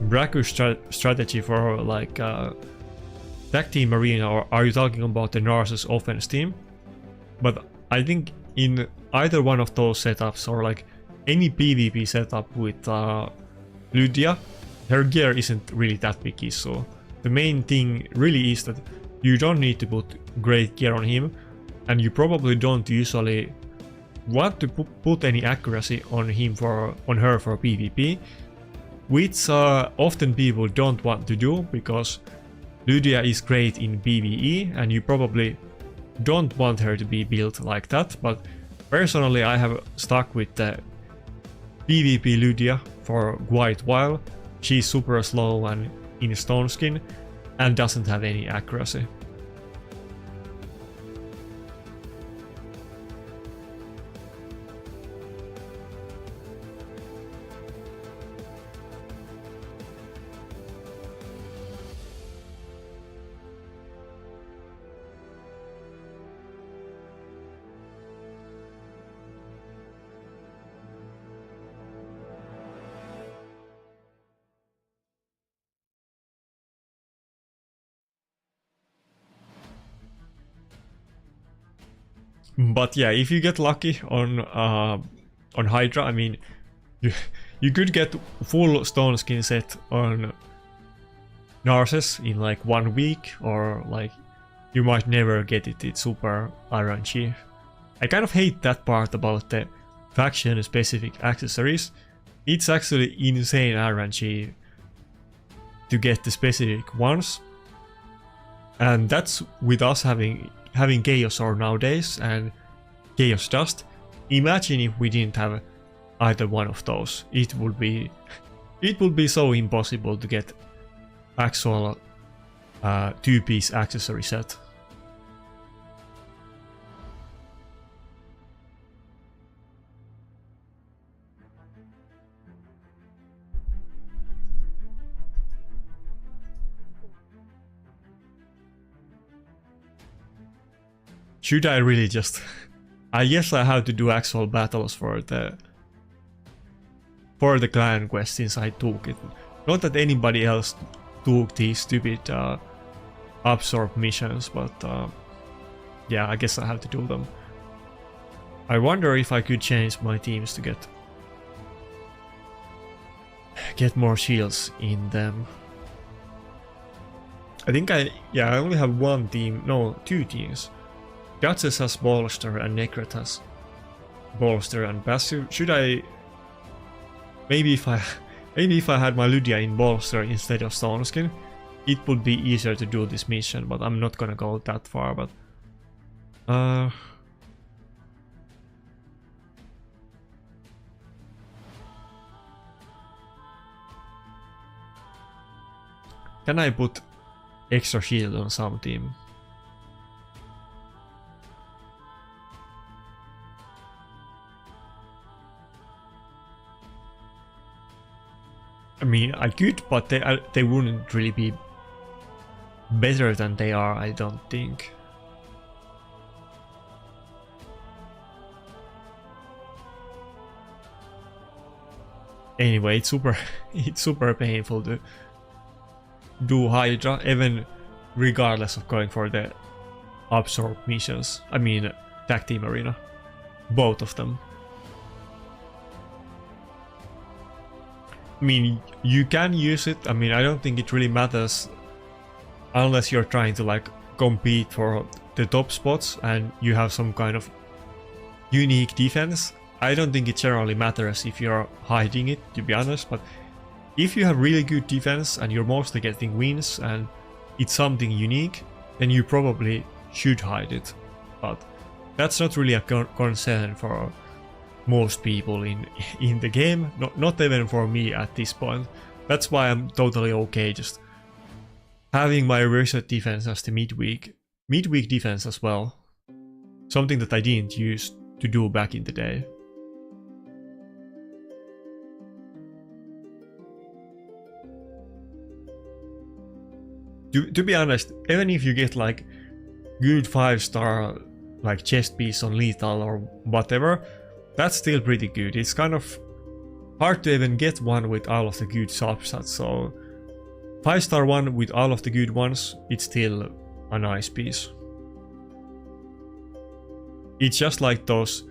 Braku strategy for like tag team arena, or are you talking about the Narsus offense team? But I think in either one of those setups, or like any PvP setup with Lydia, her gear isn't really that big issue. The main thing really is that you don't need to put great gear on him, and you probably don't usually want to put any accuracy on her for PvP, which often people don't want to do because Lydia is great in PvE and you probably don't want her to be built like that. But personally I have stuck with the PvP Lydia for quite a while. She's super slow and in stone skin and doesn't have any accuracy. But yeah, if you get lucky on Hydra, I mean, you could get full stone skin set on Narses in like 1 week, or like you might never get it. It's super RNG. I kind of hate that part about the faction specific accessories. It's actually insane RNG to get the specific ones, and that's with us having Chaos Ore nowadays and Chaos Dust. Imagine if we didn't have either one of those. It would be so impossible to get actual 2-piece accessory set. Should I really just... I guess I have to do actual battles for the clan quest since I took it. Not that anybody else took these stupid absorb missions, but yeah, I guess I have to do them. I wonder if I could change my teams to get more shields in them. I think I only have one team, no, 2 teams. Duchess has Bolster and Necret has Bolster and Passive. Should I... Maybe if I had my Lydia in Bolster instead of Stone Skin, it would be easier to do this mission, but I'm not gonna go that far, but... Can I put extra shield on some team? I mean, I could, but they wouldn't really be better than they are, I don't think. Anyway, it's super painful to do Hydra, even regardless of going for the absorb missions. I mean, tag team arena, both of them. I mean, you can use it. I mean, I don't think it really matters unless you're trying to like compete for the top spots and you have some kind of unique defense. I don't think it generally matters if you're hiding it, to be honest, but if you have really good defense and you're mostly getting wins and it's something unique, then you probably should hide it. But that's not really a concern for most people in the game, not even for me at this point. That's why I'm totally okay just having my reset defense as the midweek defense as well. Something that I didn't use to do back in the day. To be honest, even if you get like good 5-star like chest piece on lethal or whatever, that's still pretty good. It's kind of hard to even get one with all of the good substats, so 5-star one with all of the good ones, it's still a nice piece. It's just like those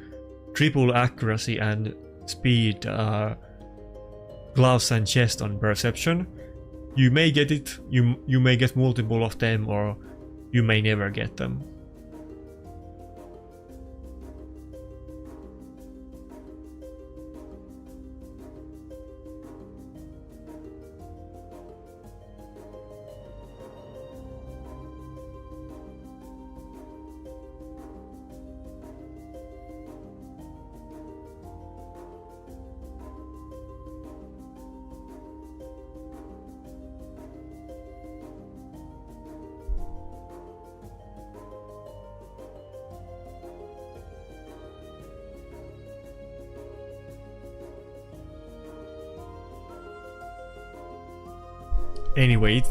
triple accuracy and speed gloves and chest on perception. You may get it, you may get multiple of them, or you may never get them. Anyway,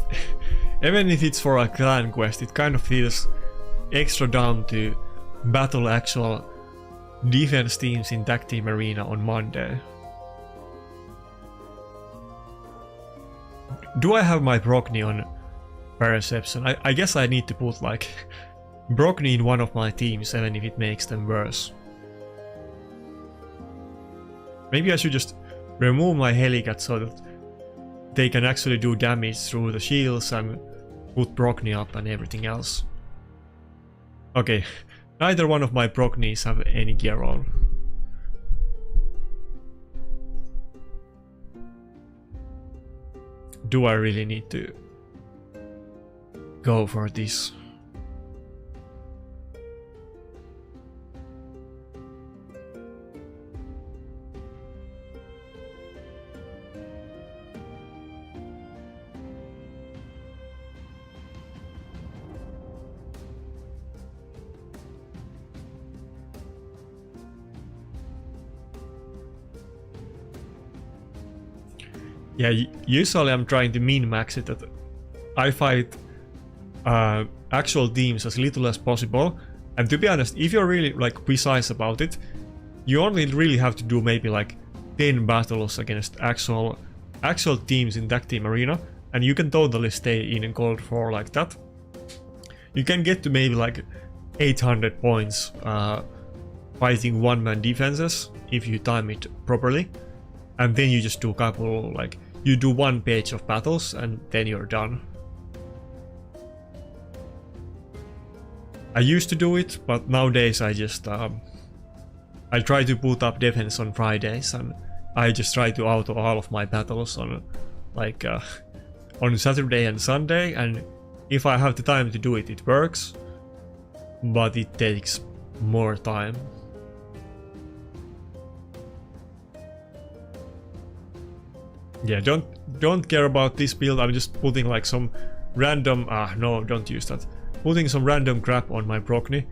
even if it's for a clan quest, it kind of feels extra dumb to battle actual defense teams in Tag Team Arena on Monday. Do I have my Brockney on perception? I guess I need to put like Brockney in one of my teams, even if it makes them worse. Maybe I should just remove my Helicat so that they can actually do damage through the shields and put Brockney up and everything else. Okay, neither one of my Brockneys have any gear on. Do I really need to go for this? Yeah, usually I'm trying to min-max it that I fight actual teams as little as possible, and to be honest, if you're really like precise about it, you only really have to do maybe like 10 battles against actual teams in Tag Team Arena, and you can totally stay in Gold 4 like that. You can get to maybe like 800 points fighting one-man defenses if you time it properly, and then you just do a couple, like you do one page of battles and then you're done. I used to do it, but nowadays I just I try to put up defense on Fridays, and I just try to auto all of my battles on like on Saturday and Sunday, and if I have the time to do it, it works, but it takes more time. Yeah, don't care about this build. I'm just putting like some random no, don't use that. Putting some random crap on my Brockney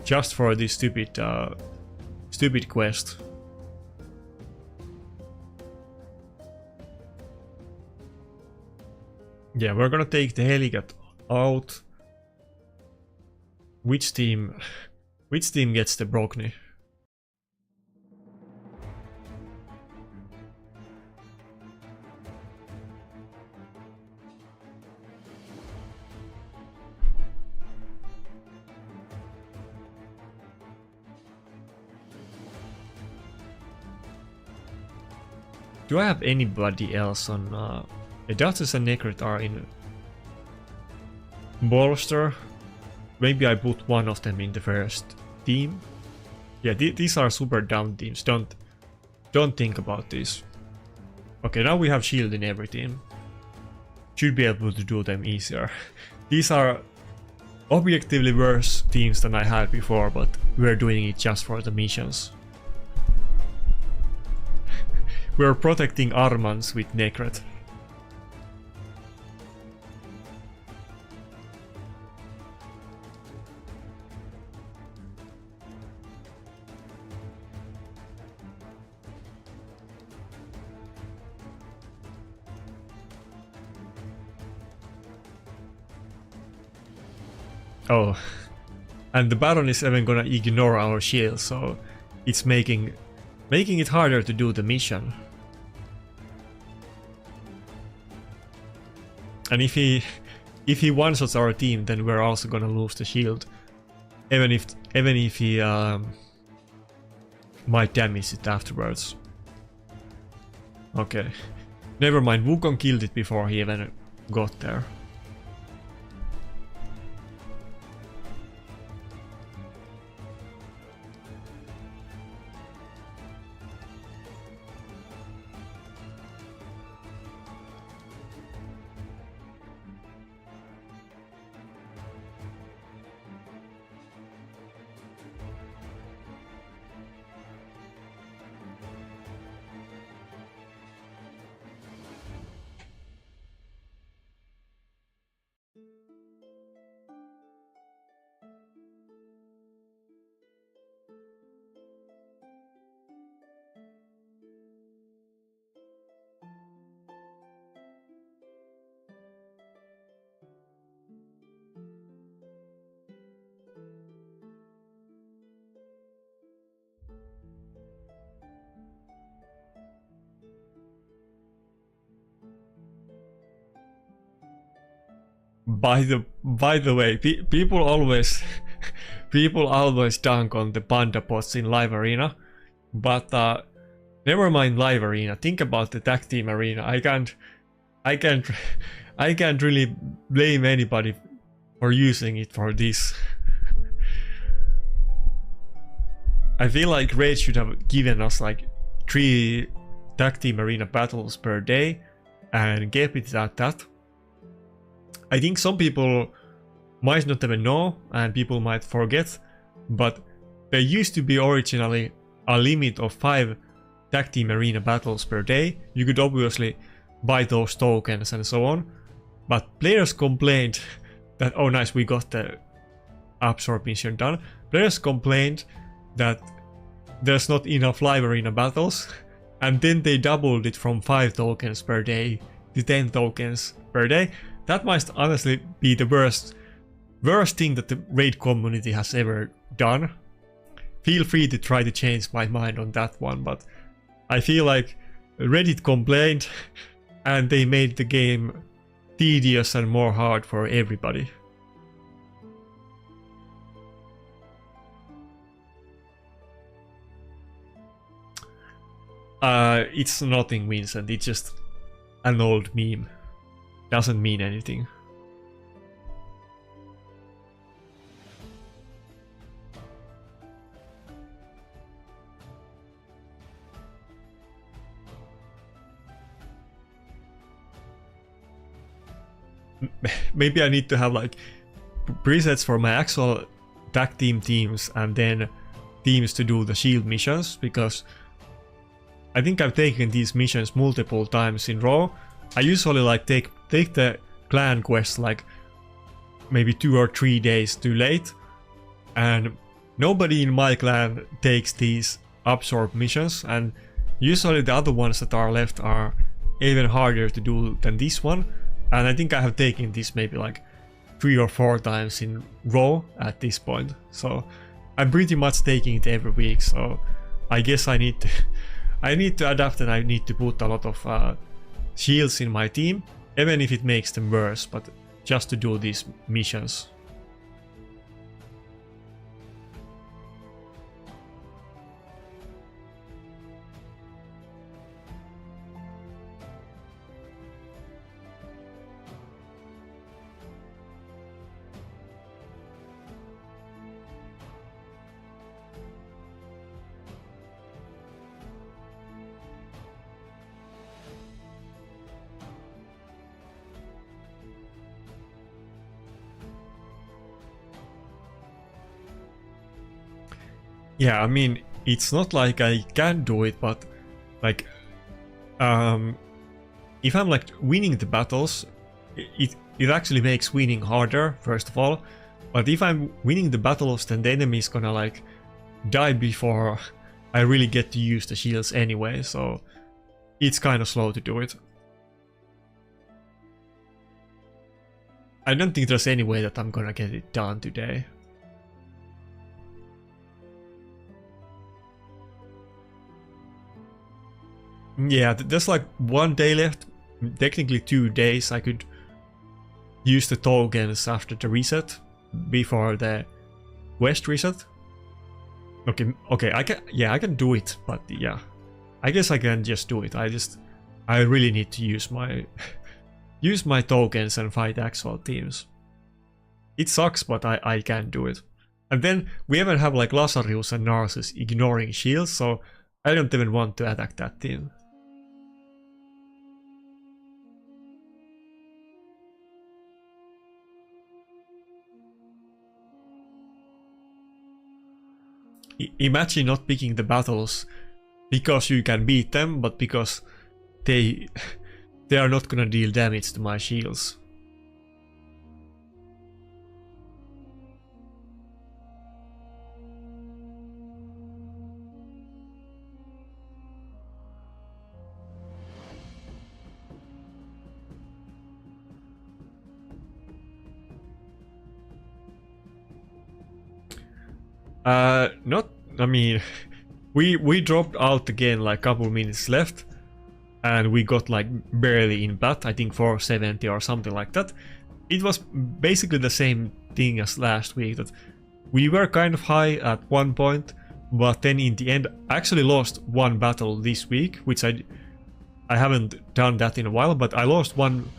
just for this stupid quest. Yeah, we're gonna take the Helicat out. Which team gets the Brockney? Do I have anybody else on Xenogenesis and Nakarada are in bolster? Maybe I put one of them in the first team. Yeah, these are super down teams. Don't think about this. Okay, now we have shield in every team. Should be able to do them easier. These are objectively worse teams than I had before, but we're doing it just for the missions. We're protecting Armans with Nakarada. Oh, and the Baron is even gonna ignore our shield, so it's making it harder to do the mission. And if he one-shots our team, then we're also gonna lose the shield. Even if he might damage it afterwards. Okay. Never mind, Wukong killed it before he even got there. By the way, people always dunk on the panda pots in live arena, but never mind live arena. Think about the tag team arena. I can't really blame anybody for using it for this. I feel like Raid should have given us like 3 tag team arena battles per day and kept it at that. I think some people might not even know and people might forget, but there used to be originally a limit of 5 tag team arena battles per day. You could obviously buy those tokens and so on, but players complained that, oh nice, we got the absorb mission done. Players complained that there's not enough live arena battles, and then they doubled it from 5 tokens per day to 10 tokens per day. That might honestly be the worst thing that the Raid community has ever done. Feel free to try to change my mind on that one, but I feel like Reddit complained and they made the game tedious and more hard for everybody. It's nothing, Vincent, it's just an old meme. Doesn't mean anything. Maybe I need to have like presets for my actual tag team teams and then teams to do the shield missions, because I think I've taken these missions multiple times in a row. I usually like take the clan quest like maybe 2 or 3 days too late, and nobody in my clan takes these absorb missions, and usually the other ones that are left are even harder to do than this one. And I think I have taken this maybe like 3 or 4 times in row at this point, so I'm pretty much taking it every week. So I guess I need to adapt, and I need to put a lot of shields in my team, even if it makes them worse, but just to do these missions. Yeah, I mean, it's not like I can do it, but like, if I'm like winning the battles, it actually makes winning harder, first of all. But if I'm winning the battles, then the enemy is gonna like die before I really get to use the shields anyway, so it's kind of slow to do it. I don't think there's any way that I'm gonna get it done today. Yeah, there's like 1 day left, technically 2 days. I could use the tokens after the reset, before the quest reset. Okay, I can do it, but yeah, I guess I can just do it. I really need to use my use my tokens and fight actual teams. It sucks, but I can do it. And then we even have like Lazarus and Narcissus ignoring shields, so I don't even want to attack that team. Imagine not picking the battles because you can beat them, but because they are not gonna deal damage to my shields. I mean, we dropped out again like couple minutes left, and we got like barely in Plat, I think 470 or something like that. It was basically the same thing as last week, that we were kind of high at one point, but then in the end I actually lost one battle this week, which I haven't done that in a while, but I lost one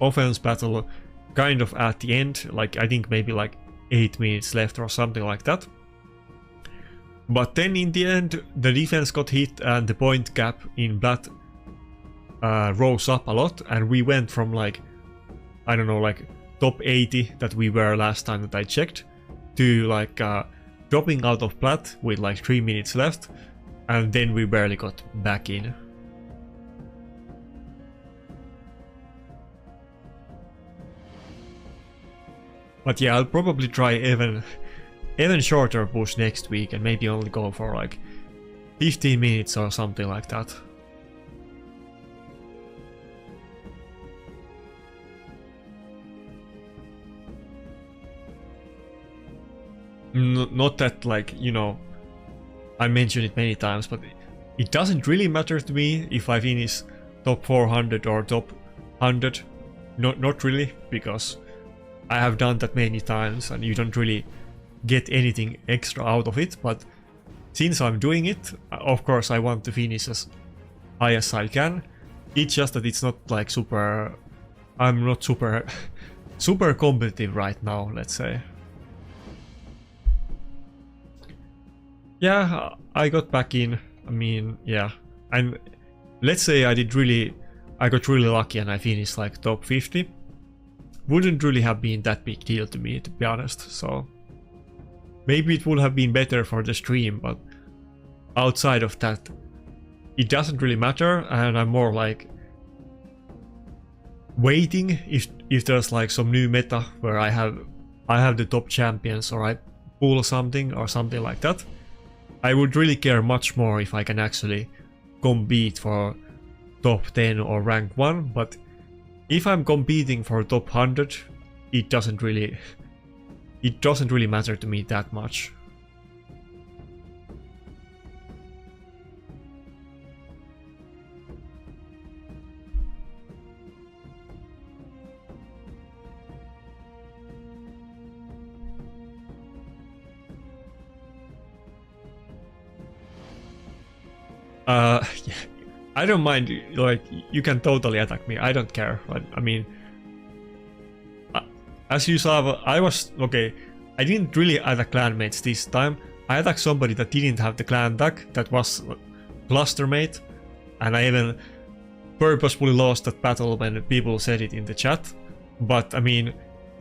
offense battle kind of at the end, like I think maybe like 8 minutes left or something like that. But then in the end, the defense got hit and the point gap in Plat rose up a lot, and we went from like, I don't know, like top 80 that we were last time that I checked, to like dropping out of Plat with like 3 minutes left, and then we barely got back in. But yeah, I'll probably try even shorter push next week and maybe only go for like 15 minutes or something like that. Not that, like, you know, I mentioned it many times, but it doesn't really matter to me if I finish top 400 or top 100. Not really, because I have done that many times and you don't really get anything extra out of it. But since I'm doing it, of course I want to finish as high as I can. It's just that it's not like super... I'm not super competitive right now, let's say. Yeah, I got back in. I mean, yeah. And let's say I got really lucky and I finished like top 50. Wouldn't really have been that big deal to me, to be honest. So maybe it would have been better for the stream, but outside of that, it doesn't really matter. And I'm more like waiting if there's like some new meta where I have the top champions, or I pull something or something like that. I would really care much more if I can actually compete for top 10 or rank 1, but if I'm competing for top 100, it doesn't really matter to me that much. Yeah, I don't mind, like, you can totally attack me, I don't care. I mean, as you saw, okay, I didn't really attack clanmates this time. I attacked somebody that didn't have the clan tag, that was clustermate, and I even purposefully lost that battle when people said it in the chat. But I mean,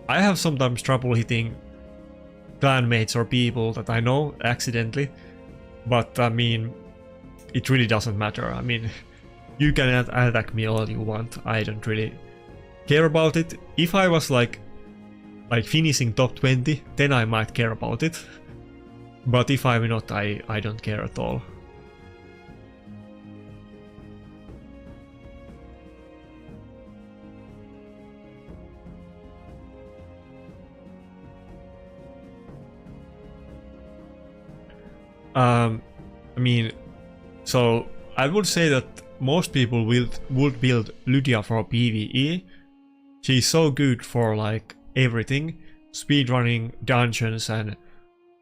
I have sometimes trouble hitting clanmates or people that I know accidentally, but I mean, it really doesn't matter. I mean, you can attack me all you want, I don't really care about it. If I was like finishing top 20, then I might care about it. But if I'm not, I don't care at all. I mean, so I would say that most people would build Lydia for PvE, she's so good for like everything, speedrunning, dungeons, and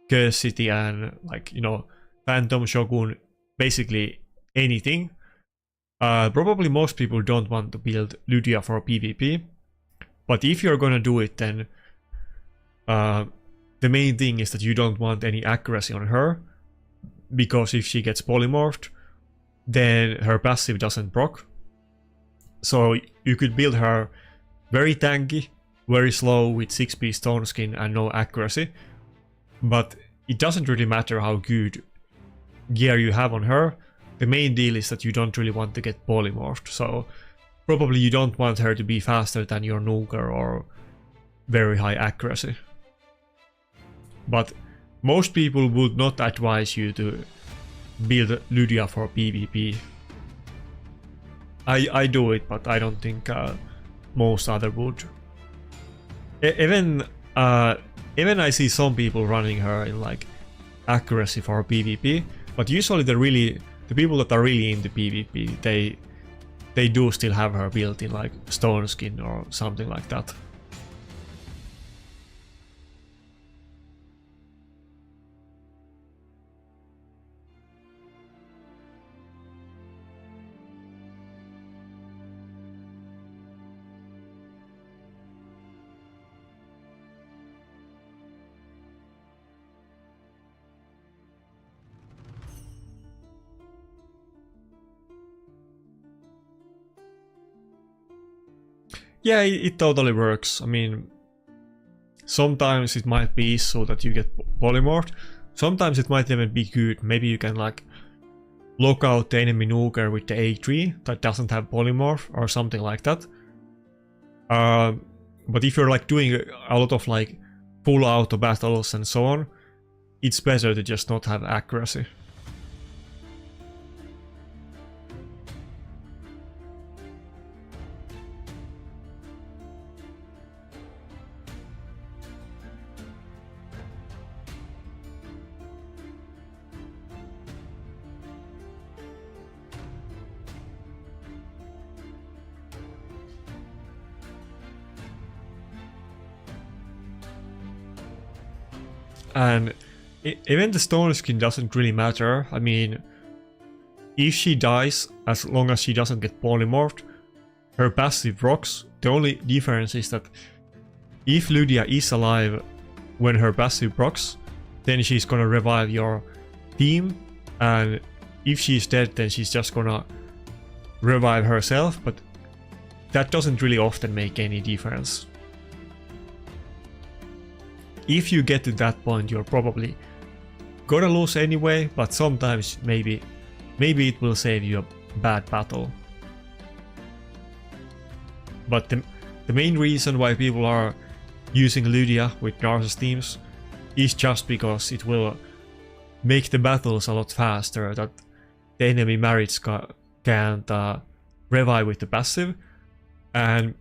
Curse City, and like, you know, Phantom Shogun, basically anything. Probably most people don't want to build Lydia for PvP, but if you're gonna do it, then the main thing is that you don't want any accuracy on her, because if she gets polymorphed, then her passive doesn't proc. So you could build her very tanky, very slow with 6p stone skin and no accuracy, but it doesn't really matter how good gear you have on her. The main deal is that you don't really want to get polymorphed, so probably you don't want her to be faster than your Nuker or very high accuracy. But most people would not advise you to build Lydia for PvP. I do it, but I don't think most other would. Even I see some people running her in like accuracy for PvP, but usually the people that are really into PvP, they do still have her built in like stone skin or something like that. Yeah, it totally works. I mean, sometimes it might be so that you get polymorphed. Sometimes it might even be good. Maybe you can like lock out the enemy nuker with the A3 that doesn't have polymorph or something like that. But if you're like doing a lot of like full auto battles and so on, it's better to just not have accuracy. And even the stone skin doesn't really matter. I mean, if she dies, as long as she doesn't get polymorphed, her passive rocks. The only difference is that if Lydia is alive when her passive procs, then she's gonna revive your team, and if she's dead, then she's just gonna revive herself, but that doesn't really often make any difference. If you get to that point, you're probably gonna lose anyway, but sometimes maybe it will save you a bad battle. But the main reason why people are using Lydia with Narsus teams is just because it will make the battles a lot faster, that the enemy Maritska can't revive with the passive, and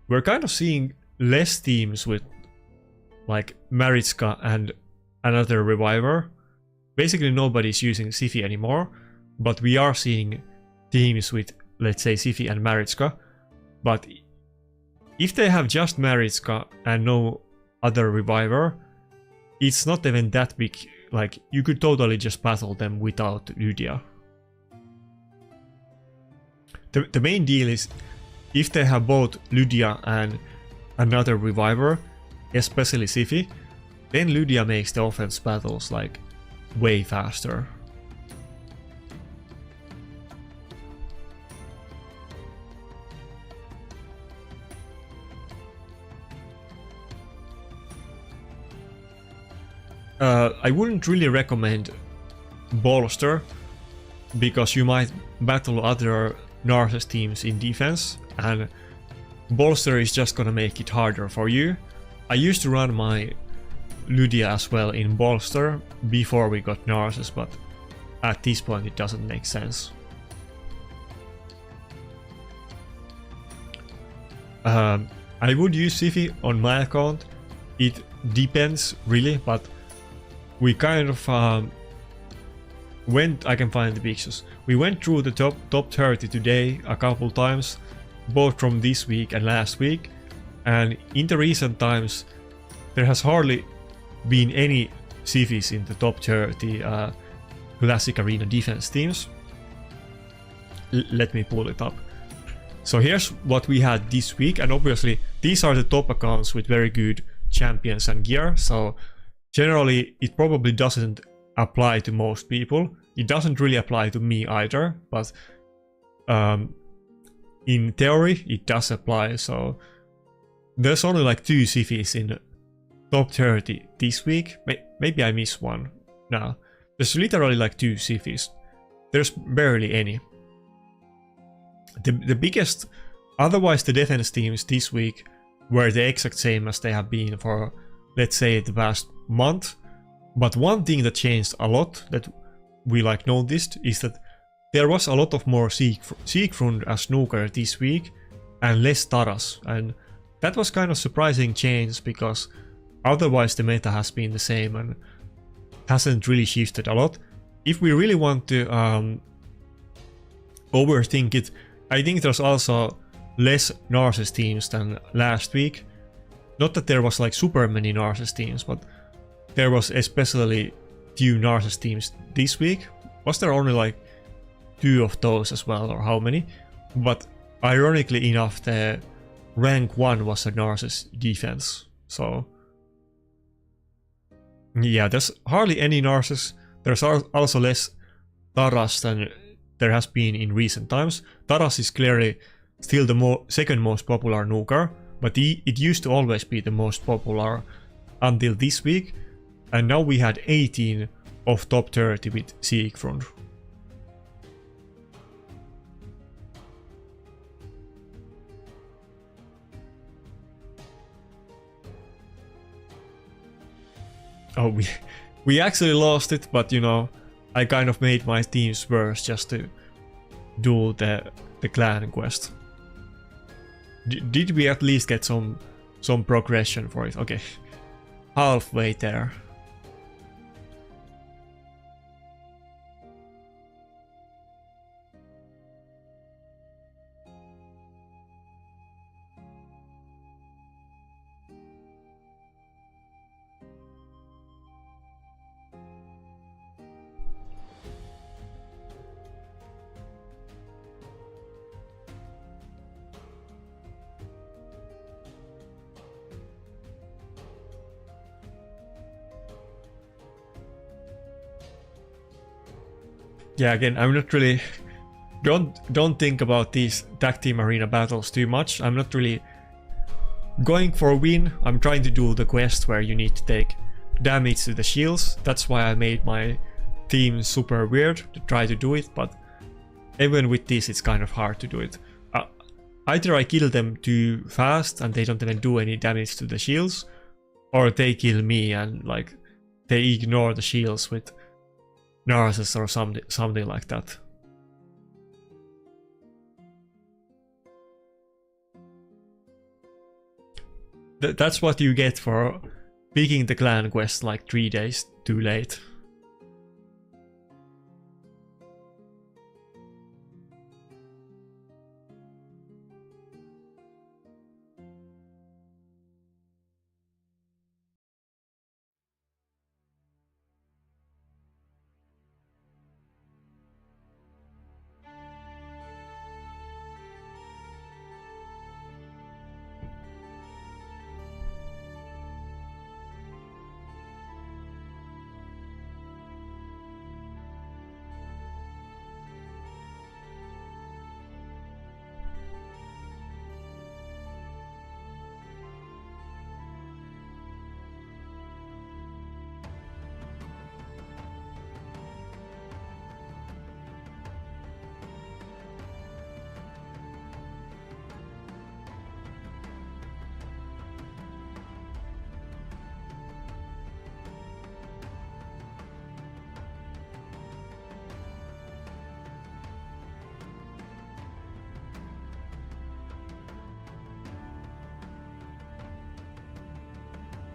we're kind of seeing less teams with like Maritska and another reviver. Basically nobody's using Siphi anymore, but we are seeing teams with, let's say, Siphi and Maritska. But if they have just Maritska and no other reviver, it's not even that big. Like, you could totally just battle them without Lydia. The main deal is, if they have both Lydia and another reviver, especially Siphi, then Lydia makes the offense battles like way faster. I wouldn't really recommend Bolster, because you might battle other Narsus teams in defense, and Bolster is just gonna make it harder for you. I used to run my Lydia as well in Bolster before we got Narsus, but at this point it doesn't make sense. I would use Siphi on my account. It depends really, but we kind of I can find the pictures. We went through the top 30 today a couple times, both from this week and last week, And in the recent times, there has hardly been any civvies in the top 30 classic arena defense teams. Let me pull it up. So here's what we had this week, and obviously these are the top accounts with very good champions and gear, so generally it probably doesn't apply to most people. It doesn't really apply to me either, but in theory it does apply. So there's only like 2 civvies in top 30 this week. Maybe I miss one. No, there's literally like 2 civvies. There's barely any. The biggest, otherwise the defense teams this week were the exact same as they have been for, let's say, the past month. But one thing that changed a lot that we like noticed is that there was a lot of more Siegfried as snooker this week and less Taras, and that was kind of surprising change because otherwise the meta has been the same and hasn't really shifted a lot. If we really want to overthink it, I think there's also less Narcissus teams than last week. Not that there was like super many Narcissus teams, but there was especially few Narcissus teams this week. Was there only like 2 of those as well, or how many? But ironically enough, the rank 1 was a Narcissus defense. So yeah, there's hardly any Narcissus. There's also less Taras than there has been in recent times. Taras is clearly still the second most popular nuker, but it used to always be the most popular until this week, and now we had 18 of top 30 with Siegfried. Oh, we actually lost it, but you know, I kind of made my teams worse just to do the clan quest. Did we at least get some progression for it? Okay, halfway there. Yeah, again, I'm not really... Don't think about these tag team arena battles too much. I'm not really going for a win. I'm trying to do the quest where you need to take damage to the shields. That's why I made my team super weird to try to do it, but even with this it's kind of hard to do it. Either I kill them too fast and they don't even do any damage to the shields, or they kill me and like they ignore the shields with Narcissus or something like that. That's what you get for picking the clan quest like 3 days too late.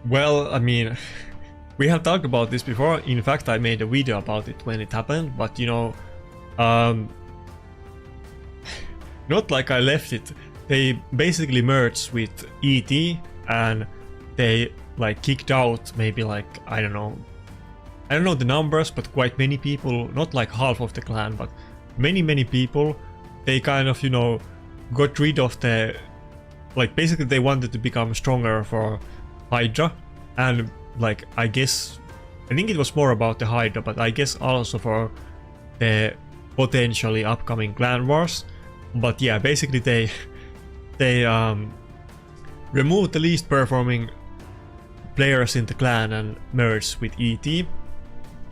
Well, I mean, we have talked about this before. In fact, I made a video about it when it happened, but you know, not like I left it they basically merged with ET, and they like kicked out maybe like, I don't know the numbers, but quite many people, not like half of the clan, but many people. They kind of, you know, got rid of the, like, basically they wanted to become stronger for Hydra, and like I think it was more about the Hydra, but I guess also for the potentially upcoming clan wars. But yeah, basically they removed the least performing players in the clan and merged with ET.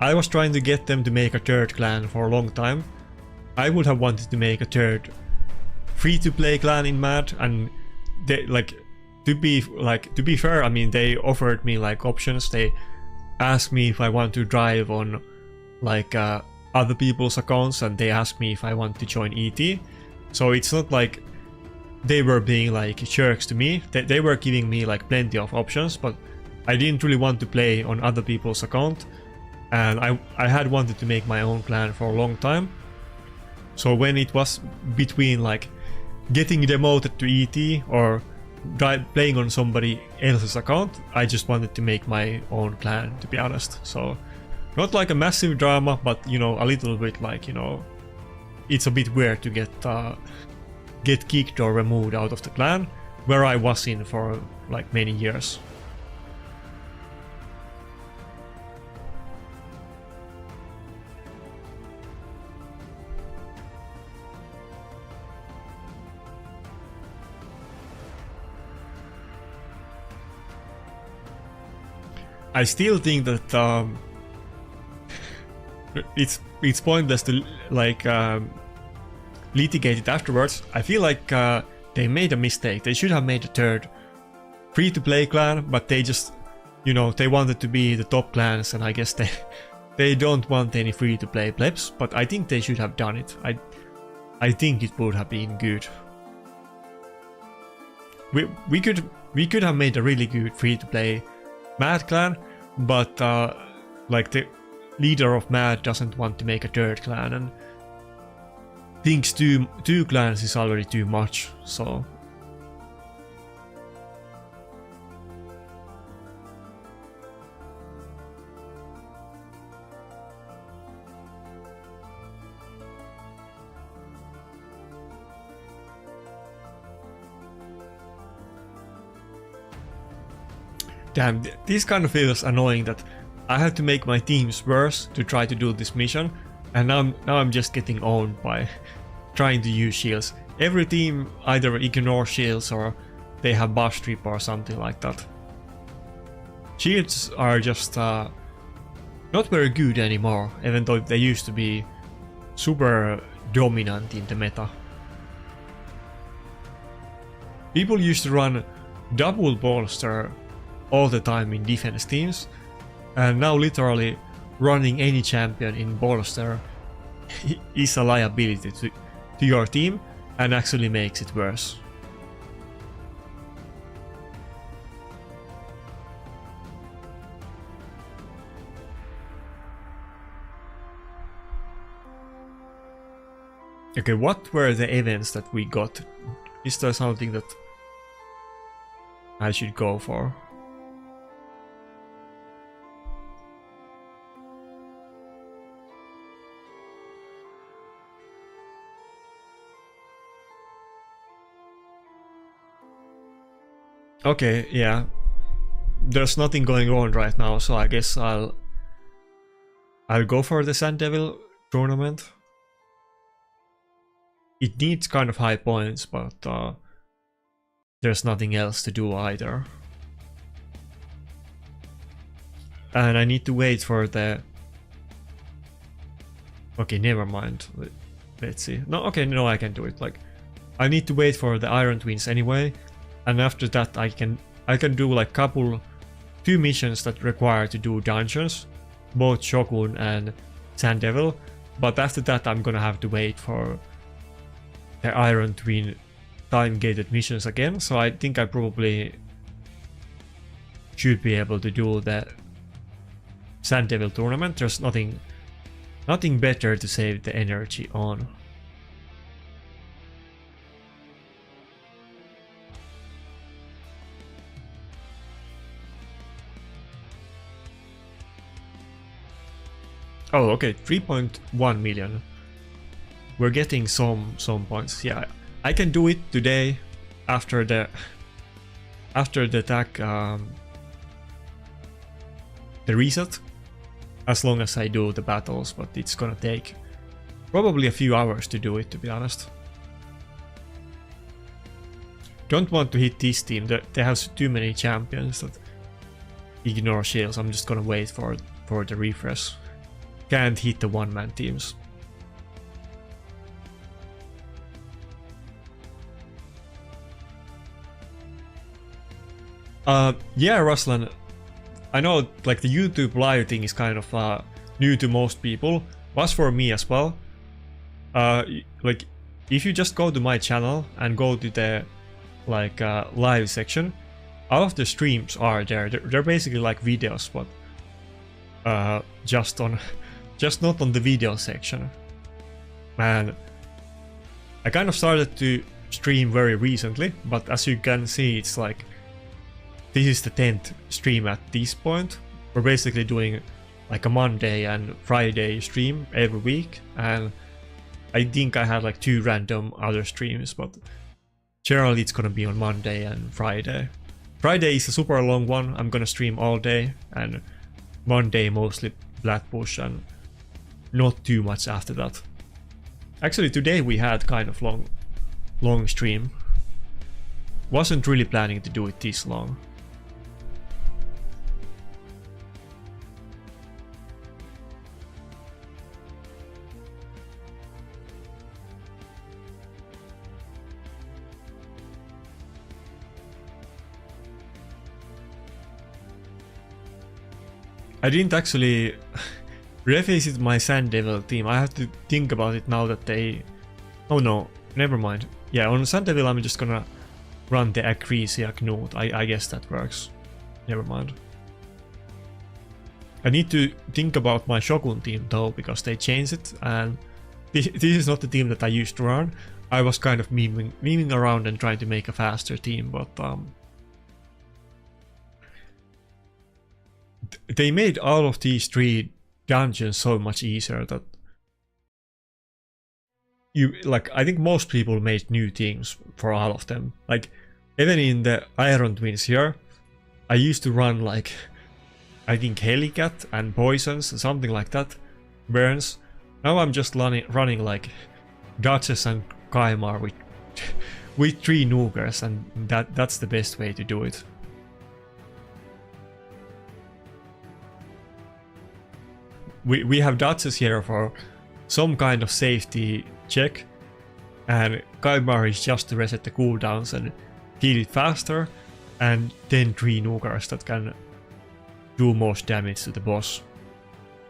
I was trying to get them to make a third clan for a long time. I would have wanted to make a third free-to-play clan in Mad, and they, like, to be fair, I mean, they offered me like options. They asked me if I want to drive on like other people's accounts, and they asked me if I want to join ET. So it's not like they were being like jerks to me. They were giving me like plenty of options, but I didn't really want to play on other people's account, and I had wanted to make my own clan for a long time. So when it was between like getting demoted to ET or playing on somebody else's account, I just wanted to make my own clan, to be honest. So not like a massive drama, but you know, a little bit like, you know, it's a bit weird to get kicked or removed out of the clan where I was in for like many years. I still think that it's pointless to like litigate it afterwards. I feel like they made a mistake. They should have made a third free-to-play clan, but they just, you know, they wanted to be the top clans, and I guess they don't want any free-to-play plebs. But I think they should have done it. I think it would have been good. We could have made a really good free-to-play Mad clan, but like the leader of Mad doesn't want to make a third clan, and thinks two clans is already too much. So damn, this kind of feels annoying that I have to make my teams worse to try to do this mission, and now I'm just getting owned by trying to use shields. Every team either ignores shields or they have buff strip or something like that. Shields are just not very good anymore, even though they used to be super dominant in the meta. People used to run double bolster all the time in defense teams, and now literally running any champion in bolster is a liability to your team and actually makes it worse. Okay, what were the events that we got? Is there something that I should go for? Okay, yeah. There's nothing going on right now, so I guess I'll go for the Sand Devil tournament. It needs kind of high points, but there's nothing else to do either. And I need to wait for the... Okay, never mind. Let's see. No, okay, no, I can do it. Like, I need to wait for the Iron Twins anyway. And after that I can do like two missions that require to do dungeons, both Shogun and Sand Devil, but after that I'm gonna have to wait for the Iron Twin time gated missions again, so I think I probably should be able to do the Sand Devil tournament. There's nothing better to save the energy on. Oh, okay, 3.1 million. We're getting some points. Yeah, I can do it today after the attack, the reset, as long as I do the battles, but it's gonna take probably a few hours to do it, to be honest. Don't want to hit this team. They have too many champions that ignore shields. I'm just gonna wait for the refresh. Can't hit the one-man teams. Yeah, Ruslan, I know like the YouTube live thing is kind of new to most people. Was for me as well. Like if you just go to my channel and go to the like live section, all of the streams are there. They're basically like videos, but just not on the video section. And I kind of started to stream very recently, but as you can see, it's like this is the 10th stream at this point. We're basically doing like a Monday and Friday stream every week, and I think I had like 2 random other streams, but generally it's gonna be on Monday and Friday. Friday is a super long one. I'm gonna stream all day, and Monday mostly Plat push and not too much after that. Actually today we had kind of long stream. Wasn't really planning to do it this long. I didn't actually revisit my Sand Devil team. I have to think about it now that they... Oh no, never mind. Yeah, on Sand Devil I'm just gonna run the Acrisia Knut. I guess that works. Never mind. I need to think about my Shogun team though, because they changed it, and this is not the team that I used to run. I was kind of memeing around and trying to make a faster team, but they made all of these 3 dungeons so much easier that you like. I think most people made new teams for all of them. Like even in the Iron Twins here, I used to run like I think Helicat and Poisons, something like that, Burns. Now I'm just running like Duchess and Kaimar with 3 Nukers, and that's the best way to do it. We have Duchess here for some kind of safety check, and Kaimar is just to reset the cooldowns and heal it faster, and then 3 Nukers that can do most damage to the boss.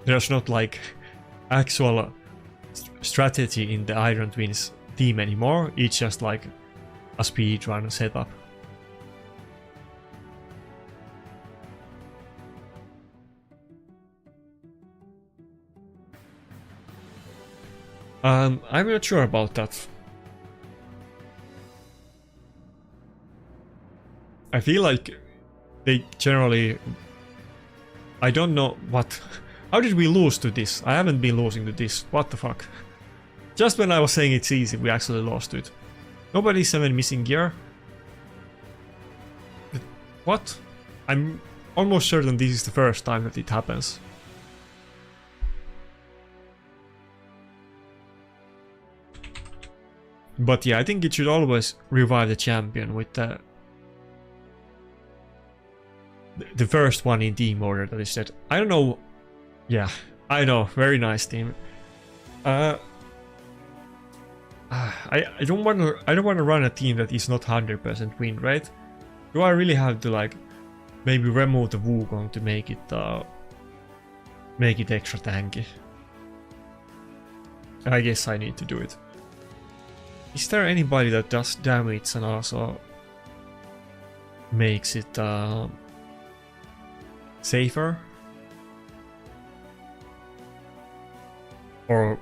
There's not like actual strategy in the Iron Twins team anymore, it's just like a speedrun setup. I'm not sure about that. I feel like they generally... I don't know what... How did we lose to this? I haven't been losing to this. What the fuck? Just when I was saying it's easy, we actually lost to it. Nobody 7 missing gear. What? I'm almost certain this is the first time that it happens. But yeah, I think it should always revive the champion with the first one in team order that is set. I don't know. Yeah, I know. Very nice team. I don't want to run a team that is not 100% win rate. Do I really have to like maybe remove the Wukong to make it extra tanky? I guess I need to do it. Is there anybody that does damage and also makes it safer? Or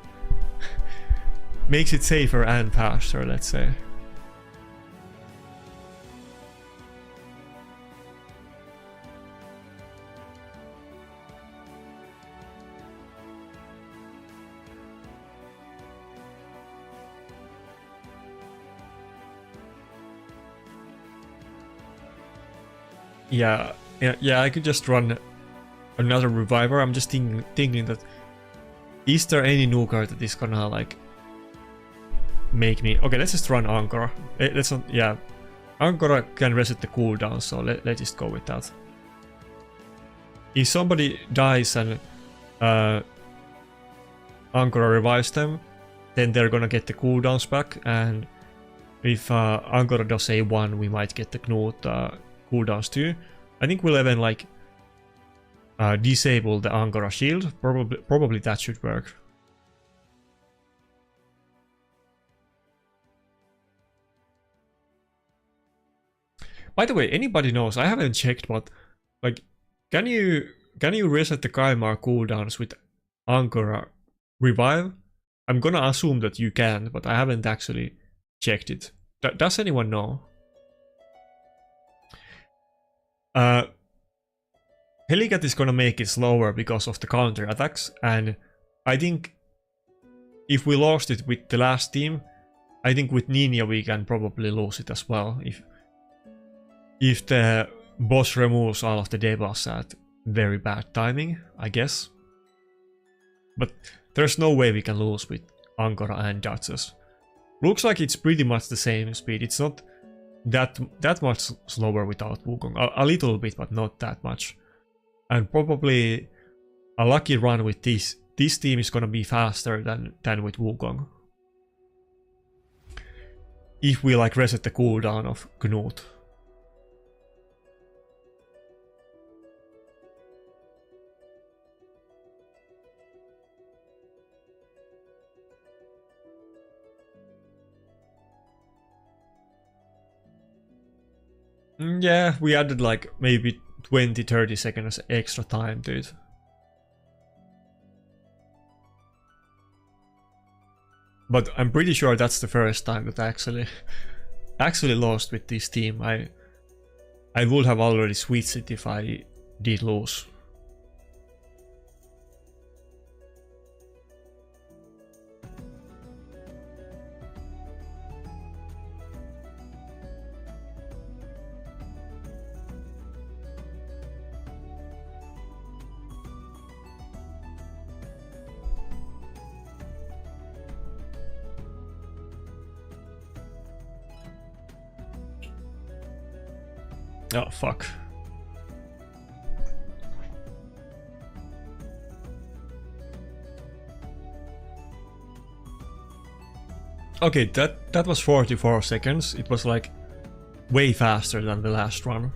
makes it safer and faster, let's say. Yeah, I could just run another reviver. I'm just thinking that is there any nuker that is gonna like make me... Okay, let's just run Ankara. Let's not... Yeah, Ankara can reset the cooldown, so let's just go with that. If somebody dies and Ankara revives them, then they're gonna get the cooldowns back, and if Ankara does A1, we might get the Knut cooldowns too. I think we'll even like disable the Ankara shield. Probably that should work. By the way, anybody knows? I haven't checked, but like, can you reset the Kaimar cooldowns with Ankara revive? I'm gonna assume that you can, but I haven't actually checked it. Does anyone know? Helicat is gonna make it slower because of the counter attacks, and I think if we lost it with the last team, I think with Ninja we can probably lose it as well. If the boss removes all of the debuffs at very bad timing, I guess. But there's no way we can lose with Ankara and Duchess. Looks like it's pretty much the same speed. It's not that much slower without Wukong. A little bit, but not that much. And probably a lucky run with this team is gonna be faster than with Wukong. If we like reset the cooldown of Knut. Yeah, we added like maybe 20-30 seconds extra time to it. But I'm pretty sure that's the first time that I actually lost with this team. I would have already switched it if I did lose. Oh, fuck. Okay, that was 44 seconds. It was like way faster than the last run.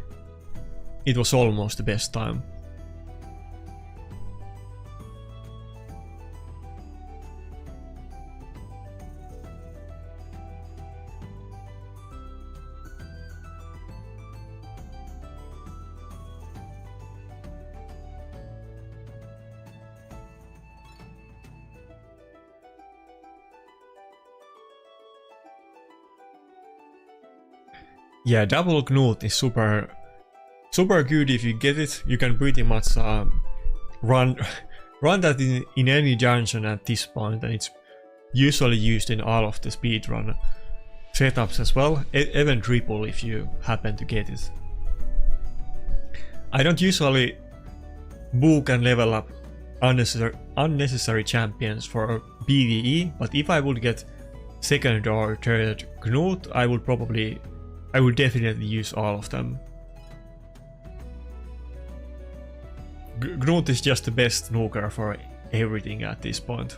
It was almost the best time. Yeah, double Knut is super good if you get it. You can pretty much run that in any dungeon at this point, and it's usually used in all of the speedrun setups as well, even triple if you happen to get it. I don't usually book and level up unnecessary champions for PvE, but if I would get second or third Knut, I would definitely use all of them. Knut is just the best nuker for everything at this point.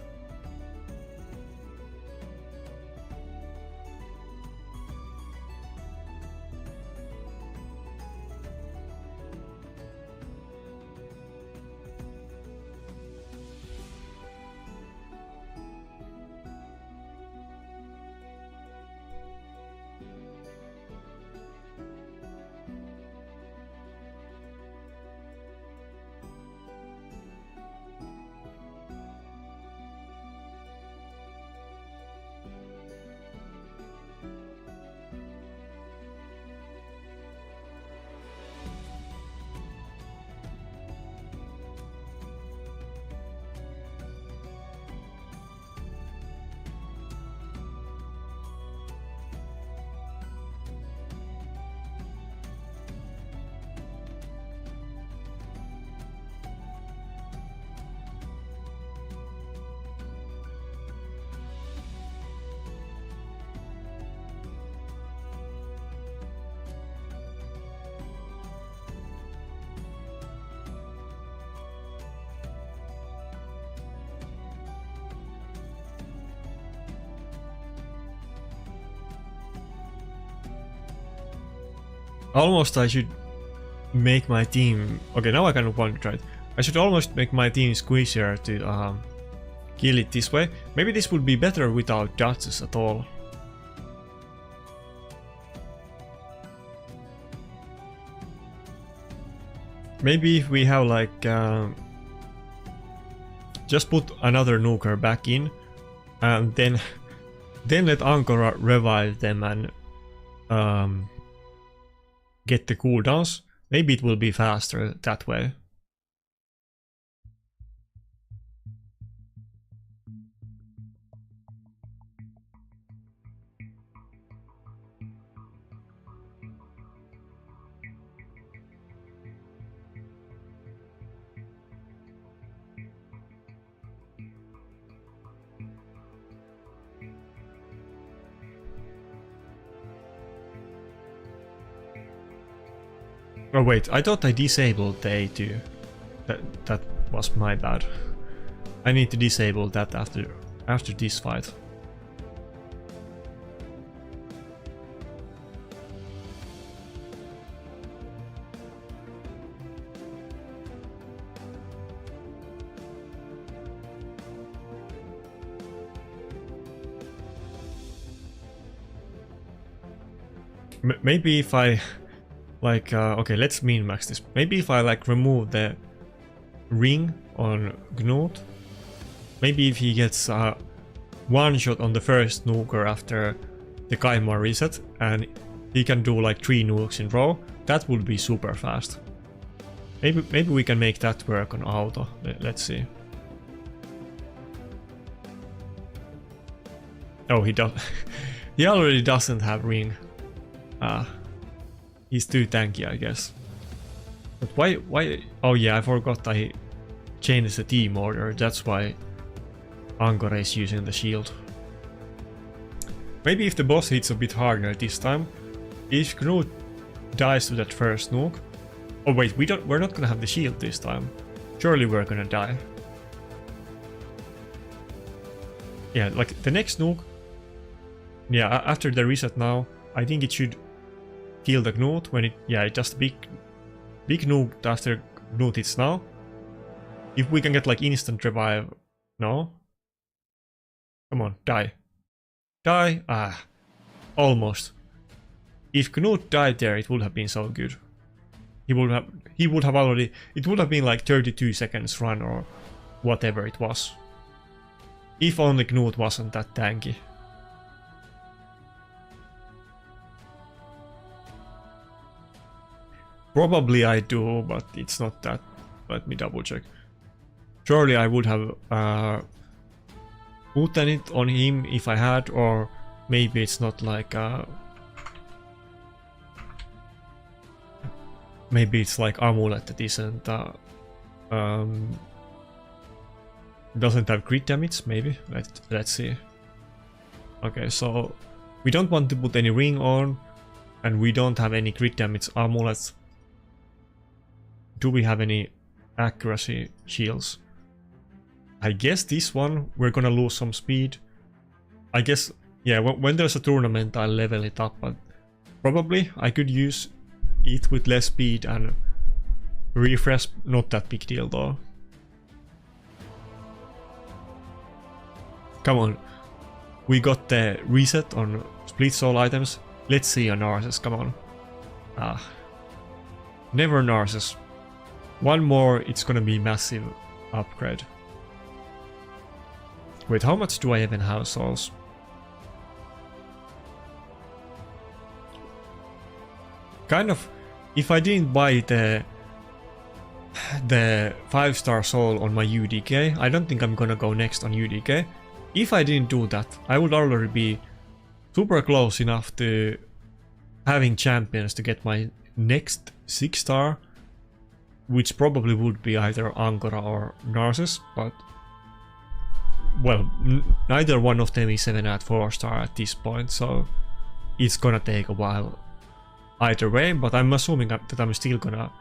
Almost I should make my team... Okay, now I kind of want to try it. I should almost make my team squeezier to kill it this way. Maybe this would be better without dodges at all. Maybe if we have like... just put another nuker back in and then let Ankara revive them and get the cooldowns. Maybe it will be faster that way. Oh wait, I thought I disabled the A2. That was my bad. I need to disable that after this fight. Maybe if I like okay, let's min max this. Maybe if I like remove the ring on Gnut, maybe if he gets one shot on the first nuker after the Kaimar reset and he can do like 3 nukes in a row, that would be super fast. Maybe we can make that work on auto. Let's see. Oh, he does. He already doesn't have ring. He's too tanky, I guess. But why? Oh yeah, I forgot I changed the team order. That's why Ankara is using the shield. Maybe if the boss hits a bit harder this time, if Gnut dies to that first nuke. Oh wait, we're not gonna have the shield this time. Surely we're gonna die. Yeah, like the next nuke. Yeah, after the reset now, I think it should kill the Gnut when it... Yeah, it just big nuke after Gnut hits now. If we can get like instant revive... No? Come on, die. Die? Ah. Almost. If Gnut died there, it would have been so good. He would have already... It would have been like 32 seconds run or whatever it was. If only Gnut wasn't that tanky. Probably I do, but it's not that. Let me double check. Surely I would have put it on him if I had, or maybe it's not like maybe it's like amulet that isn't doesn't have crit damage. Maybe let's see. Okay, so we don't want to put any ring on, and we don't have any crit damage amulets. Do we have any accuracy shields? I guess this one, we're gonna lose some speed. I guess, yeah, when there's a tournament I'll level it up, but probably I could use it with less speed and refresh, not that big deal though. Come on, we got the reset on split soul items. Let's see a Narcissus, come on. Never Narcissus. One more, it's gonna be massive upgrade. Wait, how much do I even have souls? Kind of, if I didn't buy the 5-star soul on my UDK, I don't think I'm gonna go next on UDK. If I didn't do that, I would already be super close enough to having champions to get my next 6-star. Which probably would be either Ankara or Narcissus, but well, neither one of them is even at 4-star at this point, so it's gonna take a while either way, but I'm assuming that I'm still gonna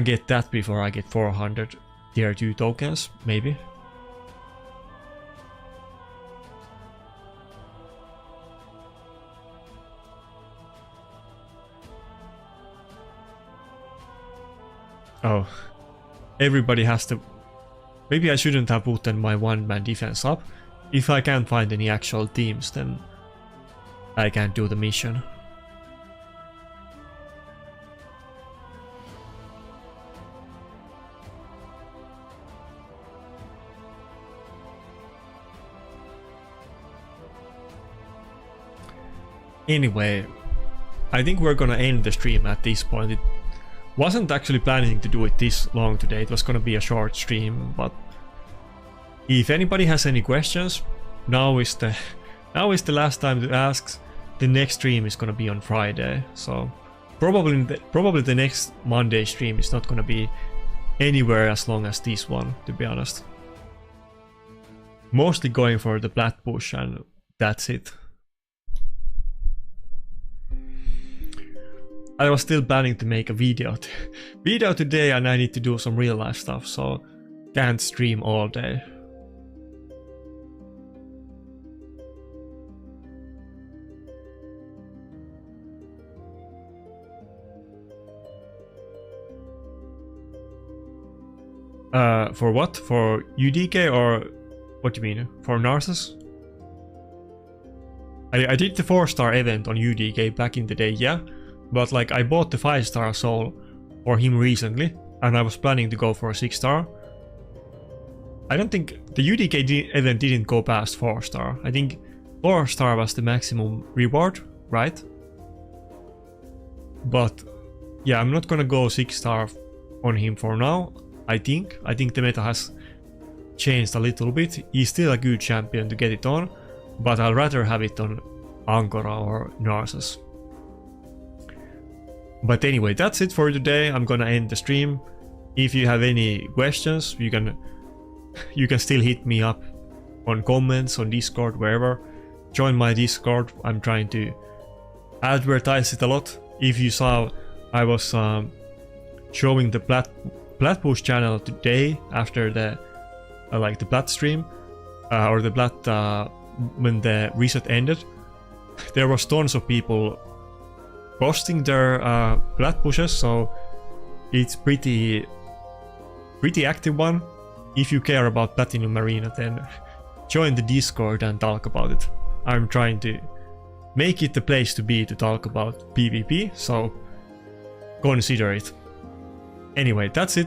get that before I get 400 tier 2 tokens, maybe. Oh, everybody has to... Maybe I shouldn't have put my one-man defense up. If I can't find any actual teams, then I can't do the mission. Anyway, I think we're gonna end the stream at this point. It wasn't actually planning to do it this long today. It was gonna be a short stream, but if anybody has any questions, now is the last time to ask. The next stream is gonna be on Friday, so probably the next Monday stream is not gonna be anywhere as long as this one, to be honest. Mostly going for the Plat push, and that's it. I was still planning to make a video today, and I need to do some real life stuff, so can't stream all day. For what? For UDK, or what do you mean? For Narcissus? I did the 4-star event on UDK back in the day, yeah. But like, I bought the 5-star soul for him recently, and I was planning to go for a 6-star. I don't think the UDK event didn't go past 4-star. I think 4-star was the maximum reward, right? But yeah, I'm not gonna go 6-star on him for now. I think the meta has changed a little bit. He's still a good champion to get it on, but I'd rather have it on Angora or Narcissus. But anyway, that's it for today. I'm gonna end the stream. If you have any questions, you can still hit me up on comments, on Discord, wherever. Join my Discord. I'm trying to advertise it a lot. If you saw, I was showing the Plat push channel today after the the Plat stream, or the Plat when the reset ended. There was tons of people posting their Plat pushes, so it's pretty active one. If you care about Platinum Arena, then join the Discord and talk about it. I'm trying to make it the place to be to talk about PvP, so consider it. Anyway, that's it.